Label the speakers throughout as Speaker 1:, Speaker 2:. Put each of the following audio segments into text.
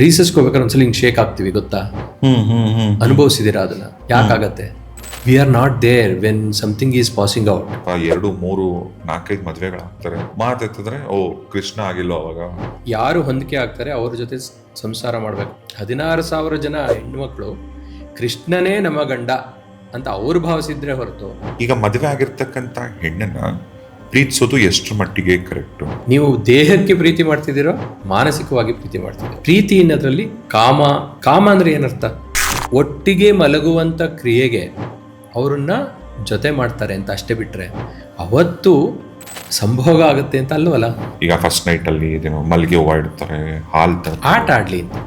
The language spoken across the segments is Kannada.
Speaker 1: ರೀಸಸ್ಕೋಬೇಕಾದ್ರೆ ಒಂದ್ಸಲ ಹಿಂಗೆ ಶೇಕ್ ಆಗ್ತೀವಿ ಗೊತ್ತಾ, ಅನುಭವಿಸಿದೀರಾ ಅದನ್ನ? ಯಾಕಾಗತ್ತೆ? We are not there when something is passing out.
Speaker 2: 2, 3, 4, 5 ಮದ್ವೆಗಳಾಗ್ತಾರೆ. ಮಾತಾಡ್ತಿದ್ರೆ ಕೃಷ್ಣ ಆಗಿಲ್ಲ ಅವಾಗ.
Speaker 1: ಯಾರು ಹೊಂದಿಕೆ ಆಗ್ತಾರೆ ಅವ್ರ ಜೊತೆ ಸಂಸಾರ ಮಾಡ್ಬೇಕು. 16,000 ಜನ ಹೆಣ್ಮಕ್ಳು ಕೃಷ್ಣನೇ ನಮ್ಮ ಗಂಡ ಅಂತ ಅವ್ರು ಭಾವಿಸಿದ್ರೆ ಹೊರತು,
Speaker 2: ಈಗ ಮದುವೆ ಆಗಿರ್ತಕ್ಕಂಥ ಹೆಣ್ಣನ್ನ ಪ್ರೀತಿಸೋದು ಎಷ್ಟರ ಮಟ್ಟಿಗೆ ಕರೆಕ್ಟ್?
Speaker 1: ನೀವು ದೇಹಕ್ಕೆ ಪ್ರೀತಿ ಮಾಡ್ತಿದ್ದೀರೋ ಮಾನಸಿಕವಾಗಿ ಪ್ರೀತಿ ಮಾಡ್ತಿದ್ದೀರೋ? ಪ್ರೀತಿ ಅನ್ನೋದ್ರಲ್ಲಿ ಕಾಮ ಅಂದ್ರೆ ಏನರ್ಥ? ಒಟ್ಟಿಗೆ ಮಲಗುವಂತ ಕ್ರಿಯೆಗೆ ಅವರನ್ನ ಜೊತೆ ಮಾಡ್ತಾರೆ ಅಂತ ಅಷ್ಟೇ, ಬಿಟ್ರೆ ಅವತ್ತು ಸಂಭೋಗ ಆಗುತ್ತೆ ಅಂತ ಅಲ್ವಲ್ಲ.
Speaker 2: ಈಗ ಫಸ್ಟ್ ನೈಟ್ ಅಲ್ಲಿ ಮಲ್ಲಿಗೆ ಹೂವ ಇಡ್ತಾರೆ, ಹಾಲ್
Speaker 1: ಆಟ ಆಡ್ಲಿ ಅಂತ.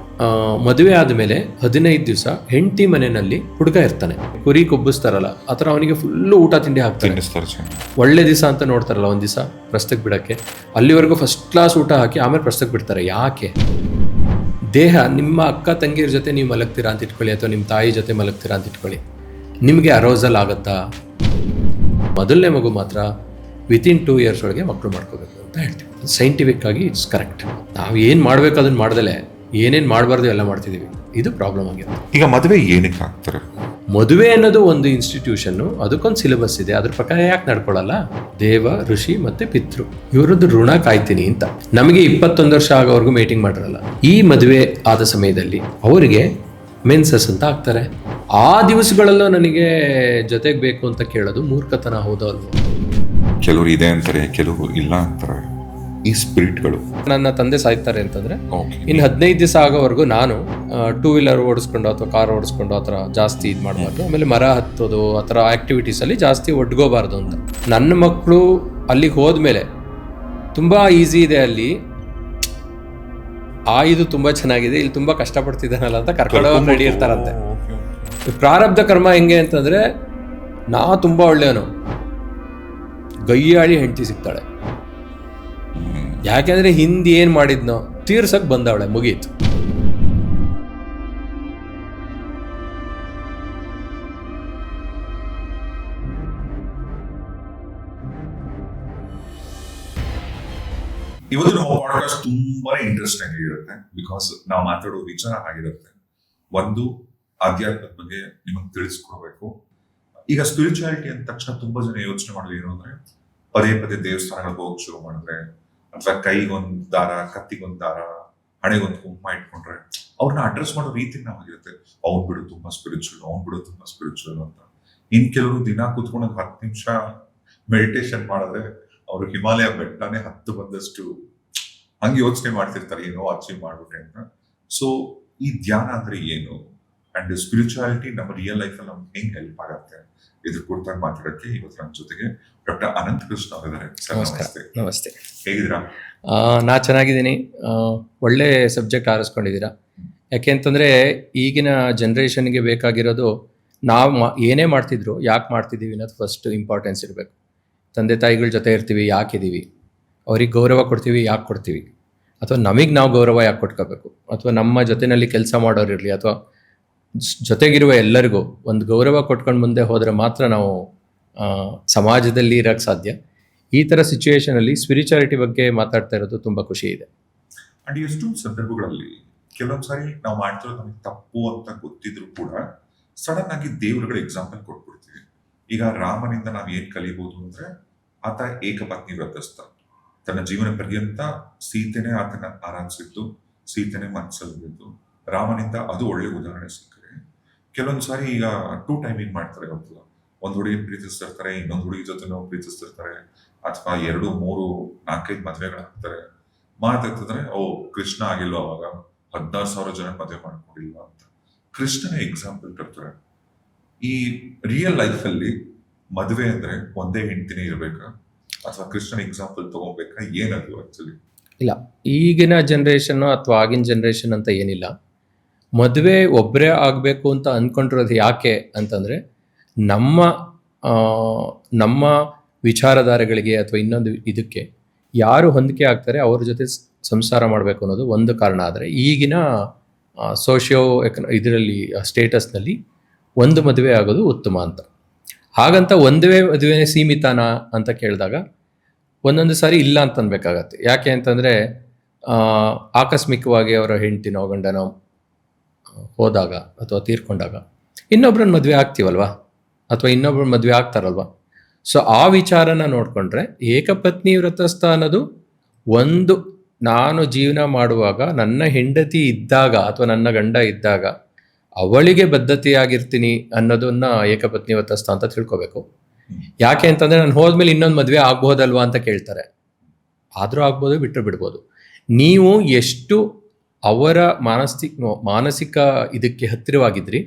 Speaker 1: ಮದುವೆ ಆದ್ಮೇಲೆ 15 ದಿವಸ ಹೆಂಡತಿ ಮನೆಯಲ್ಲಿ ಹುಡುಗ ಇರ್ತಾನೆ, ಕುರಿ ಕೊಬ್ಬಿಸ್ತಾರಲ್ಲ ಆತರ ಅವನಿಗೆ ಫುಲ್ಲು ಊಟ ತಿಂಡಿ ಹಾಕ್ತಾರೆ. ಒಳ್ಳೆ ದಿವಸ ಅಂತ ನೋಡ್ತಾರಲ್ಲ ಒಂದ್ ದಿವಸ ಪ್ರಸ್ತಕ್ಕೆ ಬಿಡಕ್ಕೆ, ಅಲ್ಲಿವರೆಗೂ ಫಸ್ಟ್ ಕ್ಲಾಸ್ ಊಟ ಹಾಕಿ ಆಮೇಲೆ ಪ್ರಸ್ತಕ್ಕೆ ಬಿಡ್ತಾರೆ. ಯಾಕೆ? ದೇಹ ನಿಮ್ಮ ಅಕ್ಕ ತಂಗಿಯರ ಜೊತೆ ನೀವು ಮಲಗ್ತೀರಾ ಅಂತ ಇಟ್ಕೊಳ್ಳಿ, ಅಥವಾ ನಿಮ್ಮ ತಾಯಿ ಜೊತೆ ಮಲಗ್ತೀರಾ ಅಂತ ಇಟ್ಕೊಳ್ಳಿ, ನಿಮಗೆ ಅರೋಸಲ್ ಆಗುತ್ತಾ? ಮೊದಲನೇ ಮಗು ಮಾತ್ರ ವಿತಿನ್ 2 years ಒಳಗೆ ಮಕ್ಕಳು ಮಾಡ್ಕೋಬೇಕು ಅಂತ ಹೇಳ್ತೀವಿ. ಸೈಂಟಿಫಿಕ್ ಆಗಿ ಇಟ್ಸ್ ಕರೆಕ್ಟ್. ನಾವು ಏನು ಮಾಡ್ಬೇಕು ಅದನ್ನ ಮಾಡ್ದಲೆ ಏನೇನು ಮಾಡಬಾರ್ದು ಎಲ್ಲ ಮಾಡ್ತಿದ್ದೀವಿ. ಇದು ಪ್ರಾಬ್ಲಮ್ ಆಗಿದೆ.
Speaker 2: ಈಗ ಮದುವೆ ಏನಕ್ಕೆ ಆಗ್ತಾರೆ?
Speaker 1: ಮದುವೆ ಅನ್ನೋದು ಒಂದು ಇನ್ಸ್ಟಿಟ್ಯೂಷನ್ನು, ಅದಕ್ಕೊಂದು ಸಿಲೆಬಸ್ ಇದೆ, ಅದ್ರ ಪ್ರಕಾರ ಯಾಕೆ ನಡ್ಕೊಳ್ಳಲ್ಲ? ದೇವ, ಋಷಿ ಮತ್ತೆ ಪಿತೃ ಇವರದ್ದು ಋಣ ಕಾಯ್ತೀನಿ ಅಂತ. ನಮಗೆ 21 ವರ್ಷ ಆಗೋವರೆಗೂ ಮೀಟಿಂಗ್ ಮಾಡಿರಲ್ಲ. ಈ ಮದುವೆ ಆದ ಸಮಯದಲ್ಲಿ ಅವರಿಗೆ ಮೆನ್ಸಸ್ ಅಂತ ಆಗ್ತಾರೆ. ಆ ದಿವಸಗಳಲ್ಲೂ ನನಗೆ ಜೊತೆಗೆ ಬೇಕು ಅಂತ ಕೇಳೋದು ಮೂರ್ಖತನ, ಹೌದೋ ಅಲ್ವೋ?
Speaker 2: ಕೆಲವರು ಇದೆ ಅಂತಾರೆ, ಕೆಲವರು ಇಲ್ಲ ಅಂತಾರೆ. ಈ ಸ್ಪಿರಿಟ್ಗಳು
Speaker 1: ನನ್ನ ತಂದೆ ಸಾಯ್ತಾರೆ ಅಂತಂದ್ರೆ ಇನ್ನು 15 ದಿವಸ ಆಗೋವರೆಗೂ ನಾನು 2 wheeler ಓಡಿಸ್ಕೊಂಡು ಅಥವಾ ಕಾರ್ ಓಡಿಸ್ಕೊಂಡು ಆ ಥರ ಜಾಸ್ತಿ ಇದು ಮಾಡಬಾರ್ದು. ಆಮೇಲೆ ಮರ ಹತ್ತೋದು ಆ ಥರ ಆಕ್ಟಿವಿಟೀಸ್ ಅಲ್ಲಿ ಜಾಸ್ತಿ ಒಡ್ಗೋಬಾರ್ದು ಅಂತ. ನನ್ನ ಮಕ್ಕಳು ಅಲ್ಲಿಗೆ ಹೋದ್ಮೇಲೆ ತುಂಬಾ ಈಸಿ ಇದೆ ಅಲ್ಲಿ, ಇದು ತುಂಬಾ ಚೆನ್ನಾಗಿದೆ, ಇಲ್ಲಿ ತುಂಬಾ ಕಷ್ಟಪಡ್ತಿದ್ದಾನಲ್ಲ ಅಂತ ಕರ್ಕೊಂಡು ರೆಡಿ ಇರ್ತಾರಂತೆ. ಪ್ರಾರಬ್ಧ ಕರ್ಮ ಹೆಂಗೆ ಅಂತಂದ್ರೆ, ನಾ ತುಂಬಾ ಒಳ್ಳೆಯವನು, ಗಯ್ಯಾಳಿ ಹೆಂಡತಿ ಸಿಗ್ತಾಳೆ. ಯಾಕೆಂದ್ರೆ ಹಿಂದೆ ಏನ್ ಮಾಡಿದ್ನೋ ತೀರ್ಸಕ್ ಬಂದವಳೆ, ಮುಗೀತು.
Speaker 2: ಇವತ್ತು ನಮ್ಮ ಪಾಡ್ಕಾಸ್ಟ್ ತುಂಬಾನೇ ಇಂಟ್ರೆಸ್ಟಿಂಗ್ ಆಗಿರುತ್ತೆ. ಬಿಕಾಸ್ ನಾವು ಮಾತಾಡೋ ವಿಚಾರ ಆಗಿರುತ್ತೆ. ಒಂದು, ಆಧ್ಯಾತ್ಮದ ಬಗ್ಗೆ ನಿಮಗೆ ತಿಳಿಸ್ಕೊಡ್ಬೇಕು. ಈಗ ಸ್ಪಿರಿಚುಯಾಲಿಟಿ ಅಂದ ತಕ್ಷಣ ತುಂಬಾ ಜನ ಯೋಚನೆ ಮಾಡೋದು ಏನು ಅಂದ್ರೆ, ಪದೇ ಪದೇ ದೇವಸ್ಥಾನಗಳಿಗೆ ಹೋಗಿ ಶುರು ಮಾಡಿದ್ರೆ, ಅಥವಾ ಕೈಗೊಂದು ದಾರ, ಕತ್ತಿಗೊಂದು ದಾರ, ಹಣೆಗೊಂದು ಕುಂಕುಮ ಇಟ್ಕೊಂಡ್ರೆ ಅವ್ರನ್ನ ಅಡ್ರೆಸ್ ಮಾಡೋ ರೀತಿ ನಾವಾಗಿರುತ್ತೆ. ಅವ್ನು ಬಿಡು ತುಂಬಾ ಸ್ಪಿರಿಚುವಲ್ ಅಂತ. ಇನ್ ಕೆಲವರು ದಿನ ಕೂತ್ಕೊಂಡು 10 ನಿಮಿಷ ಮೆಡಿಟೇಷನ್ ಮಾಡಿದ್ರೆ ಅವರು ಹಿಮಾಲಯ ಬೆಟ್ಟನೇ 10 ಬಂದಷ್ಟು ಹಂಗೆ ಯೋಚನೆ ಮಾಡ್ತಿರ್ತಾರೆ, ಏನೋ ಅಚೀವ್ ಮಾಡ್ಬಿಟ್ಟೆ ಅಂತ. ಸೊ ಈ ಧ್ಯಾನ ಅಂದ್ರೆ ಏನು, ಅಂಡ್ ಸ್ಪಿರಿಚುಯಾಲಿಟಿ ನಮ್ಮ ರಿಯಲ್ ಲೈಫ್ ಅಲ್ಲಿ ನಮ್ಗೆ ಹೆಂಗ್ ಹೆಲ್ಪ್ ಆಗತ್ತೆ, ಇದ್ರ ಕುರಿತಾಗಿ ಮಾತಾಡಕ್ಕೆ ಇವತ್ತು ನಮ್ಮ ಜೊತೆಗೆ ಡಾಕ್ಟರ್ ಅನಂತ ಕೃಷ್ಣ ಅವರಿದ್ದಾರೆ.
Speaker 1: ನಮಸ್ತೆ.
Speaker 2: ಹೇಗಿದ್ದೀರಾ?
Speaker 1: ನಾ ಚೆನ್ನಾಗಿದ್ದೀನಿ. ಒಳ್ಳೆ ಸಬ್ಜೆಕ್ಟ್ ಆರಿಸ್ಕೊಂಡಿದ್ದೀರಾ. ಯಾಕೆಂತಂದ್ರೆ ಈಗಿನ ಜನ್ರೇಷನ್ಗೆ ಬೇಕಾಗಿರೋದು, ನಾವು ಏನೇ ಮಾಡ್ತಿದ್ರು ಯಾಕೆ ಮಾಡ್ತಿದ್ದೀವಿ ಅನ್ನೋದು ಫಸ್ಟ್ ಇಂಪಾರ್ಟೆನ್ಸ್ ಇರಬೇಕು. ತಂದೆ ತಾಯಿಗಳ ಜೊತೆ ಇರ್ತೀವಿ, ಯಾಕಿದ್ದೀವಿ? ಅವ್ರಿಗೆ ಗೌರವ ಕೊಡ್ತೀವಿ, ಯಾಕೆ ಕೊಡ್ತೀವಿ? ಅಥವಾ ನಮಗೆ ನಾವು ಗೌರವ ಯಾಕೆ ಕೊಟ್ಕೋಬೇಕು? ಅಥವಾ ನಮ್ಮ ಜೊತೆಯಲ್ಲಿ ಕೆಲಸ ಮಾಡೋರು ಇರಲಿ, ಅಥವಾ ಜೊತೆಗಿರುವ ಎಲ್ಲರಿಗೂ ಒಂದು ಗೌರವ ಕೊಟ್ಕೊಂಡು ಮುಂದೆ ಹೋದರೆ ಮಾತ್ರ ನಾವು ಸಮಾಜದಲ್ಲಿ ಇರೋಕ್ಕೆ ಸಾಧ್ಯ. ಈ ಥರ ಸಿಚುವೇಶನಲ್ಲಿ ಸ್ಪಿರಿಚುಯಾಲಿಟಿ ಬಗ್ಗೆ ಮಾತಾಡ್ತಾ ಇರೋದು ತುಂಬ ಖುಷಿ ಇದೆ.
Speaker 2: ಅಂಡ್ ಎಷ್ಟೊಂದು ಸಂದರ್ಭಗಳಲ್ಲಿ ಕೆಲವೊಂದು ಸಾರಿ ನಾವು ಮಾಡ್ತಿರೋದು ನಮಗೆ ತಪ್ಪು ಅಂತ ಗೊತ್ತಿದ್ರು ಕೂಡ ಸಡನ್ ಆಗಿ ದೇವರುಗಳ ಎಕ್ಸಾಂಪಲ್ ಕೊಟ್ಬಿಡ್ತೀವಿ. ಈಗ ರಾಮನಿಂದ ನಾವು ಏನ್ ಕಲಿಬಹುದು ಅಂದ್ರೆ, ಆತ ಏಕಪತ್ನಿ ವ್ರತಸ್ಥ. ತನ್ನ ಜೀವನ ಪರ್ಯಂತ ಸೀತೆನೇ ಆತನ ಆರಾಧಿಸಿದ್ದು, ಸೀತೆನೇ ಮನಸ್ಸಲ್ಲಿದ್ದು. ರಾಮನಿಂದ ಅದು ಒಳ್ಳೆ ಉದಾಹರಣೆ ಸಿಕ್ಕರೆ, ಕೆಲವೊಂದು ಸಾರಿ ಈಗ 2 ಟೈಮಿಂಗ್ ಮಾಡ್ತಾರೆ. ಗೊತ್ತಿಲ್ಲ, ಒಂದ್ ಹುಡುಗಿ ಪ್ರೀತಿಸ್ತಿರ್ತಾರೆ, ಇನ್ನೊಂದು ಹುಡುಗಿ ಜೊತೆ ನಾವು ಪ್ರೀತಿಸ್ತಿರ್ತಾರೆ, ಅಥವಾ 2, 3, 4, 5 ಮದ್ವೆಗಳಾಗ್ತಾರೆ. ಮಾತಾಡ್ತಿದ್ರೆ ಕೃಷ್ಣ ಆಗಿಲ್ಲ ಅವಾಗ, 16,000 ಜನ ಮದುವೆ ಮಾಡ್ಕೊಂಡಿಲ್ಲ ಅಂತ ಕೃಷ್ಣನೇ ಎಕ್ಸಾಂಪಲ್ ತರ್ತಾರೆ. ಈ ರಿಯಲ್ ಲೈಫ್ ಅಲ್ಲಿ ಮದುವೆ ಅಂದ್ರೆ ಒಂದೇ ಹೆಂಡತಿನೇ ಇರ್ಬೇಕಾ, ಅಥವಾ ಕೃಷ್ಣನ ಎಕ್ಸಾಂಪಲ್ ತಗೋಬೇಕಾ? ಏನದು ಆಕ್ಚುಲಿ?
Speaker 1: ಇಲ್ಲ, ಈಗಿನ ಜನ್ರೇಷನ್ ಅಥವಾ ಆಗಿನ ಜನ್ರೇಷನ್ ಅಂತ ಏನಿಲ್ಲ. ಮದುವೆ ಒಬ್ಬರೇ ಆಗಬೇಕು ಅಂತ ಅಂದ್ಕೊಂಡಿರೋದು ಯಾಕೆ ಅಂತಂದರೆ, ನಮ್ಮ ವಿಚಾರಧಾರೆಗಳಿಗೆ ಅಥವಾ ಇನ್ನೊಂದು ಇದಕ್ಕೆ ಯಾರು ಹೊಂದಿಕೆ ಆಗ್ತಾರೆ ಅವ್ರ ಜೊತೆ ಸಂಸಾರ ಮಾಡಬೇಕು ಅನ್ನೋದು ಒಂದು ಕಾರಣ. ಆದರೆ ಈಗಿನ ಇದರಲ್ಲಿ ಸ್ಟೇಟಸ್ನಲ್ಲಿ ಒಂದು ಮದುವೆ ಆಗೋದು ಉತ್ತಮ ಅಂತ. ಹಾಗಂತ ಒಂದೇ ಮದುವೆನೇ ಸೀಮಿತನಾ ಅಂತ ಕೇಳಿದಾಗ ಒಂದೊಂದು ಸಾರಿ ಇಲ್ಲ ಅಂತ ಅನ್ಬೇಕಾಗತ್ತೆ. ಯಾಕೆ ಅಂತಂದರೆ ಆಕಸ್ಮಿಕವಾಗಿ ಅವರ ಹೆಂಡತಿನೋ ಗಂಡನೋ ಹೋದಾಗ ಅಥವಾ ತೀರ್ಕೊಂಡಾಗ ಇನ್ನೊಬ್ರನ್ನ ಮದುವೆ ಆಗ್ತೀವಲ್ವಾ, ಅಥವಾ ಇನ್ನೊಬ್ರ ಮದುವೆ ಆಗ್ತಾರಲ್ವಾ. ಸೊ ಆ ವಿಚಾರನ ನೋಡಿಕೊಂಡ್ರೆ ಏಕಪತ್ನಿ ವ್ರತಸ್ಥ ಅನ್ನೋದು ಒಂದು, ನಾನು ಜೀವನ ಮಾಡುವಾಗ ನನ್ನ ಹೆಂಡತಿ ಇದ್ದಾಗ ಅಥವಾ ನನ್ನ ಗಂಡ ಇದ್ದಾಗ ಅವಳಿಗೆ ಬದ್ಧತೆಯಾಗಿರ್ತೀನಿ ಅನ್ನೋದನ್ನ ಏಕಪತ್ನಿ ವ್ರತಸ್ಥ ಅಂತ ತಿಳ್ಕೊಬೇಕು. ಯಾಕೆ ಅಂತಂದರೆ ನಾನು ಹೋದ್ಮೇಲೆ ಇನ್ನೊಂದು ಮದುವೆ ಆಗ್ಬೋದಲ್ವಾ ಅಂತ ಕೇಳ್ತಾರೆ. ಆದರೂ ಆಗ್ಬೋದು, ಬಿಟ್ಟರು ಬಿಡ್ಬೋದು. ನೀವು ಎಷ್ಟು ಅವರ ಮಾನಸಿಕ ಇದಕ್ಕೆ ಹತ್ತಿರವಾಗಿದ್ರಿ,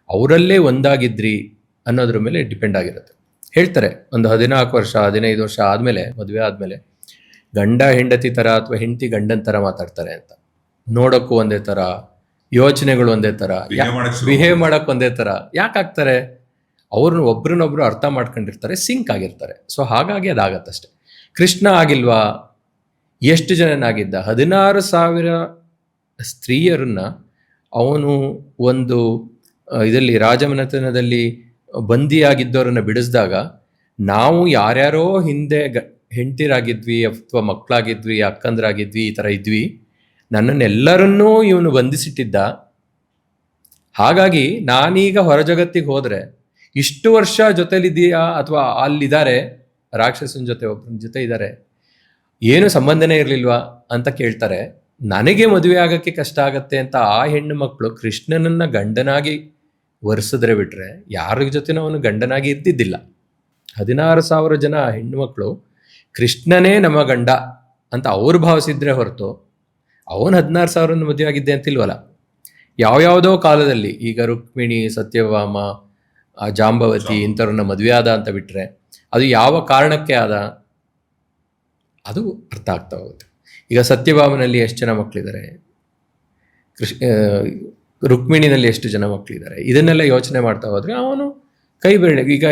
Speaker 1: ಅವರಲ್ಲೇ ಒಂದಾಗಿದ್ರಿ ಅನ್ನೋದ್ರ ಮೇಲೆ ಡಿಪೆಂಡ್ ಆಗಿರುತ್ತೆ. ಹೇಳ್ತಾರೆ ಒಂದು 14 ವರ್ಷ 15 ವರ್ಷ ಆದಮೇಲೆ, ಮದುವೆ ಆದಮೇಲೆ ಗಂಡ ಹೆಂಡತಿ ಥರ ಅಥವಾ ಹೆಂಡತಿ ಗಂಡನ ಥರ ಮಾತಾಡ್ತಾರೆ ಅಂತ. ನೋಡೋಕ್ಕೂ ಒಂದೇ ಥರ, ಯೋಚನೆಗಳು ಒಂದೇ ಥರ, ಬಿಹೇವ್ ಮಾಡೋಕ್ಕೆ ಒಂದೇ ಥರ. ಯಾಕೆ ಆಗ್ತಾರೆ? ಅವ್ರನ್ನ ಒಬ್ರನ್ನೊಬ್ರು ಅರ್ಥ ಮಾಡ್ಕೊಂಡಿರ್ತಾರೆ, ಸಿಂಕ್ ಆಗಿರ್ತಾರೆ. ಸೊ ಹಾಗಾಗಿ ಅದಾಗತ್ತಷ್ಟೆ. ಕೃಷ್ಣ ಆಗಿಲ್ವಾ? ಎಷ್ಟು ಜನನಾಗಿದ್ದ? 16,000 ಸ್ತ್ರೀಯರನ್ನ ಅವನು ಒಂದು ಇದರಲ್ಲಿ ರಾಜಮನೆತನದಲ್ಲಿ ಬಂದಿಯಾಗಿದ್ದವರನ್ನು ಬಿಡಿಸಿದಾಗ, ನಾವು ಯಾರ್ಯಾರೋ ಹಿಂದೆ ಹೆಂಡತಿರಾಗಿದ್ವಿ ಅಥವಾ ಮಕ್ಕಳಾಗಿದ್ವಿ, ಅಕ್ಕಂದ್ರಾಗಿದ್ವಿ, ಈ ಥರ ಇದ್ವಿ, ನನ್ನನ್ನೆಲ್ಲರನ್ನೂ ಇವನು ಬಂಧಿಸಿಟ್ಟಿದ್ದ. ಹಾಗಾಗಿ ನಾನೀಗ ಹೊರ ಜಗತ್ತಿಗೆ ಹೋದರೆ ಇಷ್ಟು ವರ್ಷ ಜೊತೆಲಿದೆಯಾ ಅಥವಾ ಅಲ್ಲಿದ್ದಾರೆ ರಾಕ್ಷಸನ ಜೊತೆ ಒಬ್ಬನ ಜೊತೆ ಇದ್ದಾರೆ, ಏನು ಸಂಬಂಧನೇ ಇರಲಿಲ್ವಾ ಅಂತ ಕೇಳ್ತಾರೆ. ನನಗೆ ಮದುವೆ ಆಗೋಕ್ಕೆ ಕಷ್ಟ ಆಗತ್ತೆ ಅಂತ ಆ ಹೆಣ್ಣು ಮಕ್ಕಳು ಕೃಷ್ಣನನ್ನ ಗಂಡನಾಗಿ ಒರೆಸಿದ್ರೆ ಬಿಟ್ರೆ ಯಾರ ಜೊತೆನೂ ಅವನು ಗಂಡನಾಗಿ ಇದ್ದಿದ್ದಿಲ್ಲ. 16,000 ಜನ ಹೆಣ್ಣು ಮಕ್ಕಳು ಕೃಷ್ಣನೇ ನಮ್ಮ ಗಂಡ ಅಂತ ಅವ್ರು ಭಾವಿಸಿದ್ರೆ ಹೊರತು ಅವನು 16,000 ಮದುವೆ ಆಗಿದ್ದೆ ಅಂತಿಲ್ವಲ್ಲ. ಯಾವ್ಯಾವುದೋ ಕಾಲದಲ್ಲಿ ಈಗ ರುಕ್ಮಿಣಿ, ಸತ್ಯಭಾಮ, ಜಾಂಬವತಿ ಇಂಥವ್ರನ್ನ ಮದುವೆ ಆದ ಅಂತ ಬಿಟ್ಟರೆ ಅದು ಯಾವ ಕಾರಣಕ್ಕೆ ಆದ ಅದು ಅರ್ಥ ಆಗ್ತಾ ಹೋಗುತ್ತೆ. ಈಗ ಸತ್ಯಭಾಮನಲ್ಲಿ ಎಷ್ಟು ಜನ ಮಕ್ಕಳಿದ್ದಾರೆ, ರುಕ್ಮಿಣಿನಲ್ಲಿ ಎಷ್ಟು ಜನ ಮಕ್ಕಳಿದ್ದಾರೆ, ಇದನ್ನೆಲ್ಲ ಯೋಚನೆ ಮಾಡ್ತಾ ಹೋದರೆ ಅವನು ಕೈ ಬೆರಳೆ. ಈಗ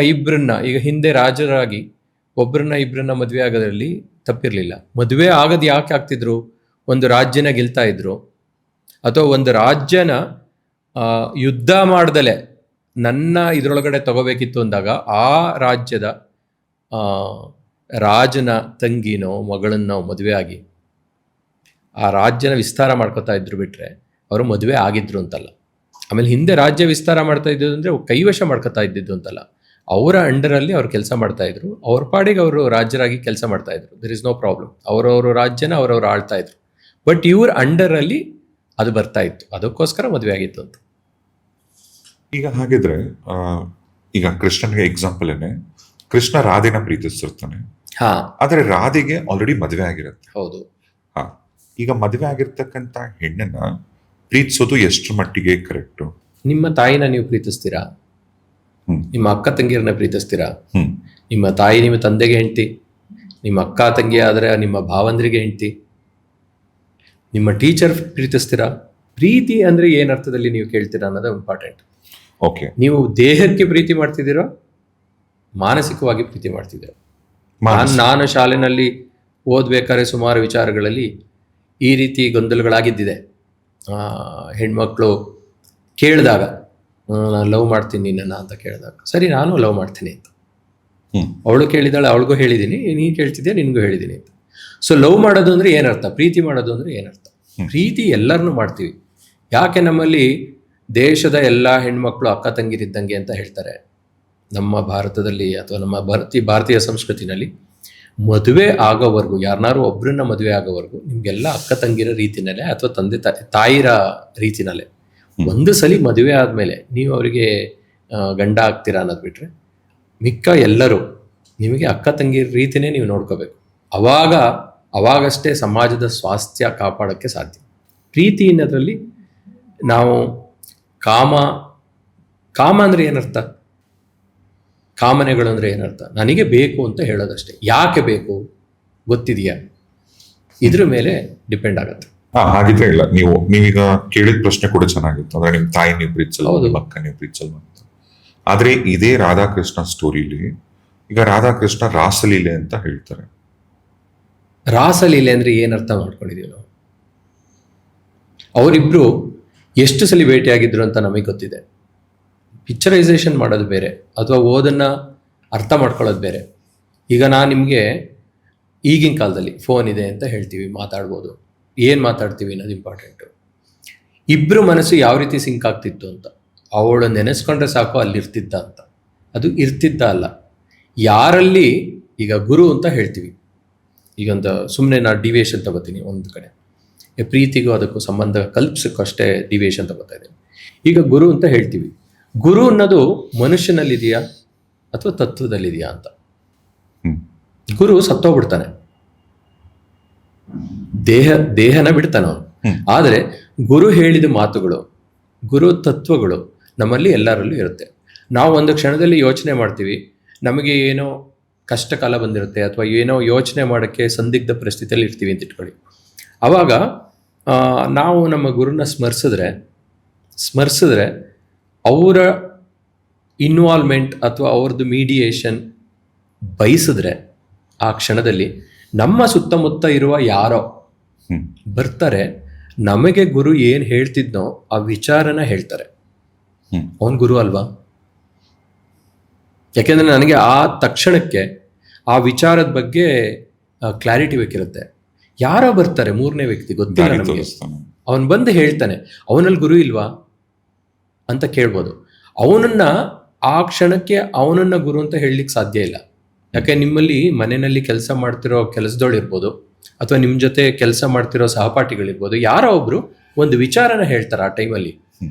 Speaker 1: ಈಗ ಹಿಂದೆ ರಾಜರಾಗಿ ಇಬ್ಬರನ್ನ ಮದುವೆ ಆಗೋದ್ರಲ್ಲಿ ತಪ್ಪಿರಲಿಲ್ಲ. ಮದುವೆ ಆಗೋದು ಯಾಕೆ ಆಗ್ತಿದ್ರು? ಒಂದು ರಾಜ್ಯನ ಗೆಲ್ತಾ ಇದ್ರು, ಅಥವಾ ಒಂದು ರಾಜ್ಯನ ಯುದ್ಧ ಮಾಡ್ದಲೆ ನನ್ನ ಇದರೊಳಗಡೆ ತಗೋಬೇಕಿತ್ತು ಅಂದಾಗ ಆ ರಾಜ್ಯದ ರಾಜನ ತಂಗಿನೋ ಮಗಳನ್ನೋ ಮದುವೆ ಆಗಿ ಆ ರಾಜ್ಯನ ವಿಸ್ತಾರ ಮಾಡ್ಕೋತಾ ಇದ್ರು ಬಿಟ್ರೆ ಅವರು ಮದುವೆ ಆಗಿದ್ರು ಅಂತಲ್ಲ. ಆಮೇಲೆ ಹಿಂದೆ ರಾಜ್ಯ ವಿಸ್ತಾರ ಮಾಡ್ತಾ ಇದ್ದು ಅಂದರೆ ಕೈವಶ ಮಾಡ್ಕೋತಾ ಇದ್ದಿದ್ದು ಅಂತಲ್ಲ. ಅವರ ಅಂಡರಲ್ಲಿ ಅವ್ರು ಕೆಲಸ ಮಾಡ್ತಾ ಇದ್ರು, ಅವ್ರ ಪಾಡಿಗೆ ಅವರು ರಾಜ್ಯರಾಗಿ ಕೆಲಸ ಮಾಡ್ತಾ ಇದ್ರು. There is no problem. ಅವರವರು ರಾಜ್ಯನ ಅವರವರು ಆಳ್ತಾ ಇದ್ರು. ಬಟ್ ಇವ್ರ ಅಂಡರಲ್ಲಿ ಅದು ಬರ್ತಾ ಇತ್ತು, ಅದಕ್ಕೋಸ್ಕರ ಮದುವೆ ಆಗಿತ್ತು ಅಂತ.
Speaker 2: ಈಗ ಹಾಗಿದ್ರೆ ಈಗ ಕೃಷ್ಣನ್ಗೆ ಎಕ್ಸಾಂಪಲ್ ಏನೇ, ಕೃಷ್ಣ ರಾಧೆನ ಪ್ರೀತಿಸ್ತಿರ್ತಾನೆ. ಆದ್ರೆ ರಾಧೆಗೆ ಆಲ್ರೆಡಿ ಮದುವೆ ಆಗಿರುತ್ತೆ.
Speaker 1: ಹೌದು.
Speaker 2: ಈಗ ಮದುವೆ ಆಗಿರ್ತಕ್ಕಂಥ ಹೆಣ್ಣನ್ನ ಪ್ರೀತಿಸೋದು ಎಷ್ಟು ಮಟ್ಟಿಗೆ ಕರೆಕ್ಟ್?
Speaker 1: ನಿಮ್ಮ ತಾಯಿನ ನೀವು ಪ್ರೀತಿಸ್ತೀರಾ? ನಿಮ್ಮ ಅಕ್ಕ ತಂಗಿಯರನ್ನ ಪ್ರೀತಿಸ್ತೀರಾ? ನಿಮ್ಮ ತಾಯಿ ನಿಮ್ಮ ತಂದೆಗೆ ಹೆಂಡತಿ, ನಿಮ್ಮ ಅಕ್ಕ ತಂಗಿ ಆದ್ರೆ ನಿಮ್ಮ ಭಾವಂದ್ರಿಗೆ ಹೆಂಡತಿ, ನಿಮ್ಮ ಟೀಚರ್ ಪ್ರೀತಿಸ್ತೀರಾ? ಪ್ರೀತಿ ಅಂದ್ರೆ ಏನ್ ಅರ್ಥದಲ್ಲಿ ನೀವು ಕೇಳ್ತೀರಾ ಅನ್ನೋದು ಇಂಪಾರ್ಟೆಂಟ್.
Speaker 2: ಓಕೆ,
Speaker 1: ನೀವು ದೇಹಕ್ಕೆ ಪ್ರೀತಿ ಮಾಡ್ತಿದ್ದೀರೋ, ಮಾನಸಿಕವಾಗಿ ಪ್ರೀತಿ ಮಾಡ್ತಿದ್ದೀರೋ? ನಾನು ಶಾಲೆನಲ್ಲಿ ಓದ್ಬೇಕಾದ್ರೆ ಸುಮಾರು ವಿಚಾರಗಳಲ್ಲಿ ಈ ರೀತಿ ಗೊಂದಲಗಳಾಗಿದ್ದಿದೆ. ಹೆಣ್ಮಕ್ಳು ಕೇಳಿದಾಗ, ನಾನು ಲವ್ ಮಾಡ್ತೀನಿ ನಿನ್ನ ಅಂತ ಕೇಳಿದಾಗ, ಸರಿ ನಾನು ಲವ್ ಮಾಡ್ತೀನಿ ಅಂತ. ಅವಳು ಕೇಳಿದಾಳೆ, ಅವಳಿಗೂ ಹೇಳಿದ್ದೀನಿ, ನೀನು ಕೇಳ್ತಿದ್ಯಾ, ನಿನಗೂ ಹೇಳಿದ್ದೀನಿ ಅಂತ. ಸೊ ಲವ್ ಮಾಡೋದು ಅಂದರೆ ಏನರ್ಥ? ಪ್ರೀತಿ ಮಾಡೋದು ಅಂದರೆ ಏನರ್ಥ? ಪ್ರೀತಿ ಎಲ್ಲರನ್ನೂ ಮಾಡ್ತೀವಿ. ಯಾಕೆ ನಮ್ಮಲ್ಲಿ ದೇಶದ ಎಲ್ಲ ಹೆಣ್ಮಕ್ಳು ಅಕ್ಕ ತಂಗಿರಿದ್ದಂಗೆ ಅಂತ ಹೇಳ್ತಾರೆ? ನಮ್ಮ ಭಾರತದಲ್ಲಿ ಅಥವಾ ನಮ್ಮ ಭಾರತೀಯ ಸಂಸ್ಕೃತಿನಲ್ಲಿ ಮದುವೆ ಆಗೋವರೆಗೂ, ಯಾರನ್ನಾರು ಒಬ್ಬರನ್ನ ಮದುವೆ ಆಗೋವರೆಗೂ ನಿಮಗೆಲ್ಲ ಅಕ್ಕ ತಂಗಿರ ರೀತಿನಲ್ಲೇ ಅಥವಾ ತಂದೆ ತಾಯಿರ ರೀತಿನಲ್ಲೇ. ಒಂದು ಸಲ ಮದುವೆ ಆದಮೇಲೆ ನೀವು ಅವರಿಗೆ ಗಂಡ ಆಗ್ತೀರಾ ಅನ್ನೋದು ಬಿಟ್ಟರೆ ಮಿಕ್ಕ ಎಲ್ಲರೂ ನಿಮಗೆ ಅಕ್ಕ ತಂಗಿರ ರೀತಿನೇ ನೀವು ನೋಡ್ಕೋಬೇಕು. ಅವಾಗಷ್ಟೇ ಸಮಾಜದ ಸ್ವಾಸ್ಥ್ಯ ಕಾಪಾಡೋಕ್ಕೆ ಸಾಧ್ಯ. ಪ್ರೀತಿ ಅನ್ನೋದ್ರಲ್ಲಿ ನಾವು ಕಾಮ ಅಂದರೆ ಏನರ್ಥ? ಕಾಮನೆಗಳು ಅಂದರೆ ಏನರ್ಥ? ನನಗೆ ಬೇಕು ಅಂತ ಹೇಳೋದಷ್ಟೇ. ಯಾಕೆ ಬೇಕು ಗೊತ್ತಿದೆಯಾ? ಇದ್ರ ಮೇಲೆ ಡಿಪೆಂಡ್ ಆಗುತ್ತೆ.
Speaker 2: ಹಾಗಿದ್ರೆ ಇಲ್ಲ, ನೀವೀಗ ಕೇಳಿದ ಪ್ರಶ್ನೆ ಕೂಡ ಚೆನ್ನಾಗಿತ್ತು. ಅಂದ್ರೆ ನಿಮ್ ತಾಯಿ ನೀವು ಪ್ರೀತಿಸಲ್ಲ, ನಿಮ್ಮ ಅಕ್ಕ ನೀವು ಪ್ರೀತಿಸಲ್ಲ ಅಂತ. ಆದ್ರೆ ಇದೇ ರಾಧಾಕೃಷ್ಣ ಸ್ಟೋರಿಲಿ ಈಗ ರಾಧಾಕೃಷ್ಣ ರಾಸಲೀಲೆ ಅಂತ ಹೇಳ್ತಾರೆ.
Speaker 1: ರಾಸಲೀಲೆ ಅಂದ್ರೆ ಏನರ್ಥ ಮಾಡ್ಕೊಂಡಿದೀವಿ ನಾವು? ಅವರಿಬ್ರು ಎಷ್ಟು ಸಲ ಭೇಟಿಯಾಗಿದ್ರು ಅಂತ ನಮಗೆ ಗೊತ್ತಿದೆ. ಪಿಕ್ಚರೈಸೇಷನ್ ಮಾಡೋದು ಬೇರೆ, ಅಥವಾ ಓದನ್ನು ಅರ್ಥ ಮಾಡ್ಕೊಳ್ಳೋದು ಬೇರೆ. ಈಗ ನಾನು ನಿಮಗೆ ಈಗಿನ ಕಾಲದಲ್ಲಿ ಫೋನ್ ಇದೆ ಅಂತ ಹೇಳ್ತೀವಿ, ಮಾತಾಡ್ಬೋದು. ಏನು ಮಾತಾಡ್ತೀವಿ ಅನ್ನೋದು ಇಂಪಾರ್ಟೆಂಟು. ಇಬ್ಬರು ಮನಸ್ಸು ಯಾವ ರೀತಿ ಸಿಂಕ್ ಆಗ್ತಿತ್ತು ಅಂತ. ಅವಳು ನೆನೆಸ್ಕೊಂಡ್ರೆ ಸಾಕು ಅಲ್ಲಿ ಇರ್ತಿದ್ದ ಅಂತ. ಅದು ಇರ್ತಿದ್ದ ಅಲ್ಲ. ಯಾರಲ್ಲಿ ಈಗ ಗುರು ಅಂತ ಹೇಳ್ತೀವಿ, ಈಗ ಒಂದು ಸುಮ್ಮನೆ ನಾನು ಡಿವಿಯೇಷನ್ ತಗೋತೀನಿ ಒಂದು ಕಡೆ, ಪ್ರೀತಿಗೂ ಅದಕ್ಕೂ ಸಂಬಂಧ ಕಲ್ಪಿಸೋಕ್ಕೂ ಅಷ್ಟೇ ಡಿವಿಯೇಷನ್ ತಗೋತಾ ಇದ್ದೀನಿ. ಈಗ ಗುರು ಅಂತ ಹೇಳ್ತೀವಿ. ಗುರು ಅನ್ನೋದು ಮನುಷ್ಯನಲ್ಲಿದೆಯಾ ಅಥವಾ ತತ್ವದಲ್ಲಿದೆಯಾ ಅಂತ. ಗುರು ಸತ್ತೋಗ್ಬಿಡ್ತಾನೆ, ದೇಹನ ಬಿಡ್ತಾನೆ ಅವನು. ಆದರೆ ಗುರು ಹೇಳಿದ ಮಾತುಗಳು, ಗುರು ತತ್ವಗಳು ನಮ್ಮಲ್ಲಿ ಎಲ್ಲರಲ್ಲೂ ಇರುತ್ತೆ. ನಾವು ಒಂದು ಕ್ಷಣದಲ್ಲಿ ಯೋಚನೆ ಮಾಡ್ತೀವಿ, ನಮಗೆ ಏನೋ ಕಷ್ಟ ಕಾಲ ಬಂದಿರುತ್ತೆ ಅಥವಾ ಏನೋ ಯೋಚನೆ ಮಾಡೋಕ್ಕೆ ಸಂದಿಗ್ಧ ಪರಿಸ್ಥಿತಿಯಲ್ಲಿ ಇರ್ತೀವಿ ಅಂತ ಇಟ್ಕೊಳ್ಳಿ. ಆವಾಗ ನಾವು ನಮ್ಮ ಗುರುನ ಸ್ಮರಿಸಿದ್ರೆ ಅವರ ಇನ್ವಾಲ್ವ್ಮೆಂಟ್ ಅಥವಾ ಅವ್ರದ್ದು ಮೀಡಿಯೇಷನ್ ಬಯಸಿದ್ರೆ ಆ ಕ್ಷಣದಲ್ಲಿ ನಮ್ಮ ಸುತ್ತಮುತ್ತ ಇರುವ ಯಾರೋ ಬರ್ತಾರೆ, ನಮಗೆ ಗುರು ಏನು ಹೇಳ್ತಿದ್ನೋ ಆ ವಿಚಾರನ ಹೇಳ್ತಾರೆ. ಅವನು ಗುರು ಅಲ್ವಾ? ಯಾಕೆಂದರೆ ನನಗೆ ಆ ತಕ್ಷಣಕ್ಕೆ ಆ ವಿಚಾರದ ಬಗ್ಗೆ ಕ್ಲಾರಿಟಿ ಬೇಕಿರುತ್ತೆ. ಯಾರೋ ಬರ್ತಾರೆ, ಮೂರನೇ ವ್ಯಕ್ತಿ, ಗೊತ್ತಿಲ್ಲ ನಮಗೆ, ಅವನು ಬಂದು ಹೇಳ್ತಾನೆ. ಅವನಲ್ಲಿ ಗುರು ಇಲ್ವಾ ಅಂತ ಕೇಳ್ಬೋದು. ಅವನನ್ನ ಆ ಕ್ಷಣಕ್ಕೆ ಅವನನ್ನ ಗುರು ಅಂತ ಹೇಳಲಿಕ್ಕೆ ಸಾಧ್ಯ ಇಲ್ಲ. ಯಾಕೆ ನಿಮ್ಮಲ್ಲಿ ಮನೆಯಲ್ಲಿ ಕೆಲಸ ಮಾಡ್ತಿರೋ ಕೆಲಸದೋಳು ಇರ್ಬೋದು ಅಥವಾ ನಿಮ್ಮ ಜೊತೆ ಕೆಲಸ ಮಾಡ್ತಿರೋ ಸಹಪಾಠಿಗಳಿರ್ಬೋದು, ಯಾರೋ ಒಬ್ರು ಒಂದು ವಿಚಾರನ ಹೇಳ್ತಾರೆ ಆ ಟೈಮಲ್ಲಿ.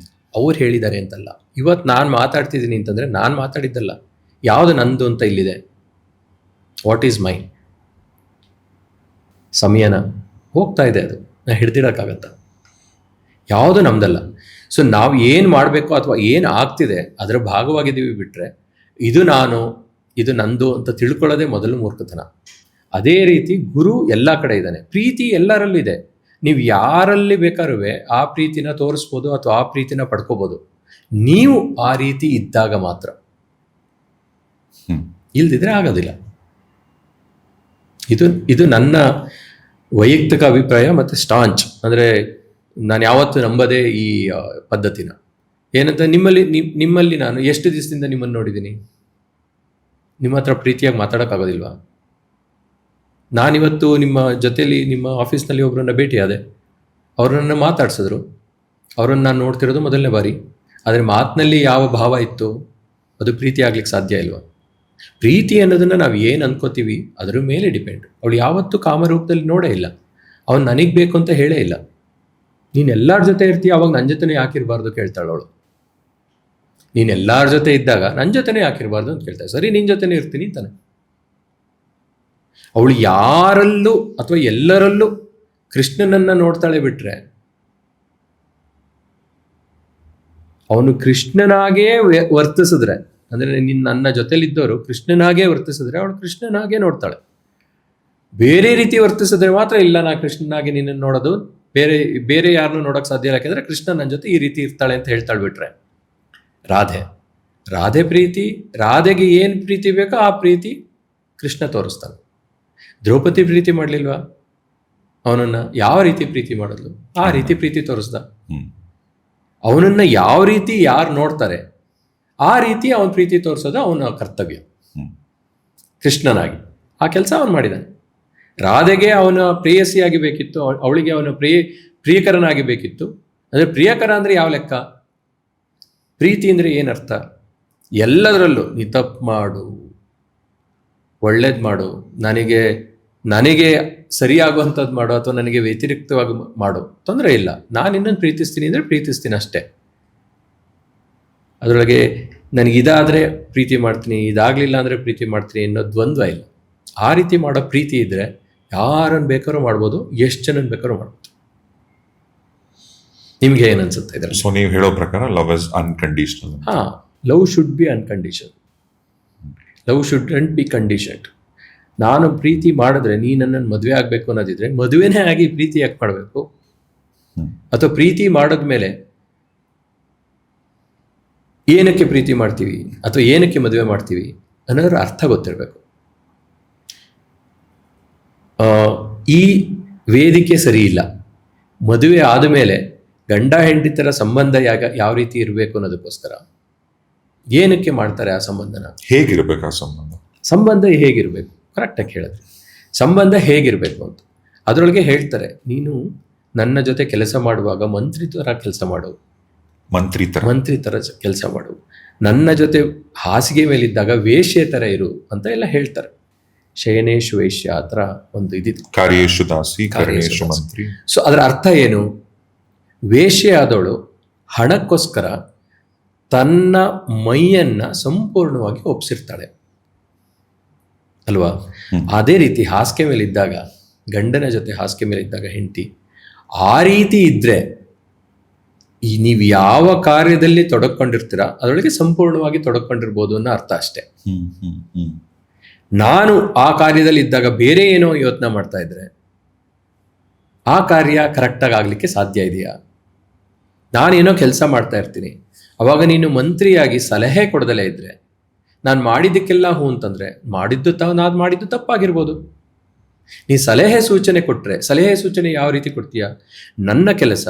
Speaker 1: ಅವ್ರು ಹೇಳಿದ್ದಾರೆ ಅಂತಲ್ಲ. ಇವತ್ತು ನಾನು ಮಾತಾಡ್ತಿದ್ದೀನಿ ಅಂತಂದರೆ ನಾನು ಮಾತಾಡಿದ್ದಲ್ಲ, ಯಾವುದು ನಂದು ಅಂತ ಇಲ್ಲಿದೆ. ವಾಟ್ ಈಸ್ ಮೈ ಸಮಯನ ಹೋಗ್ತಾ ಇದೆ, ಅದು ನಾ ಹಿಡ್ದಿಡೋಕ್ಕಾಗತ್ತ? ಯಾವುದು ನಮ್ದಲ್ಲ. ಸೊ ನಾವು ಏನು ಮಾಡಬೇಕು ಅಥವಾ ಏನು ಆಗ್ತಿದೆ ಅದರ ಭಾಗವಾಗಿದ್ದೀವಿ ಬಿಟ್ಟರೆ ಇದು ನಾನು, ಇದು ನಂದು ಅಂತ ತಿಳ್ಕೊಳ್ಳೋದೇ ಮೊದಲು ಮೂರ್ಖತನ. ಅದೇ ರೀತಿ ಗುರು ಎಲ್ಲ ಕಡೆ ಇದ್ದಾನೆ, ಪ್ರೀತಿ ಎಲ್ಲರಲ್ಲೂ ಇದೆ. ನೀವು ಯಾರಲ್ಲಿ ಬೇಕಾದ್ರೂ ಆ ಪ್ರೀತಿನ ತೋರಿಸ್ಬೋದು ಅಥವಾ ಆ ಪ್ರೀತಿನ ಪಡ್ಕೋಬೋದು, ನೀವು ಆ ರೀತಿ ಇದ್ದಾಗ ಮಾತ್ರ. ಇಲ್ದಿದ್ರೆ ಆಗೋದಿಲ್ಲ. ಇದು ನನ್ನ ವೈಯಕ್ತಿಕ ಅಭಿಪ್ರಾಯ ಮತ್ತು ಸ್ಟಾಂಚ್. ಅಂದರೆ ನಾನು ಯಾವತ್ತೂ ನಂಬದೇ ಈ ಪದ್ಧತಿನ. ಏನಂತ, ನಿಮ್ಮಲ್ಲಿ ನಾನು ಎಷ್ಟು ದಿವಸದಿಂದ ನಿಮ್ಮನ್ನು ನೋಡಿದ್ದೀನಿ? ನಿಮ್ಮ ಹತ್ರ ಪ್ರೀತಿಯಾಗಿ ಮಾತಾಡೋಕ್ಕಾಗೋದಿಲ್ವಾ? ನಾನಿವತ್ತು ನಿಮ್ಮ ಜೊತೆಯಲ್ಲಿ ನಿಮ್ಮ ಆಫೀಸ್ನಲ್ಲಿ ಒಬ್ಬರನ್ನ ಭೇಟಿಯಾದೆ, ಅವ್ರನ್ನ ಮಾತಾಡ್ಸಿದ್ರು, ಅವ್ರನ್ನ ನಾನು ನೋಡ್ತಿರೋದು ಮೊದಲನೇ ಬಾರಿ. ಆದರೆ ಮಾತಿನಲ್ಲಿ ಯಾವ ಭಾವ ಇತ್ತು, ಅದು ಪ್ರೀತಿ ಆಗ್ಲಿಕ್ಕೆ ಸಾಧ್ಯ ಇಲ್ವಾ? ಪ್ರೀತಿ ಅನ್ನೋದನ್ನು ನಾವು ಏನು ಅನ್ಕೋತೀವಿ ಅದ್ರ ಮೇಲೆ ಡಿಪೆಂಡ್. ಅವಳು ಯಾವತ್ತೂ ಕಾಮರೂಪದಲ್ಲಿ ನೋಡೇ ಇಲ್ಲ, ಅವನು ನನಗೆ ಬೇಕು ಅಂತ ಹೇಳೇ ಇಲ್ಲ. ನೀನು ಎಲ್ಲರ ಜೊತೆ ಇರ್ತೀಯ, ಅವಾಗ ನನ್ನ ಜೊತೆನೇ ಯಾಕಿರಬಾರ್ದು ಕೇಳ್ತಾಳೆ ಅವಳು. ನೀನು ಎಲ್ಲರ ಜೊತೆ ಇದ್ದಾಗ ನನ್ನ ಜೊತೆನೇ ಯಾಕಿರಬಾರ್ದು ಅಂತ ಕೇಳ್ತಾಳೆ. ಸರಿ, ನಿನ್ನ ಜೊತೆನೇ ಇರ್ತೀನಿ ಅಂತಾನೆ. ಅವಳು ಯಾರಲ್ಲೂ ಅಥವಾ ಎಲ್ಲರಲ್ಲೂ ಕೃಷ್ಣನನ್ನ ನೋಡ್ತಾಳೆ ಬಿಟ್ರೆ, ಅವನು ಕೃಷ್ಣನಾಗೇ ವರ್ತಿಸಿದ್ರೆ, ಅಂದರೆ ನನ್ನ ಜೊತೆಲಿದ್ದವರು ಕೃಷ್ಣನಾಗೇ ವರ್ತಿಸಿದ್ರೆ ಅವಳು ಕೃಷ್ಣನಾಗೇ ನೋಡ್ತಾಳೆ. ಬೇರೆ ರೀತಿ ವರ್ತಿಸಿದ್ರೆ ಮಾತ್ರ ಇಲ್ಲ, ನಾ ಕೃಷ್ಣನಾಗಿ ನಿನ್ನನ್ನು ನೋಡೋದು, ಬೇರೆ ಯಾರನ್ನೂ ನೋಡೋಕೆ ಸಾಧ್ಯ ಇಲ್ಲ, ಯಾಕೆಂದರೆ ಕೃಷ್ಣ ನನ್ನ ಜೊತೆ ಈ ರೀತಿ ಇರ್ತಾಳೆ ಅಂತ ಹೇಳ್ತಾಳೆ ಬಿಟ್ರೆ. ರಾಧೆ ಪ್ರೀತಿ, ರಾಧೆಗೆ ಏನು ಪ್ರೀತಿ ಬೇಕೋ ಆ ಪ್ರೀತಿ ಕೃಷ್ಣ ತೋರಿಸ್ತಾನೆ. ದ್ರೌಪದಿ ಪ್ರೀತಿ ಮಾಡಲಿಲ್ವಾ? ಅವನನ್ನು ಯಾವ ರೀತಿ ಪ್ರೀತಿ ಮಾಡಿದ್ಲು ಆ ರೀತಿ ಪ್ರೀತಿ ತೋರಿಸ್ದ. ಅವನನ್ನು ಯಾವ ರೀತಿ ಯಾರು ನೋಡ್ತಾರೆ ಆ ರೀತಿ ಅವನ ಪ್ರೀತಿ ತೋರಿಸೋದು ಅವನ ಕರ್ತವ್ಯ. ಕೃಷ್ಣನಾಗಿ ಆ ಕೆಲಸ ಅವನು ಮಾಡಿದ್ದಾನೆ. ರಾಧೆಗೆ ಅವನ ಪ್ರೇಯಸಿಯಾಗಿ ಬೇಕಿತ್ತು, ಅವಳಿಗೆ ಅವನ ಪ್ರಿಯಕರನಾಗಿ ಬೇಕಿತ್ತು. ಅಂದರೆ ಪ್ರಿಯಕರ ಅಂದರೆ ಯಾವ ಲೆಕ್ಕ? ಪ್ರೀತಿ ಅಂದರೆ ಏನರ್ಥ? ಎಲ್ಲದರಲ್ಲೂ ನೀ ತಪ್ಪು ಮಾಡು, ಒಳ್ಳೇದು ಮಾಡು, ನನಗೆ ಸರಿಯಾಗುವಂಥದ್ದು ಮಾಡು ಅಥವಾ ನನಗೆ ವ್ಯತಿರಿಕ್ತವಾಗಿ ಮಾಡು, ತೊಂದರೆ ಇಲ್ಲ. ನಾನು ಇನ್ನೊಂದು ಪ್ರೀತಿಸ್ತೀನಿ ಅಂದರೆ ಪ್ರೀತಿಸ್ತೀನಿ ಅಷ್ಟೇ. ಅದರೊಳಗೆ ನನಗಿದಾದರೆ ಪ್ರೀತಿ ಮಾಡ್ತೀನಿ, ಇದಾಗಲಿಲ್ಲ ಅಂದರೆ ಪ್ರೀತಿ ಮಾಡ್ತೀನಿ ಅನ್ನೋ ದ್ವಂದ್ವ ಇಲ್ಲ. ಆ ರೀತಿ ಮಾಡೋ ಪ್ರೀತಿ ಇದ್ದರೆ ಯಾರನ್ನು ಬೇಕಾದ್ರೂ ಮಾಡ್ಬೋದು, ಎಷ್ಟು ಜನನ ಬೇಕಾದ್ರೂ ಮಾಡ್ಬೋದು. ನಿಮ್ಗೆ ಏನು ಅನ್ಸುತ್ತೆ ಇದರಲ್ಲಿ?
Speaker 2: ಸೊ ನೀವು ಹೇಳೋ ಪ್ರಕಾರ love is unconditional.
Speaker 1: Love should be ಅನ್ಕಂಡೀಷನ್. Love shouldn't B conditioned. ನಾನು ಪ್ರೀತಿ ಮಾಡಿದ್ರೆ ನೀ ನನ್ನನ್ನು ಮದುವೆ ಆಗಬೇಕು ಅನ್ನೋದಿದ್ರೆ ಮದುವೆನೇ ಆಗಿ ಪ್ರೀತಿ ಯಾಕೆ ಮಾಡಬೇಕು? ಅಥವಾ ಪ್ರೀತಿ ಮಾಡಿದ್ಮೇಲೆ ಏನಕ್ಕೆ ಪ್ರೀತಿ ಮಾಡ್ತೀವಿ ಅಥವಾ ಏನಕ್ಕೆ ಮದುವೆ ಮಾಡ್ತೀವಿ ಅನ್ನೋದ್ರ ಅರ್ಥ ಗೊತ್ತಿರಬೇಕು. ಈ ವೇದಿಕೆ ಸರಿ ಇಲ್ಲ. ಮದುವೆ ಆದಮೇಲೆ ಗಂಡ ಹೆಂಡತಿರ ಸಂಬಂಧ ಯಾವ ರೀತಿ ಇರಬೇಕು ಅನ್ನೋದಕ್ಕೋಸ್ಕರ ಏನಕ್ಕೆ ಮಾಡ್ತಾರೆ ಆ ಸಂಬಂಧನ?
Speaker 2: ಹೇಗಿರ್ಬೇಕು ಆ ಸಂಬಂಧ
Speaker 1: ಹೇಗಿರಬೇಕು? ಕರೆಕ್ಟಾಗಿ ಹೇಳಿದ್ರೆ ಸಂಬಂಧ ಹೇಗಿರಬೇಕು ಅಂತ ಅದರೊಳಗೆ ಹೇಳ್ತಾರೆ. ನೀನು ನನ್ನ ಜೊತೆ ಕೆಲಸ ಮಾಡುವಾಗ ಮಂತ್ರಿ ಥರ ಕೆಲಸ ಮಾಡು, ಮಂತ್ರಿ ಥರ ಕೆಲಸ ಮಾಡು. ನನ್ನ ಜೊತೆ ಹಾಸಿಗೆ ಮೇಲಿದ್ದಾಗ ವೇಶ್ಯೆ ಥರ ಇರು ಅಂತ ಎಲ್ಲ ಹೇಳ್ತಾರೆ. ಶಯನೇಶು ವೇಶ್ಯ ಆ ಥರ ಒಂದು ಇದಿದೆ,
Speaker 2: ಕಾರ್ಯೇಶು ದಾಸಿ ಕರಣೇಶು ಮಂತ್ರಿ.
Speaker 1: ಸೊ ಅದರ ಅರ್ಥ ಏನು? ವೇಶ್ಯೆ ಆದವಳು ಹಣಕ್ಕೋಸ್ಕರ ತನ್ನ ಮೈಯನ್ನ ಸಂಪೂರ್ಣವಾಗಿ ಒಪ್ಸಿರ್ತಾಳೆ ಅಲ್ವಾ? ಅದೇ ರೀತಿ ಹಾಸಿಗೆ ಮೇಲಿದ್ದಾಗ, ಗಂಡನ ಜೊತೆ ಹಾಸಿಗೆ ಮೇಲಿದ್ದಾಗ ಹೆಂಡತಿ ಆ ರೀತಿ ಇದ್ರೆ ನೀವು ಯಾವ ಕಾರ್ಯದಲ್ಲಿ ತೊಡಕೊಂಡಿರ್ತೀರಾ ಅದರೊಳಗೆ ಸಂಪೂರ್ಣವಾಗಿ ತೊಡಕೊಂಡಿರ್ಬೋದು ಅನ್ನೋ ಅರ್ಥ ಅಷ್ಟೇ. ನಾನು ಆ ಕಾರ್ಯದಲ್ಲಿ ಇದ್ದಾಗ ಬೇರೆ ಏನೋ ಯೋಚನೆ ಮಾಡ್ತಾ ಇದ್ರೆ ಆ ಕಾರ್ಯ ಕರೆಕ್ಟಾಗಿ ಆಗ್ಲಿಕ್ಕೆ ಸಾಧ್ಯ ಇದೆಯಾ? ನಾನೇನೋ ಕೆಲಸ ಮಾಡ್ತಾ ಇರ್ತೀನಿ, ಅವಾಗ ನೀನು ಮಂತ್ರಿಯಾಗಿ ಸಲಹೆ ಕೊಡದಲೇ ಇದ್ರೆ ನಾನು ಮಾಡಿದ್ದಕ್ಕೆಲ್ಲ ಹೂ ಅಂತಂದ್ರೆ ನಾನು ಮಾಡಿದ್ದು ತಪ್ಪಾಗಿರ್ಬೋದು. ನೀ ಸಲಹೆ ಸೂಚನೆ ಕೊಟ್ರೆ, ಸಲಹೆ ಸೂಚನೆ ಯಾವ ರೀತಿ ಕೊಡ್ತೀಯ? ನನ್ನ ಕೆಲಸ,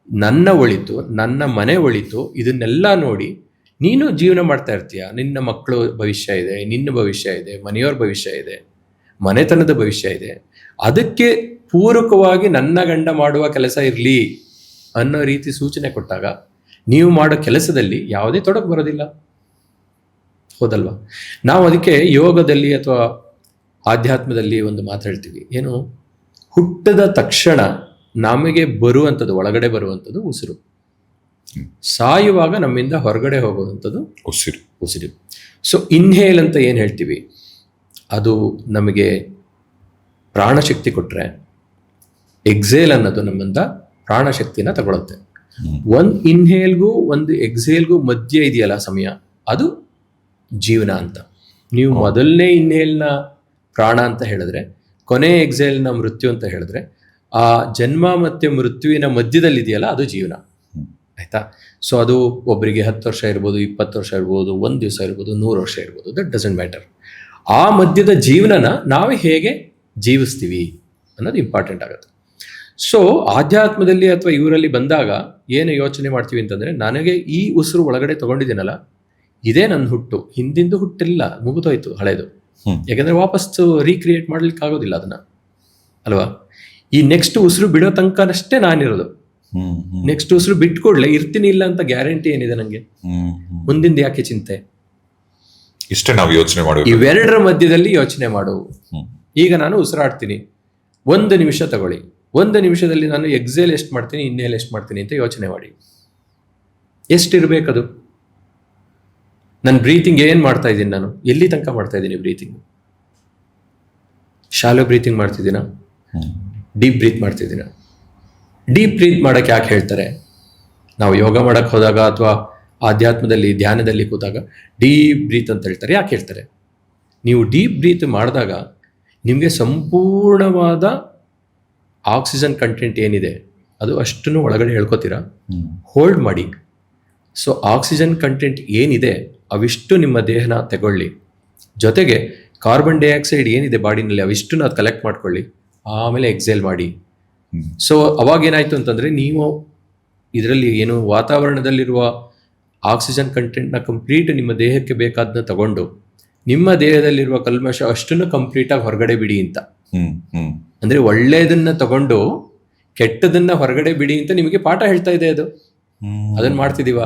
Speaker 1: ನನ್ನ ಒಳಿತು, ನನ್ನ ಮನೆ ಒಳಿತು, ಇದನ್ನೆಲ್ಲ ನೋಡಿ ನೀನು ಜೀವನ ಮಾಡ್ತಾ ಇರ್ತೀಯ. ನಿನ್ನ ಮಕ್ಕಳು ಭವಿಷ್ಯ ಇದೆ, ನಿನ್ನ ಭವಿಷ್ಯ ಇದೆ, ಮನೆಯವ್ರ ಭವಿಷ್ಯ ಇದೆ, ಮನೆತನದ ಭವಿಷ್ಯ ಇದೆ. ಅದಕ್ಕೆ ಪೂರಕವಾಗಿ ನನ್ನ ಗಂಡ ಮಾಡುವ ಕೆಲಸ ಇರಲಿ ಅನ್ನೋ ರೀತಿ ಸೂಚನೆ ಕೊಟ್ಟಾಗ ನೀವು ಮಾಡೋ ಕೆಲಸದಲ್ಲಿ ಯಾವುದೇ ತೊಡಕು ಬರೋದಿಲ್ಲ, ಹೌದಲ್ವಾ? ನಾವು ಅದಕ್ಕೆ ಯೋಗದಲ್ಲಿ ಅಥವಾ ಆಧ್ಯಾತ್ಮದಲ್ಲಿ ಒಂದು ಮಾತು ಹೇಳ್ತೀವಿ, ಏನು? ಹುಟ್ಟದ ತಕ್ಷಣ ನಮಗೆ ಬರುವಂಥದ್ದು, ಒಳಗಡೆ ಬರುವಂಥದ್ದು ಉಸಿರು, ಸಾಯುವಾಗ ನಮ್ಮಿಂದ ಹೊರಗಡೆ ಹೋಗುವಂಥದ್ದು ಉಸಿರು. ಸೊ ಇನ್ಹೇಲ್ ಅಂತ ಏನು ಹೇಳ್ತೀವಿ, ಅದು ನಮಗೆ ಪ್ರಾಣಶಕ್ತಿ ಕೊಟ್ಟರೆ, ಎಕ್ಸೇಲ್ ಅನ್ನೋದು ನಮ್ಮಿಂದ ಪ್ರಾಣಶಕ್ತಿನ ತಗೊಳುತ್ತೆ. ಒಂದು ಇನ್ಹೇಲ್ಗೂ ಒಂದು ಎಕ್ಸೇಲ್ಗೂ ಮಧ್ಯೆ ಇದೆಯಲ್ಲ ಸಮಯ, ಅದು ಜೀವನ ಅಂತ. ನೀವು ಮೊದಲನೇ ಇನ್ಹೇಲ್ನ ಪ್ರಾಣ ಅಂತ ಹೇಳಿದ್ರೆ, ಕೊನೆ ಎಕ್ಸೇಲ್ನ ಮೃತ್ಯು ಅಂತ ಹೇಳಿದ್ರೆ, ಆ ಜನ್ಮ ಮತ್ತು ಮೃತ್ಯುವಿನ ಮಧ್ಯದಲ್ಲಿ ಇದೆಯಲ್ಲ ಅದು ಜೀವನ, ಆಯ್ತಾ? ಸೊ ಅದು ಒಬ್ಬರಿಗೆ 10 ವರ್ಷ ಇರ್ಬೋದು, 20 ವರ್ಷ ಇರ್ಬೋದು, 1 ದಿವಸ ಇರ್ಬೋದು, 100 ವರ್ಷ ಇರ್ಬೋದು, ದಟ್ ಡಸಂಟ್ ಮ್ಯಾಟರ್. ಆ ಮಧ್ಯದ ಜೀವನನ ನಾವು ಹೇಗೆ ಜೀವಿಸ್ತೀವಿ ಅನ್ನೋದು ಇಂಪಾರ್ಟೆಂಟ್ ಆಗುತ್ತೆ. ಸೊ ಆಧ್ಯಾತ್ಮದಲ್ಲಿ ಅಥವಾ ಇವರಲ್ಲಿ ಬಂದಾಗ ಏನು ಯೋಚನೆ ಮಾಡ್ತೀವಿ ಅಂತಂದರೆ, ನನಗೆ ಈ ಉಸಿರು ಒಳಗಡೆ ತೊಗೊಂಡಿದ್ದೀನಲ್ಲ, ಇದೇ ನನ್ನ ಹುಟ್ಟು, ಹಿಂದಿಂದು ಹುಟ್ಟಿಲ್ಲ, ಮುಗಿದೋಯ್ತು ಹಳೇದು. ಯಾಕಂದರೆ ವಾಪಸ್ಸು ರೀಕ್ರಿಯೇಟ್ ಮಾಡ್ಲಿಕ್ಕೆ ಆಗೋದಿಲ್ಲ ಅದನ್ನು, ಅಲ್ವಾ? ಈ ನೆಕ್ಸ್ಟ್ ಉಸಿರು ಬಿಡೋ ತನಕನಷ್ಟೇ ನಾನಿರೋದು. ನೆಕ್ಸ್ಟ್ ಉಸಿರು ಬಿಟ್ಕೊಡ್ಲೆ ಇರ್ತೀನಿ ಇಲ್ಲ ಅಂತ ಗ್ಯಾರಂಟಿ ಏನಿದೆ ನನಗೆ? ಮುಂದಿಂದ ಯಾಕೆ ಚಿಂತೆ?
Speaker 2: ಇಷ್ಟೇ ನಾವು ಯೋಚನೆ ಮಾಡಿ,
Speaker 1: ಇವೆರಡರ ಮಧ್ಯದಲ್ಲಿ ಯೋಚನೆ ಮಾಡು. ಈಗ ನಾನು ಉಸಿರಾಡ್ತೀನಿ, 1 ನಿಮಿಷ ತಗೊಳ್ಳಿ, 1 ನಿಮಿಷದಲ್ಲಿ ನಾನು ಎಕ್ಸೇಲ್ ಎಷ್ಟು ಮಾಡ್ತೀನಿ, ಇನ್ಹೇಲ್ ಎಷ್ಟು ಮಾಡ್ತೀನಿ ಅಂತ ಯೋಚನೆ ಮಾಡಿ. ಎಷ್ಟಿರ್ಬೇಕದು? ನನ್ನ ಬ್ರೀತಿಂಗ್ ಏನು ಮಾಡ್ತಾ ಇದ್ದೀನಿ, ನಾನು ಎಲ್ಲಿ ತನಕ ಮಾಡ್ತಾ ಇದ್ದೀನಿ ಬ್ರೀತಿಂಗ್? ಶಾಲೋ ಬ್ರೀತಿಂಗ್ ಮಾಡ್ತಿದ್ದೀನ, ಡೀಪ್ ಬ್ರೀತ್ ಮಾಡ್ತಿದ್ದೀನ? ಡೀಪ್ ಬ್ರೀತ್ ಮಾಡೋಕ್ಕೆ ಯಾಕೆ ಹೇಳ್ತಾರೆ? ನಾವು ಯೋಗ ಮಾಡೋಕ್ಕೆ ಹೋದಾಗ ಅಥವಾ ಆಧ್ಯಾತ್ಮದಲ್ಲಿ ಧ್ಯಾನದಲ್ಲಿ ಕೂತಾಗ ಡೀಪ್ ಬ್ರೀತ್ ಅಂತ ಹೇಳ್ತಾರೆ. ಯಾಕೆ ಹೇಳ್ತಾರೆ? ನೀವು ಡೀಪ್ ಬ್ರೀತ್ ಮಾಡಿದಾಗ ನಿಮಗೆ ಸಂಪೂರ್ಣವಾದ ಆಕ್ಸಿಜನ್ ಕಂಟೆಂಟ್ ಏನಿದೆ ಅದು ಅಷ್ಟನ್ನು ಒಳಗಡೆ ಹೇಳ್ಕೊತೀರಾ, ಹೋಲ್ಡ್ ಮಾಡಿ. ಸೊ ಆಕ್ಸಿಜನ್ ಕಂಟೆಂಟ್ ಏನಿದೆ ಅವಿಷ್ಟು ನಿಮ್ಮ ದೇಹನ ತಗೊಳ್ಳಿ, ಜೊತೆಗೆ ಕಾರ್ಬನ್ ಡೈಆಕ್ಸೈಡ್ ಏನಿದೆ ಬಾಡಿನಲ್ಲಿ ಅವಿಷ್ಟನ್ನು ಅದು ಕಲೆಕ್ಟ್ ಮಾಡ್ಕೊಳ್ಳಿ, ಆಮೇಲೆ ಎಕ್ಸೇಲ್ ಮಾಡಿ. ಸೊ ಅವಾಗೇನಾಯಿತು ಅಂತಂದರೆ, ನೀವು ಇದರಲ್ಲಿ ಏನು ವಾತಾವರಣದಲ್ಲಿರುವ ಆಕ್ಸಿಜನ್ ಕಂಟೆಂಟ್ನ ಕಂಪ್ಲೀಟ್ ನಿಮ್ಮ ದೇಹಕ್ಕೆ ಬೇಕಾದನ್ನ ತಗೊಂಡು ನಿಮ್ಮ ದೇಹದಲ್ಲಿರುವ ಕಲ್ಮಶ ಅಷ್ಟನ್ನು ಕಂಪ್ಲೀಟಾಗಿ ಹೊರಗಡೆ ಬಿಡಿ ಅಂತ. ಅಂದರೆ ಒಳ್ಳೆಯದನ್ನ ತಗೊಂಡು ಕೆಟ್ಟದನ್ನ ಹೊರಗಡೆ ಬಿಡಿ ಅಂತ ನಿಮಗೆ ಪಾಠ ಹೇಳ್ತಾ ಇದೆ ಅದು. ಅದನ್ನು ಮಾಡ್ತಿದ್ದೀವ?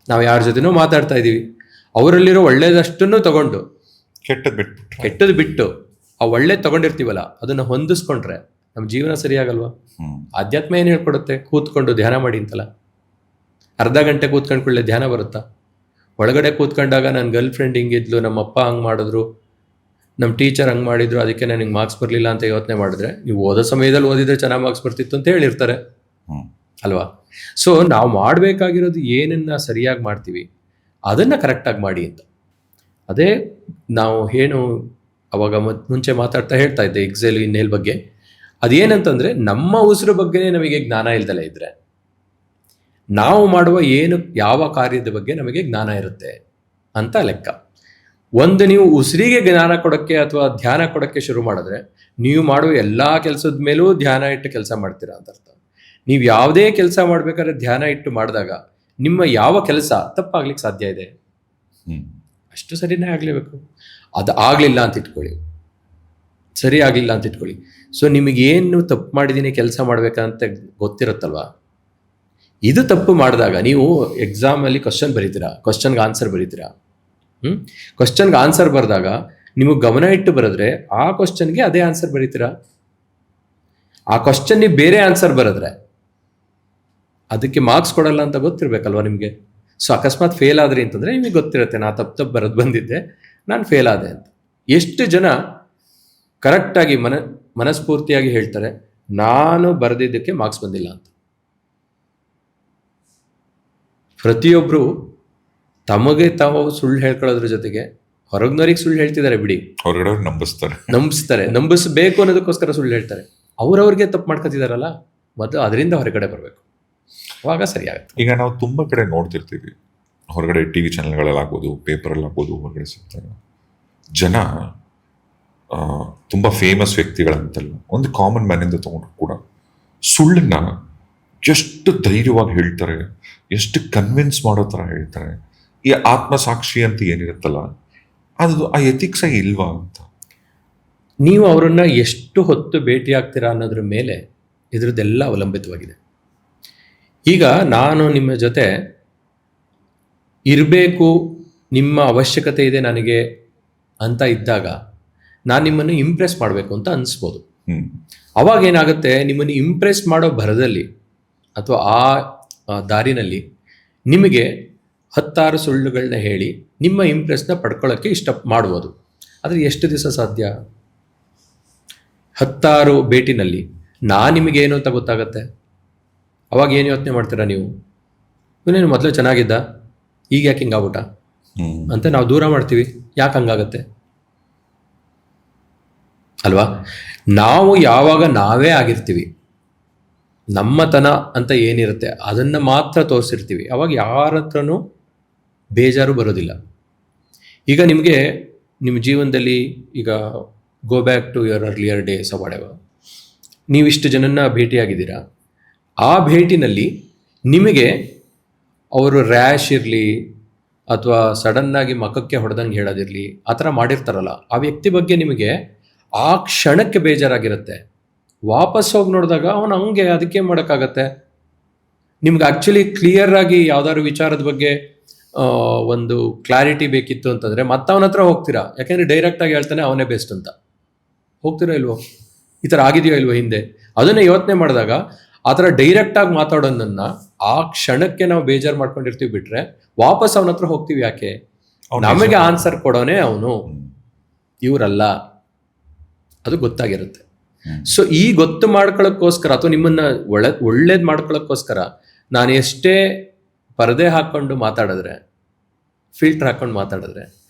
Speaker 1: ನಾವು ಯಾರ ಜೊತೆನೋ ಮಾತಾಡ್ತಾ ಇದ್ದೀವಿ, ಅವರಲ್ಲಿರೋ ಒಳ್ಳೇದಷ್ಟನ್ನು ತಗೊಂಡು ಕೆಟ್ಟದ್ದು ಬಿಟ್ಟು ಆ ಒಳ್ಳೇದು ತಗೊಂಡಿರ್ತೀವಲ್ಲ ಅದನ್ನು ಹೊಂದಿಸ್ಕೊಂಡ್ರೆ ನಮ್ಮ ಜೀವನ ಸರಿಯಾಗಲ್ವಾ? ಆಧ್ಯಾತ್ಮ ಏನು ಹೇಳ್ಕೊಡುತ್ತೆ? ಕೂತ್ಕೊಂಡು ಧ್ಯಾನ ಮಾಡಿ ಅಂತಲ್ಲ. ಅರ್ಧ ಗಂಟೆ ಕೂತ್ಕೊಂಡ್ಕೊಳ್ಳೆ ಧ್ಯಾನ ಬರುತ್ತಾ? ಒಳಗಡೆ ಕೂತ್ಕೊಂಡಾಗ ನನ್ನ ಗರ್ಲ್ ಫ್ರೆಂಡ್ ಹಿಂಗಿದ್ಲು, ನಮ್ಮ ಅಪ್ಪ ಹಂಗೆ ಮಾಡಿದ್ರು, ನಮ್ಮ ಟೀಚರ್ ಹಂಗೆ ಮಾಡಿದ್ರು, ಅದಕ್ಕೆ ನನಗೆ ಮಾರ್ಕ್ಸ್ ಬರಲಿಲ್ಲ ಅಂತ ಯೋಚನೆ ಮಾಡಿದ್ರೆ, ನೀವು ಓದೋ ಸಮಯದಲ್ಲಿ ಓದಿದ್ರೆ ಚೆನ್ನಾಗಿ ಮಾರ್ಕ್ಸ್ ಬರ್ತಿತ್ತು ಅಂತ ಹೇಳಿರ್ತಾರೆ ಅಲ್ವಾ? ಸೊ ನಾವು ಮಾಡಬೇಕಾಗಿರೋದು ಏನನ್ನ ಸರಿಯಾಗಿ ಮಾಡ್ತೀವಿ ಅದನ್ನು ಕರೆಕ್ಟಾಗಿ ಮಾಡಿ ಅಂತ. ಅದೇ ನಾವು ಏನು ಅವಾಗ ಮುಂಚೆ ಮಾತಾಡ್ತಾ ಹೇಳ್ತಾ ಇದ್ದೆ ಎಕ್ಸೇಲ್ ಇನ್ಹೇಲ್ ಬಗ್ಗೆ. ಅದೇನಂತಂದರೆ, ನಮ್ಮ ಉಸಿರು ಬಗ್ಗೆನೇ ನಮಗೆ ಜ್ಞಾನ ಇಲ್ದಲೇ ಇದ್ದರೆ ನಾವು ಮಾಡುವ ಯಾವ ಕಾರ್ಯದ ಬಗ್ಗೆ ನಮಗೆ ಜ್ಞಾನ ಇರುತ್ತೆ ಅಂತ ಲೆಕ್ಕ. ನೀವು ಉಸಿರಿಗೆ ಜ್ಞಾನ ಕೊಡೋಕ್ಕೆ ಅಥವಾ ಧ್ಯಾನ ಕೊಡೋಕ್ಕೆ ಶುರು ಮಾಡಿದ್ರೆ ನೀವು ಮಾಡುವ ಎಲ್ಲ ಕೆಲಸದ ಮೇಲೂ ಧ್ಯಾನ ಇಟ್ಟು ಕೆಲಸ ಮಾಡ್ತೀರಾ ಅಂತ ಅರ್ಥ. ನೀವು ಯಾವುದೇ ಕೆಲಸ ಮಾಡಬೇಕಾದ್ರೆ ಧ್ಯಾನ ಇಟ್ಟು ಮಾಡಿದಾಗ ನಿಮ್ಮ ಯಾವ ಕೆಲಸ ತಪ್ಪಾಗ್ಲಿಕ್ಕೆ ಸಾಧ್ಯ ಇದೆ? ಅಷ್ಟು ಸರಿನೇ ಆಗಲೇಬೇಕು. ಅದು ಆಗಲಿಲ್ಲ ಅಂತ ಇಟ್ಕೊಳ್ಳಿ, ಸರಿ ಆಗಲಿಲ್ಲ ಅಂತ ಇಟ್ಕೊಳ್ಳಿ. ಸೊ ನಿಮಗೇನು ತಪ್ಪು ಮಾಡಿದ್ದೀನಿ, ಕೆಲಸ ಮಾಡ್ಬೇಕಂತ ಗೊತ್ತಿರುತ್ತಲ್ವಾ. ಇದು ತಪ್ಪು ಮಾಡಿದಾಗ ನೀವು ಎಕ್ಸಾಮಲ್ಲಿ ಕ್ವಶನ್ ಬರೀತೀರಾ, ಕ್ವಶನ್ಗೆ ಆನ್ಸರ್ ಬರೀತೀರಾ. ಕ್ವಶನ್ಗೆ ಆನ್ಸರ್ ಬರೆದಾಗ ನಿಮಗೆ ಗಮನ ಇಟ್ಟು ಬರೆದ್ರೆ ಆ ಕ್ವಶನ್ಗೆ ಅದೇ ಆನ್ಸರ್ ಬರೀತೀರಾ. ಆ ಕ್ವಶನ್ ನೀವು ಬೇರೆ ಆನ್ಸರ್ ಬರೆದ್ರೆ ಅದಕ್ಕೆ ಮಾರ್ಕ್ಸ್ ಕೊಡಲ್ಲ ಅಂತ ಗೊತ್ತಿರಬೇಕಲ್ವ ನಿಮಗೆ. ಸೊ ಅಕಸ್ಮಾತ್ ಫೇಲ್ ಆದ್ರಿ ಅಂತಂದರೆ ನಿಮಗೆ ಗೊತ್ತಿರುತ್ತೆ, ನಾ ತಪ್ಪು ಬರೆದು ಬಂದಿದ್ದೆ, ನಾನು ಫೇಲ್ ಆದೆ ಅಂತ. ಎಷ್ಟು ಜನ ಕರೆಕ್ಟಾಗಿ ಮನಸ್ಫೂರ್ತಿಯಾಗಿ ಹೇಳ್ತಾರೆ ನಾನು ಬರೆದಿದ್ದಕ್ಕೆ ಮಾರ್ಕ್ಸ್ ಬಂದಿಲ್ಲ ಅಂತ. ಪ್ರತಿಯೊಬ್ಬರು ತಮಗೆ ತಾವು ಸುಳ್ಳು ಹೇಳ್ಕೊಳ್ಳೋದ್ರ ಜೊತೆಗೆ ಹೊರಗ್ನವ್ರಿಗೆ ಸುಳ್ಳು ಹೇಳ್ತಿದ್ದಾರೆ ಬಿಡಿ,
Speaker 2: ಹೊರಗಡೆ
Speaker 1: ನಂಬಿಸ್ಬೇಕು ಅನ್ನೋದಕ್ಕೋಸ್ಕರ ಸುಳ್ಳು ಹೇಳ್ತಾರೆ. ಅವ್ರವ್ರಿಗೆ ತಪ್ಪು ಮಾಡ್ಕೊತಿದಾರಲ್ಲ, ಮೊದಲು ಅದರಿಂದ ಹೊರಗಡೆ ಬರಬೇಕು, ಅವಾಗ ಸರಿಯಾಗುತ್ತೆ.
Speaker 2: ಈಗ ನಾವು ತುಂಬ ಕಡೆ ನೋಡ್ತಿರ್ತೀವಿ, ಹೊರಗಡೆ TV ಚಾನೆಲ್ಗಳಲ್ಲಾಗ್ಬೋದು, ಪೇಪರಲ್ಲಾಗ್ಬೋದು, ಹೊರಗಡೆ ಸಿಗ್ತಾರೆ ಜನ ತುಂಬ ಫೇಮಸ್ ವ್ಯಕ್ತಿಗಳಂತಲ್ಲ, ಒಂದು ಕಾಮನ್ ಮ್ಯಾನಿಂದ ತಗೊಂಡ್ರು ಕೂಡ ಸುಳ್ಳನ್ನ ಎಷ್ಟು ಧೈರ್ಯವಾಗಿ ಹೇಳ್ತಾರೆ, ಎಷ್ಟು ಕನ್ವಿನ್ಸ್ ಮಾಡೋ ಥರ ಹೇಳ್ತಾರೆ. ಈ ಆತ್ಮಸಾಕ್ಷಿ ಅಂತ ಏನಿರುತ್ತಲ್ಲ, ಅದು ಆ ಎಥಿಕ್ಸ್ ಇಲ್ವಾ ಅಂತ.
Speaker 1: ನೀವು ಅವರನ್ನ ಎಷ್ಟು ಹೊತ್ತು ಭೇಟಿ ಆಗ್ತೀರಾ ಅನ್ನೋದ್ರ ಮೇಲೆ ಇದರದ್ದೆಲ್ಲ ಅವಲಂಬಿತವಾಗಿದೆ. ಈಗ ನಾನು ನಿಮ್ಮ ಜೊತೆ ಇರಬೇಕು, ನಿಮ್ಮ ಅವಶ್ಯಕತೆ ಇದೆ ನನಗೆ ಅಂತ ಇದ್ದಾಗ ನಾನು ನಿಮ್ಮನ್ನು ಇಂಪ್ರೆಸ್ ಮಾಡಬೇಕು ಅಂತ ಅನಿಸ್ಬೋದು. ಅವಾಗ ಏನಾಗುತ್ತೆ, ನಿಮ್ಮನ್ನು ಇಂಪ್ರೆಸ್ ಮಾಡೋ ಭರದಲ್ಲಿ ಅಥವಾ ಆ ದಾರಿನಲ್ಲಿ ನಿಮಗೆ 10 ಸುಳ್ಳುಗಳನ್ನ ಹೇಳಿ ನಿಮ್ಮ ಇಂಪ್ರೆಸ್ನ ಪಡ್ಕೊಳ್ಳೋಕ್ಕೆ ಮಾಡ್ಬೋದು. ಆದರೆ ಎಷ್ಟು ದಿವಸ ಸಾಧ್ಯ? 10 ಭೇಟಿನಲ್ಲಿ ನಾನು ನಿಮಗೇನು ಅಂತ ಗೊತ್ತಾಗತ್ತೆ. ಅವಾಗ ಏನು ಯೋಚನೆ ಮಾಡ್ತೀರಾ ನೀವು? ಇವನೇನು ಮೊದಲು ಚೆನ್ನಾಗಿದ್ದ, ಈಗ ಯಾಕೆ ಹಿಂಗಾಗ್ಬಿಟ್ಟ ಅಂತ ನಾವು ದೂರ ಮಾಡ್ತೀವಿ. ಯಾಕೆ ಹಂಗಾಗತ್ತೆ ಅಲ್ವಾ? ನಾವು ಯಾವಾಗ ನಾವೇ ಆಗಿರ್ತೀವಿ, ನಮ್ಮತನ ಅಂತ ಏನಿರುತ್ತೆ ಅದನ್ನು ಮಾತ್ರ ತೋರಿಸಿರ್ತೀವಿ, ಅವಾಗ ಯಾರ ಹತ್ರನೂ ಬೇಜಾರು ಬರೋದಿಲ್ಲ. ಈಗ ನಿಮಗೆ ನಿಮ್ಮ ಜೀವನದಲ್ಲಿ ಈಗ go back to your earlier days what ನೀವಿಷ್ಟು ಜನನ್ನ ಭೇಟಿಯಾಗಿದ್ದೀರಾ. ಆ ಭೇಟಿನಲ್ಲಿ ನಿಮಗೆ ಅವರು ರ್ಯಾಶ್ ಇರಲಿ ಅಥವಾ ಸಡನ್ನಾಗಿ ಮಖಕ್ಕೆ ಹೊಡೆದಂಗೆ ಹೇಳೋದಿರಲಿ, ಆ ಥರ ಮಾಡಿರ್ತಾರಲ್ಲ, ಆ ವ್ಯಕ್ತಿ ಬಗ್ಗೆ ನಿಮಗೆ ಆ ಕ್ಷಣಕ್ಕೆ ಬೇಜಾರಾಗಿರುತ್ತೆ. ವಾಪಸ್ ಹೋಗಿ ನೋಡಿದಾಗ ಅವನು ಹಂಗೆ, ಅದಕ್ಕೆ ಮಾಡೋಕ್ಕಾಗತ್ತೆ. ನಿಮ್ಗೆ ಆ್ಯಕ್ಚುಲಿ ಕ್ಲಿಯರ್ ಆಗಿ ಯಾವ್ದಾದ್ರು ವಿಚಾರದ ಬಗ್ಗೆ ಒಂದು ಕ್ಲಾರಿಟಿ ಬೇಕಿತ್ತು ಅಂತಂದರೆ ಮತ್ತೆ ಅವನ ಹತ್ರ ಹೋಗ್ತೀರಾ, ಯಾಕೆಂದರೆ ಡೈರೆಕ್ಟಾಗಿ ಹೇಳ್ತಾನೆ ಅವನೇ ಬೆಸ್ಟ್ ಅಂತ. ಹೋಗ್ತೀರಾ ಇಲ್ವೋ? ಈ ಥರ ಆಗಿದೆಯೋ ಇಲ್ವೋ ಹಿಂದೆ? ಅದನ್ನೇ ಯೋಚನೆ ಮಾಡಿದಾಗ ಆ ಥರ ಡೈರೆಕ್ಟಾಗಿ ಮಾತಾಡೋದನ್ನ ಆ ಕ್ಷಣಕ್ಕೆ ನಾವು ಬೇಜಾರು ಮಾಡ್ಕೊಂಡಿರ್ತೀವಿ, ಬಿಟ್ರೆ ವಾಪಸ್ ಅವನ ಹತ್ರ ಹೋಗ್ತೀವಿ. ಯಾಕೆ? ನಮಗೆ ಆನ್ಸರ್ ಕೊಡೋನೇ ಅವನು, ಇವರಲ್ಲ. ಅದು ಗೊತ್ತಾಗಿರುತ್ತೆ. ಸೊ ಈ ಗೊತ್ತು ಮಾಡ್ಕೊಳ್ಳೋಕ್ಕೋಸ್ಕರ ಅಥವಾ ನಿಮ್ಮನ್ನ ಒಳ್ಳೇದು ಮಾಡ್ಕೊಳ್ಳೋಕ್ಕೋಸ್ಕರ ನಾನು ಎಷ್ಟೇ ಪರದೆ ಹಾಕ್ಕೊಂಡು ಮಾತಾಡಿದ್ರೆ, ಫಿಲ್ಟರ್ ಹಾಕ್ಕೊಂಡು ಮಾತಾಡಿದ್ರೆ,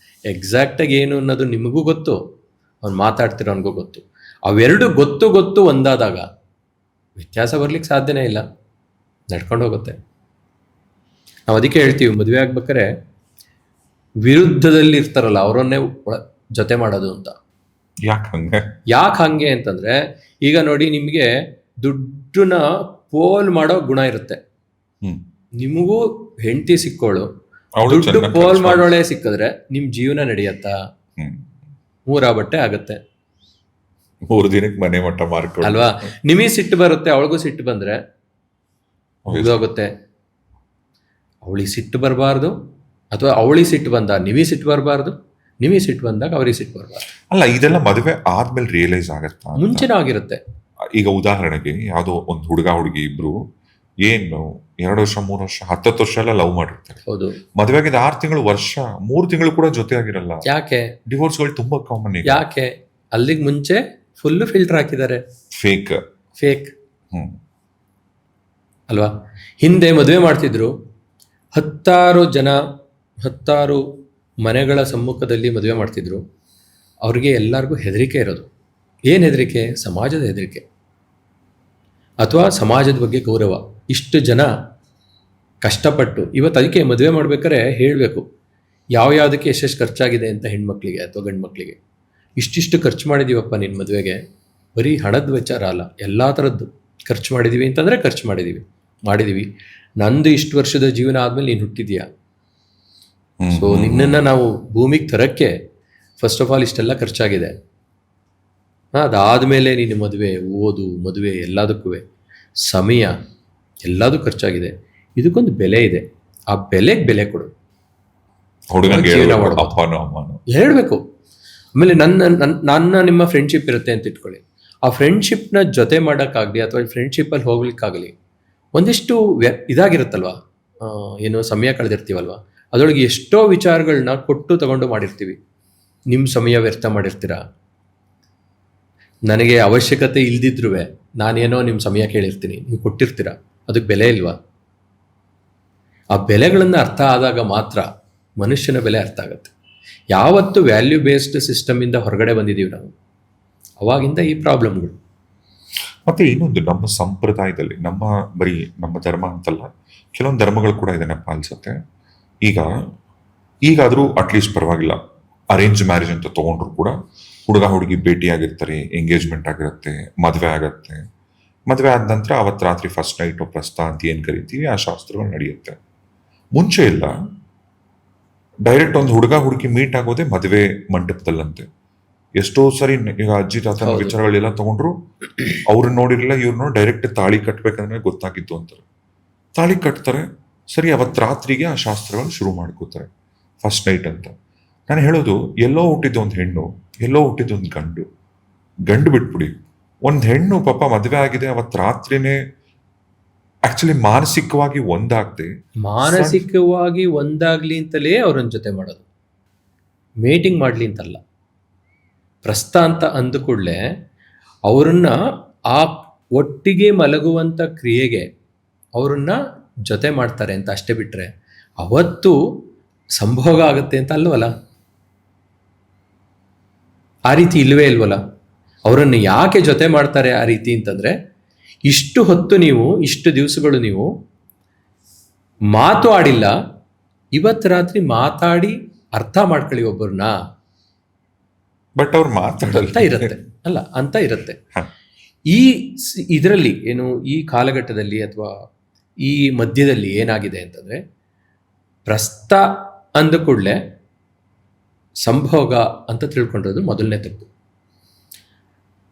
Speaker 1: ಎಕ್ಸಾಕ್ಟಾಗಿ ಏನು ಅನ್ನೋದು ನಿಮಗೂ ಗೊತ್ತು, ಅವ್ನು ಮಾತಾಡ್ತಿರೋನ್ಗೂ ಗೊತ್ತು. ಅವೆರಡು ಗೊತ್ತು ಒಂದಾದಾಗ ವ್ಯತ್ಯಾಸ ಬರ್ಲಿಕ್ಕೆ ಸಾಧ್ಯನೇ ಇಲ್ಲ, ನಡ್ಕೊಂಡು ಹೋಗುತ್ತೆ. ನಾವು ಅದಕ್ಕೆ ಹೇಳ್ತೀವಿ, ಮದುವೆ ಆಗ್ಬೇಕಾರೆ ವಿರುದ್ಧದಲ್ಲಿ ಇರ್ತಾರಲ್ಲ ಅವರನ್ನೇ ಜೊತೆ ಮಾಡೋದು ಅಂತ. ಯಾಕೆ ಹಂಗೆ ಅಂತಂದ್ರೆ, ಈಗ ನೋಡಿ, ನಿಮಗೆ ದುಡ್ಡನ್ನ ಪೋಲ್ ಮಾಡೋ ಗುಣ ಇರುತ್ತೆ. ನಿಮಗೂ ಹೆಂಡತಿ ಸಿಕ್ಕೋಳು ದುಡ್ಡು ಪೋಲ್ ಮಾಡೋಳೆ ಸಿಕ್ಕಿದ್ರೆ ನಿಮ್ ಜೀವನ ನಡೆಯತ್ತಾ? 3 ಬಟ್ಟೆ ಆಗತ್ತೆ,
Speaker 2: 3 ದಿನಕ್ಕೆ ಮನೆ ಮಟ್ಟ ಮಾರ್ಕೊಂಡು
Speaker 1: ಅಲ್ವಾ? ನಿಮಗೆ ಸಿಟ್ಟು ಬರುತ್ತೆ, ಅವಳಿಗೂ ಸಿಟ್ಟು ಬಂದ್ರೆ ಹೋಗುತ್ತೆ. ಅವಳಿಗೆ ಸಿಟ್ಟು ಬರಬಾರ್ದು, ಅಥವಾ ಅವಳಿಗೆ ಸಿಟ್ಟು ಬಂದಾಗ ನಿಮಗೆ ಸಿಟ್ಟು ಬರಬಾರ್ದು, ನಿಮಗೆ ಸಿಟ್ಟು ಬಂದಾಗ ಅವ್ರಿಗೆ ಸಿಟ್ಟು ಬರಬಾರ್ದು.
Speaker 2: ಅಲ್ಲ, ಇದೆಲ್ಲ ಮದುವೆ ಆದ್ಮೇಲೆ ರಿಯಲೈಸ್ ಆಗತ್ತಾ?
Speaker 1: ಮುಂಚೆನೂ ಆಗಿರುತ್ತೆ.
Speaker 2: ಈಗ ಉದಾಹರಣೆಗೆ ಯಾವುದೋ ಒಂದು ಹುಡುಗ ಹುಡುಗಿ ಇಬ್ರು ಏನು 2 ವರ್ಷ 3 ವರ್ಷ 10 ವರ್ಷ ಎಲ್ಲ ಲವ್ ಮಾಡಿರ್ತಾರೆ.
Speaker 1: ಹೌದು.
Speaker 2: ಮದುವೆ ಆಗಿದ 6 ತಿಂಗಳು, ವರ್ಷ 3 ತಿಂಗಳು ಕೂಡ ಜೊತೆ ಆಗಿರಲ್ಲ.
Speaker 1: ಯಾಕೆ?
Speaker 2: ಡಿವೋರ್ಸ್ಗಳು ತುಂಬಾ ಕಾಮನ್.
Speaker 1: ಯಾಕೆ? ಅಲ್ಲಿಗೆ ಮುಂಚೆ ಫುಲ್ ಫಿಲ್ಟರ್ ಹಾಕಿದ್ದಾರೆ, ಫೇಕ್ ಅಲ್ವಾ? ಹಿಂದೆ ಮದುವೆ ಮಾಡ್ತಿದ್ರು, 10 ಮನೆಗಳ ಸಮ್ಮುಖದಲ್ಲಿ ಮದುವೆ ಮಾಡ್ತಿದ್ರು. ಅವ್ರಿಗೆ ಎಲ್ಲರಿಗೂ ಹೆದರಿಕೆ ಇರೋದು. ಏನು ಹೆದರಿಕೆ? ಸಮಾಜದ ಹೆದರಿಕೆ, ಅಥವಾ ಸಮಾಜದ ಬಗ್ಗೆ ಗೌರವ. ಇಷ್ಟು ಜನ ಕಷ್ಟಪಟ್ಟು ಇವತ್ತು, ಅದಕ್ಕೆ ಮದುವೆ ಮಾಡ್ಬೇಕಾದ್ರೆ ಹೇಳಬೇಕು ಯಾವುದಕ್ಕೆ ಎಷ್ಟೆಷ್ಟು ಖರ್ಚಾಗಿದೆ ಅಂತ, ಹೆಣ್ಮಕ್ಳಿಗೆ ಅಥವಾ ಗಂಡು ಮಕ್ಕಳಿಗೆ. ಇಷ್ಟಿಷ್ಟು ಖರ್ಚು ಮಾಡಿದೀವಪ್ಪ ನಿನ್ನ ಮದುವೆಗೆ, ಬರೀ ಹಣದ ವಿಚಾರ ಅಲ್ಲ, ಎಲ್ಲ ಥರದ್ದು ಖರ್ಚು ಮಾಡಿದ್ದೀವಿ ಅಂತಂದರೆ ಖರ್ಚು ಮಾಡಿದ್ದೀವಿ. ನಂದು ಇಷ್ಟು ವರ್ಷದ ಜೀವನ ಆದಮೇಲೆ ನೀನು ಹುಟ್ಟಿದೀಯಾ, ಸೊ ನಿನ್ನನ್ನು ನಾವು ಭೂಮಿಗೆ ತರಕ್ಕೆ ಫಸ್ಟ್ ಆಫ್ ಆಲ್ ಇಷ್ಟೆಲ್ಲ ಖರ್ಚಾಗಿದೆ. ಅದಾದಮೇಲೆ ನೀನು ಮದುವೆ, ಓದು, ಮದುವೆ ಎಲ್ಲದಕ್ಕೂ ಸಮಯ ಎಲ್ಲದೂ ಖರ್ಚಾಗಿದೆ. ಇದಕ್ಕೊಂದು ಬೆಲೆ ಇದೆ. ಆ ಬೆಲೆಗೆ ಬೆಲೆ ಕೊಡು.
Speaker 2: ಹುಡುಗನಿಗೆ
Speaker 1: ಜೀವನ
Speaker 2: ಹೇಳ್ಬೇಕು,
Speaker 1: ಮಾಡ್ಬೋದು.
Speaker 2: ಅಪ್ಪನೂ ಅಮ್ಮನೂ.
Speaker 1: ಹೇಳಬೇಕು. ಆಮೇಲೆ ನನ್ನ ನಿಮ್ಮ ಫ್ರೆಂಡ್ಶಿಪ್ ಇರುತ್ತೆ ಅಂತ ಇಟ್ಕೊಳ್ಳಿ. ಆ ಫ್ರೆಂಡ್ಶಿಪ್ನ ಜೊತೆ ಮಾಡೋಕ್ಕಾಗಲಿ ಅಥವಾ ಫ್ರೆಂಡ್ಶಿಪ್ಪಲ್ಲಿ ಹೋಗ್ಲಿಕ್ಕಾಗಲಿ ಒಂದಿಷ್ಟು ಇದಾಗಿರುತ್ತಲ್ವ, ಏನೋ ಸಮಯ ಕಳೆದಿರ್ತೀವಲ್ವ, ಅದರೊಳಗೆ ಎಷ್ಟೋ ವಿಚಾರಗಳನ್ನ ಕೊಟ್ಟು ತಗೊಂಡು ಮಾಡಿರ್ತೀವಿ. ನಿಮ್ಮ ಸಮಯ ವ್ಯರ್ಥ ಮಾಡಿರ್ತೀರ. ನನಗೆ ಅವಶ್ಯಕತೆ ಇಲ್ದಿದ್ರೂ ನಾನೇನೋ ನಿಮ್ಮ ಸಮಯ ಕೇಳಿರ್ತೀನಿ, ನೀವು ಕೊಟ್ಟಿರ್ತೀರ. ಅದಕ್ಕೆ ಬೆಲೆ ಇಲ್ವಾ? ಆ ಬೆಲೆಗಳನ್ನು ಅರ್ಥ ಆದಾಗ ಮಾತ್ರ ಮನುಷ್ಯನ ಬೆಲೆ ಅರ್ಥ ಆಗುತ್ತೆ. ಯಾವತ್ತು ವ್ಯಾಲ್ಯೂ ಬೇಸ್ಡ್ ಸಿಸ್ಟಮಿಂದ ಹೊರಗಡೆ ಬಂದಿದ್ದೀವಿ ನಾವು, ಅವಾಗಿಂದ ಈ ಪ್ರಾಬ್ಲಮ್ಗಳು.
Speaker 2: ಮತ್ತೆ ಇನ್ನೊಂದು, ನಮ್ಮ ಸಂಪ್ರದಾಯದಲ್ಲಿ, ಬರೀ ನಮ್ಮ ಧರ್ಮ ಅಂತಲ್ಲ, ಕೆಲವೊಂದು ಧರ್ಮಗಳು ಕೂಡ ಇದನ್ನ ಪಾಲಿಸುತ್ತೆ. ಈಗಾದರೂ ಅಟ್ಲೀಸ್ಟ್ ಪರವಾಗಿಲ್ಲ, ಅರೇಂಜ್ ಮ್ಯಾರೇಜ್ ಅಂತ ತಗೊಂಡ್ರು ಕೂಡ ಹುಡುಗ ಹುಡುಗಿ ಭೇಟಿಯಾಗಿರ್ತಾರೆ, ಎಂಗೇಜ್ಮೆಂಟ್ ಆಗಿರುತ್ತೆ, ಮದುವೆ ಆಗತ್ತೆ. ಮದುವೆ ಆದ ನಂತರ ಅವತ್ತು ರಾತ್ರಿ ಫಸ್ಟ್ ನೈಟ್ ಪ್ರಸ್ತ ಅಂತ ಏನು ಕರಿತೀವಿ, ಆ ಶಾಸ್ತ್ರಗಳು ನಡೆಯುತ್ತೆ. ಮುಂಚೆ ಇಲ್ಲ, ಡೈರೆಕ್ಟ್ ಒಂದು ಹುಡುಗ ಹುಡುಗಿ ಮೀಟ್ ಆಗೋದೇ ಮದುವೆ ಮಂಟಪದಲ್ಲಂತೆ. ಎಷ್ಟೋ ಸರಿ ಈಗ ಅಜ್ಜಿ ತಾತನ ವಿಚಾರಗಳೆಲ್ಲ ತಗೊಂಡ್ರು, ಅವ್ರನ್ನ ನೋಡಿರಲಿಲ್ಲ, ಇವ್ರನ್ನ ಡೈರೆಕ್ಟ್ ತಾಳಿ ಕಟ್ಬೇಕಂದ್ರೆ ಗೊತ್ತಾಗಿತ್ತು ಅಂತಾರೆ. ತಾಳಿ ಕಟ್ತಾರೆ, ಸರಿ ಅವತ್ತು ರಾತ್ರಿಗೆ ಆ ಶಾಸ್ತ್ರಗಳು ಶುರು ಮಾಡ್ಕೋತಾರೆ, ಫಸ್ಟ್ ನೈಟ್ ಅಂತ. ನಾನು ಹೇಳೋದು, ಎಲ್ಲೋ ಹುಟ್ಟಿದ್ದು ಒಂದು ಹೆಣ್ಣು, ಎಲ್ಲೋ ಹುಟ್ಟಿದ್ದು ಒಂದು ಗಂಡು ಬಿಟ್ಬಿಡಿ. ಒಂದು ಹೆಣ್ಣು ಪಾಪ ಮದುವೆ ಆಗಿದೆ, ಅವತ್ತು ರಾತ್ರಿನೇ ಆಕ್ಚುಲಿ ಮಾನಸಿಕವಾಗಿ
Speaker 1: ಒಂದಾಗ್ಲಿ ಅಂತಲೇ ಅವ್ರನ್ನ ಜೊತೆ ಮಾಡೋದು, ಮೇಟಿಂಗ್ ಮಾಡ್ಲಿ ಅಂತಲ್ಲ. ಪ್ರಸ್ತ ಅಂತ ಅಂದ ಕೂಡಲೇ ಅವರನ್ನ ಆ ಒಟ್ಟಿಗೆ ಮಲಗುವಂಥ ಕ್ರಿಯೆಗೆ ಅವರನ್ನ ಜೊತೆ ಮಾಡ್ತಾರೆ ಅಂತ ಅಷ್ಟೇ ಬಿಟ್ಟರೆ ಅವತ್ತು ಸಂಭೋಗ ಆಗುತ್ತೆ ಅಂತ ಅಲ್ವಲ್ಲ. ಆ ರೀತಿ ಇಲ್ವೇ ಇಲ್ವಲ್ಲ. ಅವರನ್ನು ಯಾಕೆ ಜೊತೆ ಮಾಡ್ತಾರೆ ಆ ರೀತಿ ಅಂತಂದರೆ, ಇಷ್ಟು ಹೊತ್ತು ನೀವು, ಇಷ್ಟು ದಿವಸಗಳು ನೀವು ಮಾತು ಆಡಿಲ್ಲ, ಇವತ್ತು ರಾತ್ರಿ ಮಾತಾಡಿ ಅರ್ಥ ಮಾಡ್ಕೊಳ್ಳಿ ಒಬ್ಬರನ್ನ.
Speaker 2: ಬಟ್ ಅವ್ರು ಮಾತಾಡಲ್ಲ
Speaker 1: ಇರುತ್ತೆ ಅಲ್ಲ ಅಂತ ಇರುತ್ತೆ. ಈ ಇದರಲ್ಲಿ ಏನು, ಈ ಕಾಲಘಟ್ಟದಲ್ಲಿ ಅಥವಾ ಈ ಮಧ್ಯದಲ್ಲಿ ಏನಾಗಿದೆ ಅಂತಂದರೆ, ಪ್ರಸ್ತ ಅಂದ ಕೂಡಲೇ ಸಂಭೋಗ ಅಂತ ತಿಳ್ಕೊಂಡಿರೋದು ಮೊದಲನೇ ತಪ್ಪು.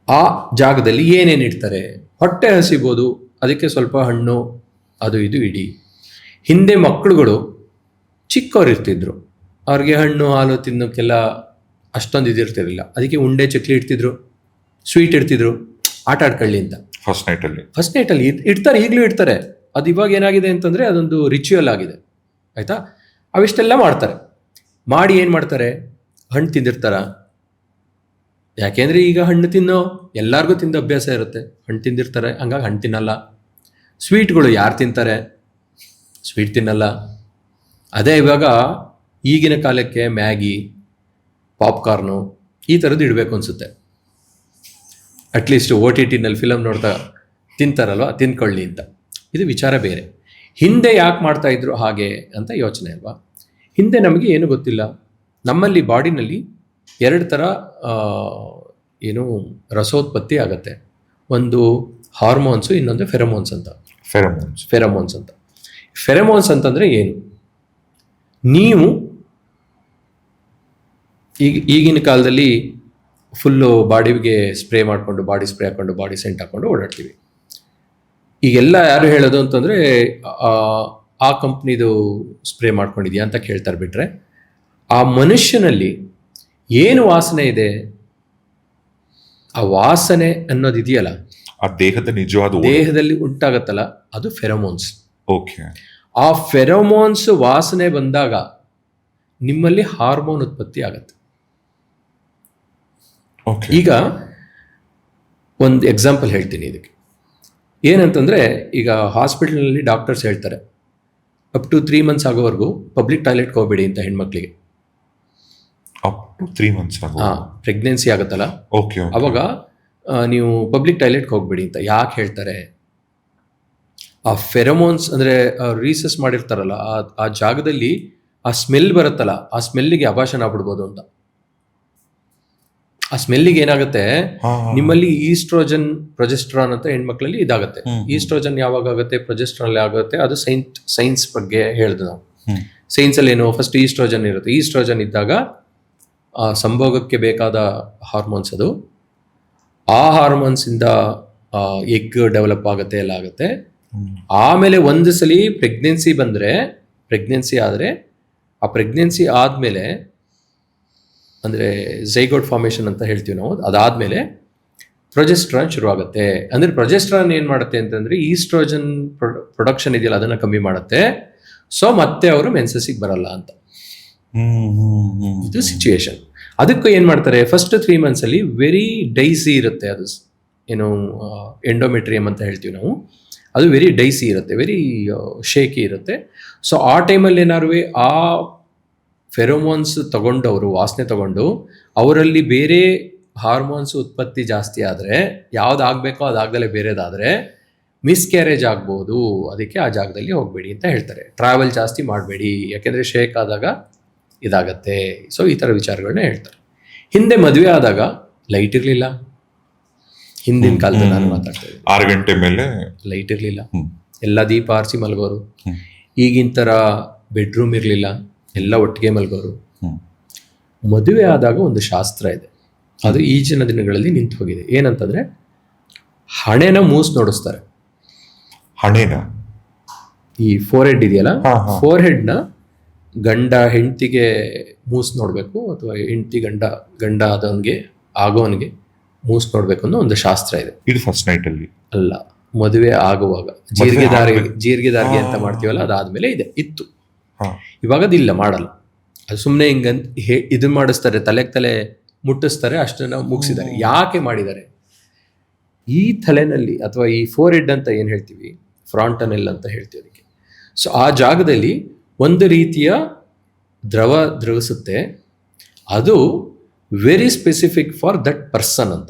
Speaker 1: ಆ ಜಾಗದಲ್ಲಿ ಏನೇನು ಇಡ್ತಾರೆ, ಹೊಟ್ಟೆ ಹಸಿಬೋದು, ಅದಕ್ಕೆ ಸ್ವಲ್ಪ ಹಣ್ಣು ಅದು ಇದು ಇಡಿ. ಹಿಂದೆ ಮಕ್ಕಳುಗಳು ಚಿಕ್ಕವ್ರು ಇರ್ತಿದ್ರು, ಅವ್ರಿಗೆ ಹಣ್ಣು ಹಾಲು ತಿನ್ನೋಕ್ಕೆಲ್ಲ ಅಷ್ಟೊಂದು ಇದಿರ್ತಿರಲಿಲ್ಲ, ಅದಕ್ಕೆ ಉಂಡೆ ಚಕ್ಲಿ ಇಡ್ತಿದ್ರು, ಸ್ವೀಟ್ ಇಡ್ತಿದ್ರು, ಆಟ ಆಡ್ಕೊಳ್ಳಿ ಅಂತ. ಫಸ್ಟ್ ನೈಟಲ್ಲಿ ಇಡ್ತಾರೆ, ಈಗಲೂ ಇಡ್ತಾರೆ. ಅದು ಇವಾಗ ಏನಾಗಿದೆ ಅಂತಂದರೆ ಅದೊಂದು ರಿಚುವಲ್ ಆಗಿದೆ, ಆಯಿತಾ. ಅವಿಷ್ಟೆಲ್ಲ ಮಾಡ್ತಾರೆ. ಮಾಡಿ ಏನು ಮಾಡ್ತಾರೆ, ಹಣ್ಣು ತಿಂದಿರ್ತಾರ. ಯಾಕೆಂದರೆ ಈಗ ಹಣ್ಣು ಎಲ್ಲರಿಗೂ ತಿಂದ ಅಭ್ಯಾಸ ಇರುತ್ತೆ, ಹಣ್ಣು ತಿಂದಿರ್ತಾರೆ, ಹಂಗಾಗಿ ಹಣ್ಣು ತಿನ್ನಲ್ಲ. ಸ್ವೀಟ್ಗಳು ಯಾರು ತಿಂತಾರೆ, ಸ್ವೀಟ್ ತಿನ್ನಲ್ಲ. ಅದೇ ಇವಾಗ ಈಗಿನ ಕಾಲಕ್ಕೆ ಮ್ಯಾಗಿ, ಪಾಪ್ಕಾರ್ನು ಈ ಥರದ್ದು ಇಡಬೇಕು ಅನಿಸುತ್ತೆ. ಅಟ್ಲೀಸ್ಟ್ OTTನಲ್ಲಿ ಫಿಲಮ್ ನೋಡ್ತಾ ತಿಂತಾರಲ್ವ, ತಿನ್ಕೊಳ್ಳಿ ಅಂತ. ಇದು ವಿಚಾರ ಬೇರೆ. ಹಿಂದೆ ಯಾಕೆ ಮಾಡ್ತಾಯಿದ್ರು ಹಾಗೆ ಅಂತ ಯೋಚನೆ ಅಲ್ವಾ. ಹಿಂದೆ ನಮಗೆ ಏನು ಗೊತ್ತಿಲ್ಲ. ನಮ್ಮಲ್ಲಿ ಬಾಡಿನಲ್ಲಿ 2 ಥರ ಏನು ರಸೋತ್ಪತ್ತಿ ಆಗತ್ತೆ. ಒಂದು ಹಾರ್ಮೋನ್ಸು, ಇನ್ನೊಂದು ಫೆರಮೋನ್ಸ್ ಅಂತ. ಫೆರಮೋನ್ಸ್ ಅಂತಂದರೆ ಏನು, ನೀವು ಈಗಿನ ಕಾಲದಲ್ಲಿ ಫುಲ್ಲು ಬಾಡಿಗೆ ಸ್ಪ್ರೇ ಮಾಡಿಕೊಂಡು, ಬಾಡಿ ಸ್ಪ್ರೇ ಹಾಕ್ಕೊಂಡು, ಬಾಡಿ ಸೆಂಟ್ ಹಾಕ್ಕೊಂಡು ಓಡಾಡ್ತೀವಿ. ಈಗೆಲ್ಲ ಯಾರು ಹೇಳೋದು ಅಂತಂದರೆ, ಆ ಕಂಪ್ನಿದು ಸ್ಪ್ರೇ ಮಾಡ್ಕೊಂಡಿದ್ಯಾ ಅಂತ ಕೇಳ್ತಾರೆ. ಬಿಟ್ಟರೆ ಆ ಮನುಷ್ಯನಲ್ಲಿ ಏನು ವಾಸನೆ ಇದೆ, ಆ ವಾಸನೆ ಅನ್ನೋದು ಇದೆಯಲ್ಲ,
Speaker 2: ಆ ದೇಹದಲ್ಲಿ
Speaker 1: ಉಂಟಾಗತ್ತಲ್ಲ, ಅದು ಫೆರಮೋನ್ಸ್.
Speaker 2: ಓಕೆ.
Speaker 1: ಆ ಫೆರಮೋನ್ಸ್ ವಾಸನೆ ಬಂದಾಗ ನಿಮ್ಮಲ್ಲಿ ಹಾರ್ಮೋನ್ ಉತ್ಪತ್ತಿ ಆಗತ್ತೆ. ಈಗ ಒಂದು ಎಕ್ಸಾಂಪಲ್ ಹೇಳ್ತೀನಿ ಇದಕ್ಕೆ. ಏನಂತಂದರೆ, ಈಗ ಹಾಸ್ಪಿಟಲ್ನಲ್ಲಿ ಡಾಕ್ಟರ್ಸ್ ಹೇಳ್ತಾರೆ, ಅಪ್ ಟು 3 months ಆಗೋವರೆಗೂ ಪಬ್ಲಿಕ್ ಟಾಯ್ಲೆಟ್ಗೆ ಹೋಗ್ಬೇಡಿ ಅಂತ ಹೆಣ್ಮಕ್ಳಿಗೆ.
Speaker 2: ಅಪ್ ಟು 3 months
Speaker 1: ಪ್ರೆಗ್ನೆನ್ಸಿ ಆಗುತ್ತಲ್ಲ, ಅವಾಗ ನೀವು ಪಬ್ಲಿಕ್ ಟಾಯ್ಲೆಟ್ಗೆ ಹೋಗ್ಬೇಡಿ ಅಂತ. ಯಾಕೆ ಹೇಳ್ತಾರೆ, ಆ ಫೆರಮೋನ್ಸ್ ಅಂದರೆ ರೀಸಸ್ ಮಾಡಿರ್ತಾರಲ್ಲ, ಆ ಜಾಗದಲ್ಲಿ ಆ ಸ್ಮೆಲ್ ಬರುತ್ತಲ್ಲ, ಆ ಸ್ಮೆಲ್ಲಿಗೆ ಅಭಾಷಣ ಆಗ್ಬಿಡ್ಬೋದು ಅಂತ. ಆ ಸ್ಮೆಲ್ಲಿಗೆ ಏನಾಗುತ್ತೆ, ನಿಮ್ಮಲ್ಲಿ ಈಸ್ಟ್ರೋಜನ್, ಪ್ರೊಜೆಸ್ಟ್ರಾನ್ ಅಂತ ಹೆಣ್ಮಕ್ಳಲ್ಲಿ ಇದಾಗುತ್ತೆ. ಈಸ್ಟ್ರೋಜನ್ ಯಾವಾಗ ಆಗುತ್ತೆ, ಪ್ರೊಜೆಸ್ಟ್ರಾನ್ ಆಗುತ್ತೆ, ಅದು ಸೈನ್ಸ್ ಬಗ್ಗೆ ಹೇಳಿದ್ವಿ ನಾವು. ಸೈನ್ಸಲ್ಲಿ ಏನು, ಫಸ್ಟ್ ಈಸ್ಟ್ರೋಜನ್ ಇರುತ್ತೆ. ಈಸ್ಟ್ರೋಜನ್ ಇದ್ದಾಗ ಸಂಭೋಗಕ್ಕೆ ಬೇಕಾದ ಹಾರ್ಮೋನ್ಸ್ ಅದು. ಆ ಹಾರ್ಮೋನ್ಸಿಂದ ಎಗ್ ಡೆವಲಪ್ ಆಗುತ್ತೆ, ಎಲ್ಲ ಆಗುತ್ತೆ. ಆಮೇಲೆ ಒಂದು ಸಲ ಪ್ರೆಗ್ನೆನ್ಸಿ ಆದರೆ ಆ ಪ್ರೆಗ್ನೆನ್ಸಿ ಆದಮೇಲೆ ಅಂದರೆ ಝೈಗೋಟ್ ಫಾರ್ಮೇಷನ್ ಅಂತ ಹೇಳ್ತೀವಿ ನಾವು, ಅದಾದಮೇಲೆ ಪ್ರೊಜೆಸ್ಟ್ರಾನ್ ಶುರುವಾಗುತ್ತೆ. ಅಂದರೆ ಪ್ರೊಜೆಸ್ಟ್ರಾನ್ ಏನು ಮಾಡುತ್ತೆ ಅಂತಂದರೆ ಈಸ್ಟ್ರೋಜನ್ ಪ್ರೊಡಕ್ಷನ್ ಇದೆಯಲ್ಲ ಅದನ್ನು ಕಮ್ಮಿ ಮಾಡುತ್ತೆ. ಸೊ ಮತ್ತೆ ಅವರು ಮೆನ್ಸಸ್ಸಿಗೆ ಬರಲ್ಲ ಅಂತ. ಇದು ಸಿಚುವೇಶನ್. ಅದಕ್ಕೂ ಏನು ಮಾಡ್ತಾರೆ, ಫಸ್ಟ್ 3 monthsಲ್ಲಿ ವೆರಿ ಡೈಸಿ ಇರುತ್ತೆ. ಅದು ಏನು ಎಂಡೋಮೆಟ್ರಿಯಮ್ ಅಂತ ಹೇಳ್ತೀವಿ ನಾವು, ಅದು ವೆರಿ ಡೈಸಿ ಇರುತ್ತೆ, ವೆರಿ ಶೇಕಿ ಇರುತ್ತೆ. ಸೊ ಆ ಟೈಮಲ್ಲಿ ಏನಾದ್ರು ಆ ಫೆರೋಮೋನ್ಸ್ ತಗೊಂಡವರು ವಾಸನೆ ತಗೊಂಡು ಅವರಲ್ಲಿ ಬೇರೆ ಹಾರ್ಮೋನ್ಸ್ ಉತ್ಪತ್ತಿ ಜಾಸ್ತಿ ಆದರೆ, ಯಾವುದಾಗಬೇಕೋ ಅದಾಗದಲ್ಲೇ ಬೇರೆದಾದರೆ ಮಿಸ್ಕ್ಯಾರೇಜ್ ಆಗ್ಬೋದು. ಅದಕ್ಕೆ ಆ ಜಾಗದಲ್ಲಿ ಹೋಗಬೇಡಿ ಅಂತ ಹೇಳ್ತಾರೆ. ಟ್ರಾವೆಲ್ ಜಾಸ್ತಿ ಮಾಡಬೇಡಿ, ಯಾಕೆಂದರೆ ಶೇಕ್ ಆದಾಗ ಇದಾಗತ್ತೆ. ಸೊ ಈ ಥರ ವಿಚಾರಗಳನ್ನ ಹೇಳ್ತಾರೆ. ಹಿಂದೆ ಮದುವೆ ಆದಾಗ ಲೈಟ್ ಇರಲಿಲ್ಲ. ಹಿಂದಿನ ಕಾಲದಲ್ಲಿ ನಾನು ಮಾತಾಡ್ತಾ ಇದ್ದೆ,
Speaker 2: 6 ಗಂಟೆ ಮೇಲೆ
Speaker 1: ಲೈಟ್ ಇರಲಿಲ್ಲ, ಎಲ್ಲ ದೀಪ ಆರಿಸಿ ಮಲಗೋರು. ಈಗಿನ ಥರ ಬೆಡ್ರೂಮ್ ಇರಲಿಲ್ಲ, ಎಲ್ಲ ಒಟ್ಟಿಗೆ ಮಲಗೋರು. ಮದುವೆ ಆದಾಗ ಒಂದು ಶಾಸ್ತ್ರ ಇದೆ, ಅದು ಈಚಿನ ದಿನಗಳಲ್ಲಿ ನಿಂತು ಹೋಗಿದೆ. ಏನಂತಂದರೆ ಹಣೆನ ನೋಡಿಸ್ತಾರೆ.
Speaker 2: ಹಣೆನ
Speaker 1: ಈ ಫೋರ್ಹೆಡ್ ಇದೆಯಲ್ಲ, ಫೋರ್ಹೆಡ್ನ ಗಂಡ ಹೆಂಡತಿಗೆ ನೋಡಬೇಕು, ಅಥವಾ ಹೆಂಡತಿ ಗಂಡ ಆಗೋನಿಗೆ ನೋಡ್ಬೇಕು ಅನ್ನೋ ಒಂದು ಶಾಸ್ತ್ರ ಇದೆ.
Speaker 2: ಇದು ಫಸ್ಟ್ ನೈಟ್ ಅಲ್ಲಿ
Speaker 1: ಅಲ್ಲ, ಮದುವೆ ಆಗುವಾಗ ಜೀರಿಗೆ ದಾರಿಗೆ ಅಂತ ಮಾಡ್ತೀವಲ್ಲ, ಅದಾದ್ಮೇಲೆ ಇತ್ತು. ಇವಾಗ ಅದಿಲ್ಲ, ಮಾಡಲ್ಲ. ಅದು ಸುಮ್ಮನೆ ಇದು ಮಾಡಿಸ್ತಾರೆ, ತಲೆ ಮುಟ್ಟಿಸ್ತಾರೆ, ಅಷ್ಟನ್ನ ಮುಗಿಸಿದ್ದಾರೆ. ಯಾಕೆ ಮಾಡಿದ್ದಾರೆ? ಈ ತಲೆನಲ್ಲಿ ಅಥವಾ ಈ ಫೋರ್ಹೆಡ್ ಅಂತ ಏನು ಹೇಳ್ತೀವಿ, ಫ್ರಾಂಟನೆಲ್ ಅಂತ ಹೇಳ್ತೀವಿ ಅದಕ್ಕೆ. ಸೊ ಆ ಜಾಗದಲ್ಲಿ ಒಂದು ರೀತಿಯ ದ್ರವಿಸುತ್ತೆ. ಅದು very specific for that person ಅಂತ.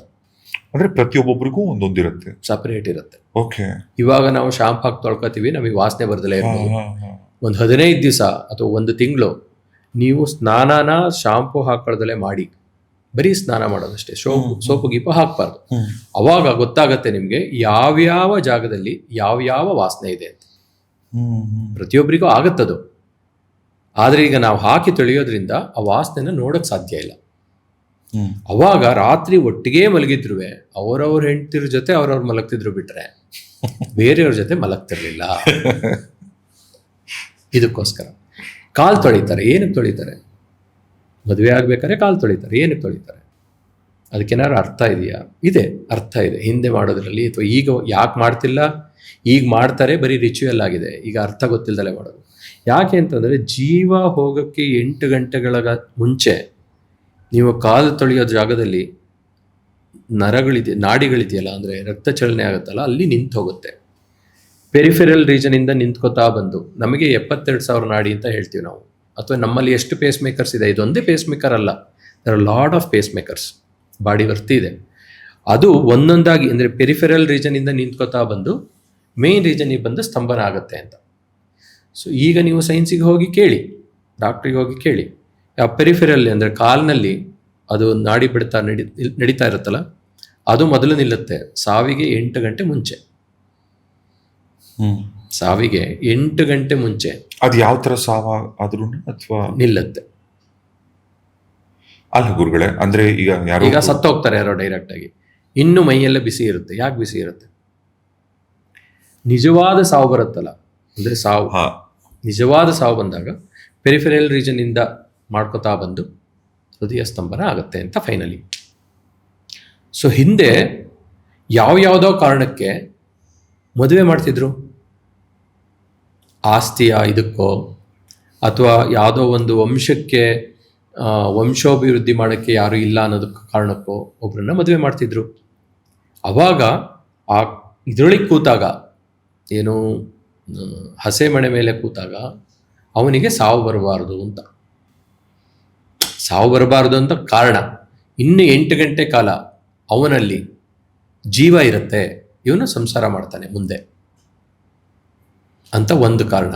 Speaker 2: ಅಂದ್ರೆ ಪ್ರತಿಯೊಬ್ಬೊಬ್ರಿಗೂ ಒಂದೊಂದಿರುತ್ತೆ,
Speaker 1: ಸಪರೇಟ್ ಇರುತ್ತೆ.
Speaker 2: ಓಕೆ.
Speaker 1: ಇವಾಗ ನಾವು ಶಾಂಪು ಹಾಕಿ ತೊಳ್ಕೊತೀವಿ, ನಮಗೆ ವಾಸನೆ ಬರ್ದಲೇ ಇರ್ಬೋದು. ಒಂದು 15 ದಿವಸ ಅಥವಾ 1 ತಿಂಗಳು ನೀವು ಸ್ನಾನನ ಶಾಂಪು ಹಾಕೊಳ್ಳದಲ್ಲೇ ಮಾಡಿ, ಬರೀ ಸ್ನಾನ ಮಾಡೋದಷ್ಟೇ, ಸೋಪು ಗೀಪ ಹಾಕಬಾರ್ದು. ಅವಾಗ ಗೊತ್ತಾಗತ್ತೆ ನಿಮಗೆ ಯಾವ್ಯಾವ ಜಾಗದಲ್ಲಿ ಯಾವ್ಯಾವ ವಾಸನೆ ಇದೆ ಅಂತ. ಪ್ರತಿಯೊಬ್ಬರಿಗೂ ಆಗತ್ತದು. ಆದರೆ ಈಗ ನಾವು ಹಾಕಿ ತೊಳೆಯೋದ್ರಿಂದ ಆ ವಾಸನೆನ ನೋಡೋಕೆ ಸಾಧ್ಯ ಇಲ್ಲ. ಅವಾಗ ರಾತ್ರಿ ಒಟ್ಟಿಗೆ ಮಲಗಿದ್ರು ಅವರವ್ರ ಹೆಂಡತಿರ ಜೊತೆ ಅವ್ರವ್ರು ಮಲಗ್ತಿದ್ರು ಬಿಟ್ರೆ ಬೇರೆಯವ್ರ ಜೊತೆ ಮಲಗ್ತಿರ್ಲಿಲ್ಲ. ಇದಕ್ಕೋಸ್ಕರ ಕಾಲು ತೊಳಿತಾರೆ. ಏನಕ್ಕೆ ತೊಳಿತಾರೆ? ಮದುವೆ ಆಗ್ಬೇಕಾದ್ರೆ ಕಾಲು ತೊಳಿತಾರೆ. ಏನಕ್ಕೆ ತೊಳಿತಾರೆ? ಅದಕ್ಕೇನಾದ್ರು ಅರ್ಥ ಇದೆಯಾ? ಇದೆ, ಅರ್ಥ ಇದೆ ಹಿಂದೆ ಮಾಡೋದ್ರಲ್ಲಿ. ಅಥವಾ ಈಗ ಯಾಕೆ ಮಾಡ್ತಿಲ್ಲ? ಈಗ ಮಾಡ್ತಾರೆ, ಬರೀ ರಿಚುವಲ್ ಆಗಿದೆ. ಈಗ ಅರ್ಥ ಗೊತ್ತಿಲ್ಲದಲೇ ಮಾಡೋದು. ಯಾಕೆ ಅಂತಂದರೆ ಜೀವ ಹೋಗೋಕ್ಕೆ 8 ಗಂಟೆಗಳ ಮುಂಚೆ ನೀವು ಕಾಲು ತೊಳೆಯೋ ಜಾಗದಲ್ಲಿ ನಾಡಿಗಳಿದೆಯಲ್ಲ, ಅಂದರೆ ರಕ್ತ ಚಲನೆ ಆಗುತ್ತಲ್ಲ, ಅಲ್ಲಿ ನಿಂತು ಹೋಗುತ್ತೆ. ಪೆರಿಫೆರಲ್ ರೀಜನಿಂದ ನಿಂತ್ಕೋತಾ ಬಂದು ನಮಗೆ 72,000 ನಾಡಿ ಅಂತ ಹೇಳ್ತೀವಿ ನಾವು. ಅಥವಾ ನಮ್ಮಲ್ಲಿ ಎಷ್ಟು ಪೇಸ್ ಮೇಕರ್ಸ್ ಇದೆ? ಇದೊಂದೇ ಪೇಸ್ ಮೇಕರ್ ಅಲ್ಲ, there are lot of pacemakers. Body ವರ್ತಿ ಇದೆ. ಅದು ಒಂದೊಂದಾಗಿ ಅಂದರೆ ಪೆರಿಫೆರಲ್ ರೀಜನಿಂದ ನಿಂತ್ಕೋತಾ ಬಂದು ಮೇನ್ ರೀಜನಿಗೆ ಬಂದು ಸ್ತಂಭನ ಆಗುತ್ತೆ ಅಂತ. ಸೊ ಈಗ ನೀವು ಸೈನ್ಸಿಗೆ ಹೋಗಿ ಕೇಳಿ, ಡಾಕ್ಟ್ರಿಗೆ ಹೋಗಿ ಕೇಳಿ, ಆ ಪೆರಿಫೆರಲ್ ಅಂದರೆ ಕಾಲಿನಲ್ಲಿ ಅದು ನಾಡಿ ಬಿಡ್ತಾ ನಡೀತಾ ಇರುತ್ತಲ್ಲ, ಅದು ಮೊದಲು ನಿಲ್ಲುತ್ತೆ ಸಾವಿಗೆ 8 ಗಂಟೆ ಮುಂಚೆ. ಸಾವಿಗೆ 8 ಗಂಟೆ ಮುಂಚೆ
Speaker 2: ಅದು ಯಾವ ಥರ ಸಾವ ಆದ್ರೂ ಅಥವಾ
Speaker 1: ನಿಲ್ಲುತ್ತೆ.
Speaker 2: ಅಲ್ಲ ಗುರುಗಳೇ, ಅಂದ್ರೆ ಈಗ
Speaker 1: ಸತ್ತೋಗ್ತಾರೆ ಯಾರೋ ಡೈರೆಕ್ಟ್ ಆಗಿ, ಇನ್ನು ಮೈಯೆಲ್ಲ ಬಿಸಿ ಇರುತ್ತೆ. ಯಾಕೆ ಬಿಸಿ ಇರುತ್ತೆ? ನಿಜವಾದ ಸಾವು ಬರುತ್ತಲ್ಲ, ಅಂದರೆ ನಿಜವಾದ ಸಾವು ಬಂದಾಗ ಪೆರಿಫೆರಲ್ ರೀಜನ್ ಇಂದ ಮಾಡ್ಕೋತಾ ಬಂದು ಹೃದಯ ಸ್ತಂಭನ ಆಗುತ್ತೆ ಅಂತ ಫೈನಲಿ. ಸೊ ಹಿಂದೆ ಯಾವ್ಯಾವುದೋ ಕಾರಣಕ್ಕೆ ಮದುವೆ ಮಾಡ್ತಿದ್ರು, ಆಸ್ತಿಯ ಇದಕ್ಕೋ ಅಥವಾ ಯಾವುದೋ ಒಂದು ವಂಶಕ್ಕೆ ವಂಶೋಭಿವೃದ್ಧಿ ಮಾಡೋಕ್ಕೆ ಯಾರು ಇಲ್ಲ ಅನ್ನೋದಕ್ಕೆ ಕಾರಣಕ್ಕೋ ಒಬ್ಬರನ್ನ ಮದುವೆ ಮಾಡ್ತಿದ್ರು. ಅವಾಗ ಆ ಇದರೊಳಗೆ ಕೂತಾಗ, ಏನು ಹಸೆ ಮಣೆ ಮೇಲೆ ಕೂತಾಗ ಅವನಿಗೆ ಸಾವು ಬರಬಾರ್ದು ಅಂತ ಕಾರಣ, ಇನ್ನು 8 ಗಂಟೆ ಕಾಲ ಅವನಲ್ಲಿ ಜೀವ ಇರುತ್ತೆ, ಇವನು ಸಂಸಾರ ಮಾಡ್ತಾನೆ ಮುಂದೆ ಅಂತ ಒಂದು ಕಾರಣ.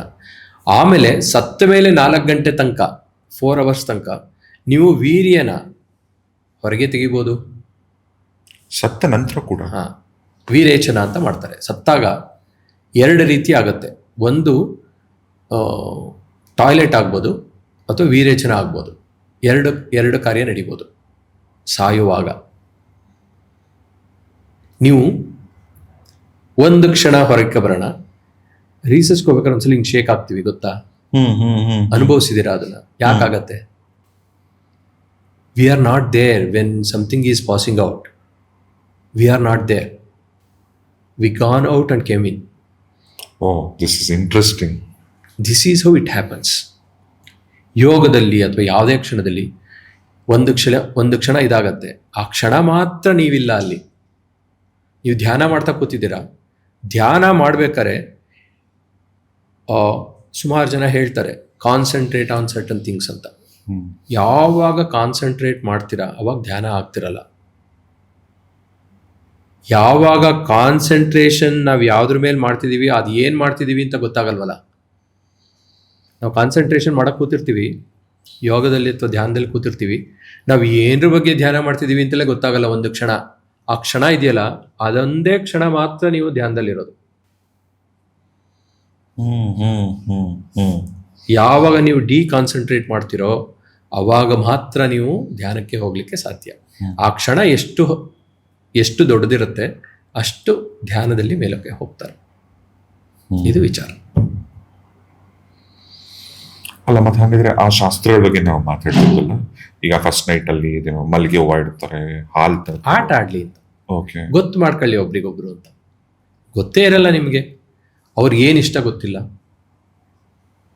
Speaker 1: ಆಮೇಲೆ ಸತ್ತ ಮೇಲೆ 4 ಗಂಟೆ ತನಕ, 4 hours ತನಕ ನೀವು ವೀರ್ಯನ ಹೊರಗೆ ತೆಗಿಬೋದು.
Speaker 2: ಸತ್ತ ನಂತರ ಕೂಡ
Speaker 1: ವೀರೇಚನ ಅಂತ ಮಾಡ್ತಾರೆ. ಸತ್ತಾಗ 2 ರೀತಿ ಆಗುತ್ತೆ. ಒಂದು ಟಾಯ್ಲೆಟ್ ಆಗ್ಬೋದು ಅಥವಾ ವೀರೇಚನ ಆಗ್ಬೋದು. ಎರಡು ಕಾರ್ಯ ನಡಿಬೋದು ಸಾಯುವಾಗ. ನೀವು ಒಂದು ಕ್ಷಣ ಹೊರಕ್ಕೆ ಬರೋಣ, ರೀಸರ್ಚ್ಗೆ ಹೋಗ್ಬೇಕಾದ್ರೆ ಒಂದ್ಸಲ ಹಿಂಗೆ ಶೇಕ್ ಆಗ್ತೀವಿ ಗೊತ್ತಾ? ಅನುಭವಿಸಿದ್ದೀರಾ ಅದನ್ನ? ಯಾಕಾಗತ್ತೆ? We are not there when something is passing out. We are not there. We gone out and came in.
Speaker 2: This is interesting.
Speaker 1: This is how it happens. ಯೋಗದಲ್ಲಿ ಅಥವಾ ಯಾವುದೇ ಕ್ಷಣದಲ್ಲಿ ಒಂದು ಕ್ಷಣ ಇದಾಗತ್ತೆ. ಆ ಕ್ಷಣ ಮಾತ್ರ ನೀವಿಲ್ಲ ಅಲ್ಲಿ. ನೀವು ಧ್ಯಾನ ಮಾಡ್ತಾ ಕೂತಿದ್ದೀರಾ. ಧ್ಯಾನ ಮಾಡ್ಬೇಕಾದ್ರೆ ಸುಮಾರು ಜನ ಹೇಳ್ತಾರೆ ಕಾನ್ಸಂಟ್ರೇಟ್ ಆನ್ ಸರ್ಟನ್ ಥಿಂಗ್ಸ್ ಅಂತ. ಯಾವಾಗ ಕಾನ್ಸಂಟ್ರೇಟ್ ಮಾಡ್ತೀರಾ ಅವಾಗ ಧ್ಯಾನ ಆಗ್ತಿರಲ್ಲ. ಯಾವಾಗ ಕಾನ್ಸಂಟ್ರೇಷನ್ ನಾವು ಯಾವುದ್ರ ಮೇಲೆ ಮಾಡ್ತಿದ್ದೀವಿ, ಅದು ಏನು ಮಾಡ್ತಿದ್ದೀವಿ ಅಂತ ಗೊತ್ತಾಗಲ್ವಲ್ಲ. ನಾವು ಕಾನ್ಸಂಟ್ರೇಷನ್ ಮಾಡಕ್ಕೆ ಕೂತಿರ್ತೀವಿ, ಯೋಗದಲ್ಲಿ ಅಥವಾ ಧ್ಯಾನದಲ್ಲಿ ಕೂತಿರ್ತೀವಿ, ನಾವು ಏನರ ಬಗ್ಗೆ ಧ್ಯಾನ ಮಾಡ್ತಿದ್ದೀವಿ ಅಂತಲೇ ಗೊತ್ತಾಗಲ್ಲ ಒಂದು ಕ್ಷಣ. ಆ ಕ್ಷಣ ಇದೆಯಲ್ಲ, ಅದೊಂದೇ ಕ್ಷಣ ಮಾತ್ರ ನೀವು ಧ್ಯಾನದಲ್ಲಿರೋದು. ಯಾವಾಗ ನೀವು ಕಾನ್ಸಂಟ್ರೇಟ್ ಮಾಡ್ತಿರೋ ಅವಾಗ ಮಾತ್ರ ನೀವು ಧ್ಯಾನಕ್ಕೆ ಹೋಗ್ಲಿಕ್ಕೆ ಸಾಧ್ಯ. ಆ ಕ್ಷಣ ಎಷ್ಟು ದೊಡ್ಡದಿರುತ್ತೆ ಅಷ್ಟು ಧ್ಯಾನದಲ್ಲಿ ಮೇಲಕ್ಕೆ ಹೋಗ್ತಾರೆ. ಇದು ವಿಚಾರ.
Speaker 2: ಅಲ್ಲ, ಮತ್ತೆ ಹಾಗಿದ್ರೆ ಆ ಶಾಸ್ತ್ರಗಳ ಬಗ್ಗೆ ನಾವು ಮಾತಾಡ್ತಿದ್ದಲ್ಲ, ಈಗ ಫಸ್ಟ್ ನೈಟ್ ಅಲ್ಲಿ ಇದೇನೋ ಮಲ್ಲಿಗೆ ಹೂವು ಇಡ್ತಾರೆ, ಹಾಲು
Speaker 1: ಆಟ ಆಡ್ಲಿ ಅಂತ
Speaker 2: ಓಕೆ,
Speaker 1: ಗೊತ್ತು ಮಾಡ್ಕೊಳ್ಳಿ ಒಬ್ರಿಗೊಬ್ರು ಅಂತ. ಗೊತ್ತೇ ಇರಲ್ಲ ನಿಮಗೆ, ಅವ್ರಿಗೆ ಏನು ಇಷ್ಟ ಗೊತ್ತಿಲ್ಲ.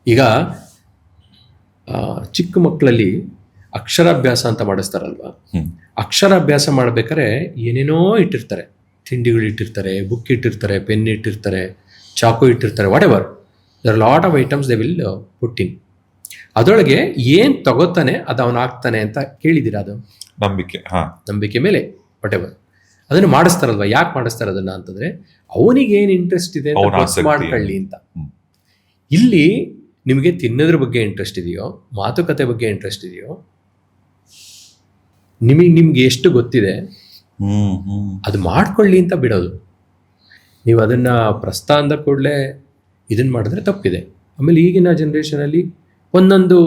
Speaker 1: ಈಗ ಚಿಕ್ಕ ಮಕ್ಕಳಲ್ಲಿ ಅಕ್ಷರಾಭ್ಯಾಸ ಅಂತ ಮಾಡಿಸ್ತಾರಲ್ವ, ಅಕ್ಷರಾಭ್ಯಾಸ ಮಾಡ್ಬೇಕಾದ್ರೆ ಏನೇನೋ ಇಟ್ಟಿರ್ತಾರೆ. ತಿಂಡಿಗಳು ಇಟ್ಟಿರ್ತಾರೆ, ಬುಕ್ ಇಟ್ಟಿರ್ತಾರೆ, ಪೆನ್ ಇಟ್ಟಿರ್ತಾರೆ, ಚಾಕು ಇಟ್ಟಿರ್ತಾರೆ, whatever. There lot of items they will put in. ಅದರೊಳಗೆ ಏನು ತಗೋತಾನೆ ಅದು ಅವನು ಆಗ್ತಾನೆ ಅಂತ ಕೇಳಿದ್ದೀರಾ? ಅದು ನಂಬಿಕೆ ಮೇಲೆ ವಾಟ್ ಎವರ್ ಅದನ್ನು ಮಾಡಿಸ್ತಾರಲ್ವ. ಯಾಕೆ ಮಾಡಿಸ್ತಾರೆ ಅದನ್ನ ಅಂತಂದ್ರೆ ಅವನಿಗೆ ಏನು ಇಂಟ್ರೆಸ್ಟ್ ಇದೆ ಅಂತ ಮಾಡ್ಕೊಳ್ಳಿ ಅಂತ. ಇಲ್ಲಿ ನಿಮಗೆ ತಿನ್ನೋದ್ರ ಬಗ್ಗೆ ಇಂಟ್ರೆಸ್ಟ್ ಇದೆಯೋ, ಮಾತುಕತೆ ಬಗ್ಗೆ ಇಂಟ್ರೆಸ್ಟ್ ಇದೆಯೋ, ನಿಮ್ಗೆ ಎಷ್ಟು ಗೊತ್ತಿದೆ ಅದು ಮಾಡ್ಕೊಳ್ಳಿ ಅಂತ ಬಿಡೋದು. ನೀವು ಅದನ್ನ ಪ್ರಸ್ಥಾನದ ಕೂಡಲೇ ಇದನ್ನ ಮಾಡಿದ್ರೆ ತಪ್ಪಿದೆ. ಆಮೇಲೆ ಈಗಿನ ಜನ್ರೇಷನಲ್ಲಿ ಒಂದೊಂದು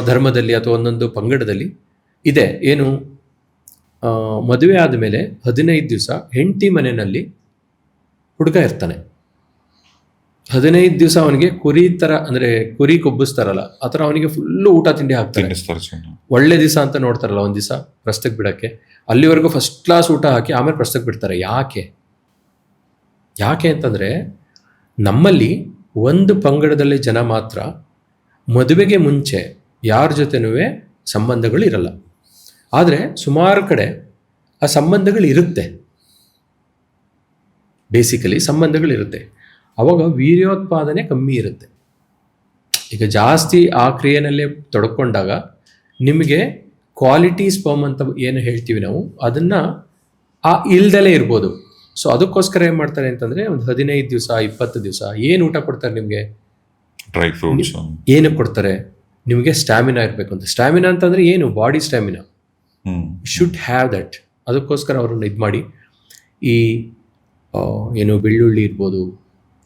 Speaker 1: ಧರ್ಮದಲ್ಲಿ ಅಥವಾ ಒಂದೊಂದು ಪಂಗಡದಲ್ಲಿ ಇದೆ ಏನು, ಮದುವೆ ಆದಮೇಲೆ 15 ದಿವಸ ಹೆಂಡತಿ ಮನೆಯಲ್ಲಿ ಹುಡುಗ ಇರ್ತಾನೆ. 15 ದಿವಸ ಅವನಿಗೆ ಕುರಿ ಥರ, ಅಂದರೆ ಕುರಿ ಕೊಬ್ಬಿಸ್ತಾರಲ್ಲ ಆ ಥರ ಅವನಿಗೆ ಫುಲ್ಲು ಊಟ ತಿಂಡಿ ಹಾಕ್ತಾರೆ. ಒಳ್ಳೆ ದಿವಸ ಅಂತ ನೋಡ್ತಾರಲ್ಲ ಒಂದು ದಿವಸ ಪ್ರಸ್ತಕ್ಕೆ ಬಿಡೋಕ್ಕೆ, ಅಲ್ಲಿವರೆಗೂ ಫಸ್ಟ್ ಕ್ಲಾಸ್ ಊಟ ಹಾಕಿ ಆಮೇಲೆ ಪ್ರಸ್ತಕ್ಕೆ ಬಿಡ್ತಾರೆ. ಯಾಕೆ ಅಂತಂದರೆ ನಮ್ಮಲ್ಲಿ ಒಂದು ಪಂಗಡದಲ್ಲಿ ಜನ ಮಾತ್ರ ಮದುವೆಗೆ ಮುಂಚೆ ಯಾರ ಜೊತೆನೂ ಸಂಬಂಧಗಳು ಇರಲ್ಲ. ಆದರೆ ಸುಮಾರು ಕಡೆ ಆ ಸಂಬಂಧಗಳು ಇರುತ್ತೆ, ಬೇಸಿಕಲಿ ಸಂಬಂಧಗಳಿರುತ್ತೆ. ಅವಾಗ ವೀರ್ಯೋತ್ಪಾದನೆ ಕಮ್ಮಿ ಇರುತ್ತೆ. ಈಗ ಜಾಸ್ತಿ ಆ ಕ್ರಿಯೆನಲ್ಲೇ ತೊಡ್ಕೊಂಡಾಗ ನಿಮಗೆ ಕ್ವಾಲಿಟಿ ಸ್ಪರ್ಮ್ ಅಂತ ಏನು ಹೇಳ್ತೀವಿ ನಾವು, ಅದನ್ನು ಇಲ್ದಲೇ ಇರ್ಬೋದು. ಸೊ ಅದಕ್ಕೋಸ್ಕರ ಏನು ಮಾಡ್ತಾರೆ ಅಂತಂದರೆ ಒಂದು 15 ದಿವಸ 20 ದಿವಸ ಏನು ಊಟ ಕೊಡ್ತಾರೆ ನಿಮಗೆ?
Speaker 2: Dry fruits.
Speaker 1: ಏನಕ್ಕೆ ಕೊಡ್ತಾರೆ? ನಿಮಗೆ ಸ್ಟ್ಯಾಮಿನಾ ಇರಬೇಕು ಅಂತ. ಸ್ಟ್ಯಾಮಿನಾ ಅಂತಂದರೆ ಏನು? Body stamina should have that. ಅದಕ್ಕೋಸ್ಕರ ಅವ್ರನ್ನ ಇದು ಮಾಡಿ ಈ ಏನು ಬೆಳ್ಳುಳ್ಳಿ ಇರ್ಬೋದು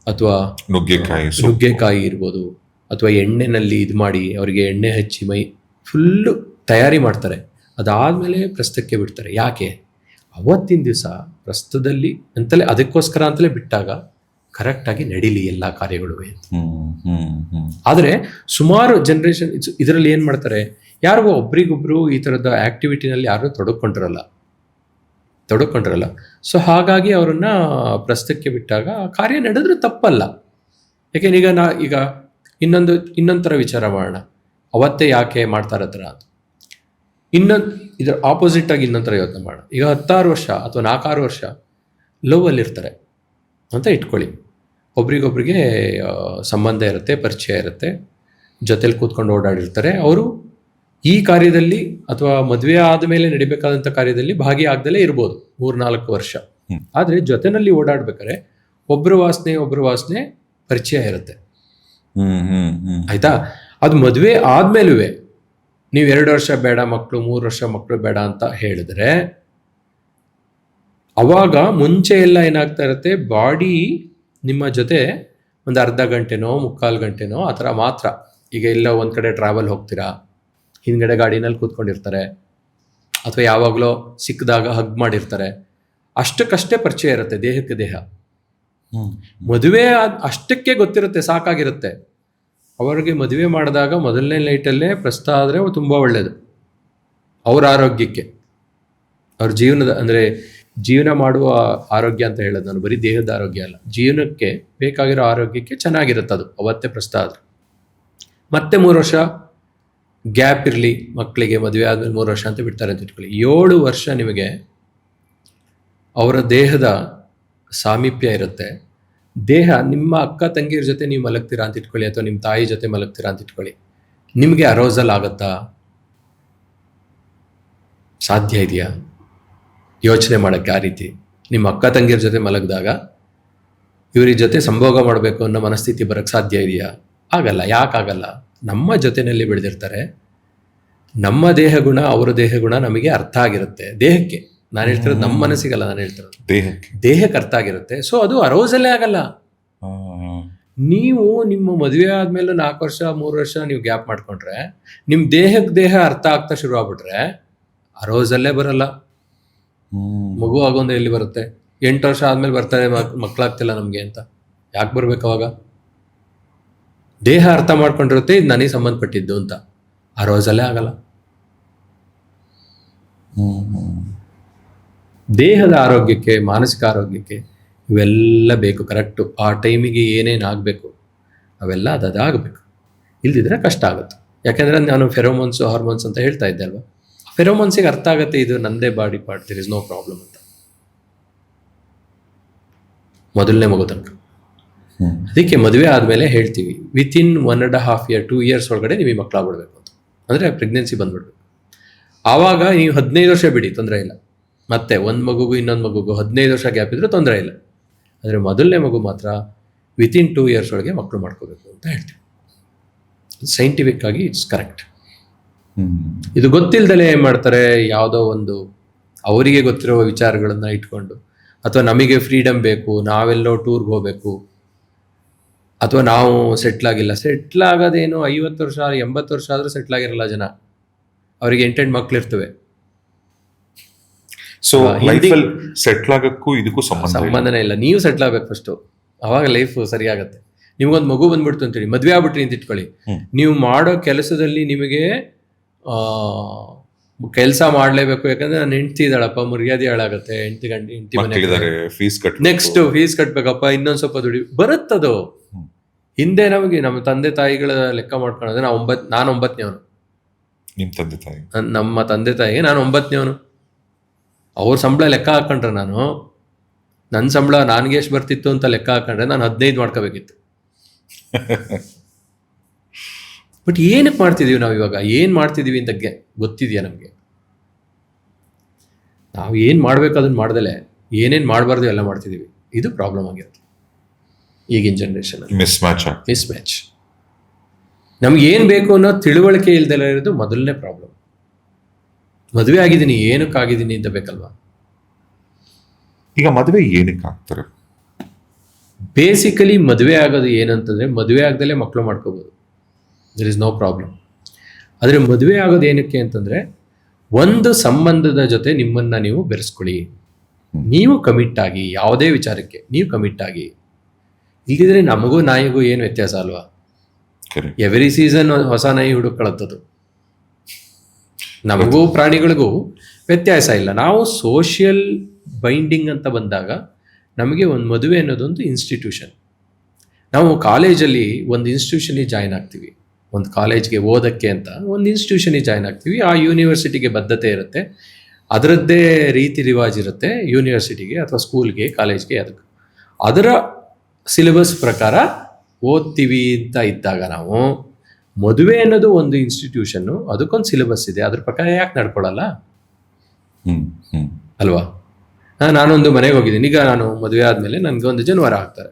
Speaker 1: ಅಥವಾ ನುಗ್ಗೆಕಾಯಿ ಇರ್ಬೋದು ಅಥವಾ ಎಣ್ಣೆನಲ್ಲಿ ಇದು ಮಾಡಿ ಅವರಿಗೆ ಎಣ್ಣೆ ಹಚ್ಚಿ ಮೈ ಫುಲ್ಲು ತಯಾರಿ ಮಾಡ್ತಾರೆ. ಅದಾದಮೇಲೆ ಪ್ರಸ್ತಕ್ಕೆ ಬಿಡ್ತಾರೆ. ಯಾಕೆ? ಅವತ್ತಿನ ದಿವಸ ಪ್ರಸ್ತದಲ್ಲಿ ಅಂತಲೇ, ಅದಕ್ಕೋಸ್ಕರ ಅಂತಲೇ ಬಿಟ್ಟಾಗ ಕರೆಕ್ಟಾಗಿ ನಡೀಲಿ ಎಲ್ಲ ಕಾರ್ಯಗಳು. ಆದರೆ ಸುಮಾರು ಜನ್ರೇಷನ್ ಇದರಲ್ಲಿ ಏನು ಮಾಡ್ತಾರೆ, ಯಾರಿಗೂ ಒಬ್ರಿಗೊಬ್ರು ಈ ಥರದ ಆ್ಯಕ್ಟಿವಿಟಿನಲ್ಲಿ ಯಾರು ತೊಡಕೊಂಡಿರಲ್ಲ. ಸೊ ಹಾಗಾಗಿ ಅವರನ್ನು ಪ್ರಸ್ತಕ್ಕೆ ಬಿಟ್ಟಾಗ ಕಾರ್ಯ ನಡೆದ್ರೂ ತಪ್ಪಲ್ಲ. ಯಾಕೆಂದ್ರೆ ಈಗ ಇನ್ನೊಂದು ಥರ ವಿಚಾರ ಮಾಡೋಣ. ಅವತ್ತೇ ಯಾಕೆ ಮಾಡ್ತಾರೆ ಥರ ಅಂತ ಇದರ ಆಪೋಸಿಟಾಗಿ ಇನ್ನೊಂದು ಥರ ಯೋಚನೆ ಮಾಡೋಣ. ಈಗ 16 ವರ್ಷ ಅಥವಾ 4-6 ವರ್ಷ ಲವ್ವಲ್ಲಿರ್ತಾರೆ ಅಂತ ಇಟ್ಕೊಳ್ಳಿ. ಒಬ್ರಿಗೊಬ್ರಿಗೆ ಸಂಬಂಧ ಇರುತ್ತೆ, ಪರಿಚಯ ಇರುತ್ತೆ, ಜೊತೆಲಿ ಕೂತ್ಕೊಂಡು ಓಡಾಡಿರ್ತಾರೆ. ಅವರು ಈ ಕಾರ್ಯದಲ್ಲಿ ಅಥವಾ ಮದುವೆ ಆದಮೇಲೆ ನಡಿಬೇಕಾದಂಥ ಕಾರ್ಯದಲ್ಲಿ ಭಾಗಿಯಾಗದಲ್ಲೇ ಇರ್ಬೋದು 3-4 ವರ್ಷ. ಆದರೆ ಜೊತೆನಲ್ಲಿ ಓಡಾಡ್ಬೇಕಾದ್ರೆ ಒಬ್ಬರ ವಾಸನೆ ಪರಿಚಯ ಇರುತ್ತೆ. ಆಯ್ತಾ? ಅದು ಮದುವೆ ಆದ್ಮೇಲೂ ನೀವು 2 ವರ್ಷ ಬೇಡ ಮಕ್ಕಳು, 3 ವರ್ಷ ಮಕ್ಕಳು ಬೇಡ ಅಂತ ಹೇಳಿದ್ರೆ ಅವಾಗ ಮುಂಚೆ ಎಲ್ಲ ಏನಾಗ್ತಾ ಇರುತ್ತೆ, ಬಾಡಿ ನಿಮ್ಮ ಜೊತೆ ಒಂದು ಅರ್ಧ ಗಂಟೆನೋ 3/4 ಗಂಟೆನೋ ಆ ಥರ ಮಾತ್ರ. ಈಗ ಎಲ್ಲ ಒಂದು ಕಡೆ ಟ್ರಾವೆಲ್ ಹೋಗ್ತೀರಾ, ಹಿಂದ್ಗಡೆ ಗಾಡಿನಲ್ಲಿ ಕೂತ್ಕೊಂಡಿರ್ತಾರೆ ಅಥವಾ ಯಾವಾಗಲೋ ಸಿಕ್ಕಿದಾಗ ಹಗ್ ಮಾಡಿರ್ತಾರೆ. ಅಷ್ಟಕ್ಕಷ್ಟೇ ಪರಿಚಯ ಇರುತ್ತೆ ದೇಹಕ್ಕೆ ದೇಹ. ಮದುವೆ ಅಷ್ಟಕ್ಕೆ ಗೊತ್ತಿರುತ್ತೆ, ಸಾಕಾಗಿರುತ್ತೆ. ಅವರಿಗೆ ಮದುವೆ ಮಾಡಿದಾಗ ಮೊದಲನೇ ನೈಟಲ್ಲೇ ಪ್ರಸ್ತಾವ ಆದರೆ ತುಂಬ ಒಳ್ಳೆಯದು ಅವ್ರ ಆರೋಗ್ಯಕ್ಕೆ, ಅವ್ರ ಜೀವನದ ಅಂದರೆ ಜೀವನ ಮಾಡುವ ಆರೋಗ್ಯ ಅಂತ ಹೇಳೋದು ನಾನು, ಬರೀ ದೇಹದ ಆರೋಗ್ಯ ಅಲ್ಲ, ಜೀವನಕ್ಕೆ ಬೇಕಾಗಿರೋ ಆರೋಗ್ಯಕ್ಕೆ ಚೆನ್ನಾಗಿರುತ್ತೆ ಅದು ಅವತ್ತೇ ಪ್ರಸ್ತಾವ ಆದರೆ. ಮತ್ತೆ 3 ವರ್ಷ ಗ್ಯಾಪ್ ಇರಲಿ ಮಕ್ಕಳಿಗೆ, ಮದುವೆ ಆದಮೇಲೆ 3 ವರ್ಷ ಅಂತ ಬಿಡ್ತಾರೆ ಅಂತ ಇಟ್ಕೊಳ್ಳಿ. 7 ವರ್ಷ ನಿಮಗೆ ಅವರ ದೇಹದ ಸಾಮೀಪ್ಯ ಇರುತ್ತೆ. ದೇಹ ನಿಮ್ಮ ಅಕ್ಕ ತಂಗಿಯರ ಜೊತೆ ನೀವು ಮಲಗ್ತೀರಾ ಅಂತ ಇಟ್ಕೊಳ್ಳಿ, ಅಥವಾ ನಿಮ್ಮ ತಾಯಿ ಜೊತೆ ಮಲಗ್ತೀರಾ ಅಂತ ಇಟ್ಕೊಳ್ಳಿ, ನಿಮಗೆ ಅರೋಸಲ್ ಆಗುತ್ತಾ? ಸಾಧ್ಯ ಇದೆಯಾ? ಯೋಚನೆ ಮಾಡೋಕ್ಕೆ ಆ ರೀತಿ. ನಿಮ್ಮ ಅಕ್ಕ ತಂಗಿಯರ ಜೊತೆ ಮಲಗಿದಾಗ ಇವ್ರ ಜೊತೆ ಸಂಭೋಗ ಮಾಡಬೇಕು ಅನ್ನೋ ಮನಸ್ಥಿತಿ ಬರೋಕ್ಕೆ ಸಾಧ್ಯ ಇದೆಯಾ? ಆಗಲ್ಲ. ಯಾಕಾಗಲ್ಲ? ನಮ್ಮ ಜೊತೆಯಲ್ಲಿ ಬೆಳೆದಿರ್ತಾರೆ. ನಮ್ಮ ದೇಹ ಗುಣ ಅವರ ದೇಹ ಗುಣ ನಮಗೆ ಅರ್ಥ ಆಗಿರುತ್ತೆ. ದೇಹಕ್ಕೆ ನಾನು ಹೇಳ್ತಿರೋದು, ನಮ್ಮ ಮನಸ್ಸಿಗಲ್ಲ ನಾನು ಹೇಳ್ತಿರೋದು, ದೇಹಕ್ಕೆ ಅರ್ಥ ಆಗಿರುತ್ತೆ. ಸೊ ಅದು ಅರೋಸಲ್ಲೇ ಆಗಲ್ಲ. ನೀವು ನಿಮ್ಮ ಮದುವೆ ಆದ್ಮೇಲೆ 4 ವರ್ಷ 3 ವರ್ಷ ನೀವು ಗ್ಯಾಪ್ ಮಾಡ್ಕೊಂಡ್ರೆ, ನಿಮ್ಮ ದೇಹಕ್ಕೆ ದೇಹ ಅರ್ಥ ಆಗ್ತಾ ಶುರು ಆಗ್ಬಿಟ್ರೆ ಅರೋಸಲ್ಲೇ ಬರಲ್ಲ. ಮಗು ಆಗೋಂದ್ರೆ ಎಲ್ಲಿ ಬರುತ್ತೆ? 8 ವರ್ಷ ಆದ್ಮೇಲೆ ಬರ್ತಾರೆ, ಮಕ್ಕಳಾಗ್ತಿಲ್ಲ ನಮಗೆ ಅಂತ. ಯಾಕೆ ಬರ್ಬೇಕು ಅವಾಗ? ದೇಹ ಅರ್ಥ ಮಾಡ್ಕೊಂಡಿರುತ್ತೆ ಇದು ನನಗೆ ಸಂಬಂಧಪಟ್ಟಿದ್ದು ಅಂತ. ಅರೋಸಲ್ಲೇ ಆಗಲ್ಲ. ದೇಹದ ಆರೋಗ್ಯಕ್ಕೆ, ಮಾನಸಿಕ ಆರೋಗ್ಯಕ್ಕೆ ಇವೆಲ್ಲ ಬೇಕು. ಕರೆಕ್ಟು ಆ ಟೈಮಿಗೆ ಏನೇನು ಆಗಬೇಕು ಅವೆಲ್ಲ ಅದಾಗಬೇಕು. ಇಲ್ದಿದ್ರೆ ಕಷ್ಟ ಆಗುತ್ತೆ. ಯಾಕೆಂದರೆ ನಾನು ಫೆರೋಮೋನ್ಸ್ ಹಾರ್ಮೋನ್ಸ್ ಅಂತ ಹೇಳ್ತಾ ಇದ್ದೆ ಅಲ್ವಾ, ಫೆರೋಮೋನ್ಸಿಗೆ ಅರ್ಥ ಆಗುತ್ತೆ ಇದು ನಂದೇ body part, there is no problem ಅಂತ, ಮೊದಲನೇ ಮಗು ತನಕ. ಅದಕ್ಕೆ ಮದುವೆ ಆದಮೇಲೆ ಹೇಳ್ತೀವಿ ವಿತಿನ್ 1.5 year 2 years ಒಳಗಡೆ ನಿಮಗೆ ಮಕ್ಕಳಾಗ್ಬಿಡ್ಬೇಕು ಅಂತ. ಅಂದರೆ ಪ್ರೆಗ್ನೆನ್ಸಿ ಬಂದ್ಬಿಡ್ಬೇಕು. ಆವಾಗ ನೀವು 15 ವರ್ಷ ಬಿಡಿ, ತೊಂದರೆ ಇಲ್ಲ. ಮತ್ತೆ ಒಂದು ಮಗುಗೂ ಇನ್ನೊಂದು ಮಗುಗೂ 15 ವರ್ಷ ಗ್ಯಾಪ್ ಇದ್ರೂ ತೊಂದರೆ ಇಲ್ಲ. ಆದರೆ ಮೊದಲನೇ ಮಗು ಮಾತ್ರ ವಿತಿನ್ 2 years ಒಳಗೆ ಮಕ್ಕಳು ಮಾಡ್ಕೋಬೇಕು ಅಂತ ಹೇಳ್ತೀವಿ. ಸೈಂಟಿಫಿಕ್ ಆಗಿ ಇಟ್ಸ್ ಕರೆಕ್ಟ್. ಇದು ಗೊತ್ತಿಲ್ಲದಲೇ ಏನು ಮಾಡ್ತಾರೆ, ಯಾವುದೋ ಒಂದು ಅವರಿಗೆ ಗೊತ್ತಿರುವ ವಿಚಾರಗಳನ್ನು ಇಟ್ಕೊಂಡು, ಅಥವಾ ನಮಗೆ ಫ್ರೀಡಮ್ ಬೇಕು, ನಾವೆಲ್ಲೋ ಟೂರ್ಗೆ ಹೋಗಬೇಕು, ಅಥವಾ ನಾವು ಸೆಟ್ಲಾಗಿಲ್ಲ. ಸೆಟ್ಲ್ ಆಗೋದೇನು 50 ವರ್ಷ 80 ವರ್ಷ ಆದರೂ ಸೆಟ್ಲ್ ಆಗಿರಲ್ಲ ಜನ. ಅವರಿಗೆ 8 ಮಕ್ಕಳಿರ್ತವೆ.
Speaker 2: ಸೊ ಲೈಫಲ್ಲಿ ಸೆಟ್ಲ್ ಆಗೋಕ್ಕೂ ಇದಕ್ಕೂ
Speaker 1: ಸಂಬಂಧನೇ ಇಲ್ಲ. ನೀವು ಸೆಟ್ಲ್ ಆಗಬೇಕು ಫಸ್ಟು, ಅವಾಗ ಲೈಫ್ ಸರಿಯಾಗತ್ತೆ. ನಿಮ್ಗೊಂದು ಮಗು ಬಂದ್ಬಿಡ್ತು ಅಂತೇಳಿ ಮದುವೆ ಆಗ್ಬಿಟ್ರಿ ಅಂತ ಇಟ್ಕೊಳ್ಳಿ, ನೀವು ಮಾಡೋ ಕೆಲಸದಲ್ಲಿ ನಿಮಗೆ ಕೆಲಸ ಮಾಡಲೇಬೇಕು. ಯಾಕಂದ್ರೆ ನಾನು ಹೆಂಡ್ತಿ ಇದ್ದಾಳಪ್ಪ, ಮರ್ಯಾದೆ ಹಾಳಾಗತ್ತೆ, ಹೆಂಡ್ತಿ ಮನೆ ನೆಕ್ಸ್ಟ್ ಫೀಸ್ ಕಟ್ಬೇಕಪ್ಪ, ಇನ್ನೊಂದು ಸ್ವಲ್ಪ ದುಡಿ ಬರುತ್ತದು. ಹಿಂದೆ ನಮಗೆ ನಮ್ಮ ತಂದೆ ತಾಯಿಗಳ ಲೆಕ್ಕ ಮಾಡ್ಕೊಳ್ಳೋದು, ನಾನು 9ನೇವನು, ನಮ್ಮ ತಂದೆ ತಾಯಿಗೆ ನಾನು 9ನೇವನು. ಅವ್ರ ಸಂಬಳ ಲೆಕ್ಕ ಹಾಕೊಂಡ್ರೆ, ನನ್ನ ಸಂಬಳ ನನಗೆ ಎಷ್ಟು ಬರ್ತಿತ್ತು ಅಂತ ಲೆಕ್ಕ ಹಾಕೊಂಡ್ರೆ ನಾನು 15 ಮಾಡ್ಕೋಬೇಕಿತ್ತು. ಬಟ್ ಏನಕ್ಕೆ ಮಾಡ್ತಿದೀವಿ ನಾವು ಇವಾಗ? ಏನು ಮಾಡ್ತಿದೀವಿ ಅಂತ ಗೊತ್ತಿದೆಯಾ ನಮಗೆ? ನಾವು ಏನು ಮಾಡ್ಬೇಕು ಅದನ್ನು ಮಾಡ್ದಲೆ ಏನೇನು ಮಾಡಬಾರ್ದು ಎಲ್ಲ ಮಾಡ್ತಿದೀವಿ. ಇದು ಪ್ರಾಬ್ಲಮ್ ಆಗಿರುತ್ತೆ ಈಗಿನ ಜನ್ರೇಷನ್. Miss match. ನಮ್ಗೆ ಏನು ಬೇಕು ಅನ್ನೋ ತಿಳುವಳಿಕೆ ಇಲ್ದೆಲ್ಲ ಇರೋದು ಮೊದಲನೇ ಪ್ರಾಬ್ಲಮ್. ಮದುವೆ ಆಗಿದ್ದೀನಿ, ಏನಕ್ಕಾಗಿದ್ದೀನಿ ಅಂತ ಬೇಕಲ್ವಾ?
Speaker 2: ಈಗ ಮದುವೆ ಏನಕ್ಕೆ ಆಗ್ತಾರೆ?
Speaker 1: ಬೇಸಿಕಲಿ ಮದುವೆ ಆಗೋದು ಏನಂತಂದರೆ, ಮದುವೆ ಆಗದಲ್ಲೇ ಮಕ್ಕಳು ಮಾಡ್ಕೋಬೋದು, ದರ್ ಇಸ್ ನೋ ಪ್ರಾಬ್ಲಮ್. ಆದರೆ ಮದುವೆ ಆಗೋದು ಏನಕ್ಕೆ ಅಂತಂದರೆ, ಒಂದು ಸಂಬಂಧದ ಜೊತೆ ನಿಮ್ಮನ್ನು ನೀವು ಬೆರೆಸ್ಕೊಳ್ಳಿ, ನೀವು ಕಮಿಟ್ ಆಗಿ, ಯಾವುದೇ ವಿಚಾರಕ್ಕೆ ನೀವು ಕಮಿಟ್ ಆಗಿ. ಇಲ್ಲಿದ್ರೆ ನಮಗೂ ನಾಯಿಗೂ ಏನು ವ್ಯತ್ಯಾಸ ಅಲ್ವಾ? ಎವ್ರಿ ಸೀಸನ್ ಹೊಸ ನಾಯಿ ಹುಡುಕೊಳ್ಳುತ್ತದು. ನಮಗೂ ಪ್ರಾಣಿಗಳಿಗೂ ವ್ಯತ್ಯಾಸ ಇಲ್ಲ. ನಾವು ಸೋಷಿಯಲ್ ಬೈಂಡಿಂಗ್ ಅಂತ ಬಂದಾಗ ನಮಗೆ ಒಂದು ಮದುವೆ ಅನ್ನೋದೊಂದು ಇನ್ಸ್ಟಿಟ್ಯೂಷನ್. ನಾವು ಕಾಲೇಜಲ್ಲಿ ಒಂದು ಇನ್ಸ್ಟಿಟ್ಯೂಷನಿಗೆ ಜಾಯ್ನ್ ಆಗ್ತೀವಿ, ಒಂದು ಕಾಲೇಜ್ಗೆ ಓದೋಕ್ಕೆ ಅಂತ ಒಂದು ಇನ್ಸ್ಟಿಟ್ಯೂಷನಿಗೆ ಜಾಯ್ನ್ ಆಗ್ತೀವಿ. ಆ ಯೂನಿವರ್ಸಿಟಿಗೆ ಬದ್ಧತೆ ಇರುತ್ತೆ, ಅದರದ್ದೇ ರೀತಿ ರಿವಾಜ್ ಇರುತ್ತೆ ಯೂನಿವರ್ಸಿಟಿಗೆ ಅಥವಾ ಸ್ಕೂಲ್ಗೆ ಕಾಲೇಜ್ಗೆ. ಅದರ ಸಿಲೆಬಸ್ ಪ್ರಕಾರ ಓದ್ತೀವಿ ಅಂತ ಇದ್ದಾಗ, ನಾವು ಮದುವೆ ಅನ್ನೋದು ಒಂದು ಇನ್ಸ್ಟಿಟ್ಯೂಷನ್ನು, ಅದಕ್ಕೊಂದು ಸಿಲೆಬಸ್ ಇದೆ, ಅದ್ರ ಪ್ರಕಾರ ಯಾಕೆ ನಡ್ಕೊಳ್ಳಲ್ಲ ಅಲ್ವಾ? ನಾನೊಂದು ಮನೆಗೆ ಹೋಗಿದ್ದೀನಿ, ಈಗ ನಾನು ಮದುವೆ ಆದಮೇಲೆ ನನಗೆ ಒಂದು ಜನವಾರ ಹಾಕ್ತಾರೆ.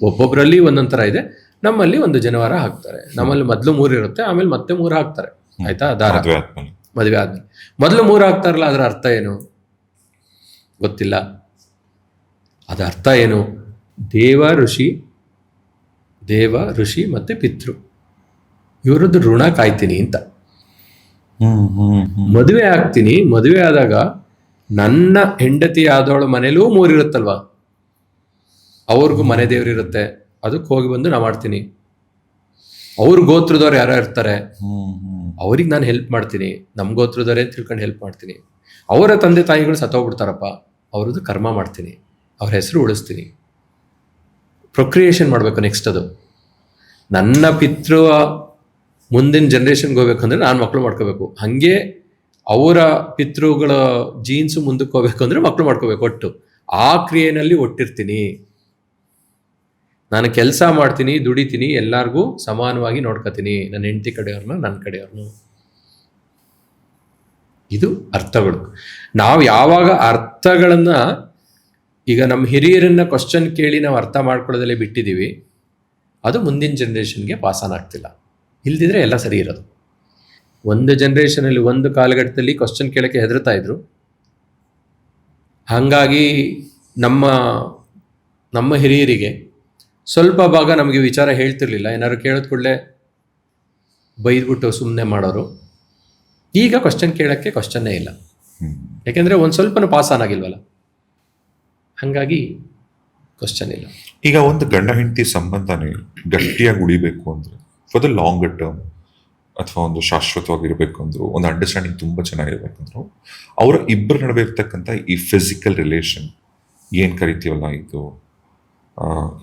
Speaker 1: ಒಬ್ಬೊಬ್ಬರಲ್ಲಿ ಒಂದೊಂದು ಥರ ಇದೆ. ನಮ್ಮಲ್ಲಿ ಒಂದು ಜನವಾರ ಹಾಕ್ತಾರೆ. ನಮ್ಮಲ್ಲಿ ಮೊದಲು 3 ಇರುತ್ತೆ, ಆಮೇಲೆ ಮತ್ತೆ 3 ಹಾಕ್ತಾರೆ. ಆಯ್ತಾ? ದಾರ ಮದುವೆ ಆದ್ಮೇಲೆ ಮೊದಲು 3 ಹಾಕ್ತಾರಲ್ಲ, ಅದರ ಅರ್ಥ ಏನು ಗೊತ್ತಿಲ್ಲ. ಅದರ ಅರ್ಥ ಏನು? ದೇವ ಋಷಿ ಮತ್ತೆ ಪಿತೃ, ಇವರದ್ದು ಋಣ ಕಾಯ್ತೀನಿ ಅಂತ. ಮದುವೆ ಆಗ್ತೀನಿ, ಮದುವೆ ಆದಾಗ ನನ್ನ ಹೆಂಡತಿ ಆದವಳ ಮನೇಲೂ 3 ಇರುತ್ತಲ್ವಾ, ಅವ್ರಿಗೂ ಮನೆ ದೇವ್ರಿರುತ್ತೆ, ಅದಕ್ಕೆ ಹೋಗಿ ಬಂದು ನಾ ಮಾಡ್ತೀನಿ. ಅವ್ರ ಗೋತ್ರದವ್ರು ಯಾರೋ ಇರ್ತಾರೆ, ಅವ್ರಿಗೆ ನಾನು ಹೆಲ್ಪ್ ಮಾಡ್ತೀನಿ, ನಮ್ಮ ಗೋತ್ರದವರೇ ಅಂತ ತಿಳ್ಕೊಂಡು ಹೆಲ್ಪ್ ಮಾಡ್ತೀನಿ. ಅವರ ತಂದೆ ತಾಯಿಗಳು ಸತ್ತೋಗ್ಬಿಡ್ತಾರಪ್ಪ, ಅವ್ರದ್ದು ಕರ್ಮ ಮಾಡ್ತೀನಿ, ಅವ್ರ ಹೆಸರು ಉಳಿಸ್ತೀನಿ. ಪ್ರೊಕ್ರಿಯೇಷನ್ ಮಾಡಬೇಕು. ನೆಕ್ಸ್ಟ್ ಅದು ನನ್ನ ಪಿತೃ ಮುಂದಿನ ಜನ್ರೇಷನ್ಗೆ ಹೋಗ್ಬೇಕು ಅಂದರೆ ನಾನು ಮಕ್ಕಳು ಮಾಡ್ಕೋಬೇಕು. ಹಾಗೆ ಅವರ ಪಿತೃಗಳ ಜೀನ್ಸು ಮುಂದಕ್ಕೆ ಹೋಗ್ಬೇಕು ಅಂದರೆ ಮಕ್ಕಳು ಮಾಡ್ಕೋಬೇಕು. ಒಟ್ಟು ಆ ಕ್ರಿಯೆನಲ್ಲಿ ಒಟ್ಟಿರ್ತೀನಿ. ನಾನು ಕೆಲಸ ಮಾಡ್ತೀನಿ, ದುಡಿತೀನಿ, ಎಲ್ಲರಿಗೂ ಸಮಾನವಾಗಿ ನೋಡ್ಕೋತೀನಿ, ನನ್ನ ಹೆಂಡತಿ ಕಡೆಯವ್ರನ್ನ, ನನ್ನ ಕಡೆಯವ್ರನ್ನು. ಇದು ಅರ್ಥಗಳು. ನಾವು ಯಾವಾಗ ಅರ್ಥಗಳನ್ನು, ಈಗ ನಮ್ಮ ಹಿರಿಯರನ್ನ ಕ್ವಶನ್ ಕೇಳಿ ನಾವು ಅರ್ಥ ಮಾಡ್ಕೊಳ್ಳೋದಲ್ಲೇ ಬಿಟ್ಟಿದ್ದೀವಿ, ಅದು ಮುಂದಿನ ಜನ್ರೇಷನ್ಗೆ ಪಾಸಾನ್ ಆಗ್ತಿಲ್ಲ. ಇಲ್ದಿದ್ರೆ ಎಲ್ಲ ಸರಿ ಇರೋದು. ಒಂದು ಜನ್ರೇಷನಲ್ಲಿ, ಒಂದು ಕಾಲಘಟ್ಟದಲ್ಲಿ ಕ್ವಶನ್ ಕೇಳೋಕ್ಕೆ ಹೆದರ್ತಾ ಇದ್ರು. ಹಾಗಾಗಿ ನಮ್ಮ ಹಿರಿಯರಿಗೆ ಸ್ವಲ್ಪ ಭಾಗ ನಮಗೆ ವಿಚಾರ ಹೇಳ್ತಿರ್ಲಿಲ್ಲ. ಏನಾದ್ರು ಕೇಳೋದ್ ಕೂಡಲೇ ಬೈದ್ಬಿಟ್ಟು ಸುಮ್ಮನೆ ಮಾಡೋರು. ಈಗ ಕ್ವಶನ್ ಕೇಳೋಕ್ಕೆ ಕ್ವಶನ್ನೇ ಇಲ್ಲ, ಯಾಕೆಂದರೆ ಒಂದು ಸ್ವಲ್ಪನೂ ಪಾಸಾನ್ ಆಗಿಲ್ವಲ್ಲ, ಹಾಗಾಗಿ ಕ್ವಶನ್ ಇಲ್ಲ.
Speaker 2: ಈಗ ಒಂದು ಗಂಡ ಹೆಂಡತಿ ಸಂಬಂಧನೇ ಗಟ್ಟಿಯಾಗಿ ಉಳಿಬೇಕು ಅಂದ್ರೆ, ಫಾರ್ ದ ಲಾಂಗರ್ ಟರ್ಮ್ ಅಥವಾ ಒಂದು ಶಾಶ್ವತವಾಗಿರ್ಬೇಕು ಅಂದ್ರು, ಒಂದು ಅಂಡರ್ಸ್ಟ್ಯಾಂಡಿಂಗ್ ತುಂಬ ಚೆನ್ನಾಗಿರ್ಬೇಕಂದ್ರು, ಅವರ ಇಬ್ಬರ ನಡುವೆ ಇರ್ತಕ್ಕಂಥ ಈ ಫಿಸಿಕಲ್ ರಿಲೇಷನ್ ಏನು ಕರಿತೀವಲ್ಲ, ಇದು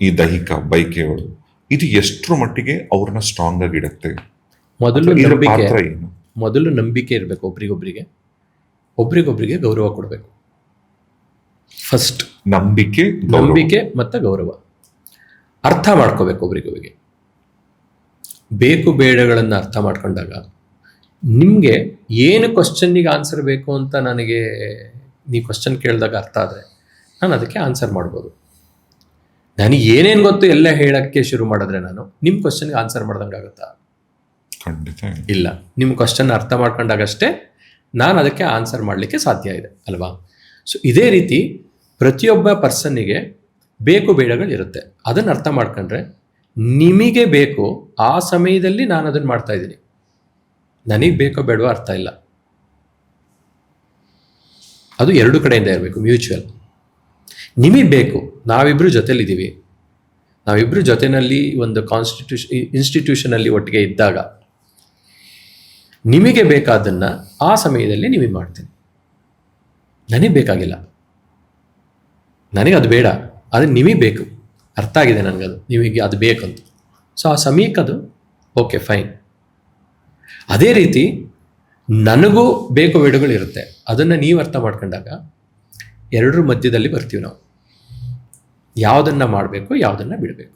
Speaker 2: ಈ ದೈಹಿಕ ಬೈಕೆಗಳು, ಇದು ಎಷ್ಟರ ಮಟ್ಟಿಗೆ ಅವ್ರನ್ನ ಸ್ಟ್ರಾಂಗ್ ಆಗಿ ಇಡುತ್ತೆ?
Speaker 1: ಮೊದಲು ನಂಬಿಕೆ ಇರಬೇಕು. ಒಬ್ರಿಗೊಬ್ರಿಗೆ ಗೌರವ ಕೊಡಬೇಕು. ಫಸ್ಟ್ ನಂಬಿಕೆ ಮತ್ತು ಗೌರವ. ಅರ್ಥ ಮಾಡ್ಕೋಬೇಕು ಒಬ್ರಿಗೊಬ್ರಿಗೆ. ಬೇಕು ಬೇಡಗಳನ್ನು ಅರ್ಥ ಮಾಡ್ಕೊಂಡಾಗ ನಿಮಗೆ ಏನು ಕ್ವಶನ್ನಿಗೆ ಆನ್ಸರ್ ಬೇಕು ಅಂತ ನನಗೆ ನೀವು ಕ್ವಶನ್ ಕೇಳಿದಾಗ ಅರ್ಥ ಆದರೆ ನಾನು ಅದಕ್ಕೆ ಆನ್ಸರ್ ಮಾಡ್ಬೋದು. ನನಗೆ ಏನೇನು ಗೊತ್ತು ಎಲ್ಲ ಹೇಳೋಕ್ಕೆ ಶುರು ಮಾಡಿದ್ರೆ ನಾನು ನಿಮ್ಮ ಕ್ವಶನ್ಗೆ ಆನ್ಸರ್ ಮಾಡ್ದಂಗೆ ಆಗುತ್ತಾ?
Speaker 2: ಖಂಡಿತ
Speaker 1: ಇಲ್ಲ. ನಿಮ್ಮ ಕ್ವಶನ್ ಅರ್ಥ ಮಾಡ್ಕೊಂಡಾಗಷ್ಟೇ ನಾನು ಅದಕ್ಕೆ ಆನ್ಸರ್ ಮಾಡಲಿಕ್ಕೆ ಸಾಧ್ಯ ಇದೆ ಅಲ್ವಾ? ಸೊ ಇದೇ ರೀತಿ ಪ್ರತಿಯೊಬ್ಬ ಪರ್ಸನ್ನಿಗೆ ಬೇಕು ಬೇಡಗಳಿರುತ್ತೆ. ಅದನ್ನು ಅರ್ಥ ಮಾಡ್ಕೊಂಡ್ರೆ ನಿಮಗೆ ಬೇಕು ಆ ಸಮಯದಲ್ಲಿ ನಾನು ಅದನ್ನು ಮಾಡ್ತಾ ಇದ್ದೀನಿ. ನನಗೆ ಬೇಕೋ ಬೇಡವೋ ಅರ್ಥ ಇಲ್ಲ. ಅದು ಎರಡು ಕಡೆಯಿಂದ ಇರಬೇಕು, ಮ್ಯೂಚುವಲ್. ನಿಮಗೆ ಬೇಕು, ನಾವಿಬ್ಬರು ಜೊತೆಲಿದ್ದೀವಿ, ನಾವಿಬ್ಬರು ಜೊತೆಯಲ್ಲಿ ಒಂದು ಇನ್ಸ್ಟಿಟ್ಯೂಷನಲ್ಲಿ ಒಟ್ಟಿಗೆ ಇದ್ದಾಗ ನಿಮಗೆ ಬೇಕಾದನ್ನು ಆ ಸಮಯದಲ್ಲಿ ನಿಮಗೆ ಮಾಡ್ತೀನಿ. ನನಗೆ ಬೇಕಾಗಿಲ್ಲ, ನನಗೆ ಅದು ಬೇಡ, ಅದು ನಿಮಗೆ ಬೇಕು, ಅರ್ಥ ಆಗಿದೆ ನನಗದು, ನಿಮಗೆ ಅದು ಬೇಕಂತ. ಸೊ ಆ ಸಮಯಕ್ಕೆ ಅದು ಓಕೆ ಫೈನ್. ಅದೇ ರೀತಿ ನನಗೂ ಬೇಕು ಬೇಡಗಳಿರುತ್ತೆ. ಅದನ್ನು ನೀವು ಅರ್ಥ ಮಾಡ್ಕೊಂಡಾಗ ಎರಡರ ಮಧ್ಯದಲ್ಲಿ ಬರ್ತೀವಿ ನಾವು. ಯಾವುದನ್ನು ಮಾಡಬೇಕು, ಯಾವುದನ್ನು ಬಿಡಬೇಕು,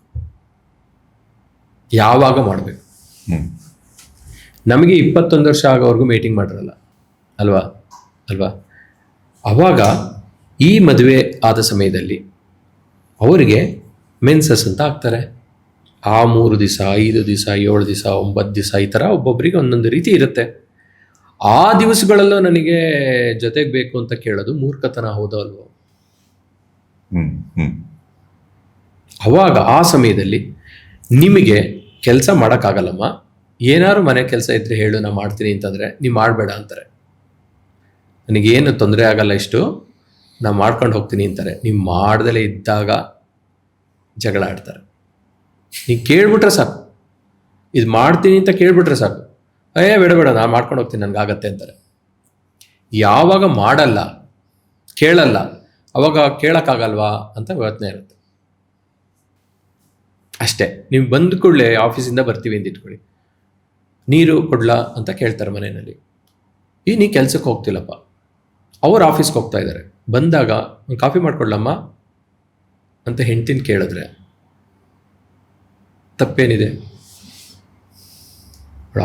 Speaker 1: ಯಾವಾಗ ಮಾಡಬೇಕು. ನಮಗೆ 21 ವರ್ಷ ಆಗೋವರೆಗೂ ಮೀಟಿಂಗ್ ಮಾಡಿರಲ್ಲ ಅಲ್ವಾ? ಅವಾಗ ಈ ಮದುವೆ ಆದ ಸಮಯದಲ್ಲಿ ಅವರಿಗೆ ಮೆನ್ಸಸ್ ಅಂತ ಆಗ್ತಾರೆ. ಆ 3 ದಿವಸ, 5 ದಿವಸ, 7 ದಿವಸ, 9 ದಿವಸ, ಈ ಥರ ಒಬ್ಬೊಬ್ಬರಿಗೆ ಒಂದೊಂದು ರೀತಿ ಇರುತ್ತೆ. ಆ ದಿವಸಗಳಲ್ಲೂ ನನಗೆ ಜೊತೆಗೆ ಬೇಕು ಅಂತ ಕೇಳೋದು ಮೂರ್ಖತನ, ಹೌದೋ ಅಲ್ವೋ? ಅವಾಗ ಆ ಸಮಯದಲ್ಲಿ ನಿಮಗೆ ಕೆಲಸ ಮಾಡೋಕ್ಕಾಗಲ್ಲಮ್ಮ, ಏನಾದ್ರು ಮನೆ ಕೆಲಸ ಇದ್ರೆ ಹೇಳು, ನಾ ಮಾಡ್ತೀನಿ ಅಂತಂದರೆ ನೀವು ಮಾಡಬೇಡ ಅಂತಾರೆ. ನನಗೇನು ತೊಂದರೆ ಆಗಲ್ಲ, ಇಷ್ಟು ನಾ ಮಾಡ್ಕೊಂಡು ಹೋಗ್ತೀನಿ ಅಂತಾರೆ. ನೀವು ಮಾಡ್ದಲೇ ಇದ್ದಾಗ ಜಗಳ ಆಡ್ತಾರೆ. ನೀವು ಕೇಳ್ಬಿಟ್ರೆ ಸಾಕು, ಇದು ಮಾಡ್ತೀನಿ ಅಂತ ಕೇಳ್ಬಿಟ್ರೆ ಸಾಕು, ಬೇಡ ನಾನು ಮಾಡ್ಕೊಂಡು ಹೋಗ್ತೀನಿ, ನನಗಾಗತ್ತೆ ಅಂತಾರೆ. ಯಾವಾಗ ಮಾಡಲ್ಲ, ಕೇಳಲ್ಲ, ಅವಾಗ ಕೇಳೋಕ್ಕಾಗಲ್ವಾ ಅಂತ ಯೋಚನೆ ಇರುತ್ತೆ ಅಷ್ಟೇ. ನೀವು ಬಂದ ಕೂಡಲೇ ಆಫೀಸಿಂದ ಬರ್ತೀವಿ ಅಂತ ಇಟ್ಕೊಳ್ಳಿ, ನೀರು ಕೊಡ್ಲಾ ಅಂತ ಕೇಳ್ತಾರೆ ಮನೆಯಲ್ಲಿ. ನೀ ಕೆಲ್ಸಕ್ಕೆ ಹೋಗ್ತಿಲ್ಲಪ್ಪ, ಅವ್ರು ಆಫೀಸ್ಗೆ ಹೋಗ್ತಾ ಇದ್ದಾರೆ, ಬಂದಾಗ ಒಂದು ಕಾಫಿ ಮಾಡ್ಕೊಡ್ಲಮ್ಮ ಅಂತ ಹೆಂಡ್ತಿನ ಕೇಳಿದ್ರೆ ತಪ್ಪೇನಿದೆ?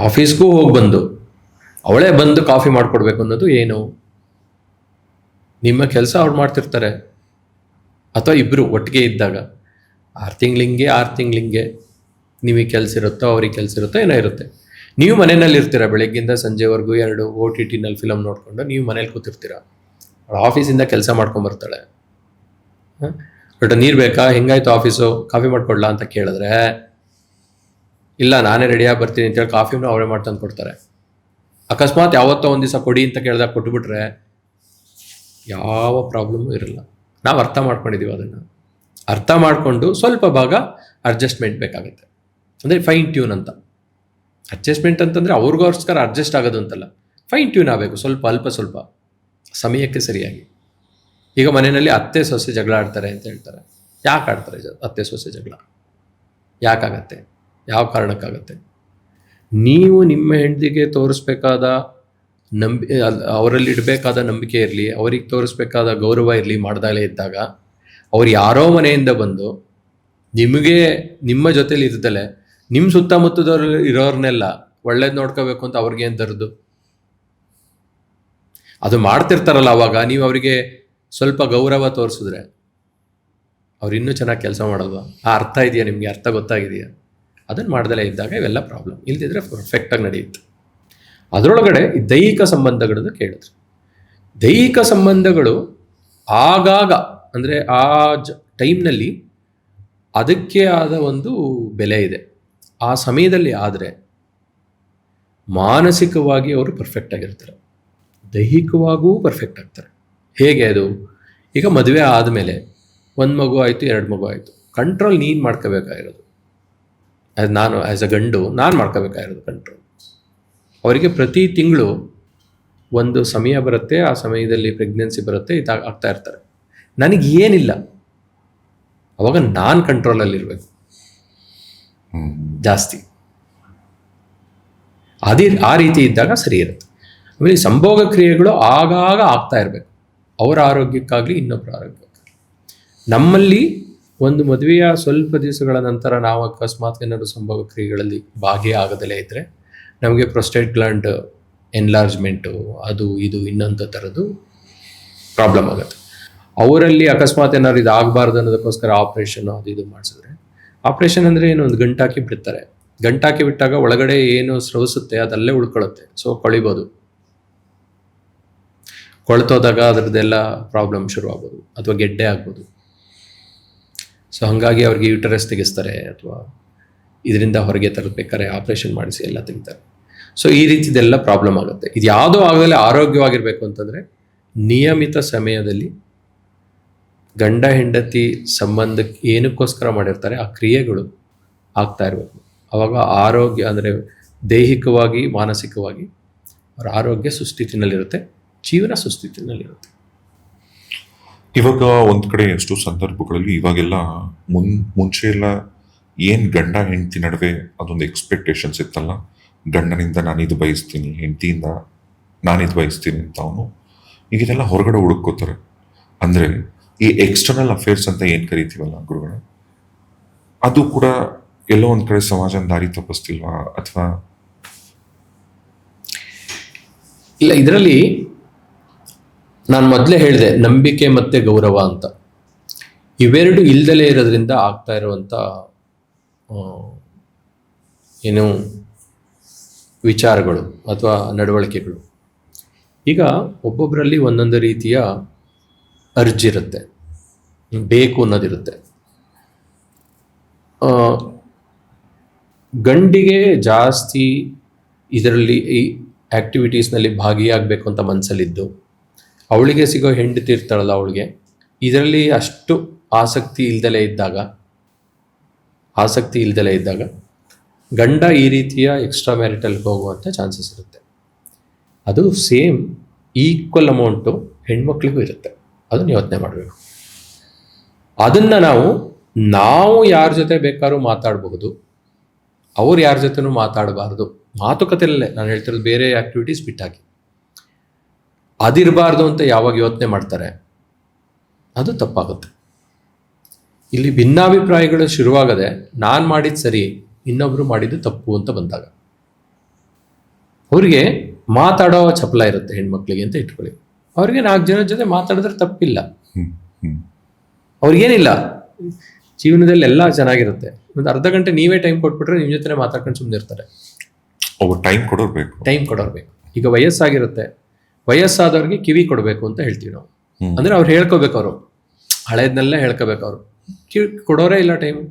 Speaker 1: ಆಫೀಸ್ಗೂ ಹೋಗಿ ಬಂದು ಅವಳೇ ಬಂದು ಕಾಫಿ ಮಾಡಿಕೊಡ್ಬೇಕು ಅನ್ನೋದು ಏನು? ನಿಮ್ಮ ಕೆಲಸ ಅವ್ರು ಮಾಡ್ತಿರ್ತಾರೆ, ಅಥವಾ ಇಬ್ಬರು ಒಟ್ಟಿಗೆ ಇದ್ದಾಗ 6 ತಿಂಗಳಿಗೆ ನಿಮಗೆ ಕೆಲಸ ಇರುತ್ತೋ, ಅವ್ರಿಗೆ ಕೆಲಸ ಇರುತ್ತೋ, ಏನೋ ಇರುತ್ತೆ. ನೀವು ಮನೆಯಲ್ಲಿ ಇರ್ತೀರ, ಬೆಳಗ್ಗಿಂದ ಸಂಜೆವರೆಗೂ 2 OTTನಲ್ಲಿ ಫಿಲಮ್ ನೋಡಿಕೊಂಡು ನೀವು ಮನೇಲಿ ಕೂತಿರ್ತೀರ. ಆಫೀಸಿಂದ ಕೆಲಸ ಮಾಡ್ಕೊಂಬರ್ತಾಳೆ, ಬಟ್ ನೀರು ಬೇಕಾ, ಹೆಂಗಾಯ್ತು ಆಫೀಸು, ಕಾಫಿ ಮಾಡ್ಕೊಡ್ಲಾ ಅಂತ ಕೇಳಿದ್ರೆ ಇಲ್ಲ ನಾನೇ ರೆಡಿಯಾಗಿ ಬರ್ತೀನಿ ಅಂತೇಳಿ ಕಾಫಿನೂ ಅವರೇ ಮಾಡ್ತಂದು ಕೊಡ್ತಾರೆ. ಅಕಸ್ಮಾತ್ ಯಾವತ್ತೋ ಒಂದು ದಿವಸ ಕೊಡಿ ಅಂತ ಕೇಳಿದಾಗ ಕೊಟ್ಬಿಟ್ರೆ ಯಾವ ಪ್ರಾಬ್ಲಮ್ಮು ಇರಲ್ಲ. ನಾವು ಅರ್ಥ ಮಾಡ್ಕೊಂಡಿದ್ದೀವಿ ಅದನ್ನು. ಅರ್ಥ ಮಾಡಿಕೊಂಡು ಸ್ವಲ್ಪ ಭಾಗ ಅಡ್ಜಸ್ಟ್ಮೆಂಟ್ ಬೇಕಾಗುತ್ತೆ. ಅಂದರೆ ಫೈನ್ ಟ್ಯೂನ್ ಅಂತ. ಅಡ್ಜಸ್ಟ್ಮೆಂಟ್ ಅಂತಂದರೆ ಅವ್ರಿಗೋಸ್ಕರ ಅಡ್ಜಸ್ಟ್ ಆಗೋದು ಅಂತಲ್ಲ, ಫೈನ್ ಟ್ಯೂನ್ ಆಗಬೇಕು ಸ್ವಲ್ಪ, ಅಲ್ಪ ಸ್ವಲ್ಪ ಸಮಯಕ್ಕೆ ಸರಿಯಾಗಿ. ಈಗ ಮನೆಯಲ್ಲಿ ಅತ್ತೆ ಸೊಸೆ ಜಗಳ ಆಡ್ತಾರೆ ಅಂತ ಹೇಳ್ತಾರೆ. ಯಾಕೆ ಆಡ್ತಾರೆ ಅತ್ತೆ ಸೊಸೆ ಜಗಳ? ಯಾಕಾಗತ್ತೆ? ಯಾವ ಕಾರಣಕ್ಕಾಗತ್ತೆ? ನೀವು ನಿಮ್ಮ ಹೆಂಡತಿಗೆ ತೋರಿಸ್ಬೇಕಾದ ಅವರಲ್ಲಿ ಇಡಬೇಕಾದ ನಂಬಿಕೆ ಇರಲಿ, ಅವ್ರಿಗೆ ತೋರಿಸ್ಬೇಕಾದ ಗೌರವ ಇರಲಿ ಮಾಡ್ದಾಗಲೇ ಇದ್ದಾಗ, ಅವ್ರು ಯಾರೋ ಮನೆಯಿಂದ ಬಂದು ನಿಮಗೆ ನಿಮ್ಮ ಜೊತೇಲಿ ಇರ್ದಲೆ ನಿಮ್ಮ ಸುತ್ತಮುತ್ತದವ್ರು ಇರೋರ್ನೆಲ್ಲ ಒಳ್ಳೇದು ನೋಡ್ಕೋಬೇಕು ಅಂತ ಅವ್ರಿಗೇನು ತರದು? ಅದು ಮಾಡ್ತಿರ್ತಾರಲ್ಲ, ಅವಾಗ ನೀವು ಅವರಿಗೆ ಸ್ವಲ್ಪ ಗೌರವ ತೋರಿಸಿದ್ರೆ ಅವ್ರು ಇನ್ನೂ ಚೆನ್ನಾಗಿ ಕೆಲಸ ಮಾಡೋದು. ಆ ಅರ್ಥ ಇದೆಯಾ ನಿಮಗೆ? ಅರ್ಥ ಗೊತ್ತಾಗಿದೆಯಾ? ಅದನ್ನು ಮಾಡ್ದಲೇ ಇದ್ದಾಗ ಇವೆಲ್ಲ ಪ್ರಾಬ್ಲಮ್. ಇಲ್ದಿದ್ರೆ ಪರ್ಫೆಕ್ಟಾಗಿ ನಡೆಯುತ್ತೆ. ಅದರೊಳಗಡೆ ದೈಹಿಕ ಸಂಬಂಧಗಳನ್ನು ಕೇಳಿದ್ರು. ದೈಹಿಕ ಸಂಬಂಧಗಳು ಆಗಾಗ ಅಂದರೆ ಆ ಟೈಮ್ನಲ್ಲಿ ಅದಕ್ಕೆ ಆದ ಒಂದು ಬೆಲೆ ಇದೆ. ಆ ಸಮಯದಲ್ಲಿ ಆದರೆ ಮಾನಸಿಕವಾಗಿ ಅವರು ಪರ್ಫೆಕ್ಟ್ ಆಗಿರ್ತಾರೆ, ದೈಹಿಕವಾಗೂ ಪರ್ಫೆಕ್ಟ್ ಆಗ್ತಾರೆ. ಹೇಗೆ ಅದು? ಈಗ ಮದುವೆ ಆದಮೇಲೆ 1 ಮಗು ಆಯಿತು, 2 ಮಗು ಆಯಿತು, ಕಂಟ್ರೋಲ್ ನೀನು ಮಾಡ್ಕೋಬೇಕಾಗಿರೋದು. ನಾನು ಆ್ಯಸ್ ಅ ಗಂಡು ನಾನು ಮಾಡ್ಕೋಬೇಕಾಗಿರೋದು ಕಂಟ್ರೋಲ್. ಅವರಿಗೆ ಪ್ರತಿ ತಿಂಗಳು ಒಂದು ಸಮಯ ಬರುತ್ತೆ, ಆ ಸಮಯದಲ್ಲಿ ಪ್ರೆಗ್ನೆನ್ಸಿ ಬರುತ್ತೆ, ಆಗ್ತಾ ಇರ್ತಾರೆ. ನನಗೇನಿಲ್ಲ, ಅವಾಗ ನಾನು ಕಂಟ್ರೋಲಲ್ಲಿರಬೇಕು ಜಾಸ್ತಿ. ಆ ರೀತಿ ಇದ್ದಾಗ ಸರಿ ಇರುತ್ತೆ. ಆಮೇಲೆ ಸಂಭೋಗ ಕ್ರಿಯೆಗಳು ಆಗಾಗ ಆಗ್ತಾ ಇರಬೇಕು, ಅವರ ಆರೋಗ್ಯಕ್ಕಾಗಲಿ ಇನ್ನೊಬ್ಬರ ಆರೋಗ್ಯಕ್ಕಾಗಲಿ. ನಮ್ಮಲ್ಲಿ ಒಂದು ಮದುವೆಯ ಸ್ವಲ್ಪ ದಿವಸಗಳ ನಂತರ ನಾವು ಅಕಸ್ಮಾತ್ ಏನಾದರೂ ಸಂಭೋಗ ಕ್ರಿಯೆಗಳಲ್ಲಿ ಭಾಗಿಯಾಗದಲೇ ಇದ್ದರೆ ನಮಗೆ ಪ್ರೊಸ್ಟೇಟ್ ಗ್ಲ್ಯಾಂಡ್ ಎನ್ಲಾರ್ಜ್ಮೆಂಟು, ಅದು ಇದು ಇನ್ನೊಂದು ಥರದ್ದು ಪ್ರಾಬ್ಲಮ್ ಆಗುತ್ತೆ. ಅವರಲ್ಲಿ ಅಕಸ್ಮಾತ್ ಏನಾದ್ರು ಇದು ಆಗಬಾರ್ದು ಅನ್ನೋದಕ್ಕೋಸ್ಕರ ಆಪ್ರೇಷನ್ ಅದು ಇದು ಮಾಡಿಸಿದ್ರೆ, ಆಪ್ರೇಷನ್ ಅಂದರೆ ಏನು, ಒಂದು ಗಂಟಾಕಿ ಬಿಡ್ತಾರೆ. ಗಂಟಾಕಿ ಬಿಟ್ಟಾಗ ಒಳಗಡೆ ಏನು ಸ್ರವಿಸುತ್ತೆ ಅದಲ್ಲೇ ಉಳ್ಕೊಳ್ಳುತ್ತೆ. ಸೊ ಕೊಳಿಬೋದು, ಕೊಳ್ತೋದಾಗ ಅದರದ್ದೆಲ್ಲ ಪ್ರಾಬ್ಲಮ್ ಶುರು ಆಗ್ಬೋದು, ಅಥವಾ ಗೆಡ್ಡೆ ಆಗ್ಬೋದು. ಸೊ ಹಾಗಾಗಿ ಅವ್ರಿಗೆ ಯೂಟರಸ್ ತೆಗೆಸ್ತಾರೆ, ಅಥವಾ ಇದರಿಂದ ಹೊರಗೆ ತರಬೇಕಾದ್ರೆ ಆಪ್ರೇಷನ್ ಮಾಡಿಸಿ ಎಲ್ಲ ತೆಗಿತಾರೆ. ಸೊ ಈ ರೀತಿದೆಲ್ಲ ಪ್ರಾಬ್ಲಮ್ ಆಗುತ್ತೆ. ಇದು ಯಾವುದೋ ಆಗಲೇ ಆರೋಗ್ಯವಾಗಿರಬೇಕು ಅಂತಂದರೆ ನಿಯಮಿತ ಸಮಯದಲ್ಲಿ ಗಂಡ ಹೆಂಡತಿ ಸಂಬಂಧಕ್ಕೆ ಏನಕ್ಕೋಸ್ಕರ ಮಾಡಿರ್ತಾರೆ ಆ ಕ್ರಿಯೆಗಳು ಆಗ್ತಾ ಇರಬೇಕು. ಆವಾಗ ಆರೋಗ್ಯ ಅಂದರೆ ದೈಹಿಕವಾಗಿ ಮಾನಸಿಕವಾಗಿ ಅವರ ಆರೋಗ್ಯ ಸುಸ್ಥಿತಿನಲ್ಲಿರುತ್ತೆ, ಜೀವನ ಸುಸ್ಥಿತಿನಲ್ಲಿರುತ್ತೆ.
Speaker 2: ಇವಾಗ ಒಂದು ಕಡೆ ಎಷ್ಟೋ ಸಂದರ್ಭಗಳಲ್ಲಿ ಇವಾಗೆಲ್ಲ ಮುಂಚೆ ಎಲ್ಲ ಏನು ಗಂಡ ಹೆಂಡತಿ ನಡುವೆ ಅದೊಂದು ಎಕ್ಸ್ಪೆಕ್ಟೇಷನ್ಸ್ ಇತ್ತಲ್ಲ, ಗಂಡನಿಂದ ನಾನಿದು ಬಯಸ್ತೀನಿ, ಹೆಂಡತಿಯಿಂದ ನಾನಿದು ಬಯಸ್ತೀನಿ ಅಂತ ಅವನು ಈಗ ಇದೆಲ್ಲ ಹೊರಗಡೆ ಹುಡುಕೋತಾರೆ. ಅಂದರೆ ಈ ಎಕ್ಸ್ಟರ್ನಲ್ ಅಫೇರ್ಸ್ ಅಂತ ಏನು ಕರಿತೀವಲ್ಲ ಗುರುಗಳ, ಅದು ಕೂಡ ಎಲ್ಲೋ ಒಂದು ಕಡೆ ಸಮಾಜನ ದಾರಿ ತಪ್ಪಿಸ್ತಿಲ್ವಾ? ಅಥವಾ
Speaker 1: ಇಲ್ಲ, ಇದರಲ್ಲಿ ನಾನು ಮೊದಲೇ ಹೇಳಿದೆ ನಂಬಿಕೆ ಮತ್ತು ಗೌರವ ಅಂತ. ಇವೆರಡು ಇಲ್ದಲೇ ಇರೋದ್ರಿಂದ ಆಗ್ತಾ ಇರುವಂಥ ಏನು ವಿಚಾರಗಳು ಅಥವಾ ನಡವಳಿಕೆಗಳು. ಈಗ ಒಬ್ಬೊಬ್ಬರಲ್ಲಿ ಒಂದೊಂದು ರೀತಿಯ ಅರ್ಜಿರುತ್ತೆ, ಬೇಕು ಅನ್ನೋದಿರುತ್ತೆ. ಗಂಡಿಗೆ ಜಾಸ್ತಿ ಇದರಲ್ಲಿ ಈ ಆ್ಯಕ್ಟಿವಿಟೀಸ್ನಲ್ಲಿ ಭಾಗಿಯಾಗಬೇಕು ಅಂತ ಮನಸ್ಸಲ್ಲಿದ್ದು, ಅವಳಿಗೆ ಸಿಗೋ ಹೆಂಡತಿ ಇರ್ತಾಳಲ್ಲ, ಅವಳಿಗೆ ಇದರಲ್ಲಿ ಅಷ್ಟು ಆಸಕ್ತಿ ಇಲ್ದಲೇ ಇದ್ದಾಗ ಗಂಡ ಈ ರೀತಿಯ ಎಕ್ಸ್ಟ್ರಾ ಮ್ಯಾರಿಟಲ್ಗೆ ಹೋಗುವಂಥ ಚಾನ್ಸಸ್ ಇರುತ್ತೆ. ಅದು ಸೇಮ್ ಈಕ್ವಲ್ ಅಮೌಂಟು ಹೆಣ್ಮಕ್ಳಿಗೂ ಇರುತ್ತೆ. ಅದನ್ನು ಯೋಚನೆ ಮಾಡಬೇಕು. ಅದನ್ನು ನಾವು ಯಾರ ಜೊತೆ ಬೇಕಾದ್ರೂ ಮಾತಾಡಬಹುದು, ಅವ್ರು ಯಾರ ಜೊತೆನೂ ಮಾತಾಡಬಾರ್ದು. ಮಾತುಕತೆಯಲ್ಲೇ ನಾನು ಹೇಳ್ತಿರೋದು, ಬೇರೆ ಆ್ಯಕ್ಟಿವಿಟೀಸ್ ಬಿಟ್ಟಾಕಿ. ಅದಿರಬಾರ್ದು ಅಂತ ಯಾವಾಗ ಯೋಚನೆ ಮಾಡ್ತಾರೆ ಅದು ತಪ್ಪಾಗುತ್ತೆ. ಇಲ್ಲಿ ಭಿನ್ನಾಭಿಪ್ರಾಯಗಳು ಶುರುವಾಗದೆ ನಾನು ಮಾಡಿದ್ದು ಸರಿ, ಇನ್ನೊಬ್ರು ಮಾಡಿದ್ದು ತಪ್ಪು ಅಂತ ಬಂದಾಗ ಅವ್ರಿಗೆ ಮಾತಾಡೋ ಚಪಲ ಇರುತ್ತೆ ಹೆಣ್ಮಕ್ಳಿಗೆ ಅಂತ ಇಟ್ಕೊಳ್ಳಿ. ಅವ್ರಿಗೆ 4 ಜನದ ಜೊತೆ ಮಾತಾಡಿದ್ರೆ ತಪ್ಪಿಲ್ಲ, ಅವ್ರಿಗೇನಿಲ್ಲ, ಜೀವನದಲ್ಲಿ ಎಲ್ಲ ಚೆನ್ನಾಗಿರುತ್ತೆ. ಒಂದು ಅರ್ಧ ಗಂಟೆ ನೀವೇ ಟೈಮ್ ಕೊಟ್ಬಿಟ್ರೆ ನಿಮ್ಮ ಜೊತೆ ಮಾತಾಡ್ಕೊಂಡು ಸುಮ್ಮನೆ ಇರ್ತಾರೆ. ಟೈಮ್ ಕೊಡೋರ್ಬೇಕು. ಈಗ ವಯಸ್ಸಾಗಿರುತ್ತೆ, ವಯಸ್ಸಾದವ್ರಿಗೆ ಕಿವಿ ಕೊಡಬೇಕು ಅಂತ ಹೇಳ್ತೀವಿ ನಾವು. ಅಂದರೆ ಅವ್ರು ಹೇಳ್ಕೋಬೇಕು, ಅವರು ಹಳೇದನ್ನೆಲ್ಲ ಹೇಳ್ಕೋಬೇಕು. ಅವರು ಕಿವಿ ಕೊಡೋರೇ ಇಲ್ಲ ಟೈಮು.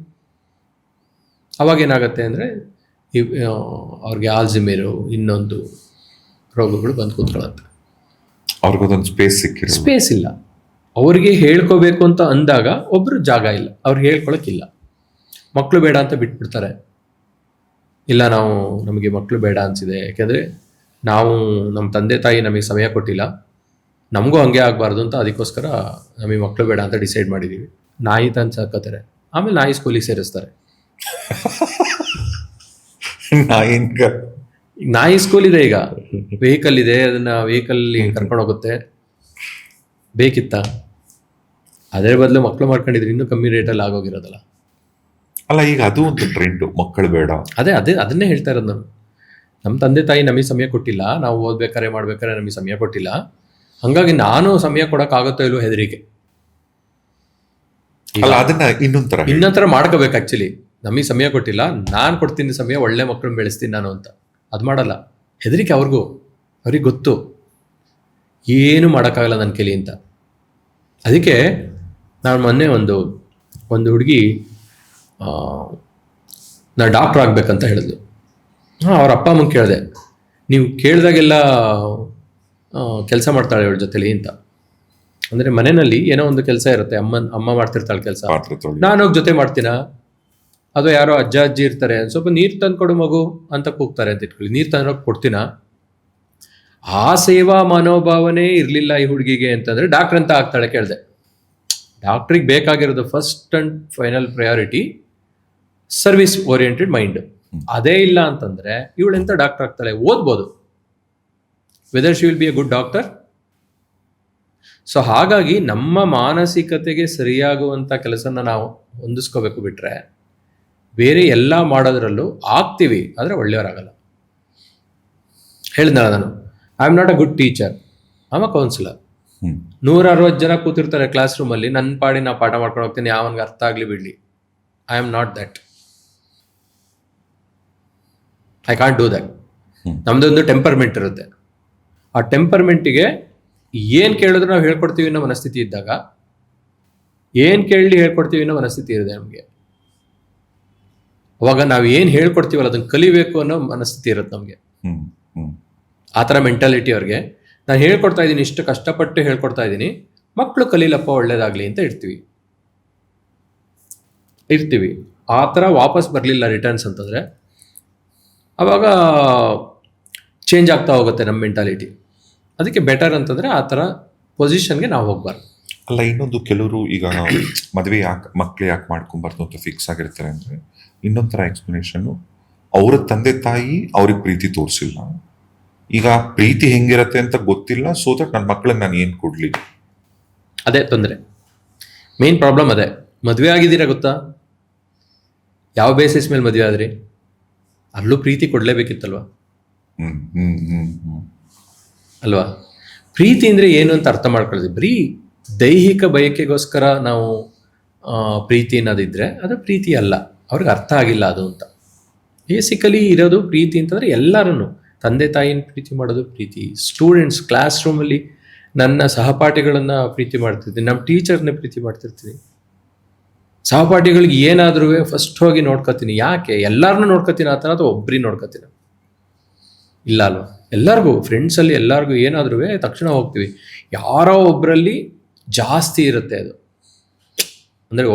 Speaker 1: ಅವಾಗೇನಾಗತ್ತೆ ಅಂದರೆ ಅವ್ರಿಗೆ ಆಲ್ಝೈಮರು ಇನ್ನೊಂದು ರೋಗಗಳು ಬಂದು ಕೂತ್ಕೊಳ್ಳುತ್ತೆ.
Speaker 2: ಅವ್ರಿಗೊಂದೊಂದು ಸ್ಪೇಸ್ ಸಿಕ್ಕಿರೋ
Speaker 1: ಸ್ಪೇಸ್ ಇಲ್ಲ. ಅವ್ರಿಗೆ ಹೇಳ್ಕೋಬೇಕು ಅಂತ ಅಂದಾಗ ಒಬ್ರು ಜಾಗ ಇಲ್ಲ, ಅವ್ರಿಗೆ ಹೇಳ್ಕೊಳಕ್ಕಿಲ್ಲ. ಮಕ್ಕಳು ಬೇಡ ಅಂತ ಬಿಟ್ಬಿಡ್ತಾರೆ. ಇಲ್ಲ, ನಮಗೆ ಮಕ್ಕಳು ಬೇಡ ಅನಿಸಿದೆ, ಯಾಕೆಂದರೆ ನಾವು ನಮ್ಮ ತಂದೆ ತಾಯಿ ನಮಗೆ ಸಮಯ ಕೊಟ್ಟಿಲ್ಲ, ನಮಗೂ ಹಂಗೆ ಆಗಬಾರ್ದು ಅಂತ ಅದಕ್ಕೋಸ್ಕರ ನಮಗೆ ಮಕ್ಕಳು ಬೇಡ ಅಂತ ಡಿಸೈಡ್ ಮಾಡಿದ್ದೀವಿ. ನಾಯಿ ತಂದು ಸಾಕೋತಾರೆ, ಆಮೇಲೆ ನಾಯಿ ಸ್ಕೂಲಿಗೆ ಸೇರಿಸ್ತಾರೆ. ಈಗ ನಾಯಿ ಸ್ಕೂಲ್ ಇದೆ, ಈಗ ವೆಹಿಕಲ್ ಇದೆ, ಅದನ್ನ ವೆಹಿಕಲ್ಲಿ ಕರ್ಕೊಂಡು ಹೋಗುತ್ತೆ. ಬೇಕಿತ್ತ? ಅದರ ಬದಲು ಮಕ್ಕಳು ಮಾಡ್ಕೊಂಡಿದ್ರೆ ಇನ್ನೂ ಕಮ್ಮಿ ರೇಟಲ್ಲಿ ಆಗೋಗಿರೋದಲ್ಲ.
Speaker 2: ಅಲ್ಲ, ಈಗ ಅದು ಒಂದು ಟ್ರೆಂಡ್, ಮಕ್ಕಳು ಬೇಡ.
Speaker 1: ಅದನ್ನೇ ಹೇಳ್ತಾ ಇರೋದು ನಾನು. ನಮ್ಮ ತಂದೆ ತಾಯಿ ನಮಗೆ ಸಮಯ ಕೊಟ್ಟಿಲ್ಲ, ನಾವು ಓದ್ಬೇಕಾರೆ ಮಾಡ್ಬೇಕಾರೆ ನಮಗೆ ಸಮಯ ಕೊಟ್ಟಿಲ್ಲ, ಹಂಗಾಗಿ ನಾನು ಸಮಯ ಕೊಡೋಕ್ಕಾಗುತ್ತೋ ಇಲ್ಲೋ ಹೆದರಿಕೆ.
Speaker 2: ಅದನ್ನ
Speaker 1: ಇನ್ನೊಂಥರ ಮಾಡ್ಕೋಬೇಕು. ಆ್ಯಕ್ಚುಲಿ ನಮಗೆ ಸಮಯ ಕೊಟ್ಟಿಲ್ಲ, ನಾನು ಕೊಡ್ತೀನಿ ಸಮಯ, ಒಳ್ಳೆ ಮಕ್ಕಳನ್ನ ಬೆಳೆಸ್ತೀನಿ ನಾನು ಅಂತ. ಅದು ಮಾಡಲ್ಲ, ಹೆದರಿಕೆ ಅವ್ರಿಗೆ ಗೊತ್ತು ಏನು ಮಾಡೋಕ್ಕಾಗಲ್ಲ ನನ್ನ ಕೈಲಿ ಅಂತ. ಅದಕ್ಕೆ ನಾನು ಮೊನ್ನೆ ಒಂದು ಹುಡುಗಿ ನಾ ಡಾಕ್ಟ್ರ್ ಆಗಬೇಕಂತ ಹೇಳಿದ್ಲು. ಅವ್ರ ಅಪ್ಪ ಅಮ್ಮಂಗೆ ಕೇಳಿದೆ, ನೀವು ಕೇಳಿದಾಗೆಲ್ಲ ಕೆಲಸ ಮಾಡ್ತಾಳೆ ಇವಳ ಜೊತೆಲಿ ಅಂತ. ಅಂದರೆ ಮನೆಯಲ್ಲಿ ಏನೋ ಒಂದು ಕೆಲಸ ಇರುತ್ತೆ, ಅಮ್ಮ ಮಾಡ್ತಿರ್ತಾಳೆ ಕೆಲಸ, ನಾನು ಹೋಗಿ ಜೊತೆ ಮಾಡ್ತೀನ? ಅದು ಯಾರೋ ಅಜ್ಜ ಅಜ್ಜಿ ಇರ್ತಾರೆ, ಸ್ವಲ್ಪ ನೀರು ತಂದು ಕೊಡು ಮಗು ಅಂತ ಕೂಗ್ತಾರೆ ಅಂತ ಇಟ್ಕೊಳ್ಳಿ, ನೀರು ತಂದು ಕೊಡ್ತೀನ? ಆ ಸೇವಾ ಮನೋಭಾವನೆ ಇರಲಿಲ್ಲ ಈ ಹುಡುಗಿಗೆ ಅಂತಂದರೆ ಡಾಕ್ಟ್ರ್ ಅಂತ ಆಗ್ತಾಳೆ. ಕೇಳಿದೆ, ಡಾಕ್ಟ್ರಿಗೆ ಬೇಕಾಗಿರೋದು first and final priority service oriented mind. ಅದೇ ಇಲ್ಲ ಅಂತಂದರೆ ಇವಳೆಂತ ಡಾಕ್ಟರ್ ಆಗ್ತಾಳೆ? ಓದ್ಬೋದು, whether she will be a good doctor. So ಹಾಗಾಗಿ ನಮ್ಮ ಮಾನಸಿಕತೆಗೆ ಸರಿಯಾಗುವಂಥ ಕೆಲಸನ ನಾವು ಹೊಂದಿಸ್ಕೋಬೇಕು. ಬಿಟ್ಟರೆ ಬೇರೆ ಎಲ್ಲ ಮಾಡೋದ್ರಲ್ಲೂ ಆಗ್ತೀವಿ, ಆದರೆ ಒಳ್ಳೆಯವರಾಗಲ್ಲ. ಹೇಳಿದ್ನಲ್ಲ ನಾನು, I am not a good teacher, I am a counsellor. 160 ಜನ ಕೂತಿರ್ತಾರೆ ಕ್ಲಾಸ್ ರೂಮಲ್ಲಿ, ನನ್ನ ಪಾಡಿ ನಾವು ಪಾಠ ಮಾಡ್ಕೊಂಡು ಹೋಗ್ತೀನಿ, ಯಾವನಿಗೆ ಅರ್ಥ ಆಗಲಿ ಬಿಡಲಿ. I am not that, I can't do that. ನಮ್ಮದೊಂದು ಟೆಂಪರ್ಮೆಂಟ್ ಇರುತ್ತೆ. ಆ ಟೆಂಪರ್ಮೆಂಟಿಗೆ ಏನು ಕೇಳಿದ್ರು ನಾವು ಹೇಳ್ಕೊಡ್ತೀವಿ ಅನ್ನೋ ಮನಸ್ಥಿತಿ ಇದ್ದಾಗ, ಏನು ಕೇಳಲಿ ಹೇಳ್ಕೊಡ್ತೀವಿ ಅನ್ನೋ ಮನಸ್ಥಿತಿ ಇದೆ ನಮಗೆ. ಅವಾಗ ನಾವು ಏನು ಹೇಳ್ಕೊಡ್ತೀವಲ್ಲ ಅದನ್ನು ಕಲಿಬೇಕು ಅನ್ನೋ ಮನಸ್ಥಿತಿ ಇರುತ್ತೆ ನಮಗೆ. ಆ ಥರ ಮೆಂಟಾಲಿಟಿ ಅವ್ರಿಗೆ. ನಾನು ಹೇಳ್ಕೊಡ್ತಾ ಇದ್ದೀನಿ, ಇಷ್ಟು ಕಷ್ಟಪಟ್ಟು ಹೇಳ್ಕೊಡ್ತಾ ಇದ್ದೀನಿ, ಮಕ್ಕಳು ಕಲೀಲಪ್ಪ ಒಳ್ಳೇದಾಗಲಿ ಅಂತ ಇರ್ತೀವಿ. ಆ ಥರ ವಾಪಸ್ ಬರಲಿಲ್ಲ ರಿಟರ್ನ್ಸ್ ಅಂತಂದರೆ ಆವಾಗ ಚೇಂಜ್ ಆಗ್ತಾ ಹೋಗುತ್ತೆ ನಮ್ಮ ಮೆಂಟಾಲಿಟಿ. ಅದಕ್ಕೆ ಬೆಟರ್ ಅಂತಂದರೆ ಆ ಥರ ಪೊಸಿಷನ್ಗೆ ನಾವು ಹೋಗ್ಬಾರ್ದು.
Speaker 2: ಅಲ್ಲ, ಇನ್ನೊಂದು ಕೆಲವರು ಈಗ ಮದುವೆ ಮಕ್ಕಳು ಯಾಕೆ ಮಾಡ್ಕೊಂಬಾರ್ದು ಅಂತ ಫಿಕ್ಸ್ ಆಗಿರ್ತಾರೆ ಅಂದರೆ, ಇನ್ನೊಂಥರ ಎಕ್ಸ್ಪ್ಲನೇಷನ್ನು, ಅವರ ತಂದೆ ತಾಯಿ ಅವ್ರಿಗೆ ಪ್ರೀತಿ ತೋರಿಸಿಲ್ಲ, ಈಗ ಪ್ರೀತಿ ಹೆಂಗಿರತ್ತೆ ಅಂತ ಗೊತ್ತಿಲ್ಲ, ಸೊ ದಟ್ ನನ್ನ ಮಕ್ಕಳಿಗೆ ನಾನು ಏನು ಕೊಡಲಿ.
Speaker 1: ಅದೇ ತೊಂದರೆ, ಮೇನ್ ಪ್ರಾಬ್ಲಮ್ ಅದೇ. ಮದುವೆ ಆಗಿದ್ದೀರಾ ಗೊತ್ತಾ? ಯಾವ ಬೇಸಿಸ್ ಮೇಲೆ ಮದುವೆ ಆದ್ರಿ? ಅಲ್ಲೂ ಪ್ರೀತಿ ಕೊಡಲೇಬೇಕಿತ್ತಲ್ವ? ಅಲ್ವಾ? ಪ್ರೀತಿ ಅಂದರೆ ಏನು ಅಂತ ಅರ್ಥ ಮಾಡ್ಕೊಳ್ತೀವಿ. ಬರೀ ದೈಹಿಕ ಬಯಕೆಗೋಸ್ಕರ ನಾವು ಪ್ರೀತಿ ಅನ್ನೋದಿದ್ರೆ ಅದು ಪ್ರೀತಿ ಅಲ್ಲ. ಅವ್ರಿಗೆ ಅರ್ಥ ಆಗಿಲ್ಲ ಅದು ಅಂತ. ಬೇಸಿಕಲಿ ಇರೋದು ಪ್ರೀತಿ ಅಂತಂದರೆ ಎಲ್ಲರೂ ತಂದೆ ತಾಯಿನ ಪ್ರೀತಿ ಮಾಡೋದು ಪ್ರೀತಿ. ಸ್ಟೂಡೆಂಟ್ಸ್ ಕ್ಲಾಸ್ ರೂಮಲ್ಲಿ ನನ್ನ ಸಹಪಾಠಿಗಳನ್ನು ಪ್ರೀತಿ ಮಾಡ್ತಿರ್ತೀನಿ, ನಮ್ಮ ಟೀಚರ್ನೇ ಪ್ರೀತಿ ಮಾಡ್ತಿರ್ತೀನಿ. ಸಹಪಾಠಿಗಳಿಗೆ ಏನಾದ್ರೂ ಫಸ್ಟ್ ಹೋಗಿ ನೋಡ್ಕೊತೀನಿ. ಯಾಕೆ? ಎಲ್ಲರನ್ನೂ ನೋಡ್ಕೊತೀನಿ ಆ ಥರ, ಅಥವಾ ಒಬ್ಬರಿಗೆ ನೋಡ್ಕೊತೀನಿ? ಇಲ್ಲ ಅಲ್ವ? ಎಲ್ಲರಿಗೂ, ಫ್ರೆಂಡ್ಸಲ್ಲಿ ಎಲ್ಲರಿಗೂ ಏನಾದ್ರೂ ತಕ್ಷಣ ಹೋಗ್ತೀವಿ. ಯಾರೋ ಒಬ್ಬರಲ್ಲಿ ಜಾಸ್ತಿ ಇರುತ್ತೆ ಅದು, ಅಂದರೆ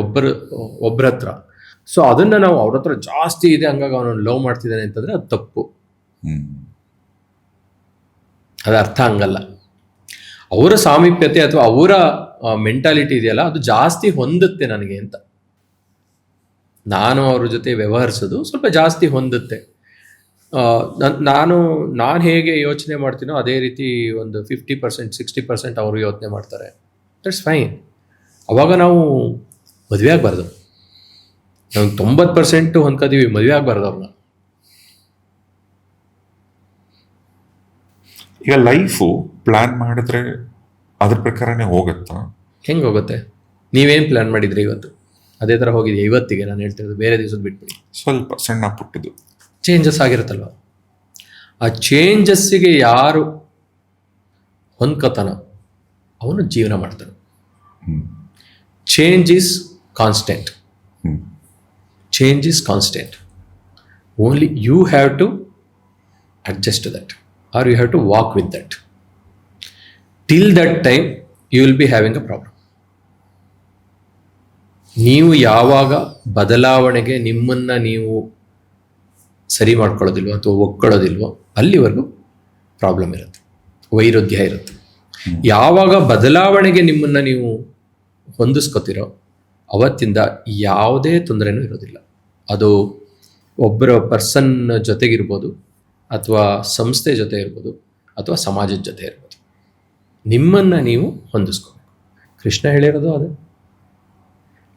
Speaker 1: ಒಬ್ಬರ ಹತ್ರ. ಸೊ ಅದನ್ನು ನಾವು ಅವ್ರ ಹತ್ರ ಜಾಸ್ತಿ ಇದೆ ಹಂಗಾಗಿ ಅವನನ್ನು ಲವ್ ಮಾಡ್ತಿದ್ದಾನೆ ಅಂತಂದರೆ ಅದು ತಪ್ಪು. ಅದು ಅರ್ಥ ಹಂಗಲ್ಲ. ಅವರ ಸಾಮೀಪ್ಯತೆ ಅಥವಾ ಅವರ ಮೆಂಟಾಲಿಟಿ ಇದೆಯಲ್ಲ, ಅದು ಜಾಸ್ತಿ ಹೊಂದುತ್ತೆ ನನಗೆ ಅಂತ. ನಾನು ಅವ್ರ ಜೊತೆ ವ್ಯವಹರಿಸೋದು ಸ್ವಲ್ಪ ಜಾಸ್ತಿ ಹೊಂದುತ್ತೆ. ನಾನು ಹೇಗೆ ಯೋಚನೆ ಮಾಡ್ತೀನೋ ಅದೇ ರೀತಿ ಒಂದು 50%, 60% ಅವರು ಯೋಚನೆ ಮಾಡ್ತಾರೆ. That's fine. ಅವಾಗ ನಾವು ಮದುವೆ ಆಗಬಾರ್ದು. ನಾವು 90% ಹೊಂದ್ಕೋತೀವಿ, ಮದುವೆ ಆಗಬಾರ್ದು ಅವ್ರನ್ನ.
Speaker 2: ಈಗ ಲೈಫು ಪ್ಲಾನ್ ಮಾಡಿದ್ರೆ ಅದ್ರ ಪ್ರಕಾರನೇ ಹೋಗುತ್ತಾ?
Speaker 1: ಹೆಂಗೆ ಹೋಗುತ್ತೆ? ನೀವೇನು ಪ್ಲಾನ್ ಮಾಡಿದ್ರಿ ಇವತ್ತು? ಅದೇ ಥರ ಹೋಗಿದೆಯಾ ಇವತ್ತಿಗೆ? ನಾನು ಹೇಳ್ತಿರೋದು ಬೇರೆ ದಿವಸದ ಬಿಟ್ಬಿಡಿ.
Speaker 2: ಸ್ವಲ್ಪ ಸಣ್ಣ ಪುಟ್ಟದು
Speaker 1: ಚೇಂಜಸ್ ಆಗಿರುತ್ತಲ್ವ? ಆ ಚೇಂಜಸ್ಸಿಗೆ ಯಾರು ಹೊಂದ್ಕೋತಾನೋ ಅವನು ಜೀವನ ಮಾಡ್ತಾನೆ. Change is constant. Change is constant. Only you have to adjust to that, or you have to walk with that. Till that time you will be having a problem. ನೀವು ಯಾವಾಗ ಬದಲಾವಣೆಗೆ ನಿಮ್ಮನ್ನು ನೀವು ಸರಿ ಮಾಡ್ಕೊಳ್ಳೋದಿಲ್ವೋ ಅಥವಾ ಒಗ್ಕೊಳ್ಳೋದಿಲ್ವೋ ಅಲ್ಲಿವರೆಗೂ ಪ್ರಾಬ್ಲಮ್ ಇರುತ್ತೆ, ವೈರುಧ್ಯ ಇರುತ್ತೆ. ಯಾವಾಗ ಬದಲಾವಣೆಗೆ ನಿಮ್ಮನ್ನು ನೀವು ಹೊಂದಿಸ್ಕೊತಿರೋ ಅವತ್ತಿಂದ ಯಾವುದೇ ತೊಂದರೆನೂ ಇರೋದಿಲ್ಲ. ಅದು ಒಬ್ಬರ ಪರ್ಸನ್ ಜೊತೆಗಿರ್ಬೋದು, ಅಥವಾ ಸಂಸ್ಥೆ ಜೊತೆ ಇರ್ಬೋದು, ಅಥವಾ ಸಮಾಜದ ಜೊತೆ ಇರ್ಬೋದು. ನಿಮ್ಮನ್ನು ನೀವು ಹೊಂದಿಸ್ಕೋಬೇಕು. ಕೃಷ್ಣ ಹೇಳಿರೋದು ಅದೇ,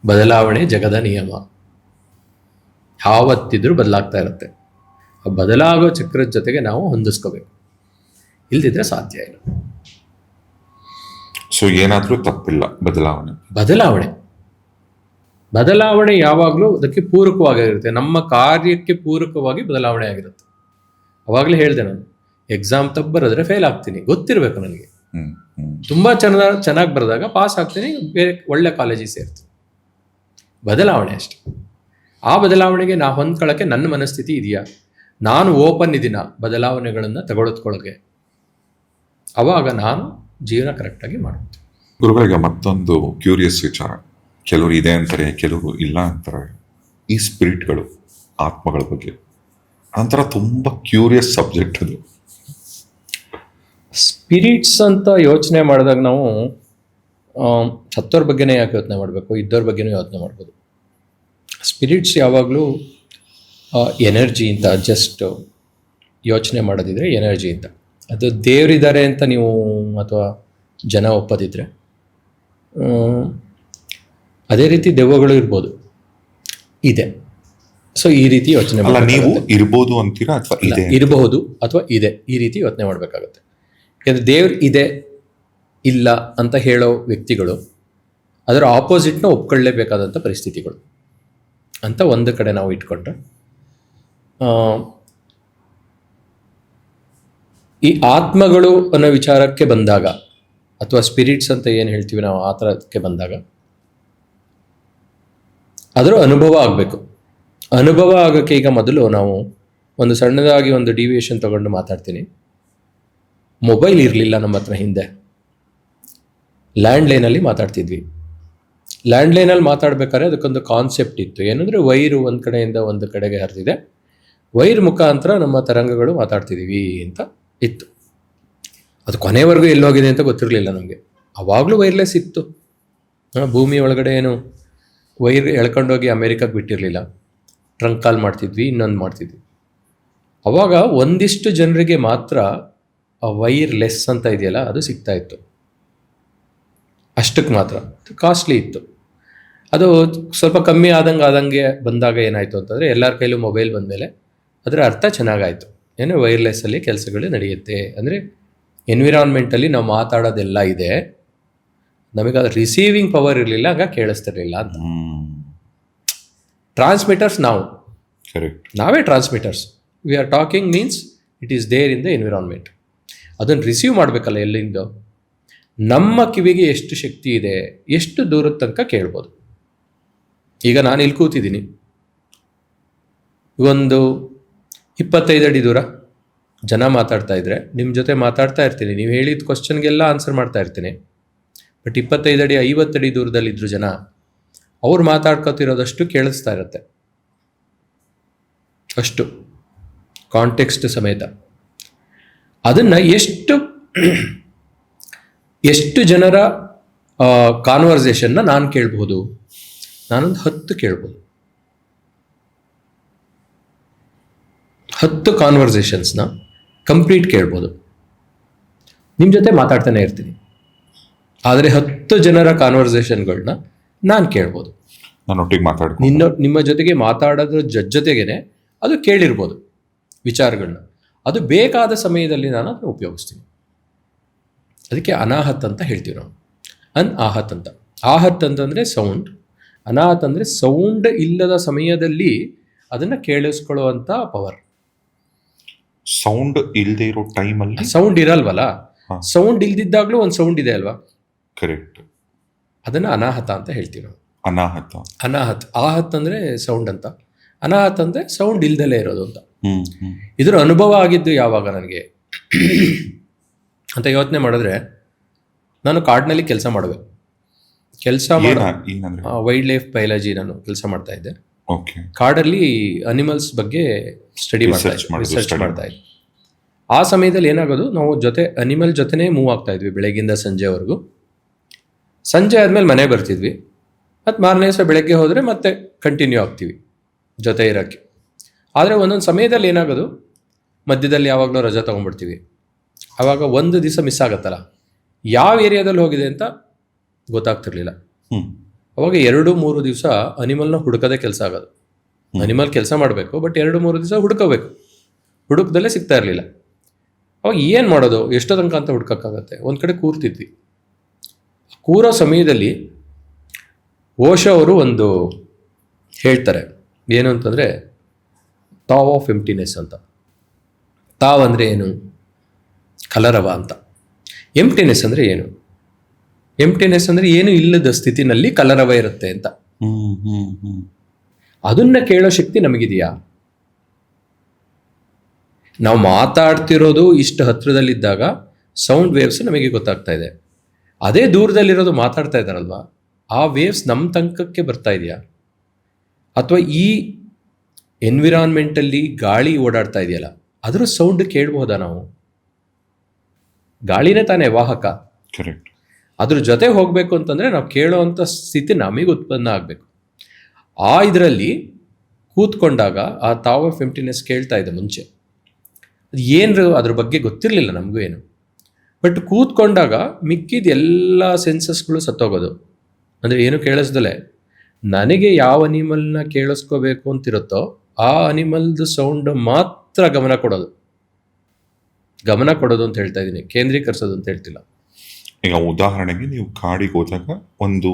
Speaker 1: ಬದಲಾವಣೆ ಜಗದ ನಿಯಮ. ಯಾವತ್ತಿದ್ರೂ ಬದಲಾಗ್ತಾ ಇರುತ್ತೆ. ಆ ಬದಲಾಗೋ ಚಕ್ರದ ಜೊತೆಗೆ ನಾವು ಹೊಂದಿಸ್ಕೋಬೇಕು, ಇಲ್ದಿದ್ರೆ ಸಾಧ್ಯ ಇಲ್ಲ.
Speaker 2: ಸೊ ಏನಾದರೂ ತಪ್ಪಿಲ್ಲ
Speaker 1: ಬದಲಾವಣೆ ಯಾವಾಗಲೂ ಅದಕ್ಕೆ ಪೂರಕವಾಗಿರುತ್ತೆ. ನಮ್ಮ ಕಾರ್ಯಕ್ಕೆ ಪೂರಕವಾಗಿ ಬದಲಾವಣೆ ಆಗಿರುತ್ತೆ. ಅವಾಗಲೇ ಹೇಳಿದೆ ನಾನು, ಎಕ್ಸಾಮ್ ತಪ್ಪು ಬರೆದ್ರೆ ಫೇಲ್ ಆಗ್ತೀನಿ, ಗೊತ್ತಿರಬೇಕು ನನಗೆ. ತುಂಬ ಚೆನ್ನಾಗಿ ಬರೆದಾಗ ಪಾಸ್ ಆಗ್ತೀನಿ, ಬೇರೆ ಒಳ್ಳೆ ಕಾಲೇಜಿಗೆ ಸೇರ್ತೀನಿ. ಬದಲಾವಣೆ ಅಷ್ಟೆ. ಆ ಬದಲಾವಣೆಗೆ ನಾವು ಹೊಂದ್ಕೊಳ್ಳೋಕ್ಕೆ ನನ್ನ ಮನಸ್ಥಿತಿ ಇದೆಯಾ, ನಾನು ಓಪನ್ ಇದೀನ ಬದಲಾವಣೆಗಳನ್ನು ತಗೊಳ್ಕೊಳ್ಳೋಕೆ, ಅವಾಗ ನಾನು ಜೀವನ ಕರೆಕ್ಟಾಗಿ ಮಾಡ್ಬೋದು.
Speaker 2: ಗುರುಗಳಿಗೆ ಮತ್ತೊಂದು ಕ್ಯೂರಿಯಸ್ ವಿಚಾರ, ಕೆಲವರು ಇದೆ ಅಂತಾರೆ, ಕೆಲವರು ಇಲ್ಲ ಅಂತಾರೆ. ಈ ಸ್ಪಿರಿಟ್ಗಳು, ಆತ್ಮಗಳ ಬಗ್ಗೆ ಒಂಥರ ತುಂಬ ಕ್ಯೂರಿಯಸ್ ಸಬ್ಜೆಕ್ಟ್ ಅದು.
Speaker 1: ಸ್ಪಿರಿಟ್ಸ್ ಅಂತ ಯೋಚನೆ ಮಾಡಿದಾಗ ನಾವು ಸತ್ತೋರ ಬಗ್ಗೆನೇ ಯಾಕೆ ಯೋಚನೆ ಮಾಡಬೇಕು, ಇದ್ದವ್ರ ಬಗ್ಗೆನೂ ಯೋಚನೆ ಮಾಡ್ಬೋದು. ಸ್ಪಿರಿಟ್ಸ್ ಯಾವಾಗಲೂ ಎನರ್ಜಿ ಅಂತ ಜಸ್ಟ್ ಯೋಚನೆ ಮಾಡೋದಿದ್ರೆ ಎನರ್ಜಿ ಅಂತ. ಅದು ದೇವರಿದ್ದಾರೆ ಅಂತ ನೀವು ಅಥವಾ ಜನ ಒಪ್ಪದಿದ್ರೆ, ಅದೇ ರೀತಿ ದೆವ್ವಗಳು ಇರ್ಬೋದು, ಇದೆ. ಸೊ ಈ ರೀತಿ ಯೋಚನೆ
Speaker 2: ನೀವು ಇರ್ಬೋದು ಅಂತೀರಾ ಅಥವಾ
Speaker 1: ಇರಬಹುದು ಅಥವಾ ಇದೆ, ಈ ರೀತಿ ಯೋಚನೆ ಮಾಡಬೇಕಾಗುತ್ತೆ. ಯಾಕಂದರೆ ದೇವ್ರು ಇದೆ ಇಲ್ಲ ಅಂತ ಹೇಳೋ ವ್ಯಕ್ತಿಗಳು ಅದರ ಆಪೋಸಿಟ್ನ ಒಪ್ಕೊಳ್ಳೇಬೇಕಾದಂಥ ಪರಿಸ್ಥಿತಿಗಳು ಅಂತ ಒಂದು ಕಡೆ ನಾವು ಇಟ್ಕೊಂಡ್ರೆ, ಈ ಆತ್ಮಗಳು ಅನ್ನೋ ವಿಚಾರಕ್ಕೆ ಬಂದಾಗ ಅಥವಾ ಸ್ಪಿರಿಟ್ಸ್ ಅಂತ ಏನು ಹೇಳ್ತೀವಿ ನಾವು, ಆ ಥರಕ್ಕೆ ಬಂದಾಗ ಅದರ ಅನುಭವ ಆಗಬೇಕು. ಅನುಭವ ಆಗೋಕ್ಕೆ ಈಗ ಮೊದಲು ನಾವು ಒಂದು ಸಣ್ಣದಾಗಿ ಒಂದು ಡಿವಿಯೇಷನ್ ತಗೊಂಡು ಮಾತಾಡ್ತೀನಿ. ಮೊಬೈಲ್ ಇರಲಿಲ್ಲ ನಮ್ಮ ಹತ್ರ ಹಿಂದೆ, ಲ್ಯಾಂಡ್ಲೈನಲ್ಲಿ ಮಾತಾಡ್ತಿದ್ವಿ. ಲ್ಯಾಂಡ್ಲೈನಲ್ಲಿ ಮಾತಾಡ್ಬೇಕಾದ್ರೆ ಅದಕ್ಕೊಂದು ಕಾನ್ಸೆಪ್ಟ್ ಇತ್ತು, ಏನಂದರೆ ವೈರು ಒಂದು ಕಡೆಯಿಂದ ಒಂದು ಕಡೆಗೆ ಹರಿದಿದೆ, ವೈರ್ ಮುಖಾಂತರ ನಮ್ಮ ತರಂಗಗಳು ಮಾತಾಡ್ತಿದ್ದೀವಿ ಅಂತ ಇತ್ತು. ಅದು ಕೊನೆವರೆಗೂ ಎಲ್ಲೋಗಿದೆ ಅಂತ ಗೊತ್ತಿರಲಿಲ್ಲ ನಮಗೆ. ಆವಾಗಲೂ ವೈರ್ಲೆಸ್ ಇತ್ತು. ಭೂಮಿ ಒಳಗಡೆ ಏನು ವೈರ್ ಎಳ್ಕೊಂಡೋಗಿ ಅಮೇರಿಕಾಗೆ ಬಿಟ್ಟಿರಲಿಲ್ಲ. ಟ್ರಂಕ್ ಕಾಲ್ ಮಾಡ್ತಿದ್ವಿ, ಇನ್ನೊಂದು ಮಾಡ್ತಿದ್ವಿ. ಅವಾಗ ಒಂದಿಷ್ಟು ಜನರಿಗೆ ಮಾತ್ರ ಆ ವೈರ್ಲೆಸ್ ಅಂತ ಇದೆಯಲ್ಲ ಅದು ಸಿಗ್ತಾ ಇತ್ತು, ಅಷ್ಟಕ್ಕೆ ಮಾತ್ರ. ಕಾಸ್ಟ್ಲಿ ಇತ್ತು. ಅದು ಸ್ವಲ್ಪ ಕಮ್ಮಿ ಆದಂಗೆ ಬಂದಾಗ ಏನಾಯಿತು ಅಂತಂದರೆ, ಎಲ್ಲರ ಕೈಲೂ ಮೊಬೈಲ್ ಬಂದಮೇಲೆ ಅದರ ಅರ್ಥ ಚೆನ್ನಾಗಾಯಿತು. ಏನು ವೈರ್ಲೆಸ್ಸಲ್ಲಿ ಕೆಲಸಗಳು ನಡೆಯುತ್ತೆ ಅಂದರೆ ಎನ್ವಿರಾನ್ಮೆಂಟಲ್ಲಿ ನಾವು ಮಾತಾಡೋದೆಲ್ಲ ಇದೆ, ನಮಗೆ ಅದು ರಿಸೀವಿಂಗ್ ಪವರ್ ಇರಲಿಲ್ಲ, ಆಗ ಕೇಳಿಸ್ತಿರ್ಲಿಲ್ಲ ಅಂತ. ಟ್ರಾನ್ಸ್ಮಿಟರ್ಸ್ ನಾವೇ transmitters. We are talking means it is there in the environment. ಅದನ್ನು ರಿಸೀವ್ ಮಾಡಬೇಕಲ್ಲ ಎಲ್ಲಿಂದ. ನಮ್ಮ ಕಿವಿಗೆ ಎಷ್ಟು ಶಕ್ತಿ ಇದೆ, ಎಷ್ಟು ದೂರದ ತನಕ ಕೇಳ್ಬೋದು. ಈಗ ನಾನು ಇಲ್ಲಿ ಕೂತಿದ್ದೀನಿ, ಒಂದು 25 ಅಡಿ ದೂರ ಜನ ಮಾತಾಡ್ತಾ ಇದ್ರೆ ನಿಮ್ಮ ಜೊತೆ ಮಾತಾಡ್ತಾ ಇರ್ತೀನಿ, ನೀವು ಹೇಳಿದ ಕ್ವಶನ್ಗೆಲ್ಲ ಆನ್ಸರ್ ಮಾಡ್ತಾ ಇರ್ತೀನಿ. ಬಟ್ 25 ಅಡಿ 50 ಅಡಿ ದೂರದಲ್ಲಿದ್ದರು ಜನ, ಅವ್ರು ಮಾತಾಡ್ಕೊತಿರೋದಷ್ಟು ಕೇಳಿಸ್ತಾ ಇರುತ್ತೆ, ಅಷ್ಟು ಕಾಂಟೆಕ್ಸ್ಟ್ ಸಮೇತ. ಅದನ್ನು ಎಷ್ಟು ಜನರ ಕಾನ್ವರ್ಸೇಷನ್ನ ನಾನು ಕೇಳ್ಬೋದು, ನಾನೊಂದು 10 ಕೇಳ್ಬೋದು. 10 ಕಾನ್ವರ್ಸೇಷನ್ಸ್ನ ಕಂಪ್ಲೀಟ್ ಕೇಳ್ಬೋದು. ನಿಮ್ಮ ಜೊತೆ ಮಾತಾಡ್ತಾನೆ ಇರ್ತೀನಿ, ಆದರೆ 10 ಜನರ ಕಾನ್ವರ್ಸೇಷನ್ಗಳನ್ನ ನಾನು ಕೇಳ್ಬೋದು. ನಿಮ್ಮ ಜೊತೆಗೆ ಮಾತಾಡೋದ್ರ ಜೊತೆಗೇನೆ ಅದು ಕೇಳಿರ್ಬೋದು ವಿಚಾರಗಳನ್ನ. ಅದು ಬೇಕಾದ ಸಮಯದಲ್ಲಿ ನಾನು ಅದನ್ನು ಉಪಯೋಗಿಸ್ತೀನಿ. ಅದಕ್ಕೆ ಅನಾಹತ್ ಅಂತ ಹೇಳ್ತೀವಿ ನಾವು. ಆಹತ್ ಅಂತ. ಆಹತ್ ಅಂತಂದರೆ ಸೌಂಡ್, ಅನಾಹತ್ ಅಂದರೆ ಸೌಂಡ್ ಇಲ್ಲದ ಸಮಯದಲ್ಲಿ ಅದನ್ನು ಕೇಳಿಸ್ಕೊಳ್ಳುವಂಥ ಪವರ್.
Speaker 2: ಸೌಂಡ್ ಇಲ್ಲದೆ ಇರೋ ಟೈಮಲ್ಲಿ
Speaker 1: ಸೌಂಡ್ ಇರಲ್ವಲ್ಲ, ಸೌಂಡ್ ಇಲ್ದಿದ್ದಾಗಲೂ ಒಂದು ಸೌಂಡ್ ಇದೆ ಅಲ್ವಾ,
Speaker 2: ಕರೆಕ್ಟ್.
Speaker 1: ಅದನ್ನು ಅನಾಹತ ಅಂತ ಹೇಳ್ತೀವಿ ನಾವು.
Speaker 2: ಅನಾಹತ್.
Speaker 1: ಆಹತ್ ಅಂದರೆ ಸೌಂಡ್ ಅಂತ, ಅನಾಹತ್ ಅಂದರೆ ಸೌಂಡ್ ಇಲ್ದಲೇ ಇರೋದು ಅಂತ. ಇದರ ಅನುಭವ ಆಗಿದ್ದು ಯಾವಾಗ ನನಗೆ ಅಂತ ಯೋಚನೆ ಮಾಡಿದ್ರೆ, ನಾನು ಕಾಡಿನಲ್ಲಿ ಕೆಲಸ ಮಾಡುವೆ. ಕೆಲಸ
Speaker 2: ಏನಂದ್ರೆ
Speaker 1: ವೈಲ್ಡ್ ಲೈಫ್ ಬಯಾಲಜಿ ನಾನು ಕೆಲಸ ಮಾಡ್ತಾ ಇದ್ದೆ.
Speaker 2: ಓಕೆ.
Speaker 1: ಕಾಡಲ್ಲಿ ಅನಿಮಲ್ಸ್ ಬಗ್ಗೆ ಸ್ಟಡಿ ರಿಸರ್ಚ್ ಮಾಡ್ತಾ ಇದ್ದೆ. ಆ ಸಮಯದಲ್ಲಿ ಏನಾಗೋದು, ನಾವು ಅನಿಮಲ್ ಜೊತೆನೇ ಮೂವ್ ಆಗ್ತಾ ಇದ್ವಿ ಬೆಳಗ್ಗಿಂದ ಸಂಜೆವರೆಗೂ. ಸಂಜೆ ಆದಮೇಲೆ ಮನೆ ಬರ್ತಿದ್ವಿ, ಮತ್ತು ಮಾರನೇ ದಿವಸ ಬೆಳಗ್ಗೆ ಹೋದರೆ ಮತ್ತೆ ಕಂಟಿನ್ಯೂ ಆಗ್ತೀವಿ ಜೊತೆ ಇರೋಕ್ಕೆ. ಆದರೆ ಒಂದೊಂದು ಸಮಯದಲ್ಲಿ ಏನಾಗೋದು, ಮಧ್ಯದಲ್ಲಿ ಯಾವಾಗಲೂ ರಜೆ ತೊಗೊಂಡ್ಬಿಡ್ತೀವಿ. ಆವಾಗ ಒಂದು ದಿವಸ ಮಿಸ್ ಆಗುತ್ತಲ್ಲ, ಯಾವ ಏರಿಯಾದಲ್ಲಿ ಹೋಗಿದೆ ಅಂತ ಗೊತ್ತಾಗ್ತಿರ್ಲಿಲ್ಲ. ಅವಾಗ 2-3 ದಿವಸ ಅನಿಮಲ್ನ ಹುಡುಕೋದೇ ಕೆಲಸ ಆಗೋದು. ಅನಿಮಲ್ ಕೆಲಸ ಮಾಡಬೇಕು, ಬಟ್ 2-3 ದಿವಸ ಹುಡುಕೋಬೇಕು. ಹುಡುಕದಲ್ಲೇ ಸಿಗ್ತಾ ಇರಲಿಲ್ಲ. ಅವಾಗ ಏನು ಮಾಡೋದು, ಎಷ್ಟೋ ತನಕ ಅಂತ ಹುಡ್ಕೋಕ್ಕಾಗತ್ತೆ. ಒಂದು ಕಡೆ ಕೂರ್ತಿದ್ವಿ. ಕೂರೋ ಸಮಯದಲ್ಲಿ ಓಶೋ ಅವರು ಒಂದು ಹೇಳ್ತಾರೆ, ಏನು ಅಂತಂದರೆ ತಾವ್ ಆಫ್ ಎಂಪ್ಟಿನೆಸ್ ಅಂತ. ತಾವ್ ಅಂದರೆ ಏನು? ಕಲರವ ಅಂತ. ಎಂಪ್ಟಿನೆಸ್ ಅಂದರೆ ಏನು? ಎಂಪ್ಟಿನೆಸ್ ಅಂದರೆ ಏನು ಇಲ್ಲದ ಸ್ಥಿತಿನಲ್ಲಿ ಕಲರವ ಇರುತ್ತೆ ಅಂತ. ಅದನ್ನ ಕೇಳೋ ಶಕ್ತಿ ನಮಗಿದೆಯಾ? ನಾವು ಮಾತಾಡ್ತಿರೋದು ಇಷ್ಟು ಹತ್ರದಲ್ಲಿದ್ದಾಗ ಸೌಂಡ್ ವೇವ್ಸ್ ನಮಗೆ ಗೊತ್ತಾಗ್ತಾ ಇದೆ. ಅದೇ ದೂರದಲ್ಲಿರೋದು ಮಾತಾಡ್ತಾ ಇದ್ದಾರಲ್ವಾ, ಆ ವೇವ್ಸ್ ನಮ್ಮ ತನಕಕ್ಕೆ ಬರ್ತಾ ಇದೆಯಾ? ಅಥವಾ ಈ ಎನ್ವಿರಾನ್ಮೆಂಟಲ್ಲಿ ಗಾಳಿ ಓಡಾಡ್ತಾ ಇದೆಯಲ್ಲ, ಅದರ ಸೌಂಡ್ ಕೇಳ್ಬೋದಾ ನಾವು? ಗಾಳಿನೇ ತಾನೇ ವಾಹಕ.
Speaker 2: ಕರೆಕ್ಟ್.
Speaker 1: ಅದ್ರ ಜೊತೆ ಹೋಗಬೇಕು ಅಂತಂದರೆ ನಾವು ಕೇಳೋವಂಥ ಸ್ಥಿತಿ ನಮಗೆ ಉತ್ಪನ್ನ ಆಗಬೇಕು. ಆ ಇದರಲ್ಲಿ ಕೂತ್ಕೊಂಡಾಗ ಆ ತಾವ್ ಆಫ್ ಎಂಪ್ಟಿನೆಸ್ ಕೇಳ್ತಾ ಇದೆ ಮುಂಚೆ. ಅದು ಏನು ಅದ್ರ ಬಗ್ಗೆ ಗೊತ್ತಿರಲಿಲ್ಲ ನಮಗೂ ಏನು. ಬಟ್ ಕೂತ್ಕೊಂಡಾಗ ಮಿಕ್ಕಿದ ಎಲ್ಲ ಸೆನ್ಸಸ್ಗಳು ಸತ್ತೋಗೋದು. ಅಂದರೆ ಏನು ಕೇಳಿಸ್ದಲೆ ನನಗೆ ಯಾವ ಅನಿಮಲ್ನ ಕೇಳಿಸ್ಕೋಬೇಕು ಅಂತಿರುತ್ತೋ ಆ ಅನಿಮಲ್ದು ಸೌಂಡ್ ಮಾತ್ರ ಗಮನ ಕೊಡೋದು ಅಂತ ಹೇಳ್ತಾ ಇದ್ದೀನಿ, ಕೇಂದ್ರೀಕರಿಸೋದು ಅಂತ ಹೇಳ್ತಿಲ್ಲ.
Speaker 2: ಈಗ ಉದಾಹರಣೆಗೆ ನೀವು ಕಾಡಿಗೆ ಹೋದಾಗ ಒಂದು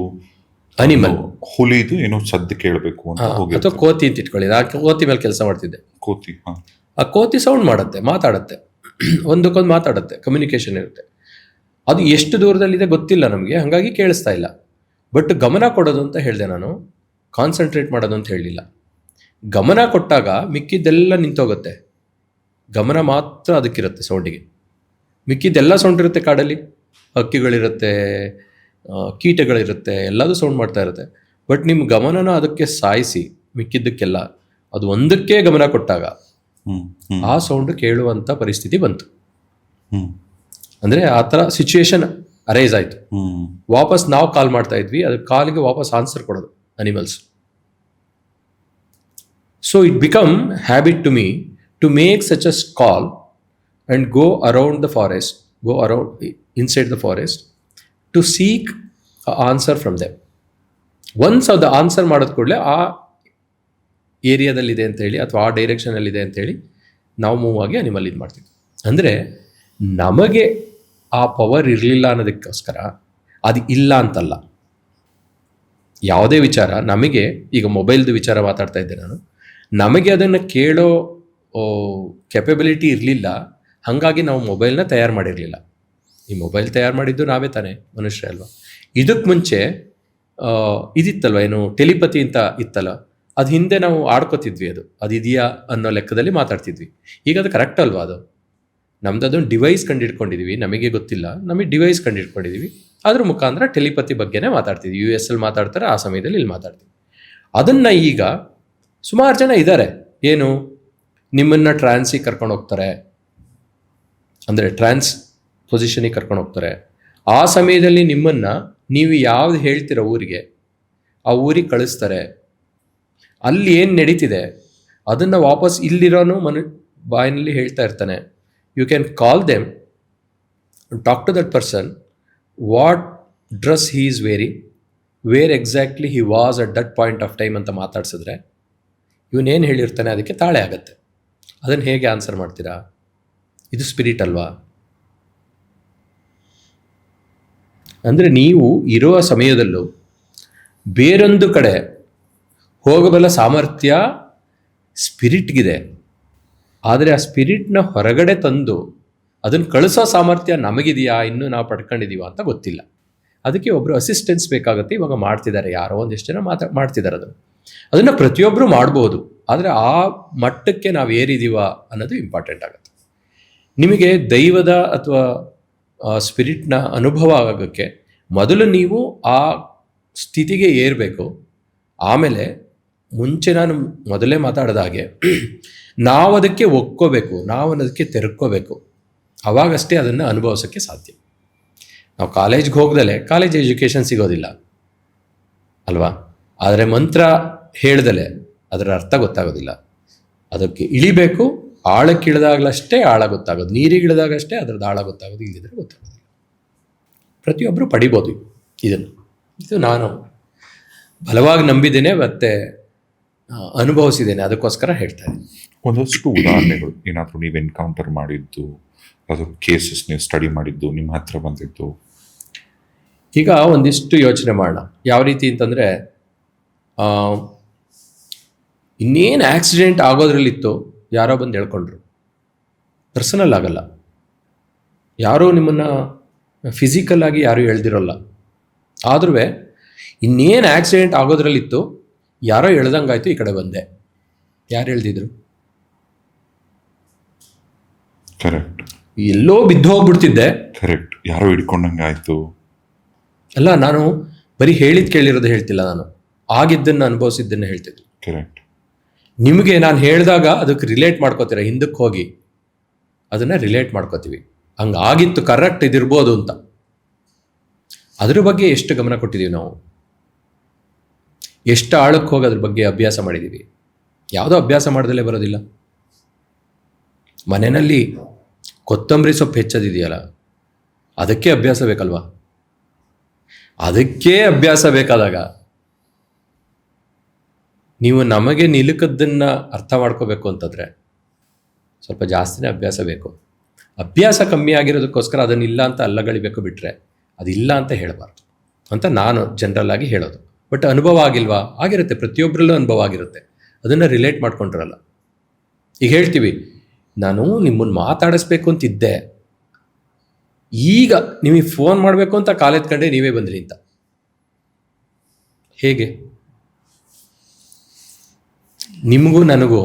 Speaker 1: ಅನಿಮಲ್,
Speaker 2: ಹುಲಿದು ಏನೋ ಸದ್ದು ಕೇಳಬೇಕು ಅಂತ ಹೋಗಿ,
Speaker 1: ಅಥವಾ ಕೋತಿ ಅಂತ ಇಟ್ಕೊಳ್ಳಿ. ಆ ಕೋತಿ ಮೇಲೆ ಕೆಲಸ ಮಾಡ್ತಿದ್ದೆ.
Speaker 2: ಕೋತಿ,
Speaker 1: ಆ ಕೋತಿ ಸೌಂಡ್ ಮಾಡುತ್ತೆ, ಮಾತಾಡುತ್ತೆ, ಒಂದಕ್ಕೊಂದು ಮಾತಾಡುತ್ತೆ, ಕಮ್ಯುನಿಕೇಶನ್ ಇರುತ್ತೆ. ಅದು ಎಷ್ಟು ದೂರದಲ್ಲಿದೆ ಗೊತ್ತಿಲ್ಲ ನಮಗೆ, ಹಾಗಾಗಿ ಕೇಳಿಸ್ತಾ ಇಲ್ಲ. ಬಟ್ ಗಮನ ಕೊಡೋದು ಅಂತ ಹೇಳಿದೆ ನಾನು, ಕಾನ್ಸಂಟ್ರೇಟ್ ಮಾಡೋದು ಅಂತ ಹೇಳಲಿಲ್ಲ. ಗಮನ ಕೊಟ್ಟಾಗ ಮಿಕ್ಕಿದ್ದೆಲ್ಲ ನಿಂತೋಗುತ್ತೆ, ಗಮನ ಮಾತ್ರ ಅದಕ್ಕಿರುತ್ತೆ ಸೌಂಡಿಗೆ. ಮಿಕ್ಕಿದ್ದೆಲ್ಲ ಸೌಂಡ್ ಇರುತ್ತೆ ಕಾಡಲ್ಲಿ, ಹಕ್ಕಿಗಳಿರುತ್ತೆ, ಕೀಟಗಳಿರುತ್ತೆ, ಎಲ್ಲದೂ ಸೌಂಡ್ ಮಾಡ್ತಾ ಇರುತ್ತೆ. ಬಟ್ ನಿಮ್ಮ ಗಮನನ ಅದಕ್ಕೆ ಸಾಯಿಸಿ ಮಿಕ್ಕಿದ್ದಕ್ಕೆಲ್ಲ ಅದು ಒಂದಕ್ಕೆ ಗಮನ ಕೊಟ್ಟಾಗ ಆ ಸೌಂಡ್ ಕೇಳುವಂಥ ಪರಿಸ್ಥಿತಿ ಬಂತು. ಅಂದರೆ ಆ ಥರ ಸಿಚುಯೇಷನ್ ಅರೈಸ್ ಆಯಿತು. ವಾಪಸ್ ನಾವು ಕಾಲ್ ಮಾಡ್ತಾ ಇದ್ವಿ, ಅದು ಕಾಲಿಗೆ ವಾಪಸ್ ಆನ್ಸರ್ ಕೊಡೋದು animals. So it become habit to me to make such a call and go around the forest, go around inside the forest to seek an answer from them. Once ಅದು ಆನ್ಸರ್ ಮಾಡೋದು ಕೂಡಲೇ ಆ ಏರಿಯಾದಲ್ಲಿದೆ ಅಂತೇಳಿ ಅಥವಾ ಆ ಡೈರೆಕ್ಷನಲ್ಲಿದೆ ಅಂತೇಳಿ ನಾವು ಮೂವ್ ಆಗಿ ಅನಿಮಲ್ ಇದು ಮಾಡ್ತೀವಿ. ಅಂದರೆ ನಮಗೆ ಆ ಪವರ್ ಇರಲಿಲ್ಲ ಅನ್ನೋದಕ್ಕೋಸ್ಕರ ಅದು ಇಲ್ಲ ಅಂತಲ್ಲ. ಯಾವುದೇ ವಿಚಾರ ನಮಗೆ, ಈಗ ಮೊಬೈಲ್ದು ವಿಚಾರ ಮಾತಾಡ್ತಾ ಇದ್ದೆ ನಾನು, ನಮಗೆ ಅದನ್ನು ಕೇಳೋ ಕೆಪಬಿಲಿಟಿ ಇರಲಿಲ್ಲ, ಹಾಗಾಗಿ ನಾವು ಮೊಬೈಲ್ನ ತಯಾರು ಮಾಡಿರಲಿಲ್ಲ. ಈ ಮೊಬೈಲ್ ತಯಾರು ಮಾಡಿದ್ದು ನಾವೇ ತಾನೇ, ಮನುಷ್ಯ ಅಲ್ವಾ. ಇದಕ್ಕೆ ಮುಂಚೆ ಇದಿತ್ತಲ್ವ, ಏನು ಟೆಲಿಪತಿ ಅಂತ ಇತ್ತಲ್ಲ, ಅದು ಹಿಂದೆ ನಾವು ಆಡ್ಕೋತಿದ್ವಿ, ಅದು ಇದೆಯಾ ಅನ್ನೋ ಲೆಕ್ಕದಲ್ಲಿ ಮಾತಾಡ್ತಿದ್ವಿ. ಈಗ ಅದು ಕರೆಕ್ಟ್ ಅಲ್ವಾ? ಅದು ನಮ್ದು ಅದೊಂದು ಡಿವೈಸ್ ಕಂಡಿಡ್ಕೊಂಡಿದ್ದೀವಿ, ನಮಗೆ ಗೊತ್ತಿಲ್ಲ, ನಮಗೆ ಡಿವೈಸ್ ಕಂಡಿಡ್ಕೊಂಡಿದ್ದೀವಿ. ಅದ್ರ ಮುಖಾಂತರ ಟೆಲಿಪತಿ ಬಗ್ಗೆನೇ ಮಾತಾಡ್ತಿದ್ವಿ. US ಅಲ್ಲಿ ಮಾತಾಡ್ತಾರೆ, ಆ ಸಮಯದಲ್ಲಿ ಇಲ್ಲಿ ಮಾತಾಡ್ತೀವಿ. ಅದನ್ನು ಈಗ ಸುಮಾರು ಜನ ಇದ್ದಾರೆ, ಏನು ನಿಮ್ಮನ್ನು ಟ್ರಾನ್ಸಿಗೆ ಕರ್ಕೊಂಡು ಹೋಗ್ತಾರೆ, ಅಂದರೆ ಟ್ರಾನ್ಸ್ ಪೊಸಿಷನಿಗೆ ಕರ್ಕೊಂಡು ಹೋಗ್ತಾರೆ. ಆ ಸಮಯದಲ್ಲಿ ನಿಮ್ಮನ್ನು ನೀವು ಯಾವ್ದು ಹೇಳ್ತಿರೋ ಊರಿಗೆ, ಆ ಊರಿಗೆ ಕಳಿಸ್ತಾರೆ. ಅಲ್ಲಿ ಏನು ನಡೀತಿದೆ ಅದನ್ನು ವಾಪಸ್ ಇಲ್ಲಿರೋನು ಬಾಯಿನಲ್ಲಿ ಹೇಳ್ತಾ ಇರ್ತಾನೆ. You can call them, talk to that person, what dress he is wearing, where exactly he was at that point of time ಅಂತ ಮಾತಾಡ್ಸಿದ್ರೆ ಇವನೇನು ಹೇಳಿರ್ತಾನೆ ಅದಕ್ಕೆ ತಾಳೆ ಆಗುತ್ತೆ. ಅದನ್ನು ಹೇಗೆ ಆನ್ಸರ್ ಮಾಡ್ತೀರಾ? ಇದು ಸ್ಪಿರಿಟ್ ಅಲ್ವಾ? ಅಂದರೆ ನೀವು ಇರುವ ಸಮಯದಲ್ಲೂ ಬೇರೊಂದು ಕಡೆ ಹೋಗಬಲ್ಲ ಸಾಮರ್ಥ್ಯ ಸ್ಪಿರಿಟ್ಗಿದೆ. ಆದರೆ ಆ ಸ್ಪಿರಿಟ್ನ ಹೊರಗಡೆ ತಂದು ಅದನ್ನು ಕಳಿಸೋ ಸಾಮರ್ಥ್ಯ ನಮಗಿದೆಯಾ, ಇನ್ನೂ ನಾವು ಪಡ್ಕೊಂಡಿದ್ದೀವ ಅಂತ ಗೊತ್ತಿಲ್ಲ. ಅದಕ್ಕೆ ಒಬ್ಬರು ಅಸಿಸ್ಟೆನ್ಸ್ ಬೇಕಾಗುತ್ತೆ. ಇವಾಗ ಮಾಡ್ತಿದ್ದಾರೆ, ಯಾರೋ ಒಂದಿಷ್ಟು ಜನ ಮಾಡ್ತಿದ್ದಾರೆ. ಅದನ್ನು ಪ್ರತಿಯೊಬ್ಬರು ಮಾಡ್ಬೋದು, ಆದರೆ ಆ ಮಟ್ಟಕ್ಕೆ ನಾವು ಏರಿದೀವ ಅನ್ನೋದು ಇಂಪಾರ್ಟೆಂಟ್ ಆಗುತ್ತೆ. ನಿಮಗೆ ದೈವದ ಅಥವಾ ಸ್ಪಿರಿಟ್ನ ಅನುಭವ ಆಗೋಕ್ಕೆ ಮೊದಲು ನೀವು ಆ ಸ್ಥಿತಿಗೆ ಏರಬೇಕು. ಆಮೇಲೆ ಮುಂಚೆ ನಾನು ಮೊದಲೇ ಮಾತಾಡಿದ ಹಾಗೆ ನಾವು ಅದಕ್ಕೆ ಒಕ್ಕೋಬೇಕು, ನಾವು ಅದಕ್ಕೆ ತೆರ್ಕೋಬೇಕು. ಅವಾಗಷ್ಟೇ ಅದನ್ನು ಅನುಭವಿಸೋಕ್ಕೆ ಸಾಧ್ಯ. ನಾವು ಕಾಲೇಜ್ಗೆ ಹೋಗ್ದಲೇ ಕಾಲೇಜ್ ಎಜುಕೇಷನ್ ಸಿಗೋದಿಲ್ಲ ಅಲ್ವಾ? ಆದರೆ ಮಂತ್ರ ಹೇಳ್ದಲೇ ಅದರ ಅರ್ಥ ಗೊತ್ತಾಗೋದಿಲ್ಲ. ಅದಕ್ಕೆ ಇಳಿಬೇಕು, ಆಳಕ್ಕೆ ಇಳಿದಾಗಲಷ್ಟೇ ಆಳ ಗೊತ್ತಾಗೋದು, ನೀರಿಗೆ ಇಳಿದಾಗಷ್ಟೇ ಅದರದ್ದು ಆಳ ಗೊತ್ತಾಗೋದು, ಇಲ್ಲಿದ್ರೆ ಗೊತ್ತಾಗೋದಿಲ್ಲ. ಪ್ರತಿಯೊಬ್ಬರು ಪಡಿಬೋದು ಇದನ್ನು. ಇದು ನಾನು ಬಲವಾಗಿ ನಂಬಿದ್ದೇನೆ ಮತ್ತು ಅನುಭವಿಸಿದ್ದೇನೆ, ಅದಕ್ಕೋಸ್ಕರ ಹೇಳ್ತಾ ಇದ್ದೀನಿ.
Speaker 2: ಒಂದಷ್ಟು ಉದಾಹರಣೆಗಳು ಏನಾದರೂ ನೀವು ಎನ್ಕೌಂಟರ್ ಮಾಡಿದ್ದು, ಅದು ಕೇಸಸ್ ನೀವು ಸ್ಟಡಿ ಮಾಡಿದ್ದು, ನಿಮ್ಮ ಹತ್ರ ಬಂದಿದ್ದು?
Speaker 1: ಈಗ ಒಂದಿಷ್ಟು ಯೋಚನೆ ಮಾಡೋಣ. ಯಾವ ರೀತಿ ಅಂತಂದರೆ, ಇನ್ನೇನು ಆಕ್ಸಿಡೆಂಟ್ ಆಗೋದ್ರಲ್ಲಿತ್ತು, ಯಾರೋ ಬಂದು ಹೇಳ್ಕೊಂಡ್ರು. ಪರ್ಸನಲ್ ಆಗಲ್ಲ, ಯಾರೋ ನಿಮ್ಮನ್ನು ಫಿಸಿಕಲ್ ಆಗಿ ಯಾರೂ ಹೇಳ್ದಿರೋಲ್ಲ. ಆದ್ರೂ ಇನ್ನೇನು ಆಕ್ಸಿಡೆಂಟ್ ಆಗೋದ್ರಲ್ಲಿತ್ತು, ಯಾರೋ ಹೇಳ್ದಂಗಾಯ್ತು, ಈ ಕಡೆ ಬಂದೆ. ಯಾರು ಹೇಳ್ದಿದ್ರು?
Speaker 2: ಕರೆಕ್ಟ್.
Speaker 1: ಎಲ್ಲೋ ಬಿದ್ದು ಹೋಗ್ಬಿಡ್ತಿದ್ದೆ.
Speaker 2: ಕರೆಕ್ಟ್. ಯಾರೋ ಹಿಡ್ಕೊಂಡಂಗೆ ಆಯಿತು.
Speaker 1: ಅಲ್ಲ, ನಾನು ಬರೀ ಹೇಳಿದ್ ಕೇಳಿರೋದು ಹೇಳ್ತಿಲ್ಲ, ನಾನು ಆಗಿದ್ದನ್ನು ಅನುಭವಿಸಿದ್ದನ್ನು ಹೇಳ್ತಿದ್ದೆ.
Speaker 2: ಕರೆಕ್ಟ್.
Speaker 1: ನಿಮಗೆ ನಾನು ಹೇಳಿದಾಗ ಅದಕ್ಕೆ ರಿಲೇಟ್ ಮಾಡ್ಕೋತೀರ, ಹಿಂದಕ್ಕೆ ಹೋಗಿ ಅದನ್ನು ರಿಲೇಟ್ ಮಾಡ್ಕೋತೀವಿ. ಹಂಗಾಗಿತ್ತು, ಕರೆಕ್ಟ್, ಇದಿರ್ಬೋದು ಅಂತ. ಅದ್ರ ಬಗ್ಗೆ ಎಷ್ಟು ಗಮನ ಕೊಟ್ಟಿದ್ದೀವಿ ನಾವು, ಎಷ್ಟು ಆಳಕ್ಕೆ ಹೋಗಿ ಅದ್ರ ಬಗ್ಗೆ ಅಭ್ಯಾಸ ಮಾಡಿದ್ದೀವಿ. ಯಾವುದೋ ಅಭ್ಯಾಸ ಮಾಡ್ದಲೇ ಬರೋದಿಲ್ಲ. ಮನೆಯಲ್ಲಿ ಕೊತ್ತಂಬರಿ ಸೊಪ್ಪು ಹೆಚ್ಚೋದಿದೆಯಲ್ಲ, ಅದಕ್ಕೆ ಅಭ್ಯಾಸ ಬೇಕಲ್ವಾ? ಅದಕ್ಕೆ ಅಭ್ಯಾಸ ಬೇಕಾದಾಗ ನೀವು ನಮಗೆ ನಿಲುಕದ್ದನ್ನು ಅರ್ಥ ಮಾಡ್ಕೋಬೇಕು ಅಂತಂದರೆ ಸ್ವಲ್ಪ ಜಾಸ್ತಿನೇ ಅಭ್ಯಾಸ ಬೇಕು. ಅಭ್ಯಾಸ ಕಮ್ಮಿ ಆಗಿರೋದಕ್ಕೋಸ್ಕರ ಅದನ್ನಿಲ್ಲ ಅಂತ ಅಲ್ಲಗಳಿಬೇಕು, ಬಿಟ್ಟರೆ ಅದಿಲ್ಲ ಅಂತ ಹೇಳಬಾರ್ದು ಅಂತ ನಾನು ಜನರಲ್ ಆಗಿ ಹೇಳೋದು. ಬಟ್ ಅನುಭವ ಆಗಿಲ್ವಾ? ಆಗಿರುತ್ತೆ, ಪ್ರತಿಯೊಬ್ಬರಲ್ಲೂ ಅನುಭವ ಆಗಿರುತ್ತೆ. ಅದನ್ನು ರಿಲೇಟ್ ಮಾಡ್ಕೊಂಡಿರಲ್ಲ. ಈಗ ಹೇಳ್ತೀವಿ, ನಾನು ನಿಮ್ಮನ್ನು ಮಾತಾಡಿಸ್ಬೇಕು ಅಂತಿದ್ದೆ, ಈಗ ನಿಮಗೆ ಫೋನ್ ಮಾಡಬೇಕು ಅಂತ ಕಾಲೆತ್ಕೊಂಡೆ ನೀವೇ ಬಂದ್ರಿ ಅಂತ. ಹೇಗೆ? ನಿಮಗೂ ನನಗೂ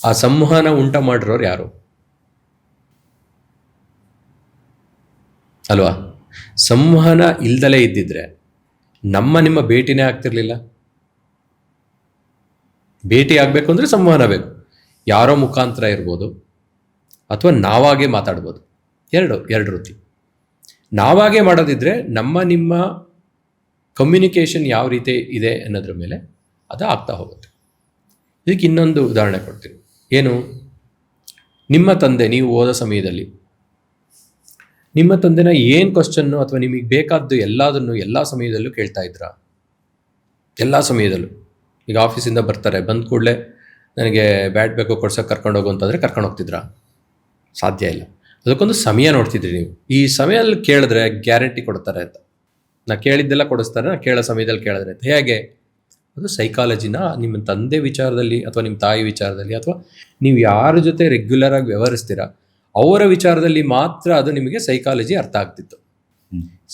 Speaker 1: ಆ ಸಂವಹನ ಉಂಟ ಮಾಡಿರೋರು ಯಾರು ಅಲ್ವಾ? ಸಂವಹನ ಇಲ್ದಲೇ ಇದ್ದಿದ್ರೆ ನಿಮ್ಮ ಭೇಟಿನೇ ಆಗ್ತಿರ್ಲಿಲ್ಲ. ಭೇಟಿ ಆಗಬೇಕು ಅಂದರೆ ಸಂವಹನ ಬೇಕು. ಯಾರೋ ಮುಖಾಂತರ ಇರ್ಬೋದು, ಅಥವಾ ನಾವಾಗೇ ಮಾತಾಡ್ಬೋದು. ಎರಡು ರೀತಿ. ನಾವಾಗೇ ಮಾಡೋದಿದ್ರೆ ನಿಮ್ಮ ಕಮ್ಯುನಿಕೇಷನ್ ಯಾವ ರೀತಿ ಇದೆ ಅನ್ನೋದ್ರ ಮೇಲೆ ಅದು ಆಗ್ತಾ ಹೋಗುತ್ತೆ. ಇದಕ್ಕೆ ಇನ್ನೊಂದು ಉದಾಹರಣೆ ಕೊಡ್ತೀನಿ. ಏನು? ನಿಮ್ಮ ತಂದೆ, ನೀವು ಓದೋ ಸಮಯದಲ್ಲಿ ನಿಮ್ಮ ತಂದೆನ ಏನು ಕ್ವಶನ್ನು ಅಥವಾ ನಿಮಗೆ ಬೇಕಾದ್ದು ಎಲ್ಲದನ್ನು ಎಲ್ಲ ಸಮಯದಲ್ಲೂ ಕೇಳ್ತಾ ಇದ್ರಾ? ಎಲ್ಲ ಸಮಯದಲ್ಲೂ. ಈಗ ಆಫೀಸಿಂದ ಬರ್ತಾರೆ, ಬಂದ ಕೂಡಲೇ ನನಗೆ ಬ್ಯಾಟ್ ಬೇಕು, ಕೊಡ್ಸೋಕೆ ಕರ್ಕೊಂಡೋಗು ಅಂತಂದರೆ ಕರ್ಕೊಂಡು ಹೋಗ್ತಿದ್ರಾ? ಸಾಧ್ಯ ಇಲ್ಲ. ಅದಕ್ಕೊಂದು ಸಮಯ ನೋಡ್ತಿದ್ರಿ ನೀವು. ಈ ಸಮಯದಲ್ಲಿ ಕೇಳಿದ್ರೆ ಗ್ಯಾರಂಟಿ ಕೊಡ್ತಾರೆ ಅಂತ. ನಾ ಕೇಳಿದ್ದೆಲ್ಲ ಕೊಡಿಸ್ತಾರೆ, ನಾ ಕೇಳೋ ಸಮಯದಲ್ಲಿ ಕೇಳಿದ್ರೆ ಅಂತ. ಹೇಗೆ? ಅದು ಸೈಕಾಲಜಿನ ನಿಮ್ಮ ತಂದೆ ವಿಚಾರದಲ್ಲಿ ಅಥವಾ ನಿಮ್ಮ ತಾಯಿ ವಿಚಾರದಲ್ಲಿ ಅಥವಾ ನೀವು ಯಾರ ಜೊತೆ ರೆಗ್ಯುಲರಾಗಿ ವ್ಯವಹರಿಸ್ತೀರಾ ಅವರ ವಿಚಾರದಲ್ಲಿ ಮಾತ್ರ ಅದು ನಿಮಗೆ ಸೈಕಾಲಜಿ ಅರ್ಥ ಆಗ್ತಿತ್ತು.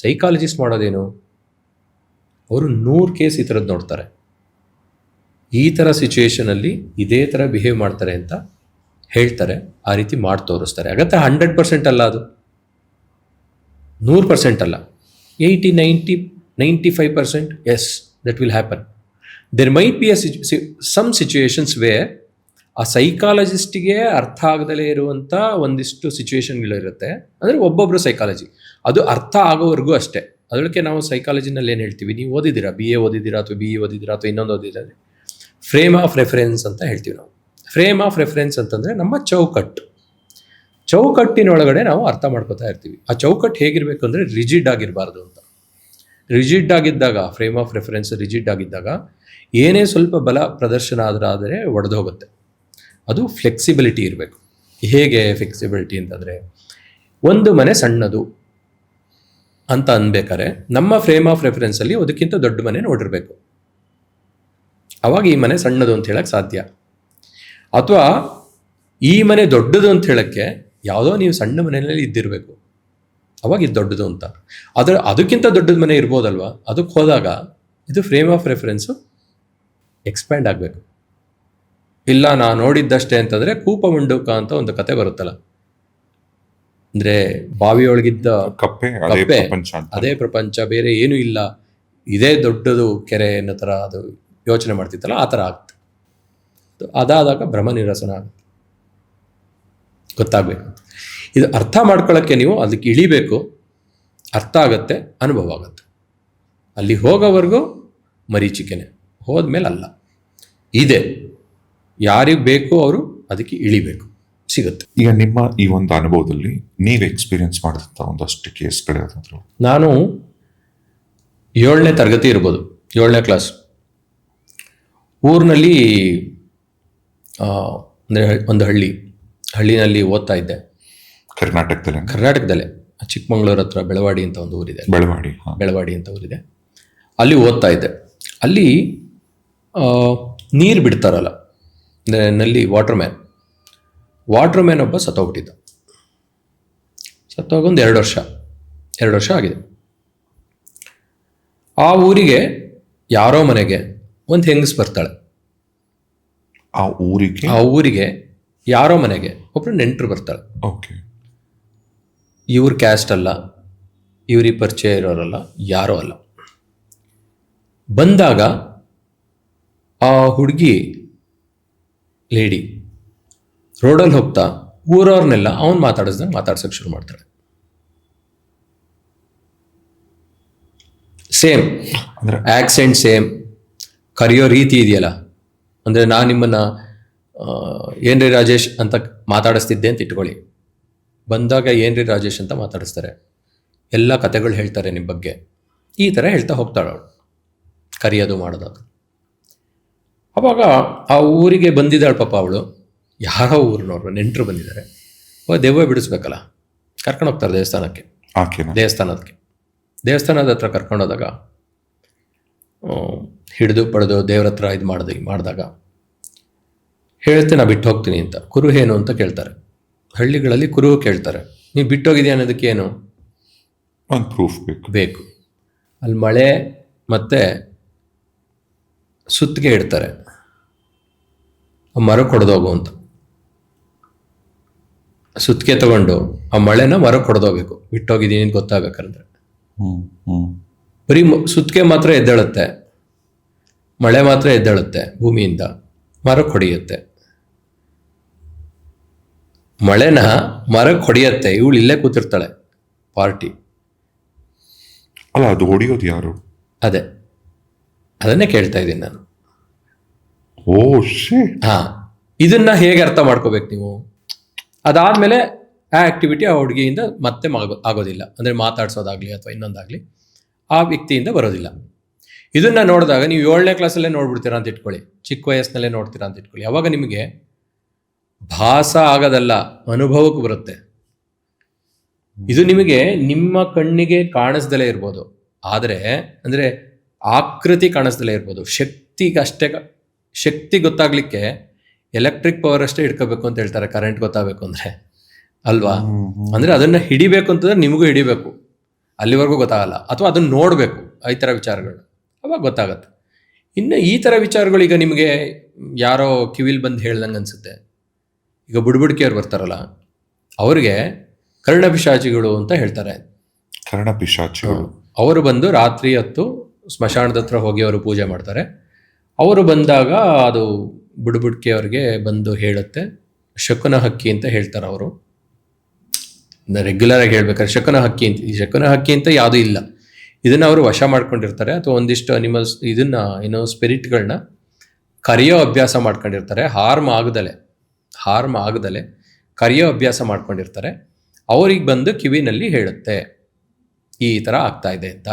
Speaker 1: ಸೈಕಾಲಜಿಸ್ಟ್ ಮಾಡೋದೇನು? ಅವರು 100 ಕೇಸ್ ಈ ಥರದ್ದು ನೋಡ್ತಾರೆ. ಈ ಥರ ಸಿಚುವೇಷನಲ್ಲಿ ಇದೇ ಥರ ಬಿಹೇವ್ ಮಾಡ್ತಾರೆ ಅಂತ ಹೇಳ್ತಾರೆ, ಆ ರೀತಿ ಮಾಡಿ ತೋರಿಸ್ತಾರೆ. ಹಾಗಂತ 100% ಅಲ್ಲ, ಅದು 100% ಅಲ್ಲ, 80, 90, 95% yes, that will happen. There might be some situations where ಆ ಸೈಕಾಲಜಿಸ್ಟಿಗೆ ಅರ್ಥ ಆಗದಲೇ ಇರುವಂಥ ಒಂದಿಷ್ಟು ಸಿಚುವೇಶನ್ಗಳಿರುತ್ತೆ. ಅಂದರೆ ಒಬ್ಬೊಬ್ಬರು ಸೈಕಾಲಜಿ ಅದು ಅರ್ಥ ಆಗೋವರೆಗೂ ಅಷ್ಟೇ. ಅದಕ್ಕೆ ನಾವು ಸೈಕಾಲಜಿನಲ್ಲಿ ಏನು ಹೇಳ್ತೀವಿ, ನೀವು ಓದಿದ್ದೀರಾ, BA ಓದಿದ್ದೀರಾ ಅಥವಾ BE ಓದಿದ್ದೀರಾ ಅಥವಾ ಇನ್ನೊಂದು ಓದಿದ್ದೀರಾ, ಫ್ರೇಮ್ ಆಫ್ ರೆಫರೆನ್ಸ್ ಅಂತ ಹೇಳ್ತೀವಿ ನಾವು. ಫ್ರೇಮ್ ಆಫ್ ರೆಫರೆನ್ಸ್ ಅಂತಂದರೆ ನಮ್ಮ ಚೌಕಟ್ಟಿನೊಳಗಡೆ ನಾವು ಅರ್ಥ ಮಾಡ್ಕೋತಾ ಇರ್ತೀವಿ. ಆ ಚೌಕಟ್ಟು ಹೇಗಿರಬೇಕು ಅಂದರೆ ರಿಜಿಡ್ ಆಗಿರಬಾರ್ದು ಅಂತ. ರಿಜಿಡ್ ಆಗಿದ್ದಾಗ, ಫ್ರೇಮ್ ಆಫ್ ರೆಫರೆನ್ಸ್ ರಿಜಿಡ್ ಆಗಿದ್ದಾಗ ಏನೇ ಸ್ವಲ್ಪ ಬಲ ಪ್ರದರ್ಶನ ಆದರೆ ಒಡೆದು ಹೋಗುತ್ತೆ. ಅದು ಫ್ಲೆಕ್ಸಿಬಿಲಿಟಿ ಇರಬೇಕು. ಹೇಗೆ ಫ್ಲೆಕ್ಸಿಬಿಲಿಟಿ ಅಂತಂದರೆ, ಒಂದು ಮನೆ ಸಣ್ಣದು ಅಂತ ಅನ್ಬೇಕಾದ್ರೆ ನಮ್ಮ ಫ್ರೇಮ್ ಆಫ್ ರೆಫರೆನ್ಸಲ್ಲಿ ಅದಕ್ಕಿಂತ ದೊಡ್ಡ ಮನೆ ನೋಡಿರ್ಬೇಕು. ಅವಾಗ ಈ ಮನೆ ಸಣ್ಣದು ಅಂತ ಹೇಳಕ್ಕೆ ಸಾಧ್ಯ. ಅಥವಾ ಈ ಮನೆ ದೊಡ್ಡದು ಅಂತ ಹೇಳಕ್ಕೆ ಯಾವುದೋ ನೀವು ಸಣ್ಣ ಮನೆಯಲ್ಲಿ ಇದ್ದಿರಬೇಕು, ಅವಾಗ ಇದು ದೊಡ್ಡದು ಅಂತ. ಅದಕ್ಕಿಂತ ದೊಡ್ಡದ ಮನೆ ಇರ್ಬೋದಲ್ವಾ? ಅದಕ್ಕೆ ಹೋದಾಗ ಇದು ಫ್ರೇಮ್ ಆಫ್ ರೆಫರೆನ್ಸು ಎಕ್ಸ್ಪ್ಯಾಂಡ್ ಆಗಬೇಕು. ಇಲ್ಲ ನಾ ನೋಡಿದ್ದಷ್ಟೇ ಅಂತಂದರೆ ಕೂಪ ಮುಂಡೂಕ ಅಂತ ಒಂದು ಕತೆ ಬರುತ್ತಲ್ಲ, ಅಂದರೆ ಬಾವಿಯೊಳಗಿದ್ದ
Speaker 2: ಕಪ್ಪೆ ಅದೇ
Speaker 1: ಕಪ್ಪೆ
Speaker 2: ಪ್ರಪಂಚ ಅಂತ.
Speaker 1: ಅದೇ ಪ್ರಪಂಚ, ಬೇರೆ ಏನೂ ಇಲ್ಲ, ಇದೇ ದೊಡ್ಡದು ಕೆರೆ ಅನ್ನೋ ಥರ ಅದು ಯೋಚನೆ ಮಾಡ್ತಿತ್ತಲ್ಲ, ಆ ಥರ ಆಗ್ತದೆ. ಅದಾದಾಗ ಭ್ರಮ ನಿರಸನ ಆಗುತ್ತೆ. ಗೊತ್ತಾಗಬೇಕು. ಇದು ಅರ್ಥ ಮಾಡ್ಕೊಳ್ಳೋಕ್ಕೆ ನೀವು ಅದಕ್ಕೆ ಇಳಿಬೇಕು, ಅರ್ಥ ಆಗತ್ತೆ, ಅನುಭವ ಆಗುತ್ತೆ. ಅಲ್ಲಿ ಹೋಗೋವರೆಗೂ ಮರೀಚಿಕೆನೆ, ಹೋದ್ಮೇಲೆ ಅಲ್ಲ. ಇದೆ, ಯಾರಿಗೆ ಬೇಕು ಅವರು ಅದಕ್ಕೆ ಇಳಿಬೇಕು, ಸಿಗುತ್ತೆ.
Speaker 2: ಈಗ ನಿಮ್ಮ ಈ ಒಂದು ಅನುಭವದಲ್ಲಿ ನೀವು ಎಕ್ಸ್ಪೀರಿಯನ್ಸ್ ಮಾಡಿದಂಥ ಒಂದಷ್ಟು ಕೇಸ್ಗಳೇನಾದ್ರು?
Speaker 1: ನಾನು 7ನೇ ತರಗತಿ ಇರ್ಬೋದು, 7ನೇ ಕ್ಲಾಸ್. ಊರಿನಲ್ಲಿ ಅಂದರೆ ಒಂದು ಹಳ್ಳಿನಲ್ಲಿ ಓದ್ತಾ ಇದ್ದೆ. ಕರ್ನಾಟಕದಲ್ಲೇ ಚಿಕ್ಕಮಂಗ್ಳೂರ್ ಹತ್ರ ಬೆಳವಾಡಿ ಅಂತ ಒಂದು ಊರಿದೆ. ಬೆಳವಾಡಿ ಅಂತ ಊರಿದೆ. ಅಲ್ಲಿ ಓದ್ತಾ ಇದ್ದೆ. ಅಲ್ಲಿ ನೀರು ಬಿಡ್ತಾರಲ್ಲ, ಅಂದರೆ ನಲ್ಲಿ ವಾಟರ್ ಮ್ಯಾನ್ ಒಬ್ಬ ಸತ್ತೋಗ್ಬಿಟ್ಟಿದ್ದ. ಸತ್ತೋಗೊಂದು 2 ವರ್ಷ ಆಗಿದೆ. ಆ ಊರಿಗೆ ಯಾರೋ ಮನೆಗೆ ಒಂದು ಹೆಂಗಸ್ ಬರ್ತಾಳೆ. ಆ ಊರಿಗೆ ಯಾರೋ ಮನೆಗೆ ಒಬ್ರು ನೆಂಟರು ಬರ್ತಾಳೆ. ಇವ್ರ ಕ್ಯಾಸ್ಟ್ ಅಲ್ಲ, ಇವ್ರಿಗೆ ಪರಿಚಯ ಇರೋರಲ್ಲ, ಯಾರೋ ಅಲ್ಲ. ಬಂದಾಗ ಆ ಹುಡುಗಿ ಲೇಡಿ ರೋಡಲ್ಲಿ ಹೋಗ್ತಾ ಊರವ್ರನ್ನೆಲ್ಲ ಅವನು ಮಾತಾಡ್ಸಕ್ಕೆ ಶುರು ಮಾಡ್ತಾಳೆ. ಸೇಮ್ ಆಕ್ಸೆಂಟ್, ಸೇಮ್ ಕರೆಯೋ ರೀತಿ ಇದೆಯಲ್ಲ. ಅಂದರೆ ನಾನು ನಿಮ್ಮನ್ನು ಏನ್ರಿ ರಾಜೇಶ್ ಅಂತ ಮಾತಾಡಿಸ್ತಿದ್ದೆ ಅಂತ ಇಟ್ಕೊಳ್ಳಿ. ಬಂದಾಗ ಏನ್ರಿ ರಾಜೇಶ್ ಅಂತ ಮಾತಾಡಿಸ್ತಾರೆ, ಎಲ್ಲ ಕತೆಗಳು ಹೇಳ್ತಾರೆ ನಿಮ್ಮ ಬಗ್ಗೆ, ಈ ಥರ ಹೇಳ್ತಾ ಹೋಗ್ತಾಳೆ ಅವಳು, ಕರೆಯೋದು ಮಾಡೋದು. ಅವಾಗ ಆ ಊರಿಗೆ ಬಂದಿದ್ದಾಳೆ ಪಾಪ ಅವಳು. ಯಾರೋ ಊರಿನವ್ರು ನೆಂಟರು ಬಂದಿದ್ದಾರೆ. ದೆವ್ವ ಬಿಡಿಸ್ಬೇಕಲ್ಲ, ಕರ್ಕೊಂಡು ಹೋಗ್ತಾರೆ ದೇವಸ್ಥಾನದ ಹತ್ರ ಕರ್ಕೊಂಡೋದಾಗ ಹಿಡಿದು ಪಡೆದು ದೇವ್ರ ಹತ್ರ ಇದು ಮಾಡಿದಾಗ ಹೇಳ್ತೆ, ನಾ ಬಿಟ್ಟು ಹೋಗ್ತೀನಿ ಅಂತ. ಕುರು ಏನು ಅಂತ ಕೇಳ್ತಾರೆ. ಹಳ್ಳಿಗಳಲ್ಲಿ ಕುರು ಕೇಳ್ತಾರೆ, ನೀವು ಬಿಟ್ಟೋಗಿದೆಯಾ ಅನ್ನೋದಕ್ಕೆ ಏನು
Speaker 2: ಒಂದು ಪ್ರೂಫ್
Speaker 1: ಬೇಕು. ಅಲ್ಲಿ ಮಳೆ ಮತ್ತು ಸುತ್ತಿಗೆ ಇಡ್ತಾರೆ, ಮರಕ್ಕೆ ಹೊಡೆದೋಗು ಅಂತ. ಸುತ್ತಿಗೆ ತಗೊಂಡು ಆ ಮಳೆನ ಮರಕ್ಕೆ ಹೊಡೆದೋಗ್ಬೇಕು, ಬಿಟ್ಟೋಗಿದ್ದೀನಿ ಅಂತ ಗೊತ್ತಾಗಬೇಕಂದ್ರೆ. ಬರೀ ಸುತ್ತಿಗೆ ಮಾತ್ರ ಎದ್ದೇಳುತ್ತೆ, ಮಳೆ ಮಾತ್ರ ಎದ್ದೇಳುತ್ತೆ ಭೂಮಿಯಿಂದ, ಮರಕ್ಕೆ ಹೊಡೆಯುತ್ತೆ. ಮಳೆನ ಮರಕ್ಕೆ ಹೊಡೆಯುತ್ತೆ, ಇವಳು ಇಲ್ಲೇ ಕೂತಿರ್ತಾಳೆ ಪಾರ್ಟಿ.
Speaker 2: ಅಲ್ಲ, ಅದು ಹೊಡೆಯೋದು ಯಾರು?
Speaker 1: ಅದನ್ನೇ ಕೇಳ್ತಾ ಇದ್ದೀನಿ ನಾನು.
Speaker 2: ಹಾ,
Speaker 1: ಇದನ್ನ ಹೇಗೆ ಅರ್ಥ ಮಾಡ್ಕೋಬೇಕು ನೀವು? ಅದಾದ್ಮೇಲೆ ಆ ಆಕ್ಟಿವಿಟಿ ಆ ಹುಡುಗಿಯಿಂದ ಮತ್ತೆ ಆಗೋದಿಲ್ಲ. ಅಂದರೆ ಮಾತಾಡ್ಸೋದಾಗ್ಲಿ ಅಥವಾ ಇನ್ನೊಂದಾಗ್ಲಿ ಆ ವ್ಯಕ್ತಿಯಿಂದ ಬರೋದಿಲ್ಲ. ಇದನ್ನ ನೋಡಿದಾಗ ನೀವು 7ನೇ ಕ್ಲಾಸಲ್ಲೇ ನೋಡ್ಬಿಡ್ತೀರಾ ಅಂತ ಇಟ್ಕೊಳ್ಳಿ, ಚಿಕ್ಕ ವಯಸ್ಸಿನಲ್ಲೇ ನೋಡ್ತೀರಾ ಅಂತ ಇಟ್ಕೊಳ್ಳಿ. ಅವಾಗ ನಿಮಗೆ ಭಾಸ ಆಗೋದಲ್ಲ, ಅನುಭವಕ್ಕೆ ಬರುತ್ತೆ. ಇದು ನಿಮಗೆ ನಿಮ್ಮ ಕಣ್ಣಿಗೆ ಕಾಣಿಸ್ದಲೇ ಇರ್ಬೋದು, ಆದರೆ ಅಂದರೆ ಆಕೃತಿ ಕಾಣಿಸ್ದಲೇ ಇರ್ಬೋದು. ಶಕ್ತಿ ಗೊತ್ತಾಗ್ಲಿಕ್ಕೆ ಎಲೆಕ್ಟ್ರಿಕ್ ಪವರ್ ಅಷ್ಟೇ ಇಟ್ಕೋಬೇಕು ಅಂತ ಹೇಳ್ತಾರೆ, ಕರೆಂಟ್ ಗೊತ್ತಾಗಬೇಕು ಅಂದರೆ ಅಲ್ವಾ? ಅಂದರೆ ಅದನ್ನು ಹಿಡಿಬೇಕು ಅಂತಂದ್ರೆ ನಿಮಗೂ ಹಿಡಿಬೇಕು, ಅಲ್ಲಿವರೆಗೂ ಗೊತ್ತಾಗಲ್ಲ. ಅಥವಾ ಅದನ್ನು ನೋಡಬೇಕು, ಈ ಥರ ವಿಚಾರಗಳು, ಅವಾಗ ಗೊತ್ತಾಗತ್ತೆ. ಇನ್ನು ಈ ಥರ ವಿಚಾರಗಳು ಈಗ ನಿಮಗೆ ಯಾರೋ ಕಿವಿಲ್ ಬಂದು ಹೇಳ್ದಂಗೆ ಅನಿಸುತ್ತೆ. ಈಗ ಬುಡ್ಬುಡ್ಕಿಯವ್ರು ಬರ್ತಾರಲ್ಲ, ಅವ್ರಿಗೆ ಕರ್ಣಪಿಶಾಚಿಗಳು ಅಂತ ಹೇಳ್ತಾರೆ. ಅವರು ಬಂದು ರಾತ್ರಿ ಹೊತ್ತು ಸ್ಮಶಾನದ ಹತ್ರ ಹೋಗಿ ಅವರು ಪೂಜೆ ಮಾಡ್ತಾರೆ. ಅವರು ಬಂದಾಗ ಅದು ಬುಡ್ಬುಡ್ಕಿಯವ್ರಿಗೆ ಬಂದು ಹೇಳುತ್ತೆ. ಶಕುನ ಹಕ್ಕಿ ಅಂತ ಹೇಳ್ತಾರೆ ಅವರು. ರೆಗ್ಯುಲರ್ ಆಗಿ ಹೇಳ್ಬೇಕಾದ್ರೆ ಶಕುನ ಹಕ್ಕಿ ಅಂತ ಯಾವುದೂ ಇಲ್ಲ. ಇದನ್ನು ಅವರು ವಶ ಮಾಡ್ಕೊಂಡಿರ್ತಾರೆ, ಅಥವಾ ಒಂದಿಷ್ಟು ಅನಿಮಲ್ಸ್ ಇದನ್ನು ಸ್ಪಿರಿಟ್ಗಳನ್ನ ಕರೆಯೋ ಅಭ್ಯಾಸ ಮಾಡ್ಕೊಂಡಿರ್ತಾರೆ. ಹಾರ್ಮ್ ಆಗದಲೆ ಕರೆಯೋ ಅಭ್ಯಾಸ ಮಾಡ್ಕೊಂಡಿರ್ತಾರೆ. ಅವ್ರಿಗೆ ಬಂದು ಕಿವಿನಲ್ಲಿ ಹೇಳುತ್ತೆ ಈ ಥರ ಆಗ್ತಾ ಇದೆ ಅಂತ.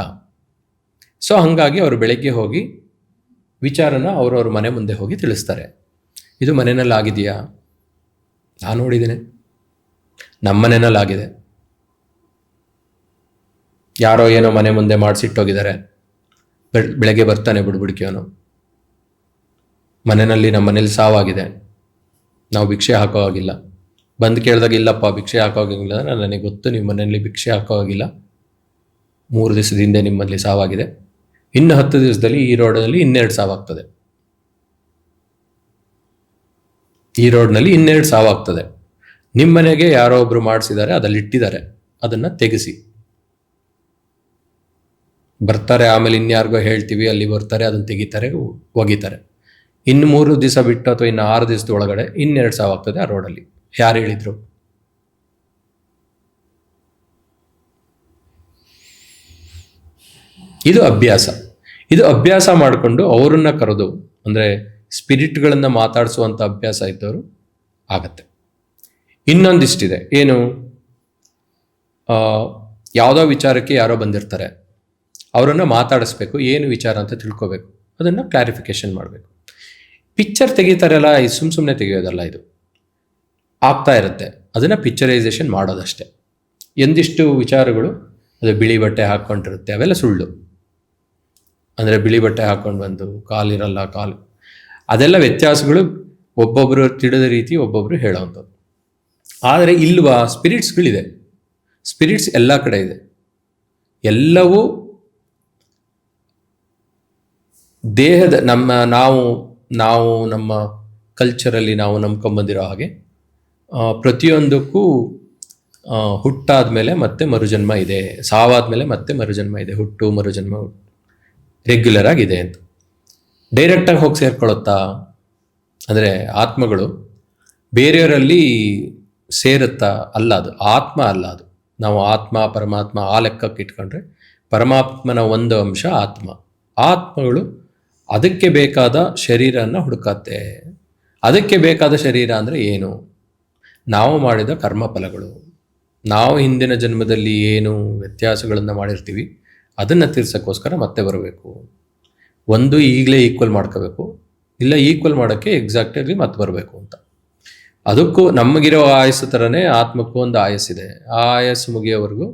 Speaker 1: ಸೊ ಹಾಗಾಗಿ ಅವರು ಬೆಳಗ್ಗೆ ಹೋಗಿ ವಿಚಾರನ ಅವ್ರವ್ರ ಮನೆ ಮುಂದೆ ಹೋಗಿ ತಿಳಿಸ್ತಾರೆ. ಇದು ಮನೆಯಲ್ಲಿ ಆಗಿದೆಯಾ? ನಾನು ನೋಡಿದ್ದೇನೆ, ನಮ್ಮ ಮನೆಯಲ್ಲಿ ಆಗಿದೆ. ಯಾರೋ ಏನೋ ಮನೆ ಮುಂದೆ ಮಾಡಿಸಿಟ್ಟೋಗಿದ್ದಾರೆ. ಬೆಳಗ್ಗೆ ಬರ್ತಾನೆ ಬುಡ್ಬುಡ್ಕಿಯವನು, ನಮ್ಮ ಮನೇಲಿ ಸಾವಾಗಿದೆ, ನಾವು ಭಿಕ್ಷೆ ಹಾಕೋ ಆಗಿಲ್ಲ. ಬಂದು ಕೇಳಿದಾಗ ಇಲ್ಲಪ್ಪ ಭಿಕ್ಷೆ ಹಾಕೋ ಆಗಿಲ್ಲ, ನನಗೆ ಗೊತ್ತು ನಿಮ್ಮ ಮನೆಯಲ್ಲಿ ಭಿಕ್ಷೆ ಹಾಕೋ ಆಗಿಲ್ಲ, 3 ದಿವಸದ ಹಿಂದೆ ನಿಮ್ಮಲ್ಲಿ ಸಾವಾಗಿದೆ, ಇನ್ನು 10 ದಿವಸದಲ್ಲಿ ಈ ರೋಡ್ನಲ್ಲಿ 2 ಸಾವಾಗ್ತದೆ. ನಿಮ್ಮ ಮನೆಗೆ ಯಾರೋ ಒಬ್ರು ಮಾಡಿಸಿದ್ದಾರೆ, ಅದಲ್ಲಿ ಇಟ್ಟಿದ್ದಾರೆ, ಅದನ್ನು ತೆಗೆಸಿ. ಬರ್ತಾರೆ, ಆಮೇಲೆ ಇನ್ಯಾರಿಗೋ ಹೇಳ್ತೀವಿ, ಅಲ್ಲಿ ಬರ್ತಾರೆ, ಅದನ್ನು ತೆಗಿತಾರೆ, ಒಗಿತಾರೆ. ಇನ್ನು 3 ದಿವಸ ಬಿಟ್ಟು ಅಥವಾ ಇನ್ನು 6 ದಿವಸದ ಒಳಗಡೆ 2 ಸಾವು ಆಗ್ತದೆ ಆ ರೋಡಲ್ಲಿ. ಯಾರು ಹೇಳಿದ್ರು? ಇದು ಅಭ್ಯಾಸ. ಇದು ಅಭ್ಯಾಸ ಮಾಡಿಕೊಂಡು ಅವರನ್ನ ಕರೆದು, ಅಂದರೆ ಸ್ಪಿರಿಟ್ಗಳನ್ನು ಮಾತಾಡಿಸುವಂಥ ಅಭ್ಯಾಸ ಇದ್ದವರು ಆಗತ್ತೆ. ಇನ್ನೊಂದಿಷ್ಟಿದೆ, ಏನು, ಯಾವುದೋ ವಿಚಾರಕ್ಕೆ ಯಾರೋ ಬಂದಿರ್ತಾರೆ, ಅವರನ್ನು ಮಾತಾಡಿಸ್ಬೇಕು, ಏನು ವಿಚಾರ ಅಂತ ತಿಳ್ಕೋಬೇಕು, ಅದನ್ನು ಕ್ಲಾರಿಫಿಕೇಶನ್ ಮಾಡಬೇಕು. ಪಿಕ್ಚರ್ ತೆಗಿತಾರಲ್ಲ, ಇದು ಸುಮ್ಮನೆ ತೆಗೆಯೋದಲ್ಲ, ಇದು ಆಗ್ತಾ ಇರುತ್ತೆ, ಅದನ್ನು ಪಿಕ್ಚರೈಸೇಷನ್ ಮಾಡೋದಷ್ಟೇ. ಎಂದಿಷ್ಟು ವಿಚಾರಗಳು ಅದು ಬಿಳಿ ಬಟ್ಟೆ ಹಾಕ್ಕೊಂಡಿರುತ್ತೆ, ಅವೆಲ್ಲ ಸುಳ್ಳು. ಅಂದರೆ ಬಿಳಿ ಬಟ್ಟೆ ಹಾಕ್ಕೊಂಡು ಬಂದು ಕಾಲಿರಲ್ಲ, ಕಾಲು, ಅದೆಲ್ಲ ವ್ಯತ್ಯಾಸಗಳು, ಒಬ್ಬೊಬ್ಬರು ತಿಳಿದ ರೀತಿ, ಒಬ್ಬೊಬ್ಬರು ಹೇಳೋವಂಥದ್ದು. ಆದರೆ ಇಲ್ವಾ, ಸ್ಪಿರಿಟ್ಸ್ಗಳಿದೆ, ಸ್ಪಿರಿಟ್ಸ್ ಎಲ್ಲ ಕಡೆ ಇದೆ. ಎಲ್ಲವೂ ದೇಹದ ನಾವು ನಮ್ಮ ಕಲ್ಚರಲ್ಲಿ ನಾವು ನಂಬ್ಕೊಂಬಂದಿರೋ ಹಾಗೆ ಪ್ರತಿಯೊಂದಕ್ಕೂ ಹುಟ್ಟಾದ ಮೇಲೆ ಮತ್ತೆ ಮರುಜನ್ಮ ಇದೆ, ಸಾವಾದ ಮೇಲೆ ಮತ್ತೆ ಮರುಜನ್ಮ ಇದೆ, ಹುಟ್ಟು ಮರುಜನ್ಮ ರೆಗ್ಯುಲರ್ ಆಗಿದೆ ಅಂತ. ಡೈರೆಕ್ಟಾಗಿ ಹೋಗಿ ಸೇರ್ಕೊಳ್ಳುತ್ತಾ? ಅಂದರೆ ಆತ್ಮಗಳು ಬೇರೆಯವರಲ್ಲಿ ಸೇರುತ್ತಾ? ಅಲ್ಲ, ಅದು ಆತ್ಮ ಅಲ್ಲ. ಅದು ನಾವು ಆತ್ಮ ಪರಮಾತ್ಮ ಆ ಲೆಕ್ಕಕ್ಕೆ ಇಟ್ಕೊಂಡ್ರೆ ಪರಮಾತ್ಮನ ಒಂದು ಅಂಶ ಆತ್ಮ. ಆತ್ಮಗಳು ಅದಕ್ಕೆ ಬೇಕಾದ ಶರೀರನ ಹುಡುಕತ್ತೆ. ಅದಕ್ಕೆ ಬೇಕಾದ ಶರೀರ ಅಂದರೆ ಏನು? ನಾವು ಮಾಡಿದ ಕರ್ಮಫಲಗಳು, ನಾವು ಹಿಂದಿನ ಜನ್ಮದಲ್ಲಿ ಏನು ವ್ಯತ್ಯಾಸಗಳನ್ನು ಮಾಡಿರ್ತೀವಿ ಅದನ್ನು ತೀರ್ಸೋಕ್ಕೋಸ್ಕರ ಮತ್ತೆ ಬರಬೇಕು. ಒಂದು ಈಗಲೇ ಈಕ್ವಲ್ ಮಾಡ್ಕೋಬೇಕು, ಇಲ್ಲ ಈಕ್ವಲ್ ಮಾಡೋಕ್ಕೆ ಎಕ್ಸಾಕ್ಟಾಗಿ ಮತ್ತೆ ಬರಬೇಕು ಅಂತ. ಅದಕ್ಕೂ ನಮಗಿರೋ ಆಯಸ್ಸು ಥರನೇ ಆತ್ಮಕ್ಕೂ ಒಂದು ಆಯಸ್ಸಿದೆ. ಆ ಆಯಸ್ಸು ಮುಗಿಯೋವರೆಗೂ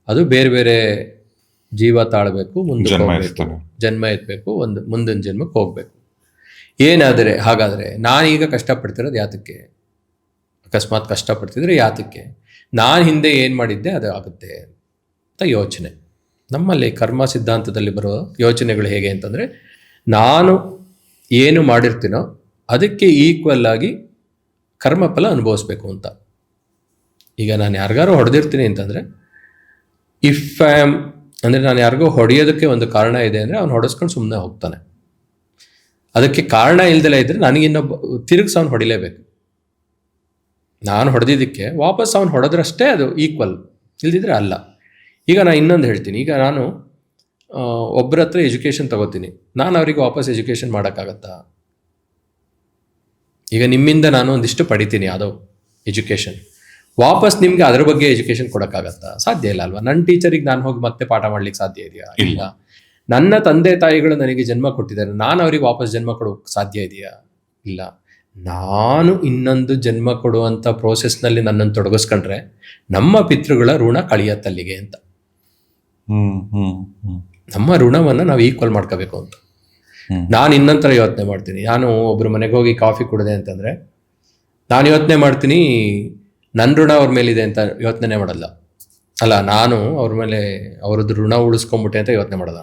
Speaker 1: ಅದು ಬೇರೆ ಬೇರೆ ಜೀವ ತಾಳಬೇಕು, ಮುಂದೆ ಹೋಗಬೇಕು, ಜನ್ಮ ಎತ್ತಬೇಕು, ಒಂದು ಮುಂದಿನ ಜನ್ಮಕ್ಕೆ ಹೋಗಬೇಕು. ಏನಾದರೆ ಹಾಗಾದರೆ ನಾನೀಗ ಕಷ್ಟಪಡ್ತಿರೋದು ಯಾತಕ್ಕೆ? ಅಕಸ್ಮಾತ್ ಕಷ್ಟಪಡ್ತಿದ್ರೆ ಯಾತಕ್ಕೆ? ನಾನು ಹಿಂದೆ ಏನು ಮಾಡಿದ್ದೆ ಅದು ಆಗುತ್ತೆ ಅಂತ ಯೋಚನೆ. ನಮ್ಮಲ್ಲಿ ಕರ್ಮ ಸಿದ್ಧಾಂತದಲ್ಲಿ ಬರೋ ಯೋಚನೆಗಳು ಹೇಗೆ ಅಂತಂದರೆ, ನಾನು ಏನು ಮಾಡಿರ್ತೀನೋ ಅದಕ್ಕೆ ಈಕ್ವಲ್ ಆಗಿ ಕರ್ಮಫಲ ಅನುಭವಿಸ್ಬೇಕು ಅಂತ. ಈಗ ನಾನು ಯಾರಿಗಾರು ಹೊಡೆದಿರ್ತೀನಿ ಅಂತಂದರೆ, ಇಫ್ ಐ ಆಮ್ ಅಂದರೆ ನಾನು ಯಾರಿಗೋ ಹೊಡೆಯೋದಕ್ಕೆ ಒಂದು ಕಾರಣ ಇದೆ ಅಂದರೆ ಅವ್ನು ಹೊಡೆಸ್ಕೊಂಡು ಸುಮ್ಮನೆ ಹೋಗ್ತಾನೆ. ಅದಕ್ಕೆ ಕಾರಣ ಇಲ್ದಲೇ ಇದ್ದರೆ ನನಗಿನ್ನೊಬ್ಬ ತಿರುಗಿಸಿ ಅವ್ನು ಹೊಡಿಲೇಬೇಕು. ನಾನು ಹೊಡೆದಿದ್ದಕ್ಕೆ ವಾಪಸ್ ಅವ್ನು ಹೊಡೆದ್ರಷ್ಟೇ ಅದು ಈಕ್ವಲ್, ಇಲ್ದಿದ್ರೆ ಅಲ್ಲ. ಈಗ ನಾನು ಇನ್ನೊಂದು ಹೇಳ್ತೀನಿ. ಈಗ ನಾನು ಒಬ್ಬರ ಹತ್ರ ಎಜುಕೇಷನ್ ತಗೋತೀನಿ, ನಾನು ಅವರಿಗೆ ವಾಪಸ್ ಎಜುಕೇಷನ್ ಮಾಡೋಕ್ಕಾಗತ್ತಾ? ಈಗ ನಿಮ್ಮಿಂದ ನಾನು ಒಂದಿಷ್ಟು ಪಡಿತೀನಿ ಯಾವುದೋ ಎಜುಕೇಷನ್, ವಾಪಸ್ ನಿಮಗೆ ಅದ್ರ ಬಗ್ಗೆ ಎಜುಕೇಷನ್ ಕೊಡೋಕ್ಕಾಗತ್ತಾ? ಸಾಧ್ಯ ಇಲ್ಲ ಅಲ್ವಾ? ನನ್ನ ಟೀಚರಿಗೆ ನಾನು ಹೋಗಿ ಮತ್ತೆ ಪಾಠ ಮಾಡ್ಲಿಕ್ಕೆ ಸಾಧ್ಯ ಇದೆಯಾ? ಇಲ್ಲ. ನನ್ನ ತಂದೆ ತಾಯಿಗಳು ನನಗೆ ಜನ್ಮ ಕೊಟ್ಟಿದ್ದಾರೆ, ನಾನು ಅವ್ರಿಗೆ ವಾಪಸ್ ಜನ್ಮ ಕೊಡೋಕ್ಕೆ ಸಾಧ್ಯ ಇದೆಯಾ? ಇಲ್ಲ. ನಾನು ಇನ್ನೊಂದು ಜನ್ಮ ಕೊಡುವಂಥ ಪ್ರೋಸೆಸ್ನಲ್ಲಿ ನನ್ನನ್ನು ತೊಡಗಿಸ್ಕೊಂಡ್ರೆ ನಮ್ಮ ಪಿತೃಗಳ ಋಣ ಕಳಿಯತ್ತಲ್ಲಿಗೆ ಅಂತ. ನಮ್ಮ ಋಣವನ್ನು ನಾವು ಈಕ್ವಲ್ ಮಾಡ್ಕೋಬೇಕು ಅಂತ ನಾನು ಇನ್ನೊಂಥರ ಯೋಚನೆ ಮಾಡ್ತೀನಿ. ನಾನು ಒಬ್ಬರು ಮನೆಗೆ ಹೋಗಿ ಕಾಫಿ ಕುಡಿದೆ ಅಂತಂದರೆ ನಾನು ಯೋಚನೆ ಮಾಡ್ತೀನಿ ನನ್ನ ಋಣ ಅವ್ರ ಮೇಲಿದೆ ಅಂತ ಯೋಚನೆ ಮಾಡಲ್ಲ. ಅಲ್ಲ, ನಾನು ಅವ್ರ ಮೇಲೆ ಅವ್ರದ್ದು ಋಣ ಉಳಿಸ್ಕೊಂಬಿಟ್ಟೆ ಅಂತ ಯೋಚನೆ ಮಾಡಲ್ಲ.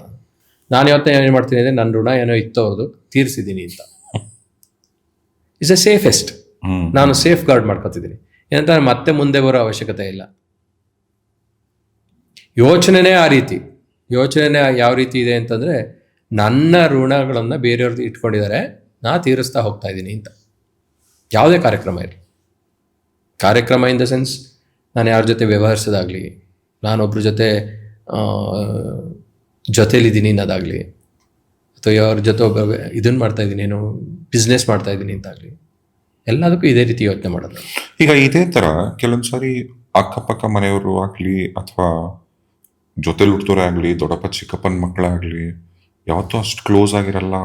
Speaker 1: ನಾನು ಯೋಚನೆ ಏನು ಮಾಡ್ತೀನಿ ಅಂದರೆ ನನ್ನ ಋಣ ಏನೋ ಇತ್ತು ಅವ್ರದ್ದು ತೀರಿಸಿದ್ದೀನಿ ಅಂತ. It's A safest. ನಾನು ಸೇಫ್ ಗಾರ್ಡ್ ಮಾಡ್ಕೊತಿದ್ದೀನಿ. ಏನಂತ ಮತ್ತೆ ಮುಂದೆ ಬರೋ ಅವಶ್ಯಕತೆ ಇಲ್ಲ. ಯೋಚನೆನೇ ಆ ರೀತಿ. ಯೋಚನೆ ಯಾವ ರೀತಿ ಇದೆ ಅಂತಂದರೆ, ನನ್ನ ಋಣಗಳನ್ನು ಬೇರೆಯವ್ರದ್ದು ಇಟ್ಕೊಂಡಿದ್ದಾರೆ, ನಾ ತೀರಿಸ್ತಾ ಹೋಗ್ತಾ ಇದ್ದೀನಿ ಅಂತ. ಯಾವುದೇ ಕಾರ್ಯಕ್ರಮ ಇರಲಿ, ಕಾರ್ಯಕ್ರಮ ಇನ್ ದ ಸೆನ್ಸ್ ನಾನು ಯಾರ ಜೊತೆ ವ್ಯವಹರಿಸೋದಾಗಲಿ, ನಾನೊಬ್ಬರ ಜೊತೆ ಜೊತೇಲಿದ್ದೀನಿ ಅನ್ನೋದಾಗಲಿ, ಅಥವಾ ಅವ್ರ ಜೊತೆ ಒಬ್ಬ ಇದನ್ನು ಮಾಡ್ತಾಯಿದ್ದೀನಿ, ಏನೋ ಬಿಸ್ನೆಸ್ ಮಾಡ್ತಾಯಿದ್ದೀನಿ ಅಂತಾಗಲಿ, ಎಲ್ಲದಕ್ಕೂ ಇದೇ ರೀತಿ ಯೋಚನೆ ಮಾಡೋದು.
Speaker 2: ಈಗ ಇದೇ ಥರ ಕೆಲವೊಂದು ಸಾರಿ ಅಕ್ಕಪಕ್ಕ ಮನೆಯವರು ಆಗಲಿ ಅಥವಾ ಜೊತೆಲಿ ಹುಡ್ತೋರೇ ಆಗಲಿ, ದೊಡ್ಡಪ್ಪ ಚಿಕ್ಕಪ್ಪನ ಮಕ್ಕಳಾಗಲಿ, ಯಾವತ್ತೂ ಅಷ್ಟು ಕ್ಲೋಸ್ ಆಗಿರಲ್ಲ,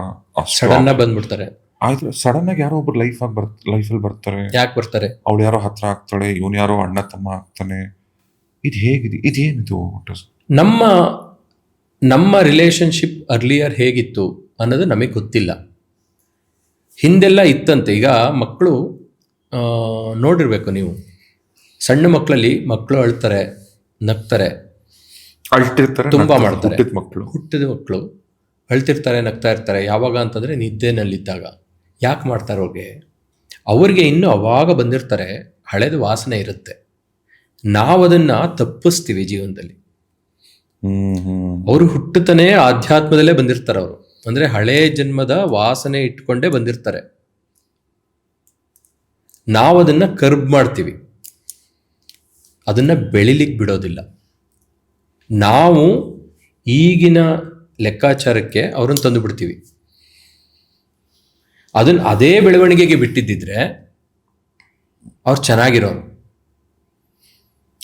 Speaker 1: ಸಡನ್ನ ಬಂದ್ಬಿಡ್ತಾರೆ.
Speaker 2: ಆಯ್ತು, ಸಡನ್ ಆಗಿ ಯಾರೋ ಒಬ್ರು ಲೈಫಲ್ಲಿ ಬರ್ತಾರೆ.
Speaker 1: ಯಾಕೆ ಬರ್ತಾರೆ?
Speaker 2: ಅವಳು ಯಾರೋ ಹತ್ರ ಆಗ್ತಾಳೆ, ಇವನು ಯಾರೋ ಅಣ್ಣ ತಮ್ಮ ಆಗ್ತಾನೆ. ಇದು ಹೇಗಿದೆ? ಇದೇನಿದು?
Speaker 1: ನಮ್ಮ ರಿಲೇಶನ್ಶಿಪ್ ಅರ್ಲಿಯರ್ ಹೇಗಿತ್ತು ಅನ್ನೋದು ನಮಗೆ ಗೊತ್ತಿಲ್ಲ. ಹಿಂದೆಲ್ಲ ಇತ್ತಂತೆ. ಈಗ ಮಕ್ಕಳು ನೋಡಿರ್ಬೇಕು ನೀವು, ಸಣ್ಣ ಮಕ್ಕಳಲ್ಲಿ ಮಕ್ಕಳು ಅಳ್ತಾರೆ, ನಗ್ತಾರೆ,
Speaker 2: ಅಳ್ತಿರ್ತಾರೆ,
Speaker 1: ತುಂಬ ಮಾಡ್ತಾರೆ.
Speaker 2: ಹುಟ್ಟಿದ
Speaker 1: ಮಕ್ಕಳು ಅಳ್ತಿರ್ತಾರೆ, ನಗ್ತಾ ಇರ್ತಾರೆ. ಯಾವಾಗ ಅಂತಂದರೆ ನಿದ್ದೆನಲ್ಲಿದ್ದಾಗ. ಯಾಕೆ ಮಾಡ್ತಾರೆ? ಅವ್ರಿಗೆ ಇನ್ನೂ ಅವಾಗ ಬಂದಿರ್ತಾರೆ, ಹಳೇದು ವಾಸನೆ ಇರುತ್ತೆ. ನಾವು ಅದನ್ನು ತಪ್ಪಿಸ್ತೀವಿ ಜೀವನದಲ್ಲಿ. ಅವರು ಹುಟ್ಟುತ್ತಾನೆ ಆಧ್ಯಾತ್ಮದಲ್ಲೇ ಬಂದಿರ್ತಾರೆ. ಅವರು ಅಂದರೆ ಹಳೇ ಜನ್ಮದ ವಾಸನೆ ಇಟ್ಕೊಂಡೇ ಬಂದಿರ್ತಾರೆ. ನಾವು ಅದನ್ನು ಕರ್ಬ್ ಮಾಡ್ತೀವಿ, ಅದನ್ನು ಬೆಳಿಲಿಕ್ಕೆ ಬಿಡೋದಿಲ್ಲ. ನಾವು ಈಗಿನ ಲೆಕ್ಕಾಚಾರಕ್ಕೆ ಅವ್ರನ್ನ ತಂದು ಬಿಡ್ತೀವಿ. ಅದನ್ನು ಅದೇ ಬೆಳವಣಿಗೆಗೆ ಬಿಟ್ಟಿದ್ದಿದ್ರೆ ಅವ್ರು ಚೆನ್ನಾಗಿರೋರು.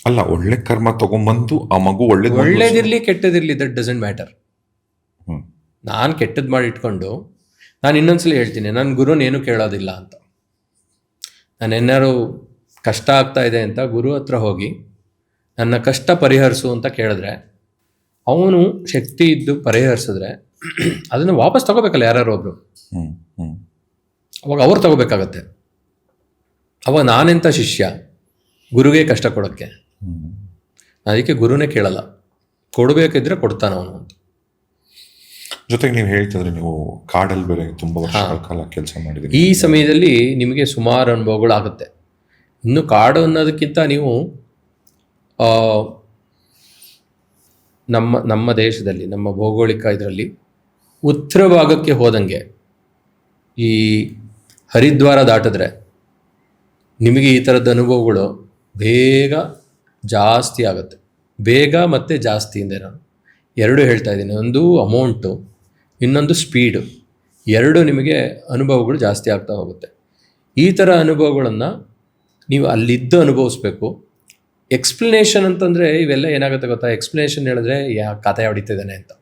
Speaker 2: ಅಲ್ಲ, ಒಳ್ಳೆ ಕರ್ಮ ತಗೊಂಡ್ಬಂದು ಆ ಮಗು
Speaker 1: ಒಳ್ಳೇದಿರ್ಲಿ ಕೆಟ್ಟದಿರ್ಲಿ, ದಟ್ ಡಸಂಟ್ ಮ್ಯಾಟರ್. ನಾನು ಕೆಟ್ಟದ್ದು ಮಾಡಿ ಇಟ್ಕೊಂಡು, ನಾನು ಇನ್ನೊಂದ್ಸಲ ಹೇಳ್ತೀನಿ, ನನ್ನ ಗುರುನೇನು ಕೇಳೋದಿಲ್ಲ ಅಂತ. ನಾನು ಏನಾರು ಕಷ್ಟ ಆಗ್ತಾ ಇದೆ ಅಂತ ಗುರು ಹತ್ರ ಹೋಗಿ ನನ್ನ ಕಷ್ಟ ಪರಿಹರಿಸು ಅಂತ ಕೇಳಿದ್ರೆ, ಅವನು ಶಕ್ತಿ ಇದ್ದು ಪರಿಹರಿಸಿದ್ರೆ ಅದನ್ನು ವಾಪಸ್ ತಗೋಬೇಕಲ್ಲ ಯಾರು ಒಬ್ರು. ಅವಾಗ ಅವ್ರು ತಗೋಬೇಕಾಗತ್ತೆ. ಅವಾಗ ನಾನೆಂಥ ಶಿಷ್ಯ ಗುರುಗೆ ಕಷ್ಟ ಕೊಡೋಕ್ಕೆ? ಅದಕ್ಕೆ ಗುರುನೇ ಕೇಳಲ್ಲ, ಕೊಡಬೇಕಿದ್ರೆ ಕೊಡ್ತಾನ ಅವನು ಅಂತ.
Speaker 2: ಜೊತೆಗೆ ನೀವು ಹೇಳ್ತಿದ್ರೆ ನೀವು ಕಾಡಲ್ಲಿ ಬೇರೆ ತುಂಬ ವರ್ಷಗಳ ಕಾಲ ಕೆಲಸ ಮಾಡಿದ್ದೀರಿ.
Speaker 1: ಈ ಸಮಯದಲ್ಲಿ ನಿಮಗೆ ಸುಮಾರು ಅನುಭವಗಳಾಗುತ್ತೆ. ಇನ್ನು ಕಾಡು ಅನ್ನೋದಕ್ಕಿಂತ ನೀವು ನಮ್ಮ ದೇಶದಲ್ಲಿ, ನಮ್ಮ ಭೌಗೋಳಿಕ ಇದರಲ್ಲಿ ಉತ್ತರ ಭಾಗಕ್ಕೆ ಹೋದಂಗೆ, ಈ ಹರಿದ್ವಾರ ದಾಟಿದ್ರೆ ನಿಮಗೆ ಈ ಥರದ ಅನುಭವಗಳು ಬೇಗ ಜಾಸ್ತಿ ಆಗುತ್ತೆ. ಬೇಗ ಮತ್ತು ಜಾಸ್ತಿಯಿಂದ ನಾನು ಎರಡು ಹೇಳ್ತಾ ಇದ್ದೀನಿ. ಒಂದು ಅಮೌಂಟು, ಇನ್ನೊಂದು ಸ್ಪೀಡು. ಎರಡು ನಿಮಗೆ ಅನುಭವಗಳು ಜಾಸ್ತಿ ಆಗ್ತಾ ಹೋಗುತ್ತೆ. ಈ ಥರ ಅನುಭವಗಳನ್ನು ನೀವು ಅಲ್ಲಿದ್ದು ಅನುಭವಿಸ್ಬೇಕು. ಎಕ್ಸ್ಪ್ಲನೇಷನ್ ಅಂತಂದರೆ ಇವೆಲ್ಲ ಏನಾಗುತ್ತೆ ಗೊತ್ತಾ? ಎಕ್ಸ್ಪ್ಲನೇಷನ್ ಹೇಳಿದ್ರೆ ಕಥೆ ಹೊಡಿತಿದ್ದಾನೆ ಅಂತ.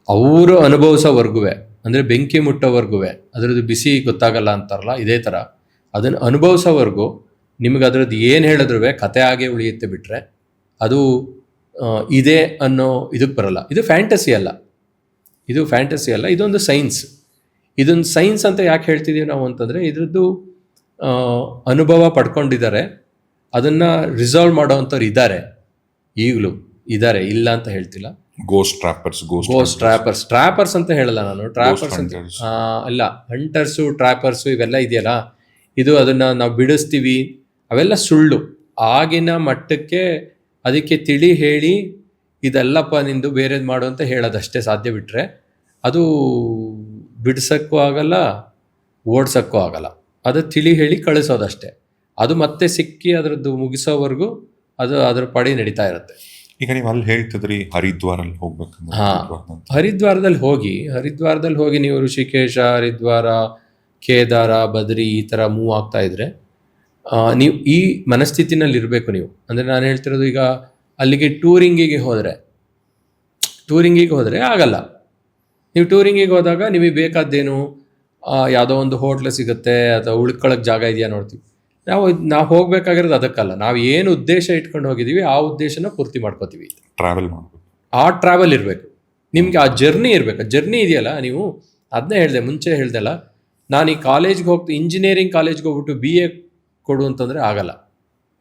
Speaker 1: ಅವರು ಅನುಭವಿಸೋವರೆಗೂ, ಅಂದರೆ ಬೆಂಕಿ ಮುಟ್ಟೋವರೆಗೂ ಅದರದ್ದು ಬಿಸಿ ಗೊತ್ತಾಗಲ್ಲ ಅಂತಾರಲ್ಲ, ಇದೇ ಥರ ಅದನ್ನು ಅನುಭವಿಸೋವರೆಗೂ ನಿಮಗೆ ಅದರದ್ದು ಏನು ಹೇಳಿದ್ರು ಕತೆ ಆಗೇ ಉಳಿಯುತ್ತೆ. ಬಿಟ್ಟರೆ ಅದು ಇದೆ ಅನ್ನೋ ಇದಕ್ಕೆ ಬರಲ್ಲ. ಇದು ಫ್ಯಾಂಟಸಿ ಅಲ್ಲ, ಇದೊಂದು ಸೈನ್ಸ್. ಇದೊಂದು ಸೈನ್ಸ್ ಅಂತ ಯಾಕೆ ಹೇಳ್ತಿದ್ದೀವಿ ನಾವು ಅಂತಂದರೆ, ಇದರದ್ದು ಅನುಭವ ಪಡ್ಕೊಂಡಿದ್ದಾರೆ, ಅದನ್ನು ರಿಸಾಲ್ವ್ ಮಾಡೋವಂಥವ್ರು ಇದ್ದಾರೆ, ಈಗಲೂ ಇದ್ದಾರೆ, ಇಲ್ಲ ಅಂತ ಹೇಳ್ತಿಲ್ಲ.
Speaker 2: ಗೋಸ್ಟ್
Speaker 1: ಟ್ರ್ಯಾಪರ್ಸ್ ಅಂತ ಹೇಳಲ್ಲ ನಾನು. ಟ್ರ್ಯಾಪರ್ಸ್ ಅಂತ ಅಲ್ಲ, ಹಂಟರ್ಸು ಟ್ರ್ಯಾಪರ್ಸು ಇವೆಲ್ಲ ಇದೆಯಲ್ಲ, ಇದು ಅದನ್ನು ನಾವು ಬಿಡಿಸ್ತೀವಿ, ಅವೆಲ್ಲ ಸುಳ್ಳು. ಆಗಿನ ಮಟ್ಟಕ್ಕೆ ಅದಕ್ಕೆ ತಿಳಿ ಹೇಳಿ ಇದೆಲ್ಲಪ್ಪ ನಿಂದು ಬೇರೆದು ಮಾಡು ಅಂತ ಹೇಳೋದಷ್ಟೇ ಸಾಧ್ಯ. ಬಿಟ್ಟರೆ ಅದು ಬಿಡಿಸೋಕ್ಕೂ ಆಗಲ್ಲ, ಓಡಿಸೋಕ್ಕೂ ಆಗಲ್ಲ. ಅದು ತಿಳಿ ಹೇಳಿ ಕಳಿಸೋದಷ್ಟೇ. ಅದು ಮತ್ತೆ ಸಿಕ್ಕಿ ಅದರದ್ದು ಮುಗಿಸೋವರೆಗೂ ಅದು ಅದರ ಪಡಿ ನಡೀತಾ ಇರುತ್ತೆ.
Speaker 2: ಈಗ ನೀವು ಅಲ್ಲಿ ಹೇಳ್ತಿದ್ರಿ ಹರಿದ್ವಾರಲ್ಲಿ ಹೋಗ್ಬೇಕಂದ್ರೆ,
Speaker 1: ಹರಿದ್ವಾರದಲ್ಲಿ ಹೋಗಿ ನೀವು ಋಷಿಕೇಶ, ಹರಿದ್ವಾರ, ಕೇದಾರ, ಬದ್ರಿ ಈ ಥರ ಮೂವ್ ಆಗ್ತಾ ಇದ್ರೆ ನೀವು ಈ ಮನಸ್ಥಿತಿನಲ್ಲಿ ಇರಬೇಕು ನೀವು. ಅಂದರೆ ನಾನು ಹೇಳ್ತಿರೋದು, ಈಗ ಅಲ್ಲಿಗೆ ಟೂರಿಂಗಿಗೆ ಹೋದರೆ ಆಗಲ್ಲ. ನೀವು ಟೂರಿಂಗಿಗೆ ಹೋದಾಗ ನಿಮಗೆ ಬೇಕಾದ್ದೇನು, ಯಾವುದೋ ಒಂದು ಹೋಟ್ಲ್ ಸಿಗುತ್ತೆ ಅಥವಾ ಉಳ್ಕೊಳ್ಳೋಕ್ಕೆ ಜಾಗ ಇದೆಯಾ ನೋಡ್ತೀವಿ. ನಾವು ಹೋಗಬೇಕಾಗಿರೋದು ಅದಕ್ಕಲ್ಲ. ನಾವು ಏನು ಉದ್ದೇಶ ಇಟ್ಕೊಂಡು ಹೋಗಿದ್ದೀವಿ ಆ ಉದ್ದೇಶನ ಪೂರ್ತಿ ಮಾಡ್ಕೋತೀವಿ. ಟ್ರಾವೆಲ್ ಇರಬೇಕು ನಿಮಗೆ, ಆ ಜರ್ನಿ ಇರಬೇಕು. ಜರ್ನಿ ಇದೆಯಲ್ಲ, ನೀವು ಅದನ್ನೇ ಮುಂಚೆ ಹೇಳ್ದಲ್ಲ, ನಾನು ಈ ಕಾಲೇಜ್ಗೆ ಇಂಜಿನಿಯರಿಂಗ್ ಕಾಲೇಜ್ಗೆ ಹೋಗ್ಬಿಟ್ಟು BA ಕೊಡು ಅಂತಂದರೆ ಆಗಲ್ಲ.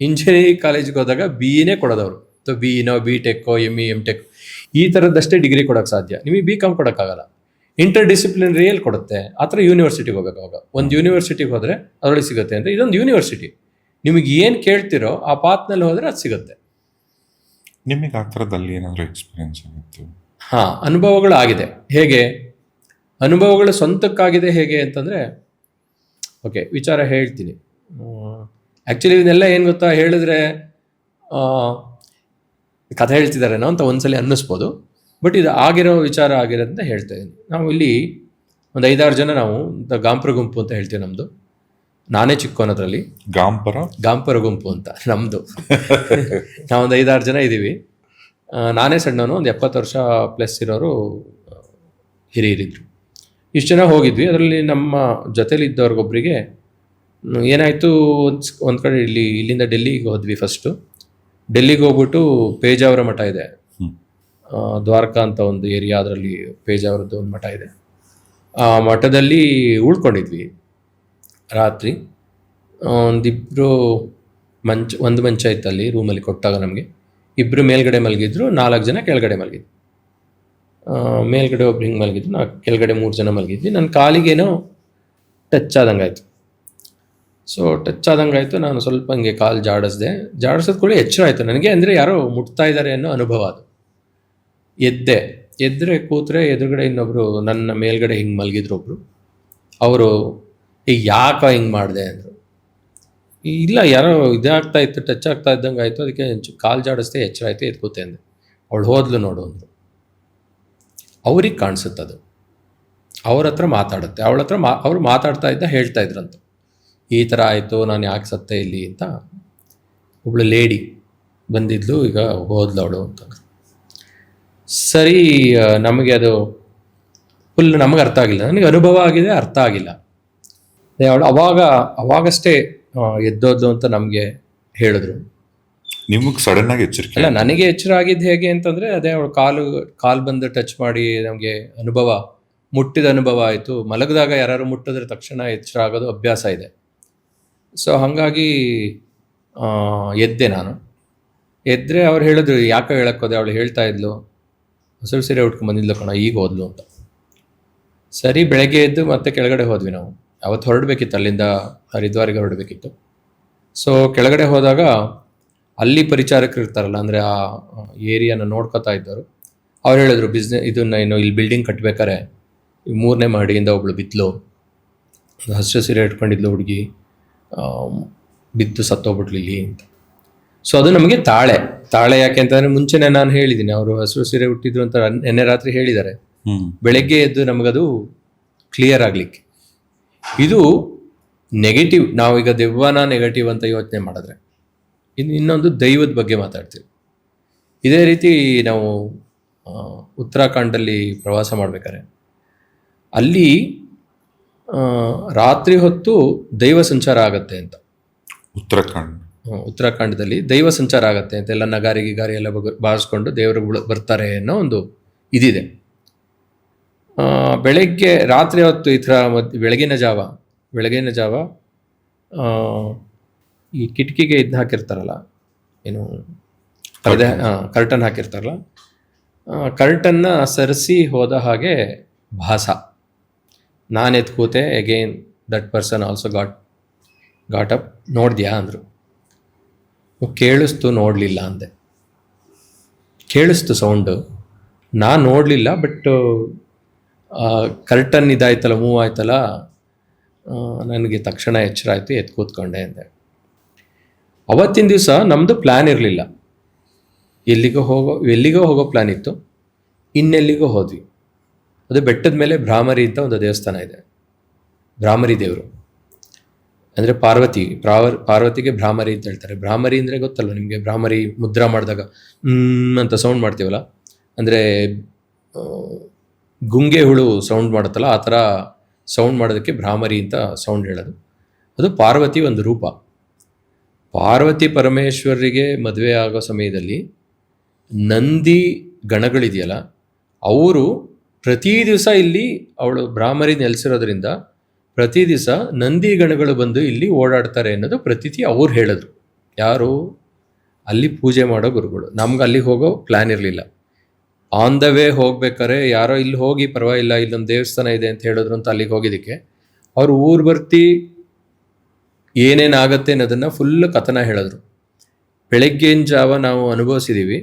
Speaker 1: ಇಂಜಿನಿಯರಿಂಗ್ ಕಾಲೇಜ್ಗೆ ಹೋದಾಗ BEನೇ ಕೊಡೋದವರು. BEನೋ BTech ME MTech ಈ ಥರದ್ದಷ್ಟೇ ಡಿಗ್ರಿ ಕೊಡೋಕ್ಕೆ ಸಾಧ್ಯ. ನಿಮಗೆ BCom ಕೊಡೋಕ್ಕಾಗಲ್ಲ. ಇಂಟರ್ ಡಿಸಿಪ್ಲಿನರಿಯಲ್ಲಿ ಕೊಡುತ್ತೆ. ಆ ಥರ ಯೂನಿವರ್ಸಿಟಿಗೆ ಹೋಗ್ಬೇಕು. ಅವಾಗ ಒಂದು ಯೂನಿವರ್ಸಿಟಿಗೆ ಹೋದರೆ ಅದರೊಳಗೆ ಸಿಗುತ್ತೆ. ಅಂದರೆ ಇದೊಂದು ಯೂನಿವರ್ಸಿಟಿ, ನಿಮಗೆ ಏನು ಕೇಳ್ತಿರೋ ಆ ಪಾತ್ನಲ್ಲಿ ಹೋದರೆ ಅದು ಸಿಗುತ್ತೆ.
Speaker 2: ನಿಮಗೆ ಆ ಥರದಲ್ಲಿ ಏನಾದರೂ ಎಕ್ಸ್ಪೀರಿಯನ್ಸ್ ಆಗಿತ್ತು?
Speaker 1: ಅನುಭವಗಳಾಗಿದೆ. ಹೇಗೆ ಅನುಭವಗಳು ಸ್ವಂತಕ್ಕಾಗಿದೆ ಹೇಗೆ ಅಂತಂದರೆ, ಓಕೆ, ವಿಚಾರ ಹೇಳ್ತೀನಿ. ಆ್ಯಕ್ಚುಲಿ ಇದನ್ನೆಲ್ಲ ಏನು ಗೊತ್ತಾ, ಹೇಳಿದ್ರೆ ಕಥೆ ಹೇಳ್ತಿದ್ದಾರೇನೋ ಅಂತ ಒಂದ್ಸಲಿ ಅನ್ನಿಸ್ಬೋದು. ಬಟ್ ಇದು ಆಗಿರೋ ವಿಚಾರ ಆಗಿರೋದಂತ ಹೇಳ್ತಾ ಇದ್ದೀನಿ. ನಾವು ಇಲ್ಲಿ ಒಂದು 5-6 ಜನ, ನಾವು ಗಾಂಪುರ ಗುಂಪು ಅಂತ ಹೇಳ್ತೀವಿ ನಮ್ಮದು. ನಾನೇ ಚಿಕ್ಕವನದ್ರಲ್ಲಿ ಗಾಂಪುರ ಗುಂಪು ಅಂತ ನಮ್ಮದು. ನಾವೊಂದು 5-6 ಜನ ಇದ್ದೀವಿ. ನಾನೇ ಸಣ್ಣವನು, ಒಂದು 70 ವರ್ಷ ಪ್ಲಸ್ ಇರೋರು ಹಿರಿಯರಿದ್ರು. ಇಷ್ಟು ಜನ ಹೋಗಿದ್ವಿ. ಅದರಲ್ಲಿ ನಮ್ಮ ಜೊತೆಲಿದ್ದವ್ರಿಗೊಬ್ಬರಿಗೆ ಏನಾಯಿತು, ಒಂದು ಕಡೆ ಇಲ್ಲಿಂದ ಡೆಲ್ಲಿಗೆ ಹೋದ್ವಿ. ಫಸ್ಟು ಡೆಲ್ಲಿಗೆ ಹೋಗ್ಬಿಟ್ಟು ಪೇಜಾವರ ಮಠ ಇದೆ, ದ್ವಾರಕಾ ಅಂತ ಒಂದು ಏರಿಯಾ, ಅದರಲ್ಲಿ ಪೇಜಾವರದ್ದು ಒಂದು ಮಠ ಇದೆ. ಆ ಮಠದಲ್ಲಿ ಉಳ್ಕೊಂಡಿದ್ವಿ ರಾತ್ರಿ. ಒಂದಿಬ್ಬರು ಒಂದು ಮಂಚ ಇತ್ತು ಅಲ್ಲಿ ರೂಮಲ್ಲಿ ಕೊಟ್ಟಾಗ ನಮಗೆ. 2 ಮೇಲ್ಗಡೆ ಮಲಗಿದ್ರು, 4 ಜನ ಕೆಳಗಡೆ ಮಲಗಿದ್ರು. ಮೇಲ್ಗಡೆ ಒಬ್ರು ಹಿಂಗೆ ಮಲಗಿದ್ರು, ಕೆಳಗಡೆ 3 ಜನ ಮಲಗಿದ್ವಿ. ನನ್ನ ಕಾಲಿಗೇನೋ ಟಚ್ ಆದಂಗೆ ಆಯಿತು. ಸೊ ಟಚ್ ಆದಂಗೆ ಆಯಿತು. ನಾನು ಸ್ವಲ್ಪ ಹಂಗೆ ಕಾಲು ಜಾಡಿಸೋದು ಕೂಡ ಎಚ್ಚರ ಆಯಿತು ನನಗೆ. ಅಂದರೆ ಯಾರೋ ಮುಟ್ತಾ ಇದ್ದಾರೆ ಅನ್ನೋ ಅನುಭವ ಅದು. ಎದ್ದರೆ ಕೂತ್ರೆ ಎದುರುಗಡೆ ಇನ್ನೊಬ್ಬರು ನನ್ನ ಮೇಲ್ಗಡೆ ಹಿಂಗೆ ಮಲಗಿದ್ರು ಒಬ್ಬರು. ಅವರು ಈಗ ಯಾಕೆ ಹಿಂಗೆ ಮಾಡಿದೆ ಅಂದರು. ಇಲ್ಲ ಯಾರೋ ಇದಾಗ್ತಾ ಇತ್ತು, ಟಚ್ ಆಗ್ತಾ ಇದ್ದಂಗೆ ಆಯಿತು, ಅದಕ್ಕೆ ಕಾಲು ಜಾಡಿಸ್ದೆ, ಎಚ್ಚರ ಆಯಿತು, ಎದ್ದು ಕೂತೆ ಅಂದೆ. ಅವಳು ಹೋದ್ಲು ನೋಡು ಅಂದರು. ಅವ್ರಿಗೆ ಕಾಣಿಸುತ್ತದು, ಅವ್ರ ಹತ್ರ ಮಾತಾಡುತ್ತೆ. ಅವಳ ಹತ್ರ ಅವ್ರು ಮಾತಾಡ್ತಾ ಹೇಳ್ತಾ ಇದ್ರಂತ, ಈ ಥರ ಆಯಿತು, ನಾನು ಯಾಕೆ ಸತ್ತೆ ಇಲ್ಲಿ ಅಂತ. ಒಬ್ಳು ಲೇಡಿ ಬಂದಿದ್ಲು, ಈಗ ಹೋದ್ಲು ಅವಳು ಅಂತ. ಸರಿ, ನಮಗೆ ಅದು ಫುಲ್ ನಮಗೆ ಅರ್ಥ ಆಗಿಲ್ಲ. ನನಗೆ ಅನುಭವ ಆಗಿದೆ, ಅರ್ಥ ಆಗಿಲ್ಲ. ಅವಳು ಅವಾಗಷ್ಟೇ ಎದ್ದೋದ್ಲು ಅಂತ ನಮಗೆ ಹೇಳಿದ್ರು.
Speaker 2: ನಿಮಗೆ ಸಡನ್ ಆಗಿ ಎಚ್ಚರಿಕೆ?
Speaker 1: ಅಲ್ಲ, ನನಗೆ ಎಚ್ಚರ ಆಗಿದ್ದು ಹೇಗೆ ಅಂತಂದರೆ, ಅದೇ ಅವಳು ಕಾಲು ಬಂದು ಟಚ್ ಮಾಡಿ ನಮಗೆ ಅನುಭವ, ಮುಟ್ಟಿದ ಅನುಭವ ಆಯಿತು. ಮಲಗಿದಾಗ ಯಾರು ಮುಟ್ಟಿದ್ರೆ ತಕ್ಷಣ ಎಚ್ಚರ ಆಗೋದು ಅಭ್ಯಾಸ ಇದೆ. ಸೊ ಹಾಗಾಗಿ ಎದ್ದೆ ನಾನು. ಎದ್ದರೆ ಅವ್ರು ಹೇಳಿದ್ರು, ಯಾಕೆ ಹೇಳಕ್ಕೋದೆ? ಅವಳು ಹೇಳ್ತಾ ಇದ್ಲು, ಹಸಿರು ಸೀರೆ ಉಟ್ಕೊಂಡು ಬಂದಿದ್ಲು ಕಣ, ಈಗ ಹೋದ್ಲು ಅಂತ. ಸರಿ, ಬೆಳಗ್ಗೆ ಎದ್ದು ಮತ್ತೆ ಕೆಳಗಡೆ ಹೋದ್ವಿ ನಾವು. ಅವತ್ತು ಹೊರಡಬೇಕಿತ್ತು, ಅಲ್ಲಿಂದ ಹರಿದ್ವಾರಿಗೆ ಹೊರಡಬೇಕಿತ್ತು. ಸೊ ಕೆಳಗಡೆ ಹೋದಾಗ ಅಲ್ಲಿ ಪರಿಚಾರಕರು ಇರ್ತಾರಲ್ಲ, ಅಂದರೆ ಆ ಏರಿಯಾನ ನೋಡ್ಕೊತಾ ಇದ್ದವರು, ಅವ್ರು ಹೇಳಿದ್ರು, ಇದನ್ನು ಇಲ್ಲಿ ಬಿಲ್ಡಿಂಗ್ ಕಟ್ಟಬೇಕಾರೆ 3ನೇ ಮಹಡಿಯಿಂದ ಒಬ್ಳು ಬಿದ್ಲು, ಹಸಿರು ಸೀರೆ ಇಟ್ಕೊಂಡಿದ್ಲು ಹುಡುಗಿ, ಬಿದ್ದು ಸತ್ತೋಗ್ಬಿಟ್ಲು ಇಲ್ಲಿ ಅಂತ. ಸೊ ಅದು ನಮಗೆ ತಾಳೆ ಯಾಕೆ ಅಂತಂದರೆ, ಮುಂಚೆನೇ ನಾನು ಹೇಳಿದ್ದೀನಿ, ಅವರು ಹಸಿರು ಸೀರೆ ಹುಟ್ಟಿದ್ರು ಅಂತ ನೆನ್ನೆ ರಾತ್ರಿ ಹೇಳಿದ್ದಾರೆ. ಬೆಳಗ್ಗೆ ಎದ್ದು ನಮಗದು ಕ್ಲಿಯರ್ ಆಗಲಿಕ್ಕೆ. ಇದು ನೆಗೆಟಿವ್. ನಾವೀಗ ದೆವ್ವನ ನೆಗೆಟಿವ್ ಅಂತ ಯೋಚನೆ ಮಾಡಿದ್ರೆ, ಇನ್ನೊಂದು ದೈವದ ಬಗ್ಗೆ ಮಾತಾಡ್ತೀವಿ. ಇದೇ ರೀತಿ ನಾವು ಉತ್ತರಾಖಂಡಲ್ಲಿ ಪ್ರವಾಸ ಮಾಡ್ಬೇಕಾದ್ರೆ, ಅಲ್ಲಿ ರಾತ್ರಿ ಹೊತ್ತು ದೈವ ಸಂಚಾರ ಆಗತ್ತೆ ಅಂತ. ಉತ್ತರಾಖಂಡದಲ್ಲಿ ದೈವ ಸಂಚಾರ ಆಗತ್ತೆ ಅಂತ, ಎಲ್ಲ ನಗಾರಿ ಎಲ್ಲ ಬಾರಿಸ್ಕೊಂಡು ದೇವರು ಬರ್ತಾರೆ ಅನ್ನೋ ಒಂದು ಇದಿದೆ. ಬೆಳಗ್ಗೆ ರಾತ್ರಿ ಹೊತ್ತು ಈ ಥರ ಬೆಳಗಿನ ಜಾವ ಈ ಕಿಟಕಿಗೆ ಇದು ಹಾಕಿರ್ತಾರಲ್ಲ, ಏನು ಪರದೆ, ಕರ್ಟನ್ ಹಾಕಿರ್ತಾರಲ್ಲ, ಕರ್ಟನ್ನ ಸರಿಸಿ ಹೋದ ಹಾಗೆ ಭಾಸ. ನಾನು ಎದ್ದು ಕೂತೆ. Again that person also got up. ನೋಡಿದ್ಯಾ ಅಂದರು. ಕೇಳಿಸ್ತು, ನೋಡಲಿಲ್ಲ ಅಂದೆ. ಕೇಳಿಸ್ತು ಸೌಂಡು, ನಾನು ನೋಡಲಿಲ್ಲ. ಬಟ್ ಕರ್ಟನ್ ಇದಾಯ್ತಲ್ಲ, ಮೂವ್ ಆಯ್ತಲ್ಲ, ನನಗೆ ತಕ್ಷಣ ಎಚ್ಚರ ಆಯಿತು, ಎದ್ದು ಕೂತ್ಕೊಂಡೆ ಅಂದೆ. ಅವತ್ತಿನ ದಿವಸ ನಮ್ಮದು ಪ್ಲ್ಯಾನ್ ಇರಲಿಲ್ಲ. ಎಲ್ಲಿಗೋ ಹೋಗೋ ಪ್ಲ್ಯಾನ್ ಇತ್ತು. ಇನ್ನೆಲ್ಲಿಗೋ ಹೋದ್ವಿ. ಅದು ಬೆಟ್ಟದ ಮೇಲೆ ಭ್ರಾಮರಿ ಅಂತ ಒಂದು ದೇವಸ್ಥಾನ ಇದೆ. ಭ್ರಾಮರಿ ದೇವರು ಅಂದರೆ ಪಾರ್ವತಿಗೆ ಭ್ರಾಮರಿ ಅಂತ ಹೇಳ್ತಾರೆ. ಭ್ರಾಮರಿ ಅಂದರೆ ಗೊತ್ತಲ್ವ ನಿಮಗೆ? ಭ್ರಾಮರಿ ಮುದ್ರಾ ಮಾಡಿದಾಗ ಅಂತ ಸೌಂಡ್ ಮಾಡ್ತೀವಲ್ಲ, ಅಂದರೆ ಗುಂಗೆ ಹುಳು ಸೌಂಡ್ ಮಾಡುತ್ತಲ್ಲ, ಆ ಥರ ಸೌಂಡ್ ಮಾಡೋದಕ್ಕೆ ಭ್ರಾಮರಿ ಅಂತ ಸೌಂಡ್ ಹೇಳೋದು. ಅದು ಪಾರ್ವತಿ ಒಂದು ರೂಪ. ಪಾರ್ವತಿ ಪರಮೇಶ್ವರಿಗೆ ಮದುವೆ ಆಗೋ ಸಮಯದಲ್ಲಿ ನಂದಿ ಗಣಗಳಿದೆಯಲ್ಲ, ಅವರು ಪ್ರತಿ ದಿವಸ ಇಲ್ಲಿ, ಅವಳು ಭ್ರಾಮರಿ ನೆಲೆಸಿರೋದ್ರಿಂದ ಪ್ರತಿ ದಿವಸ ನಂದಿ ಗಣಗಳು ಬಂದು ಇಲ್ಲಿ ಓಡಾಡ್ತಾರೆ ಅನ್ನೋದು ಪ್ರತೀತಿ ಅವ್ರು ಹೇಳಿದ್ರು. ಯಾರು? ಅಲ್ಲಿ ಪೂಜೆ ಮಾಡೋ ಗುರುಗಳು. ನಮ್ಗೆ ಅಲ್ಲಿಗೆ ಹೋಗೋ ಪ್ಲ್ಯಾನ್ ಇರಲಿಲ್ಲ. ಆನ್ ದ ವೇ ಹೋಗ್ಬೇಕಾರೆ ಯಾರೋ ಇಲ್ಲಿ ಹೋಗಿ ಪರವಾಗಿಲ್ಲ, ಇಲ್ಲೊಂದು ದೇವಸ್ಥಾನ ಇದೆ ಅಂತ ಹೇಳಿದ್ರು ಅಂತ ಅಲ್ಲಿಗೆ ಹೋಗಿದ್ದಕ್ಕೆ ಅವರು ಊರು ಬರ್ತಿ ಏನೇನಾಗತ್ತೆ ಅನ್ನೋದನ್ನು ಫುಲ್ ಕಥನ ಹೇಳಿದ್ರು. ಬೆಳಗ್ಗಿನ ಜಾವ ನಾವು ಅನುಭವಿಸಿದ್ದೀವಿ.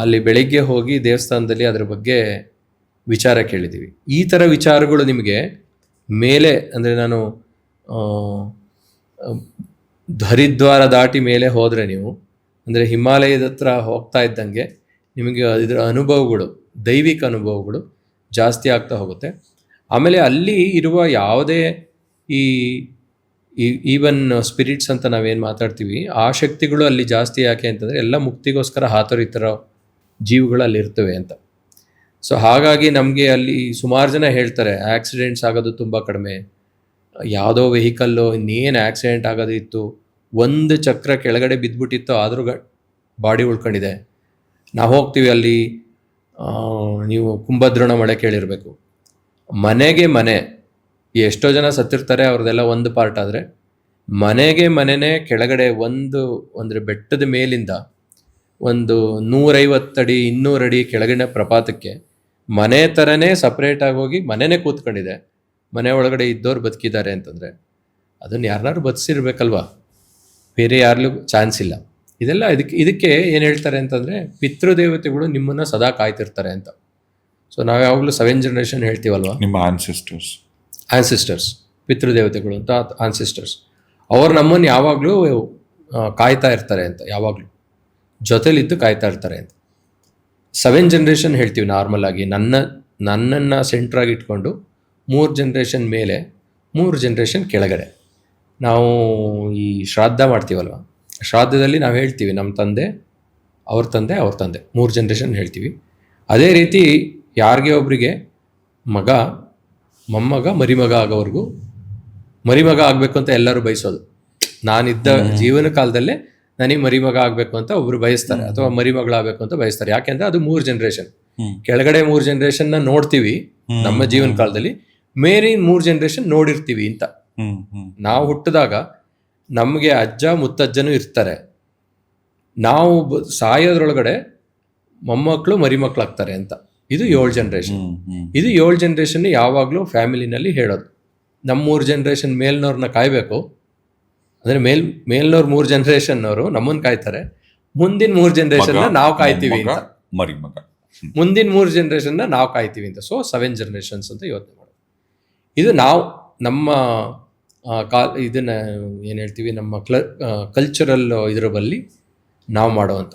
Speaker 1: ಅಲ್ಲಿ ಬೆಳಗ್ಗೆ ಹೋಗಿ ದೇವಸ್ಥಾನದಲ್ಲಿ ಅದ್ರ ಬಗ್ಗೆ ವಿಚಾರ ಕೇಳಿದ್ದೀವಿ. ಈ ಥರ ವಿಚಾರಗಳು ನಿಮಗೆ ಮೇಲೆ, ಅಂದರೆ ನಾನು ಹರಿದ್ವಾರ ದಾಟಿ ಮೇಲೆ ಹೋದರೆ ನೀವು, ಅಂದರೆ ಹಿಮಾಲಯದ ಹತ್ರ ಹೋಗ್ತಾ ಇದ್ದಂಗೆ ನಿಮಗೆ ಇದರ ಅನುಭವಗಳು, ದೈವಿಕ ಅನುಭವಗಳು ಜಾಸ್ತಿ ಆಗ್ತಾ ಹೋಗುತ್ತೆ. ಆಮೇಲೆ ಅಲ್ಲಿ ಇರುವ ಯಾವುದೇ ಈವನ್ ಸ್ಪಿರಿಟ್ಸ್ ಅಂತ ನಾವೇನು ಮಾತಾಡ್ತೀವಿ, ಆ ಶಕ್ತಿಗಳು ಅಲ್ಲಿ ಜಾಸ್ತಿ. ಯಾಕೆ ಅಂತಂದರೆ ಎಲ್ಲ ಮುಕ್ತಿಗೋಸ್ಕರ ಹಾತೊರಿತಿರೋ ಜೀವಗಳು ಅಲ್ಲಿ ಇರ್ತವೆ ಅಂತ. ಸೊ ಹಾಗಾಗಿ ನಮಗೆ ಅಲ್ಲಿ ಸುಮಾರು ಜನ ಹೇಳ್ತಾರೆ ಆಕ್ಸಿಡೆಂಟ್ಸ್ ಆಗೋದು ತುಂಬ ಕಡಿಮೆ. ಯಾವುದೋ ವೆಹಿಕಲ್ಲು ಇನ್ನೇನು ಆಕ್ಸಿಡೆಂಟ್ ಆಗೋದಿತ್ತು, ಒಂದು ಚಕ್ರ ಕೆಳಗಡೆ ಬಿದ್ದುಬಿಟ್ಟಿತ್ತು, ಆದರೂ ಬಾಡಿ ಉಳ್ಕೊಂಡಿದೆ. ನಾವು ಹೋಗ್ತೀವಿ ಅಲ್ಲಿ, ನೀವು ಕುಂಭದ್ರೋಣ ಮಳೆ ಕೇಳಿರಬೇಕು. ಮನೆ ಎಷ್ಟೋ ಜನ ಸತ್ತಿರ್ತಾರೆ, ಅವ್ರದ್ದೆಲ್ಲ ಒಂದು ಪಾರ್ಟ್. ಆದರೆ ಮನೆನೇ ಕೆಳಗಡೆ ಒಂದು ಬೆಟ್ಟದ ಮೇಲಿಂದ ಒಂದು 150 ಅಡಿ 200 ಅಡಿ ಕೆಳಗಿನ ಪ್ರಪಾತಕ್ಕೆ ಮನೆ ಥರನೇ ಸಪ್ರೇಟಾಗಿ ಹೋಗಿ ಮನೆಯೇ ಕೂತ್ಕೊಂಡಿದೆ. ಮನೆ ಒಳಗಡೆ ಇದ್ದವ್ರು ಬದುಕಿದ್ದಾರೆ ಅಂತಂದರೆ ಅದನ್ನು ಯಾರನ್ನಾರು ಬದುಸಿರ್ಬೇಕಲ್ವಾ, ಬೇರೆ ಯಾರಿಗೂ ಚಾನ್ಸ್ ಇಲ್ಲ. ಇದೆಲ್ಲ ಇದಕ್ಕೆ ಏನು ಹೇಳ್ತಾರೆ ಅಂತಂದರೆ, ಪಿತೃದೇವತೆಗಳು ನಿಮ್ಮನ್ನು ಸದಾ ಕಾಯ್ತಿರ್ತಾರೆ ಅಂತ. ಸೊ ನಾವು ಯಾವಾಗಲೂ 7 ಜನರೇಷನ್ ಹೇಳ್ತೀವಲ್ವ,
Speaker 2: ನಿಮ್ಮ
Speaker 1: ಆನ್ಸಿಸ್ಟರ್ಸ್ ಪಿತೃದೇವತೆಗಳು ಅಂತ, ಆನ್ಸಿಸ್ಟರ್ಸ್ ಅವ್ರು ನಮ್ಮನ್ನು ಯಾವಾಗಲೂ ಕಾಯ್ತಾ ಇರ್ತಾರೆ ಅಂತ, ಯಾವಾಗಲೂ ಜೊತೆಲಿದ್ದು ಕಾಯ್ತಾ ಇರ್ತಾರೆ ಅಂತ. 7 ಜನರೇಷನ್ ಹೇಳ್ತೀವಿ ನಾರ್ಮಲ್ ಆಗಿ. ನನ್ನನ್ನು ಸೆಂಟ್ರಾಗಿ ಇಟ್ಕೊಂಡು 3 ಜನರೇಷನ್ ಮೇಲೆ 3 ಜನರೇಷನ್ ಕೆಳಗಡೆ ನಾವು ಈ ಶ್ರಾದ್ದ ಮಾಡ್ತೀವಲ್ವ, ಶ್ರಾದ್ದದಲ್ಲಿ ನಾವು ಹೇಳ್ತೀವಿ ನಮ್ಮ ತಂದೆ, ಅವ್ರ ತಂದೆ, ಅವ್ರ ತಂದೆ, 3 ಜನರೇಷನ್ ಹೇಳ್ತೀವಿ. ಅದೇ ರೀತಿ ಯಾರಿಗೆ ಒಬ್ಬರಿಗೆ ಮಗ, ಮೊಮ್ಮಗ, ಮರಿಮಗ ಆಗೋವರೆಗೂ, ಮರಿಮಗ ಆಗಬೇಕು ಅಂತ ಎಲ್ಲರೂ ಬಯಸೋದು. ನಾನಿದ್ದ ಜೀವನ ಕಾಲದಲ್ಲೇ ನನಗೆ ಮರಿಮಗ ಆಗಬೇಕು ಅಂತ ಒಬ್ರು ಬಯಸ್ತಾರೆ, ಅಥವಾ ಮರಿಮಗಳಾಗಬೇಕು ಅಂತ ಬಯಸ್ತಾರೆ. ಯಾಕೆಂದ್ರೆ ಅದು 3 ಜನರೇಷನ್. ಕೆಳಗಡೆ 3 ಜನರೇಷನ್ನ ನೋಡ್ತೀವಿ ನಮ್ಮ ಜೀವನ ಕಾಲದಲ್ಲಿ, ಮೇರೆ 3 ಜನರೇಷನ್ ನೋಡಿರ್ತೀವಿ ಅಂತ. ನಾವು ಹುಟ್ಟಿದಾಗ ನಮಗೆ ಅಜ್ಜ ಮುತ್ತಜ್ಜನೂ ಇರ್ತಾರೆ, ನಾವು ಸಾಯೋದ್ರೊಳಗಡೆ ಮೊಮ್ಮಕ್ಕಳು ಮರಿಮಕ್ಳಾಗ್ತಾರೆ ಅಂತ. ಇದು 7 ಜನರೇಷನ್. ಇದು 7 ಜನರೇಷನ್ ಯಾವಾಗಲೂ ಫ್ಯಾಮಿಲಿನಲ್ಲಿ ಹೇಳೋದು. ನಮ್ಮ 3 ಜನರೇಷನ್ ಮೇಲ್ನವ್ರನ್ನ ಕಾಯಬೇಕು, ಅಂದರೆ ಮೇಲ್ನವ್ರು 3 ಜನರೇಷನ್ನವರು ನಮ್ಮನ್ನು ಕಾಯ್ತಾರೆ, ಮುಂದಿನ 3 ಜನರೇಷನ್ನ ನಾವು ಕಾಯ್ತೀವಿ ಅಂತ. ಮುಂದಿನ 3 ಜನರೇಷನ್ನ ನಾವು ಕಾಯ್ತೀವಿ ಅಂತ. ಸೊ 7 ಜನರೇಷನ್ಸ್ ಅಂತ ಯೋಚನೆ ಮಾಡೋದು. ಇದು ನಾವು ನಮ್ಮ ಇದನ್ನ ಏನು ಹೇಳ್ತೀವಿ, ನಮ್ಮ ಕಲ್ಚರಲ್ ಇದರ ಬಲ್ಲಿ ನಾವು ಮಾಡೋವಂಥ.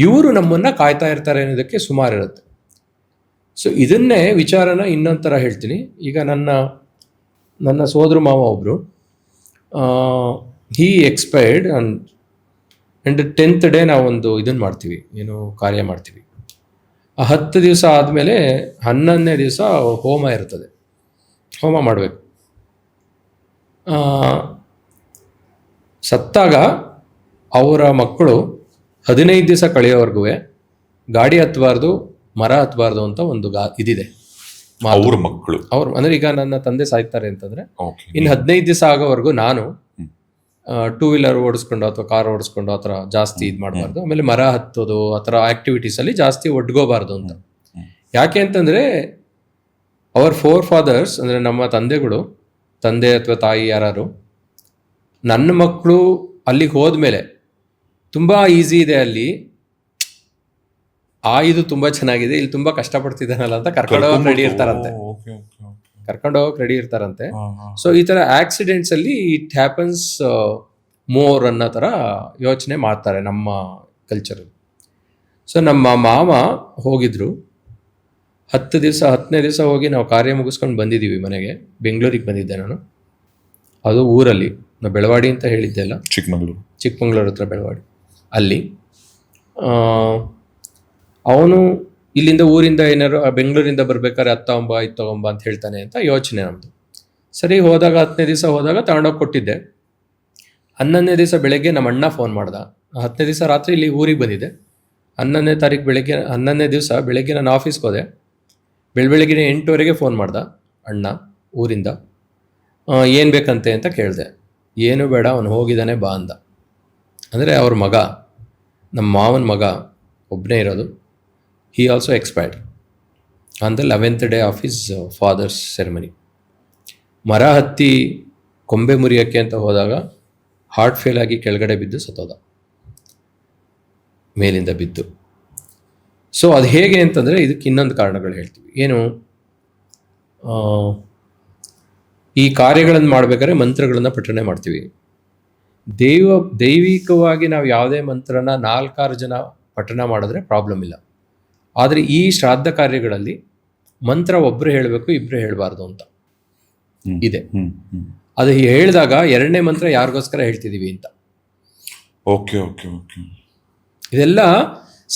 Speaker 1: ಇವರು ನಮ್ಮನ್ನು ಕಾಯ್ತಾ ಇರ್ತಾರೆ ಅನ್ನೋದಕ್ಕೆ ಸುಮಾರು ಇರುತ್ತೆ. ಸೊ ಇದನ್ನೇ ವಿಚಾರನ ಇನ್ನೊಂದು ಥರ ಹೇಳ್ತೀನಿ. ಈಗ ನನ್ನ ಸೋದರ ಮಾವ ಒಬ್ಬರು, ಹೀ ಎಕ್ಸ್ಪೈರ್ಡ್ ಆ್ಯಂಡ್ 10th ಡೇ ನಾವೊಂದು ಇದನ್ನು ಮಾಡ್ತೀವಿ, ಏನು ಕಾರ್ಯ ಮಾಡ್ತೀವಿ. ಆ 10 ದಿವಸ ಆದಮೇಲೆ 11ನೇ ದಿವಸ ಹೋಮ ಇರ್ತದೆ, ಹೋಮ ಮಾಡಬೇಕು. ಸತ್ತಾಗ ಅವರ ಮಕ್ಕಳು 15 ದಿವಸ ಕಳೆಯೋವರೆಗೂ ಗಾಡಿ ಹತ್ತಬಾರ್ದು, ಮರ ಹತ್ತಬಾರ್ದು ಅಂತ ಒಂದು ಇದಿದೆ.
Speaker 2: ಅವ್ರ ಮಕ್ಕಳು
Speaker 1: ಅಂದರೆ ಈಗ ನನ್ನ ತಂದೆ ಸಾಯ್ತಾರೆ ಅಂತಂದ್ರೆ ಇನ್ನು 15 ದಿವಸ ಆಗೋವರೆಗೂ ನಾನು 2 ವೀಲರ್ ಓಡಿಸ್ಕೊಂಡು ಅಥವಾ ಕಾರ್ ಓಡಿಸ್ಕೊಂಡು ಆ ಥರ ಜಾಸ್ತಿ ಇದು ಮಾಡಬಾರ್ದು. ಆಮೇಲೆ ಮರ ಹತ್ತೋದು ಆ ಥರ ಆಕ್ಟಿವಿಟೀಸಲ್ಲಿ ಜಾಸ್ತಿ ಒಡ್ಗೋಬಾರ್ದು ಅಂತ. ಯಾಕೆ ಅಂತಂದರೆ ಅವರ್ 4 ಫಾದರ್ಸ್, ಅಂದರೆ ನಮ್ಮ ತಂದೆ ಅಥವಾ ತಾಯಿ ಯಾರು, ನನ್ನ ಮಕ್ಕಳು ಅಲ್ಲಿಗೆ ಹೋದ್ಮೇಲೆ ತುಂಬ ಈಸಿ ಇದೆ, ಅಲ್ಲಿ ಇದು ತುಂಬ ಚೆನ್ನಾಗಿದೆ, ಇಲ್ಲಿ ತುಂಬ ಕಷ್ಟಪಡ್ತಿದ್ದಾನಲ್ಲ ಅಂತ ಕರ್ಕೊಂಡೋಗಕ್ಕೆ ರೆಡಿ ಇರ್ತಾರಂತೆ. ಸೊ ಈ ಥರ ಆಕ್ಸಿಡೆಂಟ್ಸ್ ಅಲ್ಲಿ ಇಟ್ ಹ್ಯಾಪನ್ಸ್ ಮೋರ್ ಅನ್ನೋ ಥರ ಯೋಚನೆ ಮಾಡ್ತಾರೆ ನಮ್ಮ ಕಲ್ಚರಲ್ಲಿ. ಸೊ ನಮ್ಮ ಮಾವ ಹೋಗಿದ್ರು 10 ದಿವಸ, 10ನೇ ದಿವಸ ಹೋಗಿ ನಾವು ಕಾರ್ಯ ಮುಗಿಸ್ಕೊಂಡು ಬಂದಿದ್ದೀವಿ ಮನೆಗೆ. ಬೆಂಗಳೂರಿಗೆ ಬಂದಿದ್ದೆ ನಾನು. ಅದು ಊರಲ್ಲಿ, ನಾವು ಬೆಳವಾಡಿ ಅಂತ ಹೇಳಿದ್ದೆ ಅಲ್ಲ, ಚಿಕ್ಕಮಂಗ್ಳೂರು ಹತ್ರ ಬೆಳವಾಡಿ. ಅಲ್ಲಿ ಅವನು ಇಲ್ಲಿಂದ ಊರಿಂದ ಏನಾರು ಬೆಂಗಳೂರಿಂದ ಬರ್ಬೇಕಾದ್ರೆ ಇದು ತಗೊಂಬ ಅಂತ ಹೇಳ್ತಾನೆ ಅಂತ ಯೋಚನೆ ನಮ್ಮದು. ಸರಿ, ಹೋದಾಗ 10ನೇ ದಿವಸ ಹೋದಾಗ ತಗೊಂಡೋಗಿ ಕೊಟ್ಟಿದ್ದೆ. 11ನೇ ದಿವಸ ಬೆಳಗ್ಗೆ ನಮ್ಮ ಅಣ್ಣ ಫೋನ್ ಮಾಡ್ದ. 10ನೇ ದಿವಸ ರಾತ್ರಿ ಇಲ್ಲಿ ಊರಿಗೆ ಬಂದಿದ್ದೆ. 11ನೇ ದಿವಸ ಬೆಳಗ್ಗೆ ನಾನು ಆಫೀಸ್ಗೆ ಹೋದೆ. ಬೆಳಗ್ಗೆ 8 ಫೋನ್ ಮಾಡ್ದ ಅಣ್ಣ ಊರಿಂದ. ಏನು ಬೇಕಂತೆ ಅಂತ ಕೇಳಿದೆ. ಏನು ಬೇಡ, ಅವನು ಹೋಗಿದ್ದಾನೆ ಬಾ ಅಂದ. ಅಂದರೆ ಅವ್ರ ಮಗ, ನಮ್ಮ ಮಾವನ ಮಗ ಒಬ್ಬನೇ ಇರೋದು. he also expired on the 11th day of his father's ceremony. ಮರ ಹತ್ತಿ ಕೊಂಬೆ ಮುರಿಯೋಕ್ಕೆ ಅಂತ ಹೋದಾಗ ಹಾರ್ಟ್ ಫೇಲ್ ಆಗಿ ಕೆಳಗಡೆ ಬಿದ್ದು ಸತ್ತೋದ, ಮೇಲಿಂದ ಬಿದ್ದು. ಸೊ ಅದು ಹೇಗೆ ಅಂತಂದರೆ ಇದಕ್ಕೆ ಇನ್ನೊಂದು ಕಾರಣಗಳು ಹೇಳ್ತೀವಿ. ಏನು, ಈ ಕಾರ್ಯಗಳನ್ನು ಮಾಡಬೇಕಾದ್ರೆ ಮಂತ್ರಗಳನ್ನು ಪಠಣೆ ಮಾಡ್ತೀವಿ. ದೈವಿಕವಾಗಿ ನಾವು ಯಾವುದೇ ಮಂತ್ರನ 4-6 ಜನ ಪಠಣ ಮಾಡಿದ್ರೆ ಪ್ರಾಬ್ಲಮ್ ಇಲ್ಲ. ಆದರೆ ಈ ಶ್ರಾದ್ದ ಕಾರ್ಯಗಳಲ್ಲಿ ಮಂತ್ರ ಒಬ್ಬರು ಹೇಳಬೇಕು, ಇಬ್ಬರು ಹೇಳಬಾರ್ದು ಅಂತ ಇದೆ. ಅದು ಹೇಳಿದಾಗ 2ನೇ ಮಂತ್ರ ಯಾರಿಗೋಸ್ಕರ ಹೇಳ್ತಿದ್ದೀವಿ ಅಂತ. ಇದೆಲ್ಲ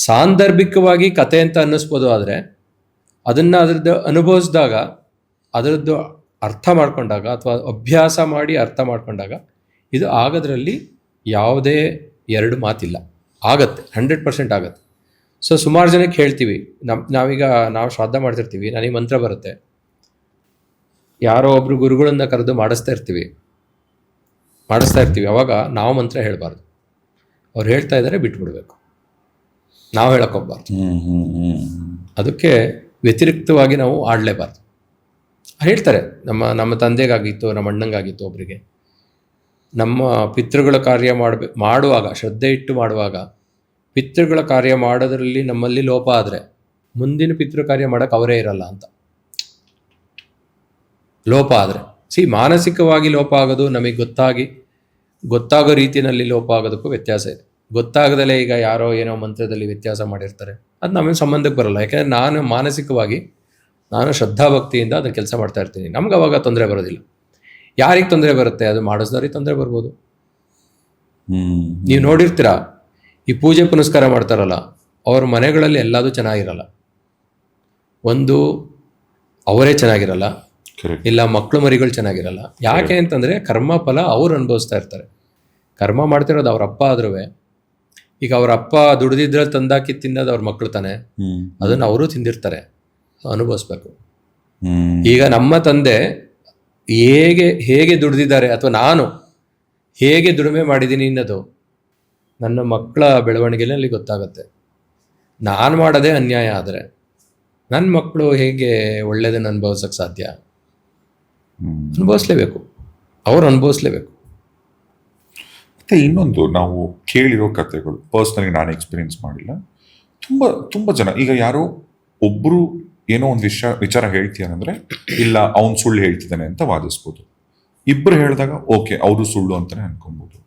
Speaker 1: ಸಾಂದರ್ಭಿಕವಾಗಿ ಕತೆ ಅಂತ ಅನ್ನಿಸ್ಬೋದು, ಆದರೆ ಅದರದ್ದು ಅನುಭವಿಸಿದಾಗ, ಅದರದ್ದು ಅರ್ಥ ಮಾಡ್ಕೊಂಡಾಗ, ಅಥವಾ ಅಭ್ಯಾಸ ಮಾಡಿ ಅರ್ಥ ಮಾಡ್ಕೊಂಡಾಗ ಇದು ಆಗೋದ್ರಲ್ಲಿ ಯಾವುದೇ 2 ಮಾತಿಲ್ಲ. ಆಗತ್ತೆ, 100% ಆಗತ್ತೆ. ಸೊ ಸುಮಾರು ಜನಕ್ಕೆ ಹೇಳ್ತೀವಿ, ನಾವು ಶ್ರಾದ್ದ ಮಾಡ್ತಿರ್ತೀವಿ, ನನಗೆ ಮಂತ್ರ ಬರುತ್ತೆ, ಯಾರೋ ಒಬ್ರು ಗುರುಗಳನ್ನ ಕರೆದು ಮಾಡಿಸ್ತಾ ಇರ್ತೀವಿ. ಅವಾಗ ನಾವು ಮಂತ್ರ ಹೇಳಬಾರ್ದು, ಅವ್ರು ಹೇಳ್ತಾ ಇದ್ದಾರೆ ಬಿಟ್ಬಿಡ್ಬೇಕು, ನಾವು ಹೇಳಕ್ಕೋಗ್ಬಾರ್ದು. ಅದಕ್ಕೆ ವ್ಯತಿರಿಕ್ತವಾಗಿ ನಾವು ಆಡಲೇಬಾರ್ದು. ಹೇಳ್ತಾರೆ, ನಮ್ಮ ತಂದೆಗಾಗಿತ್ತು, ನಮ್ಮ ಅಣ್ಣಂಗಾಗಿತ್ತು, ಒಬ್ಬರಿಗೆ ನಮ್ಮ ಪಿತೃಗಳ ಕಾರ್ಯ ಮಾಡುವಾಗ ಶ್ರದ್ಧೆ ಇಟ್ಟು ಮಾಡುವಾಗ ಪಿತೃಗಳ ಕಾರ್ಯ ಮಾಡೋದ್ರಲ್ಲಿ ನಮ್ಮಲ್ಲಿ ಲೋಪ ಆದರೆ ಮುಂದಿನ ಪಿತೃ ಕಾರ್ಯ ಮಾಡೋಕೆ ಅವರೇ ಇರಲ್ಲ ಅಂತ. ಲೋಪ ಆದರೆ ಮಾನಸಿಕವಾಗಿ ಲೋಪ ಆಗೋದು ನಮಗೆ ಗೊತ್ತಾಗೋ ರೀತಿಯಲ್ಲಿ ಲೋಪ ಆಗೋದಕ್ಕೂ ವ್ಯತ್ಯಾಸ ಇದೆ. ಗೊತ್ತಾಗದಲ್ಲೇ ಈಗ ಯಾರೋ ಏನೋ ಮಂತ್ರದಲ್ಲಿ ವ್ಯತ್ಯಾಸ ಮಾಡಿರ್ತಾರೆ, ಅದು ನಮಗೆ ಸಂಬಂಧಕ್ಕೆ ಬರಲ್ಲ. ಯಾಕೆಂದರೆ ನಾನು ಮಾನಸಿಕವಾಗಿ ನಾನು ಶ್ರದ್ಧಾಭಕ್ತಿಯಿಂದ ಅದನ್ನು ಕೆಲಸ ಮಾಡ್ತಾ ಇರ್ತೀನಿ, ನಮ್ಗೆ ಅವಾಗ ತೊಂದರೆ ಬರೋದಿಲ್ಲ. ಯಾರಿಗೆ ತೊಂದರೆ ಬರುತ್ತೆ? ಅದು ಮಾಡಿಸ್ದವ್ರಿಗೆ ತೊಂದರೆ ಬರ್ಬೋದು. ನೀವು ನೋಡಿರ್ತೀರ, ಈ ಪೂಜೆ ಪುನಸ್ಕಾರ ಮಾಡ್ತಾರಲ್ಲ, ಅವ್ರ ಮನೆಗಳಲ್ಲಿ ಎಲ್ಲದೂ ಚೆನ್ನಾಗಿರಲ್ಲ. ಒಂದು ಅವರೇ ಚೆನ್ನಾಗಿರಲ್ಲ, ಇಲ್ಲ ಮಕ್ಕಳು ಮರಿಗಳು ಚೆನ್ನಾಗಿರಲ್ಲ. ಯಾಕೆ ಅಂತಂದರೆ ಕರ್ಮ ಫಲ ಅವ್ರು ಅನುಭವಿಸ್ತಾ ಇರ್ತಾರೆ. ಕರ್ಮ ಮಾಡ್ತಿರೋದು ಅವ್ರ ಅಪ್ಪ ಆದ್ರೂ, ಈಗ ಅವ್ರ ಅಪ್ಪ ದುಡ್ದಿದ್ರಲ್ಲಿ ತಂದಾಕಿ ತಿನ್ನೋದು ಅವ್ರ ಮಕ್ಕಳು ತಾನೆ, ಅದನ್ನು ಅವರು ತಿಂದಿರ್ತಾರೆ, ಅನುಭವಿಸ್ಬೇಕು. ಈಗ ನಮ್ಮ ತಂದೆ ಹೇಗೆ ದುಡ್ದಿದ್ದಾರೆ ಅಥವಾ ನಾನು ಹೇಗೆ ದುಡಿಮೆ ಮಾಡಿದ್ದೀನಿ ಅನ್ನೋದು ನನ್ನ ಮಕ್ಕಳ ಬೆಳವಣಿಗೆಯಲ್ಲಿ ಗೊತ್ತಾಗುತ್ತೆ. ನಾನು ಮಾಡೋದೇ ಅನ್ಯಾಯ ಆದರೆ ನನ್ನ ಮಕ್ಕಳು ಹೇಗೆ ಒಳ್ಳೆಯದನ್ನು ಅನುಭವಿಸೋಕ್ಕೆ ಸಾಧ್ಯ? ಅನುಭವಿಸ್ಲೇಬೇಕು, ಅವ್ರು ಅನುಭವಿಸ್ಲೇಬೇಕು.
Speaker 2: ಮತ್ತು ಇನ್ನೊಂದು ನಾವು ಕೇಳಿರೋ ಕಥೆಗಳು, ಪರ್ಸ್ನಲಿ ನಾನು ಎಕ್ಸ್ಪೀರಿಯನ್ಸ್ ಮಾಡಿಲ್ಲ, ತುಂಬ ಜನ ಈಗ ಯಾರೋ ಒಬ್ಬರು ಏನೋ ಒಂದು ವಿಚಾರ ಹೇಳ್ತೀಯಾನಂದ್ರೆ ಇಲ್ಲ ಅವ್ನು ಸುಳ್ಳು ಹೇಳ್ತಿದ್ದಾನೆ ಅಂತ ವಾದಿಸ್ಬೋದು. ಇಬ್ಬರು ಹೇಳಿದಾಗ ಓಕೆ ಅವರು ಸುಳ್ಳು ಅಂತಾನೆ ಅನ್ಕೊಬೋದು.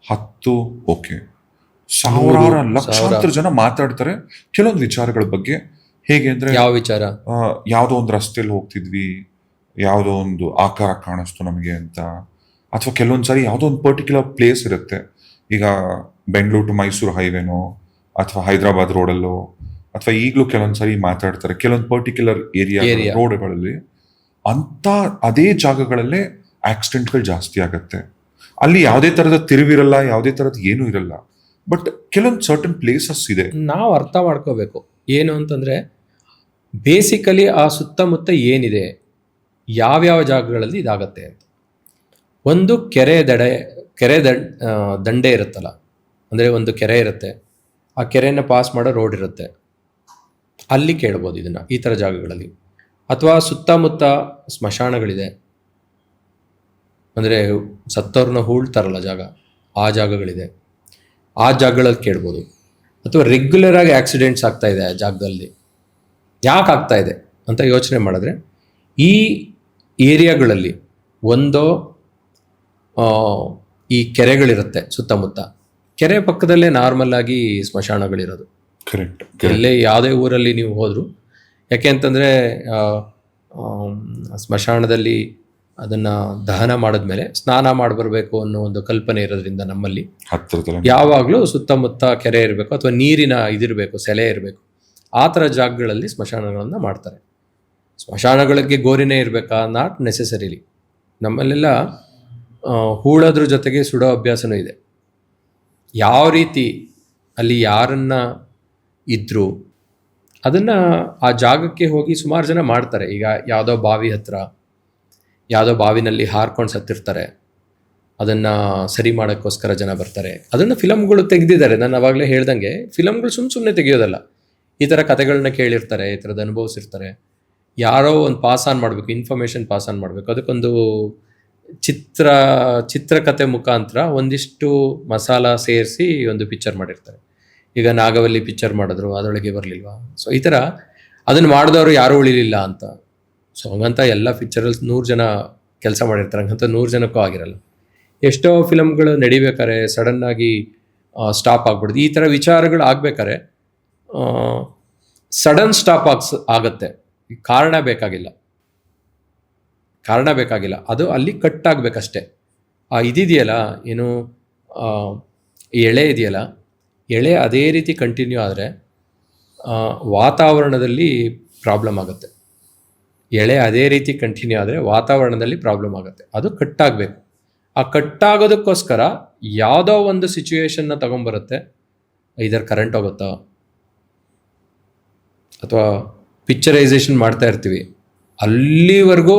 Speaker 2: 10 ಓಕೆ, ಸಾವಿರಾರು ಲಕ್ಷಾಂತರ ಜನ ಮಾತಾಡ್ತಾರೆ ಕೆಲವೊಂದು ವಿಚಾರಗಳ ಬಗ್ಗೆ. ಹೇಗೆ ಅಂದ್ರೆ,
Speaker 1: ಯಾವ ವಿಚಾರ?
Speaker 2: ಯಾವುದೋ ಒಂದು ರಸ್ತೆಯಲ್ಲಿ ಹೋಗ್ತಿದ್ವಿ, ಯಾವುದೋ ಒಂದು ಆಕಾರ ಕಾಣಿಸ್ತು ನಮಗೆ ಅಂತ, ಅಥವಾ ಕೆಲವೊಂದ್ಸರಿ ಯಾವುದೋ ಒಂದು ಪರ್ಟಿಕ್ಯುಲರ್ ಪ್ಲೇಸ್ ಇರುತ್ತೆ. ಈಗ ಬೆಂಗಳೂರು ಟು ಮೈಸೂರು ಹೈವೇನೋ ಅಥವಾ ಹೈದರಾಬಾದ್ ರೋಡಲ್ಲೋ, ಅಥವಾ ಈಗಲೂ ಕೆಲವೊಂದ್ಸರಿ ಮಾತಾಡ್ತಾರೆ ಕೆಲವೊಂದು ಪರ್ಟಿಕ್ಯುಲರ್ ಏರಿಯಾ ರೋಡ್ಗಳಲ್ಲಿ, ಅಂತ ಅದೇ ಜಾಗಗಳಲ್ಲೇ ಆಕ್ಸಿಡೆಂಟ್ಗಳು ಜಾಸ್ತಿ ಆಗತ್ತೆ. ಅಲ್ಲಿ ಯಾವುದೇ ತರದ ತಿರುವಿರಲ್ಲ, ಯಾವುದೇ ತರದ್ ಏನೂ ಇರಲ್ಲ, ಬಟ್ ಕೆಲವೊಂದು ಸರ್ಟನ್ ಪ್ಲೇಸಸ್ ಇದೆ.
Speaker 1: ನಾವು ಅರ್ಥ ಮಾಡ್ಕೋಬೇಕು ಏನು ಅಂತಂದ್ರೆ, ಬೇಸಿಕಲಿ ಆ ಸುತ್ತಮುತ್ತ ಏನಿದೆ, ಯಾವ್ಯಾವ ಜಾಗಗಳಲ್ಲಿ ಇದಾಗತ್ತೆ ಅಂತ. ಒಂದು ಕೆರೆ ದಂಡೆ ಇರುತ್ತಲ್ಲ, ಅಂದರೆ ಒಂದು ಕೆರೆ ಇರುತ್ತೆ, ಆ ಕೆರೆಯನ್ನು ಪಾಸ್ ಮಾಡೋ ರೋಡ್ ಇರುತ್ತೆ, ಅಲ್ಲಿ ಕೇಳ್ಬೋದು ಇದನ್ನು, ಈ ಥರ ಜಾಗಗಳಲ್ಲಿ. ಅಥವಾ ಸುತ್ತಮುತ್ತ ಸ್ಮಶಾನಗಳಿದೆ, ಅಂದರೆ ಸತ್ತವ್ರನ್ನ ಹೂಳ್ತಾರಲ್ಲ ಜಾಗ, ಆ ಜಾಗಗಳಿದೆ, ಆ ಜಾಗಗಳಲ್ಲಿ ಕೇಳ್ಬೋದು. ಅಥವಾ ರೆಗ್ಯುಲರ್ ಆಗಿ ಆಕ್ಸಿಡೆಂಟ್ಸ್ ಆಗ್ತಾ ಇದೆ ಆ ಜಾಗದಲ್ಲಿ, ಯಾಕೆ ಆಗ್ತಾ ಇದೆ ಅಂತ ಯೋಚನೆ ಮಾಡಿದ್ರೆ, ಈ ಏರಿಯಾಗಳಲ್ಲಿ ಒಂದು ಈ ಕೆರೆಗಳಿರುತ್ತೆ ಸುತ್ತಮುತ್ತ, ಕೆರೆ ಪಕ್ಕದಲ್ಲೇ ನಾರ್ಮಲ್ ಆಗಿ ಸ್ಮಶಾನಗಳಿರೋದು.
Speaker 2: ಕರೆಕ್ಟ್.
Speaker 1: ಎಲ್ಲೇ ಯಾವುದೇ ಊರಲ್ಲಿ ನೀವು ಹೋದ್ರು, ಯಾಕೆ ಅಂತಂದರೆ ಸ್ಮಶಾನದಲ್ಲಿ ಅದನ್ನು ದಹನ ಮಾಡಿದ್ಮೇಲೆ ಸ್ನಾನ ಮಾಡಿಬರ್ಬೇಕು ಅನ್ನೋ ಒಂದು ಕಲ್ಪನೆ ಇರೋದ್ರಿಂದ ನಮ್ಮಲ್ಲಿ ಯಾವಾಗಲೂ ಸುತ್ತಮುತ್ತ ಕೆರೆ ಇರಬೇಕು ಅಥವಾ ನೀರಿನ ಇದಿರಬೇಕು, ಸೆಲೆ ಇರಬೇಕು. ಆ ಥರ ಜಾಗಗಳಲ್ಲಿ ಸ್ಮಶಾನಗಳನ್ನು ಮಾಡ್ತಾರೆ. ಸ್ಮಶಾನಗಳಿಗೆ ಗೋರಿನೇ ಇರಬೇಕಾ? Not necessarily. ನಮ್ಮಲ್ಲೆಲ್ಲ ಹೂಳೋದ್ರ ಜೊತೆಗೆ ಸುಡೋ ಅಭ್ಯಾಸನೂ ಇದೆ. ಯಾವ ರೀತಿ ಅಲ್ಲಿ ಯಾರನ್ನ ಇದ್ದರೂ ಅದನ್ನು ಆ ಜಾಗಕ್ಕೆ ಹೋಗಿ ಸುಮಾರು ಜನ ಮಾಡ್ತಾರೆ. ಈಗ ಯಾವುದೋ ಬಾವಿ ಹತ್ರ, ಯಾವುದೋ ಬಾವಿನಲ್ಲಿ ಹಾರ್ಕೊಂಡು ಸತ್ತಿರ್ತಾರೆ, ಅದನ್ನು ಸರಿ ಮಾಡೋಕ್ಕೋಸ್ಕರ ಜನ ಬರ್ತಾರೆ. ಅದನ್ನು ಫಿಲಮ್ಗಳು ತೆಗೆದಿದ್ದಾರೆ. ನಾನು ಅವಾಗಲೇ ಹೇಳ್ದಂಗೆ ಫಿಲಮ್ಗಳು ಸುಮ್ಮನೆ ತೆಗೆಯೋದಲ್ಲ, ಈ ಥರ ಕಥೆಗಳನ್ನ ಕೇಳಿರ್ತಾರೆ, ಈ ಥರದ್ದು ಅನುಭವಿಸಿರ್ತಾರೆ. ಯಾರೋ ಒಂದು ಪಾಸ್ ಆನ್ ಮಾಡಬೇಕು, ಇನ್ಫಾರ್ಮೇಷನ್ ಪಾಸ್ ಆನ್ ಮಾಡಬೇಕು, ಅದಕ್ಕೊಂದು ಚಿತ್ರಕಥೆ ಮುಖಾಂತರ ಒಂದಿಷ್ಟು ಮಸಾಲ ಸೇರಿಸಿ ಒಂದು ಪಿಕ್ಚರ್ ಮಾಡಿರ್ತಾರೆ. ಈಗ ನಾಗವಲ್ಲಿ ಪಿಕ್ಚರ್ ಮಾಡಿದ್ರು, ಅದರೊಳಗೆ ಬರಲಿಲ್ವಾ? ಸೊ ಈ ಥರ ಅದನ್ನು ಮಾಡಿದವರು ಯಾರೂ ಉಳಿಲಿಲ್ಲ ಅಂತ. ಸೊ ಹಂಗಂತ ಎಲ್ಲ ಪಿಕ್ಚರಲ್ಲಿ 100 ಜನ ಕೆಲಸ ಮಾಡಿರ್ತಾರೆ, ಹಂಗಂತ 100 ಜನಕ್ಕೂ ಆಗಿರಲ್ಲ. ಎಷ್ಟೋ ಫಿಲಮ್ಗಳು ನಡಿಬೇಕಾರೆ ಸಡನ್ನಾಗಿ ಸ್ಟಾಪ್ ಆಗ್ಬಿಡ್ದು. ಈ ಥರ ವಿಚಾರಗಳು ಆಗ್ಬೇಕಾರೆ ಸಡನ್ ಸ್ಟಾಪ್ ಆಗತ್ತೆ. ಕಾರಣ ಬೇಕಾಗಿಲ್ಲ, ಅದು ಅಲ್ಲಿ ಕಟ್ ಆಗಬೇಕಷ್ಟೆ. ಇದಿದೆಯಲ್ಲ, ಏನು ಎಳೆ ಇದೆಯಲ್ಲ, ಎಳೆ ಅದೇ ರೀತಿ ಕಂಟಿನ್ಯೂ ಆದರೆ ವಾತಾವರಣದಲ್ಲಿ ಪ್ರಾಬ್ಲಮ್ ಆಗುತ್ತೆ. ಎಳೆ ಅದೇ ರೀತಿ ಕಂಟಿನ್ಯೂ ಆದರೆ ವಾತಾವರಣದಲ್ಲಿ ಪ್ರಾಬ್ಲಮ್ ಆಗುತ್ತೆ. ಅದು ಕಟ್ಟಾಗಬೇಕು. ಆ ಕಟ್ಟಾಗೋದಕ್ಕೋಸ್ಕರ ಯಾವುದೋ ಒಂದು ಸಿಚುವೇಶನ್ನ ತಗೊಂಬರುತ್ತೆ. ಇದರ ಕರೆಂಟ್ ಹೋಗುತ್ತಾ, ಅಥವಾ ಪಿಕ್ಚರೈಸೇಷನ್ ಮಾಡ್ತಾ ಇರ್ತೀವಿ, ಅಲ್ಲಿವರೆಗೂ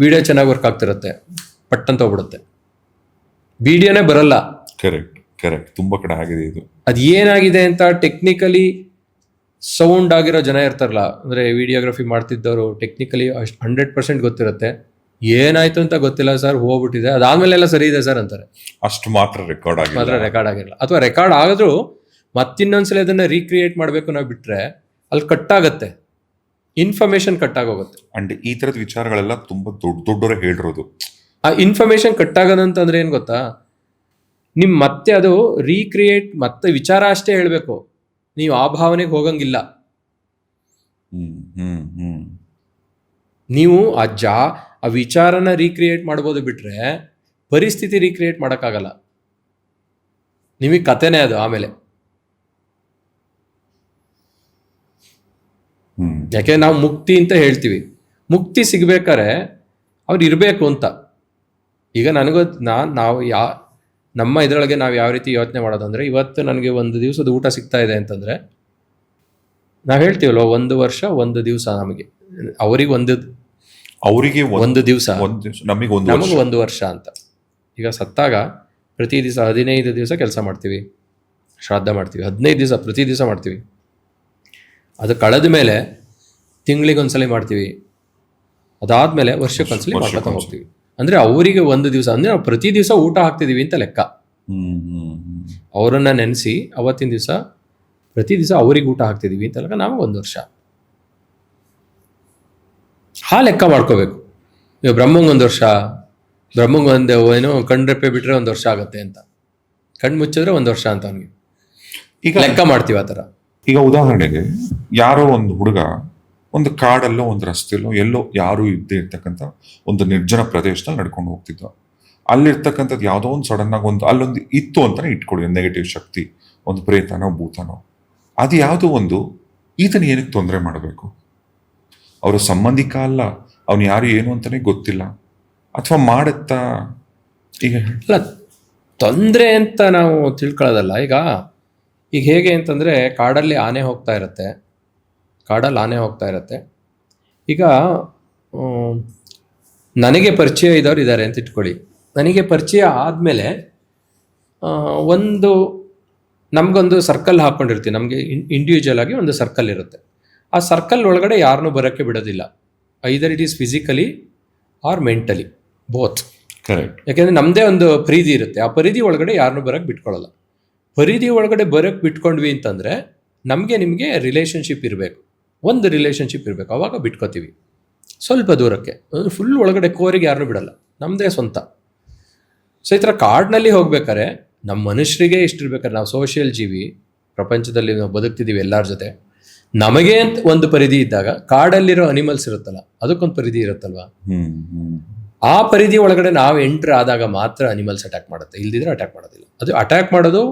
Speaker 1: ವಿಡಿಯೋ ಚೆನ್ನಾಗಿ ವರ್ಕ್ ಆಗ್ತಿರುತ್ತೆ, ಪಟ್ಟಂತ ಹೋಗ್ಬಿಡುತ್ತೆ, ವಿಡಿಯೋನೇ ಬರಲ್ಲ.
Speaker 2: ಕರೆಕ್ಟ್. ತುಂಬ ಕಡೆ ಆಗಿದೆ ಇದು.
Speaker 1: ಅದು ಏನಾಗಿದೆ ಅಂತ ಟೆಕ್ನಿಕಲಿ ಸೌಂಡ್ ಆಗಿರೋ ಜನ ಇರ್ತಾರಲ್ಲ, ಅಂದರೆ ವಿಡಿಯೋಗ್ರಫಿ ಮಾಡ್ತಿದ್ದವರು ಟೆಕ್ನಿಕಲಿ 100% ಗೊತ್ತಿರುತ್ತೆ, ಏನಾಯ್ತು ಅಂತ ಗೊತ್ತಿಲ್ಲ ಸರ್, ಹೋಗ್ಬಿಟ್ಟಿದೆ, ಅದಾದ್ಮೇಲೆ ಎಲ್ಲ ಸರಿ ಇದೆ ಸರ್ ಅಂತಾರೆ.
Speaker 2: ಅಷ್ಟು ಮಾತ್ರ ರೆಕಾರ್ಡ್
Speaker 1: ಮಾತ್ರ ರೆಕಾರ್ಡ್ ಆಗಿರಲ್ಲ, ಅಥವಾ ರೆಕಾರ್ಡ್ ಆದ್ರೂ ಮತ್ತಿನ್ನೊಂದ್ಸಲ ಅದನ್ನ ರೀಕ್ರಿಯೇಟ್ ಮಾಡಬೇಕು ನಾವು ಬಿಟ್ರೆ ಅಲ್ಲಿ ಕಟ್ ಆಗತ್ತೆ, ಇನ್ಫಾರ್ಮೇಶನ್ ಕಟ್ ಆಗೋಗುತ್ತೆ.
Speaker 2: ಅಂಡ್ ಈ ತರದ ವಿಚಾರಗಳೆಲ್ಲ ತುಂಬಾ ದೊಡ್ಡವರೇ ಹೇಳಿರೋದು.
Speaker 1: ಆ ಇನ್ಫಾರ್ಮೇಶನ್ ಕಟ್ ಆಗೋದಂತಂದ್ರೆ ಏನ್ ಗೊತ್ತಾ, ನಿಮ್ ಮತ್ತೆ ಅದು ರೀಕ್ರಿಯೇಟ್ ಮತ್ತೆ ವಿಚಾರ ಅಷ್ಟೇ ಹೇಳ್ಬೇಕು, ನೀವು ಆ ಭಾವನೆಗೆ ಹೋಗಂಗಿಲ್ಲ. ನೀವು ಆ ವಿಚಾರನ ರೀಕ್ರಿಯೇಟ್ ಮಾಡ್ಬೋದು ಬಿಟ್ರೆ ಪರಿಸ್ಥಿತಿ ರೀಕ್ರಿಯೇಟ್ ಮಾಡೋಕ್ಕಾಗಲ್ಲ. ನಿಮಗೆ ಕಥೆನೇ ಅದು ಆಮೇಲೆ. ಯಾಕೆ ನಾವು ಮುಕ್ತಿ ಅಂತ ಹೇಳ್ತೀವಿ, ಮುಕ್ತಿ ಸಿಗ್ಬೇಕಾರೆ ಅವ್ರು ಇರಬೇಕು ಅಂತ. ಈಗ ನಾವು ನಮ್ಮ ಇದರೊಳಗೆ ನಾವು ಯಾವ ರೀತಿ ಯೋಚನೆ ಮಾಡೋದಂದ್ರೆ, ಇವತ್ತು ನನಗೆ ಒಂದು ದಿವಸದ ಊಟ ಸಿಗ್ತಾ ಇದೆ ಅಂತಂದ್ರೆ ನಾವು ಹೇಳ್ತೀವಲ್ವ, 1 ವರ್ಷ 1 ದಿವಸ, ನಮಗೆ ಅವರಿಗೆ ಒಂದು ದಿವಸ, ನಮಗೆ 1 ವರ್ಷ ಅಂತ. ಈಗ ಸತ್ತಾಗ ಪ್ರತಿ ದಿವಸ 15 ದಿವಸ ಕೆಲಸ ಮಾಡ್ತೀವಿ, ಶ್ರಾದ್ದ ಮಾಡ್ತೀವಿ, 15 ದಿವಸ ಪ್ರತಿ ದಿವಸ ಮಾಡ್ತೀವಿ. ಅದು ಕಳೆದ ಮೇಲೆ ತಿಂಗಳಿಗೊಂದ್ಸಲ ಮಾಡ್ತೀವಿ, ಅದಾದ್ಮೇಲೆ ವರ್ಷಕ್ಕೊಂದ್ಸಲ ಮಾಡ್ಕೊತಾ ಹೋಗ್ತೀವಿ. ಅಂದ್ರೆ ಅವರಿಗೆ 1 ದಿವಸ ಅಂದ್ರೆ ನಾವು ಪ್ರತಿ ದಿವಸ ಊಟ ಹಾಕ್ತಿದೀವಿ ಅಂತ ಲೆಕ್ಕ. ಅವರನ್ನ ನೆನೆಸಿ ಅವತ್ತಿನ ದಿವಸ ಪ್ರತಿ ದಿವಸ ಅವ್ರಿಗೆ ಊಟ ಹಾಕ್ತಿದೀವಿ ಅಂತ ಲೆಕ್ಕ. ನಾವು 1 ವರ್ಷ ಲೆಕ್ಕ ಮಾಡ್ಕೋಬೇಕು. ಈಗ ಬ್ರಹ್ಮಂಗ್ 1 ವರ್ಷ, ಬ್ರಹ್ಮಂಗ್ ಏನೋ ಕಣ್ರೆಪ್ಪೆ ಬಿಟ್ರೆ 1 ವರ್ಷ ಆಗುತ್ತೆ ಅಂತ, ಕಣ್ಣು ಮುಚ್ಚಿದ್ರೆ 1 ವರ್ಷ ಅಂತ ಅವನಿಗೆ ಈಗ ಲೆಕ್ಕ ಮಾಡ್ತೀವಿ ಆ ಥರ.
Speaker 2: ಈಗ ಉದಾಹರಣೆಗೆ ಯಾರೋ ಒಂದು ಹುಡುಗ ಒಂದು ಕಾಡಲ್ಲೋ ಒಂದು ರಸ್ತೆಯಲ್ಲೋ ಎಲ್ಲೋ ಯಾರು ಇದ್ದೇ ಇರ್ತಕ್ಕಂಥ ಒಂದು ನಿರ್ಜನ ಪ್ರದೇಶದಲ್ಲಿ ನಡ್ಕೊಂಡು ಹೋಗ್ತಿದ್ದ. ಅಲ್ಲಿರ್ತಕ್ಕಂಥದ್ದು ಯಾವುದೋ ಒಂದು ಸಡನ್ ಆಗಿ ಅಲ್ಲೊಂದು ಇತ್ತು ಅಂತಾನೆ ಇಟ್ಕೊಳ್ಳಿ, ನೆಗೆಟಿವ್ ಶಕ್ತಿ, ಒಂದು ಪ್ರೇತನೋ ಭೂತನೋ, ಅದು ಯಾವುದೋ ಒಂದು ಈತನ ಏನಕ್ಕೆ ತೊಂದರೆ ಮಾಡಬೇಕು? ಅವರ ಸಂಬಂಧಿಕ ಅಲ್ಲ, ಅವನು ಯಾರು ಏನು ಅಂತಾನೆ ಗೊತ್ತಿಲ್ಲ, ಅಥವಾ ಮಾಡುತ್ತಾ? ಈಗ
Speaker 1: ಅಲ್ಲ, ತೊಂದರೆ ಅಂತ ನಾವು ತಿಳ್ಕೊಳ್ಳೋದಲ್ಲ. ಈಗ ಹೇಗೆ ಅಂತಂದರೆ, ಕಾಡಲ್ಲಿ ಆನೆ ಹೋಗ್ತಾ ಇರುತ್ತೆ, ಈಗ ನನಗೆ ಪರಿಚಯ ಇದ್ದವ್ರು ಇದ್ದಾರೆ ಅಂತ ಇಟ್ಕೊಳ್ಳಿ. ನನಗೆ ಪರಿಚಯ ಆದಮೇಲೆ ನಮಗೊಂದು ಸರ್ಕಲ್ ಹಾಕ್ಕೊಂಡಿರ್ತೀವಿ, ನಮಗೆ ಇಂಡಿವಿಜುವಲ್ ಆಗಿ ಒಂದು ಸರ್ಕಲ್ ಇರುತ್ತೆ. ಆ ಸರ್ಕಲ್ ಒಳಗಡೆ ಯಾರನ್ನೂ ಬರೋಕ್ಕೆ ಬಿಡೋದಿಲ್ಲ, either it is physically or mentally, both.
Speaker 2: Correct.
Speaker 1: ಯಾಕೆಂದರೆ ನಮ್ಮದೇ ಒಂದು ಪರಿಧಿ ಇರುತ್ತೆ, ಆ ಪರಿಧಿ ಒಳಗಡೆ ಯಾರನ್ನೂ ಬರೋಕ್ಕೆ ಬಿಟ್ಕೊಳ್ಳಲ್ಲ. ಪರಿಧಿ ಒಳಗಡೆ ಬರೋಕ್ಕೆ ಬಿಟ್ಕೊಂಡ್ವಿ ಅಂತಂದರೆ ನಿಮಗೆ ರಿಲೇಷನ್ಶಿಪ್ ಇರಬೇಕು, ಒಂದು ರಿಲೇಷನ್ಶಿಪ್ ಇರಬೇಕು, ಆವಾಗ ಬಿಟ್ಕೋತೀವಿ. ಸ್ವಲ್ಪ ದೂರಕ್ಕೆ, ಫುಲ್ ಒಳಗಡೆ ಕೋರಿಗೆ ಯಾರನ್ನೂ ಬಿಡಲ್ಲ, ನಮ್ಮದೇ ಸ್ವಂತ. ಸೊ ಈ ಥರ ಕಾಡಿನಲ್ಲಿ ಹೋಗ್ಬೇಕಾದ್ರೆ ನಮ್ಮ ಮನುಷ್ಯರಿಗೆ ಇಷ್ಟಿರ್ಬೇಕಾದ್ರೆ, ನಾವು ಸೋಷಿಯಲ್ ಜೀವಿ, ಪ್ರಪಂಚದಲ್ಲಿ ನಾವು ಬದುಕ್ತಿದ್ದೀವಿ ಎಲ್ಲರ ಜೊತೆ, ನಮಗೆ ಅಂತ ಒಂದು ಪರಿಧಿ ಇದ್ದಾಗ ಕಾಡಲ್ಲಿರೋ ಅನಿಮಲ್ಸ್ ಇರುತ್ತಲ್ಲ, ಅದಕ್ಕೊಂದು ಪರಿಧಿ ಇರುತ್ತಲ್ವ. ಆ ಪರಿಧಿ ಒಳಗಡೆ ನಾವು ಎಂಟ್ರ್ ಆದಾಗ ಮಾತ್ರ ಅನಿಮಲ್ಸ್ ಅಟ್ಯಾಕ್ ಮಾಡುತ್ತೆ, ಇಲ್ದಿದ್ರೆ ಅಟ್ಯಾಕ್ ಮಾಡೋದಿಲ್ಲ. ಅದು ಅಟ್ಯಾಕ್ ಮಾಡೋದು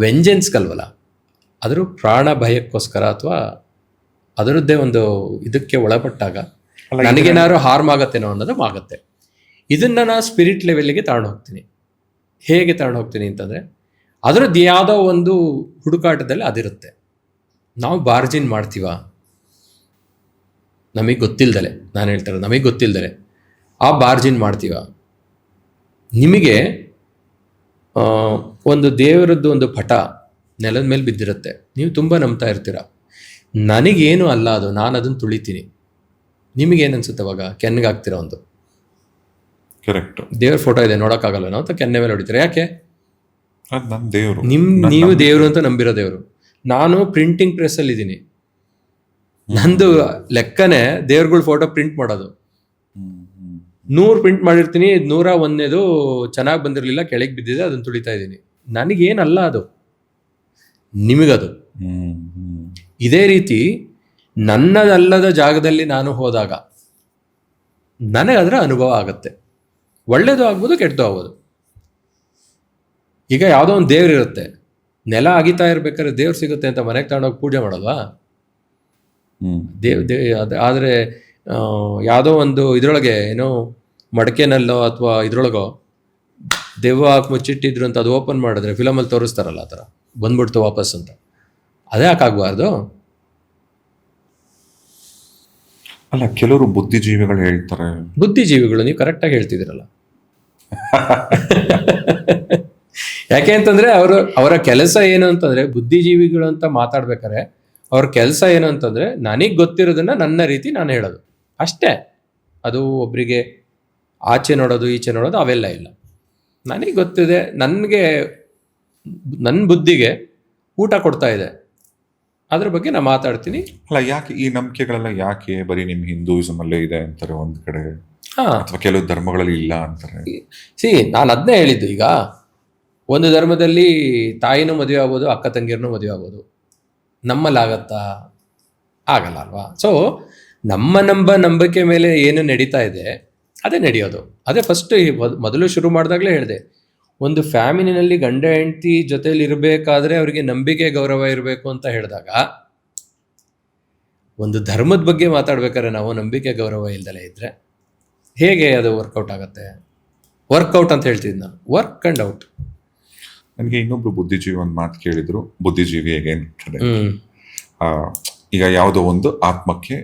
Speaker 1: ವೆಂಜೆನ್ಸ್ಗಲ್ವಲ್ಲ, ಅದ್ರ ಪ್ರಾಣ ಭಯಕ್ಕೋಸ್ಕರ ಅಥವಾ ಅದರದ್ದೇ ಒಂದು ಇದಕ್ಕೆ ಒಳಪಟ್ಟಾಗ ನನಗೇನಾದ್ರು ಹಾರ್ಮ್ ಆಗತ್ತೇನೋ ಅನ್ನೋದು ಆಗುತ್ತೆ. ಇದನ್ನು ನಾನು ಸ್ಪಿರಿಟ್ ಲೆವೆಲ್ಗೆ ತಗೊಂಡು ಹೋಗ್ತೀನಿ. ಹೇಗೆ ತಗೊಂಡು ಹೋಗ್ತೀನಿ ಅಂತಂದರೆ, ಅದರದ್ದು ಯಾವುದೋ ಒಂದು ಹುಡುಕಾಟದಲ್ಲಿ ಅದಿರುತ್ತೆ. ನಾವು ಬಾರ್ಜಿನ್ ಮಾಡ್ತೀವ ನಮಗೆ ಗೊತ್ತಿಲ್ದಲೆ, ನಾನು ಹೇಳ್ತಾರೆ ನಮಗೆ ಗೊತ್ತಿಲ್ದಲೆ ಆ ಬಾರ್ಜಿನ್ ಮಾಡ್ತೀವ. ನಿಮಗೆ ಒಂದು ದೇವರದ್ದು ಒಂದು ಪಟ ನೆಲದ ಮೇಲೆ ಬಿದ್ದಿರುತ್ತೆ, ನೀವು ತುಂಬ ನಂಬ್ತಾ ಇರ್ತೀರ, ನನಗೇನು ಅಲ್ಲ ಅದು, ನಾನು ಅದನ್ನು ತುಳಿತೀನಿ. ನಿಮಗೇನು ಅನ್ಸುತ್ತೆ ಅವಾಗ? ಕೆನ್ನೆಗಾಗ್ತೀರ ಒಂದು.
Speaker 2: ಕರೆಕ್ಟ್.
Speaker 1: ದೇವ್ರ ಫೋಟೋ ಇದೆ ನೋಡೋಕ್ಕಾಗಲ್ಲ ನಾವು ಅಂತ ಕೆನ್ನೆ ಮೇಲೆ ಹೊಡಿತೀರ. ಯಾಕೆ?
Speaker 2: ದೇವರು
Speaker 1: ನೀವು ದೇವರು ಅಂತ ನಂಬಿರೋ ದೇವರು. ನಾನು ಪ್ರಿಂಟಿಂಗ್ ಪ್ರೆಸ್ಸಲ್ಲಿ ಇದ್ದೀನಿ, ನಂದು ಲೆಕ್ಕನೇ ದೇವ್ರಗಳ ಫೋಟೋ ಪ್ರಿಂಟ್ ಮಾಡೋದು. 100 ಪ್ರಿಂಟ್ ಮಾಡಿರ್ತೀನಿ, 101ನೇದು ಚೆನ್ನಾಗಿ ಬಂದಿರಲಿಲ್ಲ, ಕೆಳಗೆ ಬಿದ್ದಿದೆ, ಅದನ್ನು ತುಳಿತಾ ಇದ್ದೀನಿ. ನನಗೇನಲ್ಲ ಅದು, ನಿಮಗದು. ಇದೇ ರೀತಿ ನನ್ನದಲ್ಲದ ಜಾಗದಲ್ಲಿ ನಾನು ಹೋದಾಗ ನನಗದರ ಅನುಭವ ಆಗುತ್ತೆ. ಒಳ್ಳೇದು ಆಗ್ಬೋದು, ಕೆಟ್ಟದ್ದು ಆಗ್ಬೋದು. ಈಗ ಯಾವುದೋ ಒಂದು ದೇವ್ರು ಇರುತ್ತೆ, ನೆಲ ಅಗಿತಾ ಇರ್ಬೇಕಾದ್ರೆ ದೇವ್ರು ಸಿಗುತ್ತೆ ಅಂತ ಮನೆಗೆ ತಗೊಂಡೋಗಿ ಪೂಜೆ ಮಾಡೋಲ್ವಾ? ಆದರೆ ಯಾವುದೋ ಒಂದು ಇದರೊಳಗೆ ಏನೋ ಮಡಕೆನಲ್ಲೋ ಅಥವಾ ಇದ್ರೊಳಗೋ ದೆವ್ವ ಹಾಕಿ ಮುಚ್ಚಿಟ್ಟಿದ್ರು ಅಂತ ಅದು ಓಪನ್ ಮಾಡಿದ್ರೆ ಫಿಲಮಲ್ಲಿ ತೋರಿಸ್ತಾರಲ್ಲ, ಆ ಥರ ಬಂದ್ಬಿಡ್ತು ವಾಪಸ್ ಅಂತ. ಅದೇ ಯಾಕಾಗಬಾರ್ದು?
Speaker 2: ಅಲ್ಲ, ಕೆಲವರು ಬುದ್ಧಿಜೀವಿಗಳು ಹೇಳ್ತಾರೆ.
Speaker 1: ಬುದ್ಧಿಜೀವಿಗಳು, ನೀವು ಕರೆಕ್ಟಾಗಿ ಹೇಳ್ತಿದ್ದೀರಲ್ಲ. ಯಾಕೆ ಅಂತಂದ್ರೆ ಅವರ ಕೆಲಸ ಏನು ಅಂತಂದ್ರೆ, ಬುದ್ಧಿಜೀವಿಗಳು ಅಂತ ಮಾತಾಡ್ಬೇಕಾದ್ರೆ ಅವ್ರ ಕೆಲಸ ಏನು ಅಂತಂದ್ರೆ, ನನಗೆ ಗೊತ್ತಿರೋದನ್ನ ನನ್ನ ರೀತಿ ನಾನು ಹೇಳೋದು ಅಷ್ಟೇ. ಅದು ಒಬ್ಬರಿಗೆ ಆಚೆ ನೋಡೋದು ಈಚೆ ನೋಡೋದು ಅವೆಲ್ಲ ಇಲ್ಲ. ನನಗೆ ಗೊತ್ತಿದೆ, ನನ್ನ ಬುದ್ಧಿಗೆ ಊಟ ಕೊಡ್ತಾ ಇದೆ, ಅದ್ರ ಬಗ್ಗೆ ನಾನು ಮಾತಾಡ್ತೀನಿ.
Speaker 2: ಅಲ್ಲ, ಯಾಕೆ ಈ ನಂಬಿಕೆಗಳೆಲ್ಲ ಯಾಕೆ ಬರೀ ನಿಮ್ ಹಿಂದೂಯಿಸಮ್ ಅಲ್ಲೇ ಇದೆ ಅಂತಾರೆ ಒಂದ್ ಕಡೆ, ಅಥವಾ ಕೆಲವು ಧರ್ಮಗಳಲ್ಲಿ ಇಲ್ಲ ಅಂತಾರೆ?
Speaker 1: ನಾನು ಅದನ್ನೇ ಹೇಳಿದ್ದು. ಈಗ ಒಂದು ಧರ್ಮದಲ್ಲಿ ತಾಯಿನೂ ಮದುವೆ ಆಗ್ಬೋದು, ಅಕ್ಕ ತಂಗಿಯರನ್ನೂ ಮದುವೆ ಆಗ್ಬೋದು. ನಮ್ಮಲ್ಲಿ ಆಗತ್ತಾ? ಆಗಲ್ಲ ಅಲ್ವಾ? ಸೊ ನಮ್ಮ ನಂಬಿಕೆ ಮೇಲೆ ಏನು ನಡೀತಾ ಇದೆ ಅದೇ ನಡೆಯೋದು. ಅದೇ ಫಸ್ಟ್ ಮೊದಲು ಶುರು ಮಾಡಿದಾಗಲೇ ಹೇಳಿದೆ, ಒಂದು ಫ್ಯಾಮಿಲಿನಲ್ಲಿ ಗಂಡ ಹೆಂಡತಿ ಜೊತೆಲಿ ಇರಬೇಕಾದ್ರೆ ಅವರಿಗೆ ನಂಬಿಕೆ ಗೌರವ ಇರಬೇಕು ಅಂತ ಹೇಳಿದಾಗ, ಒಂದು ಧರ್ಮದ ಬಗ್ಗೆ ಮಾತಾಡ್ಬೇಕಾದ್ರೆ ನಾವು ನಂಬಿಕೆ ಗೌರವ ಇಲ್ದಲೇ ಇದ್ರೆ ಹೇಗೆ ಅದು ವರ್ಕೌಟ್ ಆಗುತ್ತೆ? ವರ್ಕೌಟ್ ಅಂತ ಹೇಳ್ತಿದ್ದು ನಾನು, ವರ್ಕ್ ಅಂಡ್ ಔಟ್.
Speaker 2: ನನಗೆ ಇನ್ನೊಬ್ರು ಬುದ್ಧಿಜೀವಿ ಒಂದು ಮಾತು ಕೇಳಿದ್ರು. ಬುದ್ಧಿಜೀವಿ ಹೇಗೆ ಈಗ ಯಾವುದೋ ಒಂದು ಆತ್ಮಕ್ಕೆ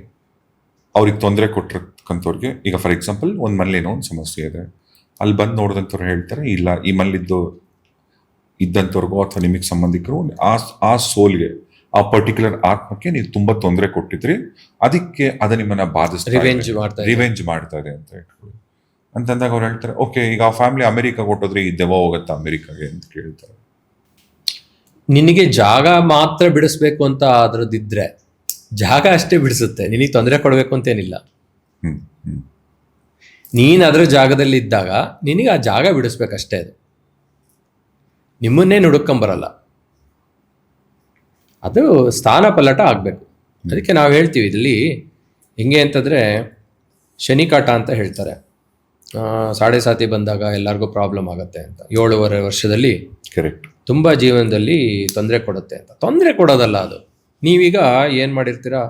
Speaker 2: ಅವ್ರಿಗೆ ತೊಂದರೆ ಕೊಟ್ಟಿರ್ತಕ್ಕಂಥವ್ರಿಗೆ, ಈಗ ಫಾರ್ ಎಕ್ಸಾಂಪಲ್ ಒಂದು ಮನೇಲೇನೋ ಒಂದು ಸಮಸ್ಯೆ ಇದೆ, ಅಲ್ಲಿ ಬಂದು ನೋಡಿದಂಥವ್ರು ಹೇಳ್ತಾರೆ, ಇಲ್ಲ ಈ ಮನೇಲಿದ್ದು ಇದ್ದಂಥವ್ರಿಗೂ ಅಥವಾ ನಿಮಗೆ ಸಂಬಂಧಿಕರು ಆ ಸೋಲ್ಗೆ, ಆ ಪರ್ಟಿಕ್ಯುಲರ್ ಆತ್ಮಕ್ಕೆ ನೀವು ತುಂಬಾ ತೊಂದರೆ ಕೊಟ್ಟಿದ್ರಿ, ಅದಕ್ಕೆ ಅದು ನಿಮ್ಮನ್ನ ರಿವೆಂಜ್ ಮಾಡ್ತಾ ಇದೆ ಅಂತ ಹೇಳ್ಕೊಳ್ಳಿ ಅಂತಂದಾಗ ಅವ್ರು ಹೇಳ್ತಾರೆ, ಓಕೆ ಈಗ ಆ ಫ್ಯಾಮಿಲಿ ಅಮೆರಿಕ ಕೊಟ್ಟೋದ್ರೆ ಈ ದೆವ್ವ ಹೋಗತ್ತಾ ಅಮೆರಿಕಾಗೆ ಅಂತ ಕೇಳ್ತಾರೆ.
Speaker 1: ನಿನಗೆ ಜಾಗ ಮಾತ್ರ ಬಿಡಿಸ್ಬೇಕು ಅಂತ ಅದ್ರದ್ದಿದ್ರೆ ಜಾಗ ಅಷ್ಟೇ ಬಿಡಿಸುತ್ತೆ, ನಿನಗೆ ತೊಂದರೆ ಕೊಡಬೇಕು ಅಂತೇನಿಲ್ಲ. ನೀನು ಅದರ ಜಾಗದಲ್ಲಿ ಇದ್ದಾಗ ನಿನಗೆ ಆ ಜಾಗ ಬಿಡಿಸ್ಬೇಕಷ್ಟೇ. ಅದು ನಿಮ್ಮನ್ನೇ ನುಡುಕೊಂಬರಲ್ಲ, ಅದು ಸ್ಥಾನ ಪಲ್ಲಟ ಆಗಬೇಕು. ಅದಕ್ಕೆ ನಾವು ಹೇಳ್ತೀವಿ ಇಲ್ಲಿ ಹೆಂಗೆ ಅಂತಂದರೆ, ಶನಿಕಾಟ ಅಂತ ಹೇಳ್ತಾರೆ. ಸಾಡೆ ಸಾತಿ ಬಂದಾಗ ಎಲ್ಲರಿಗೂ ಪ್ರಾಬ್ಲಮ್ ಆಗುತ್ತೆ ಅಂತ. 7.5 ವರ್ಷದಲ್ಲಿ
Speaker 2: ಕರೆಕ್ಟ್
Speaker 1: ತುಂಬ ಜೀವನದಲ್ಲಿ ತೊಂದರೆ ಕೊಡುತ್ತೆ ಅಂತ. ತೊಂದರೆ ಕೊಡೋದಲ್ಲ ಅದು. ನೀವೀಗ ಏನು ಮಾಡಿರ್ತೀರಾ,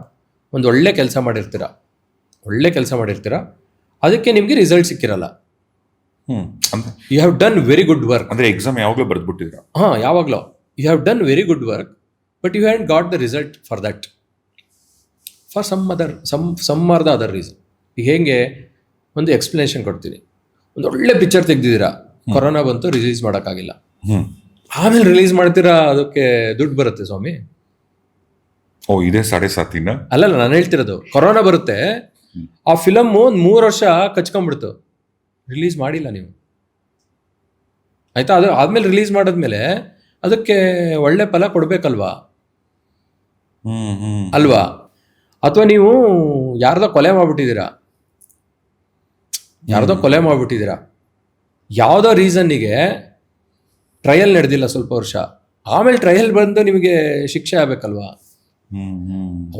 Speaker 1: ಒಂದು ಒಳ್ಳೆ ಕೆಲಸ ಮಾಡಿರ್ತೀರಾ, ಅದಕ್ಕೆ ನಿಮಗೆ ರಿಸಲ್ಟ್ ಸಿಕ್ಕಿರಲ್ಲ. You have done very good work.
Speaker 2: ಅಂದರೆ ಎಕ್ಸಾಮ್ ಯಾವಾಗಲೂ ಬರೆದ್ಬಿಟ್ಟಿದ್ರ?
Speaker 1: ಯಾವಾಗಲೂ you have done very good work, but you have got the result for that, for some or the other reason. ಈಗ ಹೇಗೆ ಒಂದು ಎಕ್ಸ್ಪ್ಲನೇಷನ್ ಕೊಡ್ತೀನಿ. ಒಂದು ಒಳ್ಳೆ ಪಿಕ್ಚರ್ ತೆಗ್ದಿದ್ದೀರಾ, ಕೊರೋನಾ ಬಂತು, ರಿಲೀಸ್ ಮಾಡೋಕ್ಕಾಗಿಲ್ಲ. ಆಮೇಲೆ ರಿಲೀಸ್ ಮಾಡ್ತೀರಾ, ಅದಕ್ಕೆ ದುಡ್ಡು ಬರುತ್ತೆ ಸ್ವಾಮಿ.
Speaker 2: ಇದೇ ಸಾಡೆ ಸಾತಿನ
Speaker 1: ಅಲ್ಲಲ್ಲ, ನಾನು ಹೇಳ್ತಿರೋದು ಕೊರೋನಾ ಬರುತ್ತೆ, ಆ ಫಿಲಮ್ 3 ವರ್ಷ ಕಚ್ಕೊಂಡ್ಬಿಡ್ತು, ರಿಲೀಸ್ ಮಾಡಿಲ್ಲ ನೀವು, ಆಯ್ತಾ? ಅದು ಆದ್ಮೇಲೆ ರಿಲೀಸ್ ಮಾಡಿದ್ಮೇಲೆ ಅದಕ್ಕೆ ಒಳ್ಳೆ ಫಲ ಕೊಡ್ಬೇಕಲ್ವಾ, ಅಲ್ವಾ? ಅಥವಾ ನೀವು ಯಾರ್ದೋ ಕೊಲೆ ಮಾಡ್ಬಿಟ್ಟಿದ್ದೀರಾ, ಯಾವುದೋ ರೀಸನ್ನಿಗೆ ಟ್ರಯಲ್ ನಡೆದಿಲ್ಲ ಸ್ವಲ್ಪ ವರ್ಷ, ಆಮೇಲೆ ಟ್ರಯಲ್ ಬಂದು ನಿಮಗೆ ಶಿಕ್ಷೆ ಆಗ್ಬೇಕಲ್ವಾ?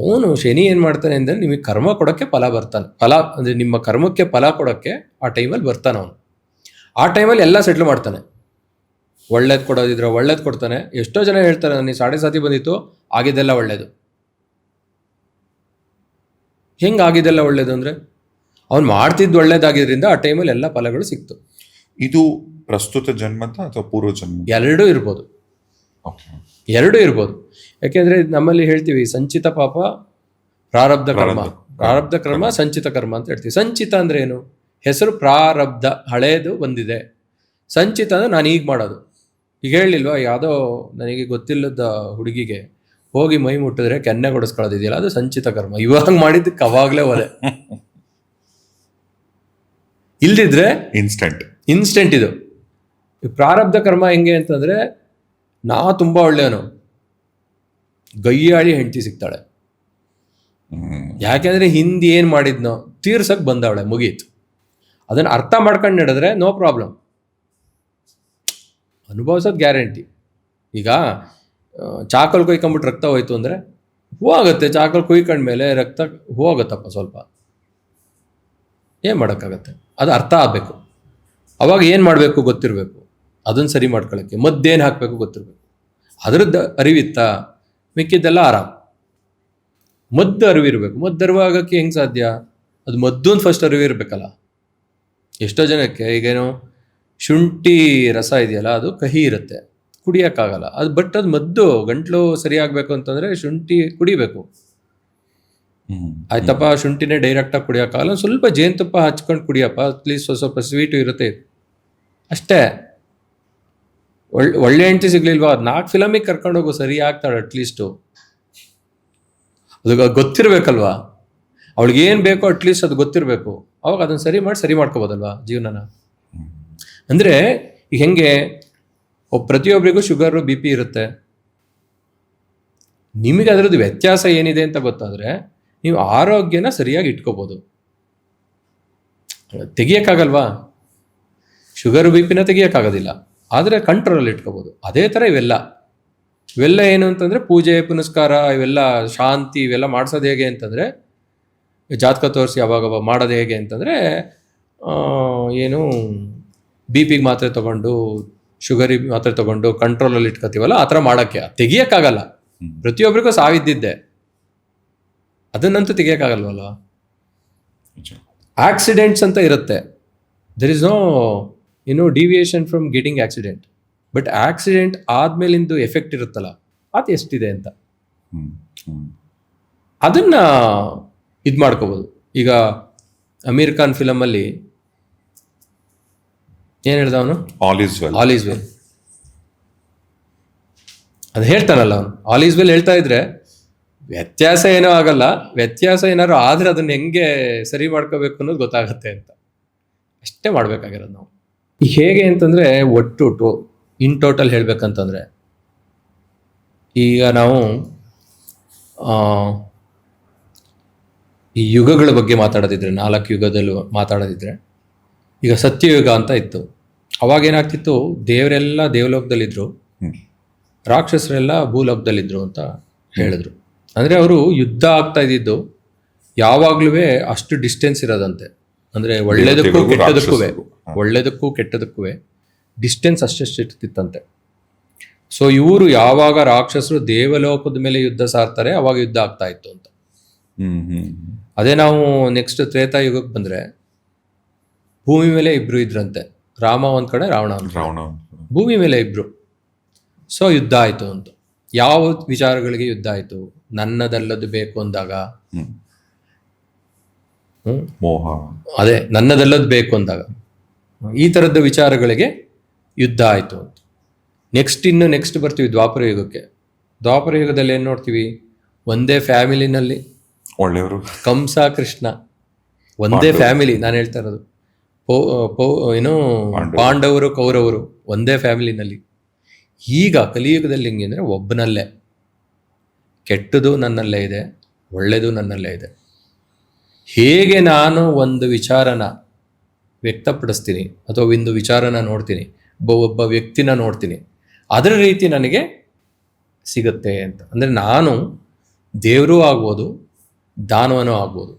Speaker 1: ಅವನು ಶನಿ ಏನು ಮಾಡ್ತಾನೆ ಅಂದರೆ ನಿಮಗೆ ಕರ್ಮ ಕೊಡೋಕ್ಕೆ ಫಲ ಬರ್ತಾನೆ. ಫಲ ಅಂದರೆ ನಿಮ್ಮ ಕರ್ಮಕ್ಕೆ ಫಲ ಕೊಡೋಕ್ಕೆ ಆ ಟೈಮಲ್ಲಿ ಬರ್ತಾನೆ ಅವನು. ಆ ಟೈಮಲ್ಲಿ ಎಲ್ಲ ಸೆಟ್ಲ್ ಮಾಡ್ತಾನೆ. ಒಳ್ಳೇದು ಕೊಡೋದಿದ್ರೆ ಒಳ್ಳೇದು ಕೊಡ್ತಾನೆ. ಎಷ್ಟೋ ಜನ ಹೇಳ್ತಾರೆ, ನನಗೆ ಸಾಡೆ ಸಾತಿ ಬಂದಿತ್ತು, ಆಗಿದ್ದೆಲ್ಲ ಒಳ್ಳೇದು. ಹೆಂಗೆ ಆಗಿದ್ದೆಲ್ಲ ಒಳ್ಳೇದು ಅಂದರೆ ಅವ್ನು ಮಾಡ್ತಿದ್ದು ಒಳ್ಳೇದಾಗಿದ್ದರಿಂದ ಆ ಟೈಮಲ್ಲಿ ಎಲ್ಲ ಫಲಗಳು ಸಿಕ್ತು.
Speaker 2: ಇದು ಪ್ರಸ್ತುತ ಜನ್ಮದ ಅಥವಾ ಪೂರ್ವ ಜನ್ಮ?
Speaker 1: ಎರಡೂ ಇರ್ಬೋದು. ಯಾಕೆಂದರೆ ನಮ್ಮಲ್ಲಿ ಹೇಳ್ತೀವಿ, ಸಂಚಿತ ಪಾಪ ಪ್ರಾರಬ್ಧ ಕರ್ಮ ಸಂಚಿತ ಕರ್ಮ ಅಂತ ಹೇಳ್ತೀವಿ. ಸಂಚಿತ ಅಂದರೆ ಏನು? ಹೆಸರು ಪ್ರಾರಬ್ಧ, ಹಳೇದು ಬಂದಿದೆ. ಸಂಚಿತ ಅಂದರೆ ನಾನು ಈಗ ಮಾಡೋದು. ಈಗ ಹೇಳಿಲ್ವಾ, ಯಾವುದೋ ನನಗೆ ಗೊತ್ತಿಲ್ಲದ ಹುಡುಗಿಗೆ ಹೋಗಿ ಮೈ ಮುಟ್ಟಿದ್ರೆ ಕೆನ್ನೆ ಕೊಡಿಸ್ಕೊಳ್ಳೋದಿದೆಯಲ್ಲ, ಅದು ಸಂಚಿತ ಕರ್ಮ. ಇವಾಗ ಮಾಡಿದ್ದಕ್ಕೆ ಅವಾಗಲೇ ಹೋದೆ, ಇಲ್ದಿದ್ರೆ ಇನ್ಸ್ಟೆಂಟ್. ಇದು ಪ್ರಾರಬ್ಧ ಕರ್ಮ ಹೆಂಗೆ ಅಂತಂದರೆ, ನಾ ತುಂಬ ಒಳ್ಳೆಯವನು, ಗಯ್ಯಾಳಿ ಹೆಂಡತಿ ಸಿಗ್ತಾಳೆ. ಯಾಕೆಂದರೆ ಹಿಂದೆ ಏನು ಮಾಡಿದ್ನೋ ತೀರ್ಸಕ್ಕೆ ಬಂದವಳೆ, ಮುಗೀತು. ಅದನ್ನು ಅರ್ಥ ಮಾಡ್ಕೊಂಡು ನಡೆದ್ರೆ ನೋ ಪ್ರಾಬ್ಲಮ್, ಅನುಭವಿಸೋದು ಗ್ಯಾರಂಟಿ. ಈಗ ಚಾಕಲ್ ಕೊಯ್ಕೊಂಬಿಟ್ಟು ರಕ್ತ ಹೋಯ್ತು ಅಂದರೆ ಹೋಗುತ್ತೆ, ಚಾಕಲ್ ಕುಯ್ಕೊಂಡ್ಮೇಲೆ ರಕ್ತ ಹೋಗುತ್ತಪ್ಪ ಸ್ವಲ್ಪ, ಏನು ಮಾಡೋಕ್ಕಾಗತ್ತೆ? ಅದು ಅರ್ಥ ಆಗಬೇಕು. ಅವಾಗ ಏನು ಮಾಡಬೇಕು ಗೊತ್ತಿರಬೇಕು, ಅದನ್ನು ಸರಿ ಮಾಡ್ಕೊಳ್ಳೋಕ್ಕೆ ಮದ್ದೇನು ಹಾಕಬೇಕು ಗೊತ್ತಿರಬೇಕು. ಅದರದ್ದು ಅರಿವಿತ್ತಾ, ಮಿಕ್ಕಿದ್ದೆಲ್ಲ ಆರಾಮ್. ಮದ್ದು ಅರಿವಿರಬೇಕು. ಮದ್ದು ಅರಿವಾಗಕ್ಕೆ ಹೆಂಗೆ ಸಾಧ್ಯ? ಅದು ಮದ್ದು ಫಸ್ಟ್ ಅರಿವಿರಬೇಕಲ್ಲ. ಎಷ್ಟೋ ಜನಕ್ಕೆ ಈಗೇನೋ ಶುಂಠಿ ರಸ ಇದೆಯಲ್ಲ, ಅದು ಕಹಿ ಇರುತ್ತೆ, ಕುಡಿಯೋಕ್ಕಾಗಲ್ಲ. ಬಟ್ ಅದು ಮದ್ದು, ಗಂಟ್ಲು ಸರಿಯಾಗಬೇಕು ಅಂತಂದರೆ ಶುಂಠಿ ಕುಡಿಬೇಕು. ಆಯ್ತಪ್ಪ, ಶುಂಠಿನೇ ಡೈರೆಕ್ಟಾಗಿ ಕುಡಿಯೋಕ್ಕಾಗಲ್ಲ, ಸ್ವಲ್ಪ ಜೇನುತುಪ್ಪ ಹಚ್ಕೊಂಡು ಕುಡಿಯಪ್ಪ, ಅಟ್ಲೀಸ್ಟ್ ಸ್ವಲ್ಪ ಸ್ವೀಟು ಇರುತ್ತೆ ಅಷ್ಟೇ. ಒಳ್ಳೆ ಹೆಂಡತಿ ಸಿಗ್ಲಿಲ್ವಾ, 4 ಫಿಲಮಿಗೆ ಕರ್ಕೊಂಡೋಗು, ಸರಿ ಆಗ್ತಾಳೆ ಅಟ್ಲೀಸ್ಟು. ಅದು ಗೊತ್ತಿರಬೇಕಲ್ವಾ, ಅವಳಿಗೇನು ಬೇಕೋ ಅಟ್ಲೀಸ್ಟ್ ಅದು ಗೊತ್ತಿರಬೇಕು. ಅವಾಗ ಅದನ್ನು ಸರಿ ಮಾಡ್ಕೋಬೋದಲ್ವಾ ಜೀವನನ. ಅಂದರೆ ಈಗ ಹೆಂಗೆ ಪ್ರತಿಯೊಬ್ಬರಿಗೂ ಶುಗರು BP ಇರುತ್ತೆ. ನಿಮಗೆ ಅದರದ್ದು ವ್ಯತ್ಯಾಸ ಏನಿದೆ ಅಂತ ಗೊತ್ತಾದರೆ ನೀವು ಆರೋಗ್ಯನ ಸರಿಯಾಗಿ ಇಟ್ಕೋಬೋದು. ತೆಗಿಯೋಕ್ಕಾಗಲ್ವಾ, ಶುಗರು BP ತೆಗಿಯೋಕ್ಕಾಗೋದಿಲ್ಲ, ಆದರೆ ಕಂಟ್ರೋಲಲ್ಲಿ ಇಟ್ಕೋಬೋದು. ಅದೇ ಥರ ಇವೆಲ್ಲ ಏನು ಅಂತಂದರೆ ಪೂಜೆ ಪುನಸ್ಕಾರ ಇವೆಲ್ಲ ಶಾಂತಿ ಇವೆಲ್ಲ ಮಾಡಿಸೋದು ಹೇಗೆ ಅಂತಂದರೆ, ಜಾತಕ ತೋರಿಸಿ ಅವಾಗ ಮಾಡೋದು ಹೇಗೆ ಅಂತಂದರೆ ಏನು BP ಮಾತ್ರೆ ತೊಗೊಂಡು ಶುಗರಿಗೆ ಮಾತ್ರೆ ತೊಗೊಂಡು ಕಂಟ್ರೋಲಲ್ಲಿ ಇಟ್ಕೋತೀವಲ್ಲ ಆ ಥರ ಮಾಡೋಕ್ಕೆ ತೆಗಿಯೋಕ್ಕಾಗಲ್ಲ. ಪ್ರತಿಯೊಬ್ಬರಿಗೂ ಸಾವಿದ್ದಿದ್ದೆ, ಅದನ್ನಂತೂ ತೆಗಿಯೋಕ್ಕಾಗಲ್ವಲ್ಲ. ಆಕ್ಸಿಡೆಂಟ್ಸ್ ಅಂತ ಇರುತ್ತೆ, there is no deviation from getting accident. But accident ಆದ್ಮೇಲಿಂದು ಎಫೆಕ್ಟ್ ಇರುತ್ತಲ್ಲ ಅದು ಎಷ್ಟಿದೆ ಅಂತ ಅದನ್ನ ಇದು ಮಾಡ್ಕೋಬೋದು. ಈಗ ಅಮೀರ್ ಖಾನ್ ಫಿಲಮಲ್ಲಿ ಏನು ಹೇಳ್ದ ಅವನು, ಆಲ್ ಈಸ್ ವೆಲ್ ಅದು ಹೇಳ್ತಾನಲ್ಲ ಅವನು. ಆಲ್ ಈಸ್ ವೆಲ್ ಹೇಳ್ತಾ ಇದ್ರೆ ವ್ಯತ್ಯಾಸ ಏನೋ ಆಗಲ್ಲ, ವ್ಯತ್ಯಾಸ ಏನಾದ್ರು ಆದ್ರೆ ಅದನ್ನ ಹೆಂಗೆ ಸರಿ ಮಾಡ್ಕೋಬೇಕು ಅನ್ನೋದು ಗೊತ್ತಾಗತ್ತೆ ಅಂತ ಅಷ್ಟೇ ಮಾಡ್ಬೇಕಾಗಿರೋದು ನಾವು. ಹೇಗೆ ಅಂತಂದ್ರೆ ಒಟ್ಟು ಇನ್ ಟೋಟಲ್ ಹೇಳ್ಬೇಕಂತಂದ್ರೆ, ಈಗ ನಾವು ಈ ಯುಗಗಳ ಬಗ್ಗೆ ಮಾತಾಡೋದಿದ್ರೆ, 4 ಯುಗದಲ್ಲೂ ಮಾತಾಡೋದಿದ್ರೆ, ಈಗ ಸತ್ಯಯುಗ ಅಂತ ಇತ್ತು. ಅವಾಗ ಏನಾಗ್ತಿತ್ತು, ದೇವರೆಲ್ಲ ದೇವಲೋಕದಲ್ಲಿದ್ರು, ರಾಕ್ಷಸರೆಲ್ಲ ಭೂಲೋಕದಲ್ಲಿದ್ರು ಅಂತ ಹೇಳಿದ್ರು. ಅಂದರೆ ಅವರು ಯುದ್ಧ ಆಗ್ತಾ ಇದ್ದಿದ್ದು ಯಾವಾಗ್ಲೂ ಅಷ್ಟು ಡಿಸ್ಟೆನ್ಸ್ ಇರೋದಂತೆ. ಅಂದರೆ ಒಳ್ಳೇದಕ್ಕೂ ಕೆಟ್ಟದಕ್ಕೂ ಡಿಸ್ಟೆನ್ಸ್ ಅಷ್ಟೆಷ್ಟು ಇರ್ತಿತ್ತಂತೆ. ಸೊ ಇವರು ಯಾವಾಗ ರಾಕ್ಷಸರು ದೇವಲೋಕದ ಮೇಲೆ ಯುದ್ಧ ಸಾರ್ತಾರೆ ಅವಾಗ ಯುದ್ಧ ಆಗ್ತಾ ಇತ್ತು ಅಂತ. ಅದೇ ನಾವು ನೆಕ್ಸ್ಟ್ ತ್ರೇತಾಯುಗಕ್ಕೆ ಬಂದರೆ ಭೂಮಿ ಮೇಲೆ ಇಬ್ರು ಇದ್ರಂತೆ, ರಾಮ ಒಂದ್ ಕಡೆ ರಾವಣ ಭೂಮಿ ಮೇಲೆ ಇಬ್ರು. ಸೊ ಯುದ್ಧ ಆಯ್ತು ಅಂತ. ಯಾವ ವಿಚಾರಗಳಿಗೆ ಯುದ್ಧ ಆಯ್ತು, ನನ್ನದಲ್ಲದು ಬೇಕು ಅಂದಾಗ,
Speaker 2: ಮೋಹ,
Speaker 1: ಅದೇ ನನ್ನದಲ್ಲದು ಬೇಕು ಅಂದಾಗ ಈ ಥರದ ವಿಚಾರಗಳಿಗೆ ಯುದ್ಧ ಆಯ್ತು ಅಂತ. ನೆಕ್ಸ್ಟ್ ಬರ್ತೀವಿ ದ್ವಾಪರ ಯುಗಕ್ಕೆ. ದ್ವಾಪರ ಯುಗದಲ್ಲಿ ಏನು ನೋಡ್ತೀವಿ, ಒಂದೇ ಫ್ಯಾಮಿಲಿನಲ್ಲಿ
Speaker 2: ಒಳ್ಳೆಯವರು
Speaker 1: ಕಂಸ ಕೃಷ್ಣ, ಒಂದೇ ಫ್ಯಾಮಿಲಿ. ನಾನು ಹೇಳ್ತಾ ಇರೋದು ಏನು ಪಾಂಡವರು ಕೌರವರು ಒಂದೇ ಫ್ಯಾಮಿಲಿನಲ್ಲಿ. ಈಗ ಕಲಿಯುಗದಲ್ಲಿ ಹೆಂಗೆ ಅಂದರೆ ಒಬ್ಬನಲ್ಲೇ, ಕೆಟ್ಟದು ನನ್ನಲ್ಲೇ ಇದೆ, ಒಳ್ಳೆಯದು ನನ್ನಲ್ಲೇ ಇದೆ. ಹೇಗೆ ನಾನು ಒಂದು ವಿಚಾರನ ವ್ಯಕ್ತಪಡಿಸ್ತೀನಿ ಅಥವಾ ಒಂದು ವಿಚಾರನ ನೋಡ್ತೀನಿ, ಒಬ್ಬ ವ್ಯಕ್ತಿನ ನೋಡ್ತೀನಿ, ಅದರ ರೀತಿ ನನಗೆ ಸಿಗುತ್ತೆ ಅಂತ. ಅಂದರೆ ನಾನು ದೇವರೂ ಆಗ್ಬೋದು, ದಾನವನೂ ಆಗ್ಬೋದು.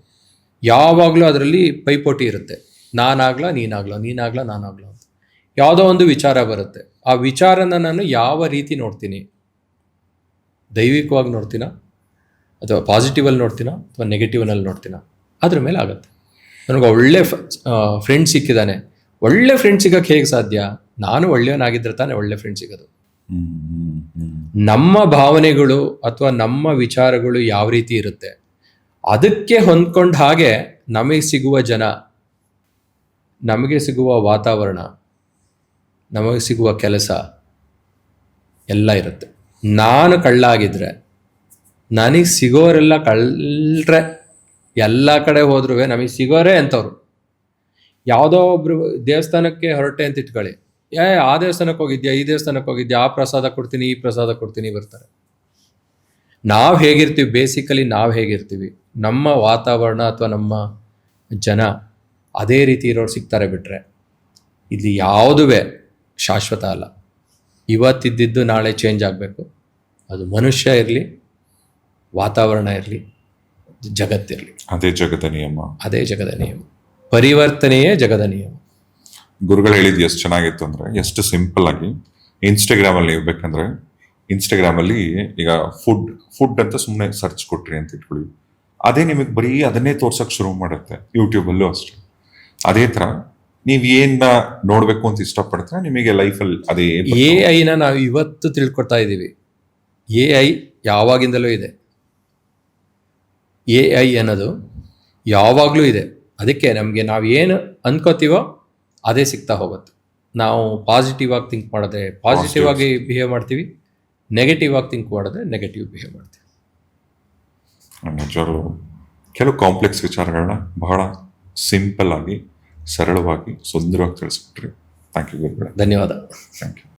Speaker 1: ಯಾವಾಗಲೂ ಅದರಲ್ಲಿ ಪೈಪೋಟಿ ಇರುತ್ತೆ, ನಾನಾಗ್ಲಾ ನೀನಾಗ್ಲಾ ನಾನಾಗ್ಲಾ ಅಂತ. ಯಾವುದೋ ಒಂದು ವಿಚಾರ ಬರುತ್ತೆ, ಆ ವಿಚಾರನ ನಾನು ಯಾವ ರೀತಿ ನೋಡ್ತೀನಿ, ದೈವಿಕವಾಗಿ ನೋಡ್ತೀನ ಅಥವಾ ಪಾಸಿಟಿವಲ್ಲಿ ನೋಡ್ತೀನ ಅಥವಾ ನೆಗೆಟಿವ್ನಲ್ಲಿ ನೋಡ್ತೀನ, ಅದ್ರ ಮೇಲೆ ಆಗುತ್ತೆ. ನನಗೆ ಒಳ್ಳೆ ಫ್ರೆಂಡ್ ಸಿಕ್ಕಿದ್ದಾನೆ, ಒಳ್ಳೆ ಫ್ರೆಂಡ್ ಸಿಗೋಕ್ಕೆ ಹೇಗೆ ಸಾಧ್ಯ? ನಾನು ಒಳ್ಳೆಯವನಾಗಿದ್ದರೆ ತಾನೇ ಒಳ್ಳೆ ಫ್ರೆಂಡ್ ಸಿಗೋದು. ನಮ್ಮ ಭಾವನೆಗಳು ಅಥವಾ ನಮ್ಮ ವಿಚಾರಗಳು ಯಾವ ರೀತಿ ಇರುತ್ತೆ ಅದಕ್ಕೆ ಹೊಂದ್ಕೊಂಡ ಹಾಗೆ ನಮಗೆ ಸಿಗುವ ಜನ, ನಮಗೆ ಸಿಗುವ ವಾತಾವರಣ, ನಮಗೆ ಸಿಗುವ ಕೆಲಸ ಎಲ್ಲ ಇರುತ್ತೆ. ನಾನು ಕಳ್ಳ ಆಗಿದ್ರೆ ನನಗೆ ಸಿಗೋರೆಲ್ಲ ಕಳ್ಳರೆ, ಎಲ್ಲ ಕಡೆ ಹೋದ್ರೂ ನಮಗೆ ಸಿಗೋರೇ ಅಂಥವ್ರು. ಯಾವುದೋ ಒಬ್ರು ದೇವಸ್ಥಾನಕ್ಕೆ ಹೊರಟೆ ಅಂತ ಇಟ್ಕೊಳ್ಳಿ, ಆ ದೇವಸ್ಥಾನಕ್ಕೆ ಹೋಗಿದ್ಯಾ, ಈ ದೇವಸ್ಥಾನಕ್ಕೆ ಹೋಗಿದ್ಯಾ, ಆ ಪ್ರಸಾದ ಕೊಡ್ತೀನಿ, ಈ ಪ್ರಸಾದ ಕೊಡ್ತೀನಿ ಬರ್ತಾರೆ. ನಾವು ಹೇಗಿರ್ತೀವಿ, ಬೇಸಿಕಲಿ ನಾವು ಹೇಗಿರ್ತೀವಿ, ನಮ್ಮ ವಾತಾವರಣ ಅಥವಾ ನಮ್ಮ ಜನ ಅದೇ ರೀತಿ ಇರೋರು ಸಿಗ್ತಾರೆ. ಬಿಟ್ಟರೆ ಇಲ್ಲಿ ಯಾವುದೂ ಶಾಶ್ವತ ಅಲ್ಲ. ಇವತ್ತಿದ್ದು ನಾಳೆ ಚೇಂಜ್ ಆಗಬೇಕು. ಅದು ಮನುಷ್ಯ ಇರಲಿ, ವಾತಾವರಣ ಇರಲಿ, ಜಗತ್ತಿರಲಿ.
Speaker 2: ಅದೇ ಜಗದ ನಿಯಮ.
Speaker 1: ಪರಿವರ್ತನೆಯೇ ಜಗದ ನಿಯಮ.
Speaker 2: ಗುರುಗಳು ಹೇಳಿದ್ದು ಎಷ್ಟು ಚೆನ್ನಾಗಿತ್ತು ಅಂದರೆ, ಎಷ್ಟು ಸಿಂಪಲ್ ಆಗಿ ಇನ್ಸ್ಟಾಗ್ರಾಮಲ್ಲಿ ನೀವು ಬೇಕಂದ್ರೆ ಇನ್ಸ್ಟಾಗ್ರಾಮಲ್ಲಿ ಈಗ ಫುಡ್ ಅಂತ ಸುಮ್ಮನೆ ಸರ್ಚ್ ಕೊಟ್ರಿ ಅಂತ ಇಟ್ಕೊಳ್ಳಿ, ಅದೇ ನಿಮಗೆ ಬರೀ ಅದನ್ನೇ ತೋರ್ಸಕ್ಕೆ ಶುರು ಮಾಡುತ್ತೆ. ಯೂಟ್ಯೂಬಲ್ಲೂ ಅಷ್ಟೇ. ಅದೇ ಥರ ನೀವು ಏನ ನೋಡಬೇಕು ಅಂತ ಇಷ್ಟಪಡ್ತಾರೆ, ನಿಮಗೆ ಲೈಫಲ್ಲಿ ಅದೇ
Speaker 1: AI ನಾವು ಇವತ್ತು ತಿಳ್ಕೊಳ್ತಾ ಇದ್ದೀವಿ. AI ಯಾವಾಗಿಂದಲೂ ಇದೆ. AI ಅನ್ನೋದು ಯಾವಾಗಲೂ ಇದೆ. ಅದಕ್ಕೆ ನಮಗೆ ನಾವು ಏನು ಅನ್ಕೋತೀವೋ ಅದೇ ಸಿಗ್ತಾ ಹೋಗುತ್ತೆ. ನಾವು ಪಾಸಿಟಿವ್ ಆಗಿ ಥಿಂಕ್ ಮಾಡಿದ್ರೆ ಪಾಸಿಟಿವ್ ಆಗಿ ಬಿಹೇವ್ ಮಾಡ್ತೀವಿ, ನೆಗೆಟಿವ್ ಆಗಿ ಥಿಂಕ್ ಮಾಡಿದ್ರೆ ನೆಗೆಟಿವ್ ಬಿಹೇವ್ ಮಾಡ್ತೀವಿ.
Speaker 2: ನಿಜವಾಗ್ಲೂ ಕೆಲವು ಕಾಂಪ್ಲೆಕ್ಸ್ ವಿಚಾರಗಳನ್ನ ಬಹಳ ಸಿಂಪಲ್ ಆಗಿ ಸರಳವಾಗಿ ಸುಂದರವಾಗಿ ತಿಳಿಸ್ಬಿಟ್ರಿ. ಥ್ಯಾಂಕ್ ಯು ಗುರುಗಳೇ.
Speaker 1: ಧನ್ಯವಾದ.
Speaker 2: Thank you.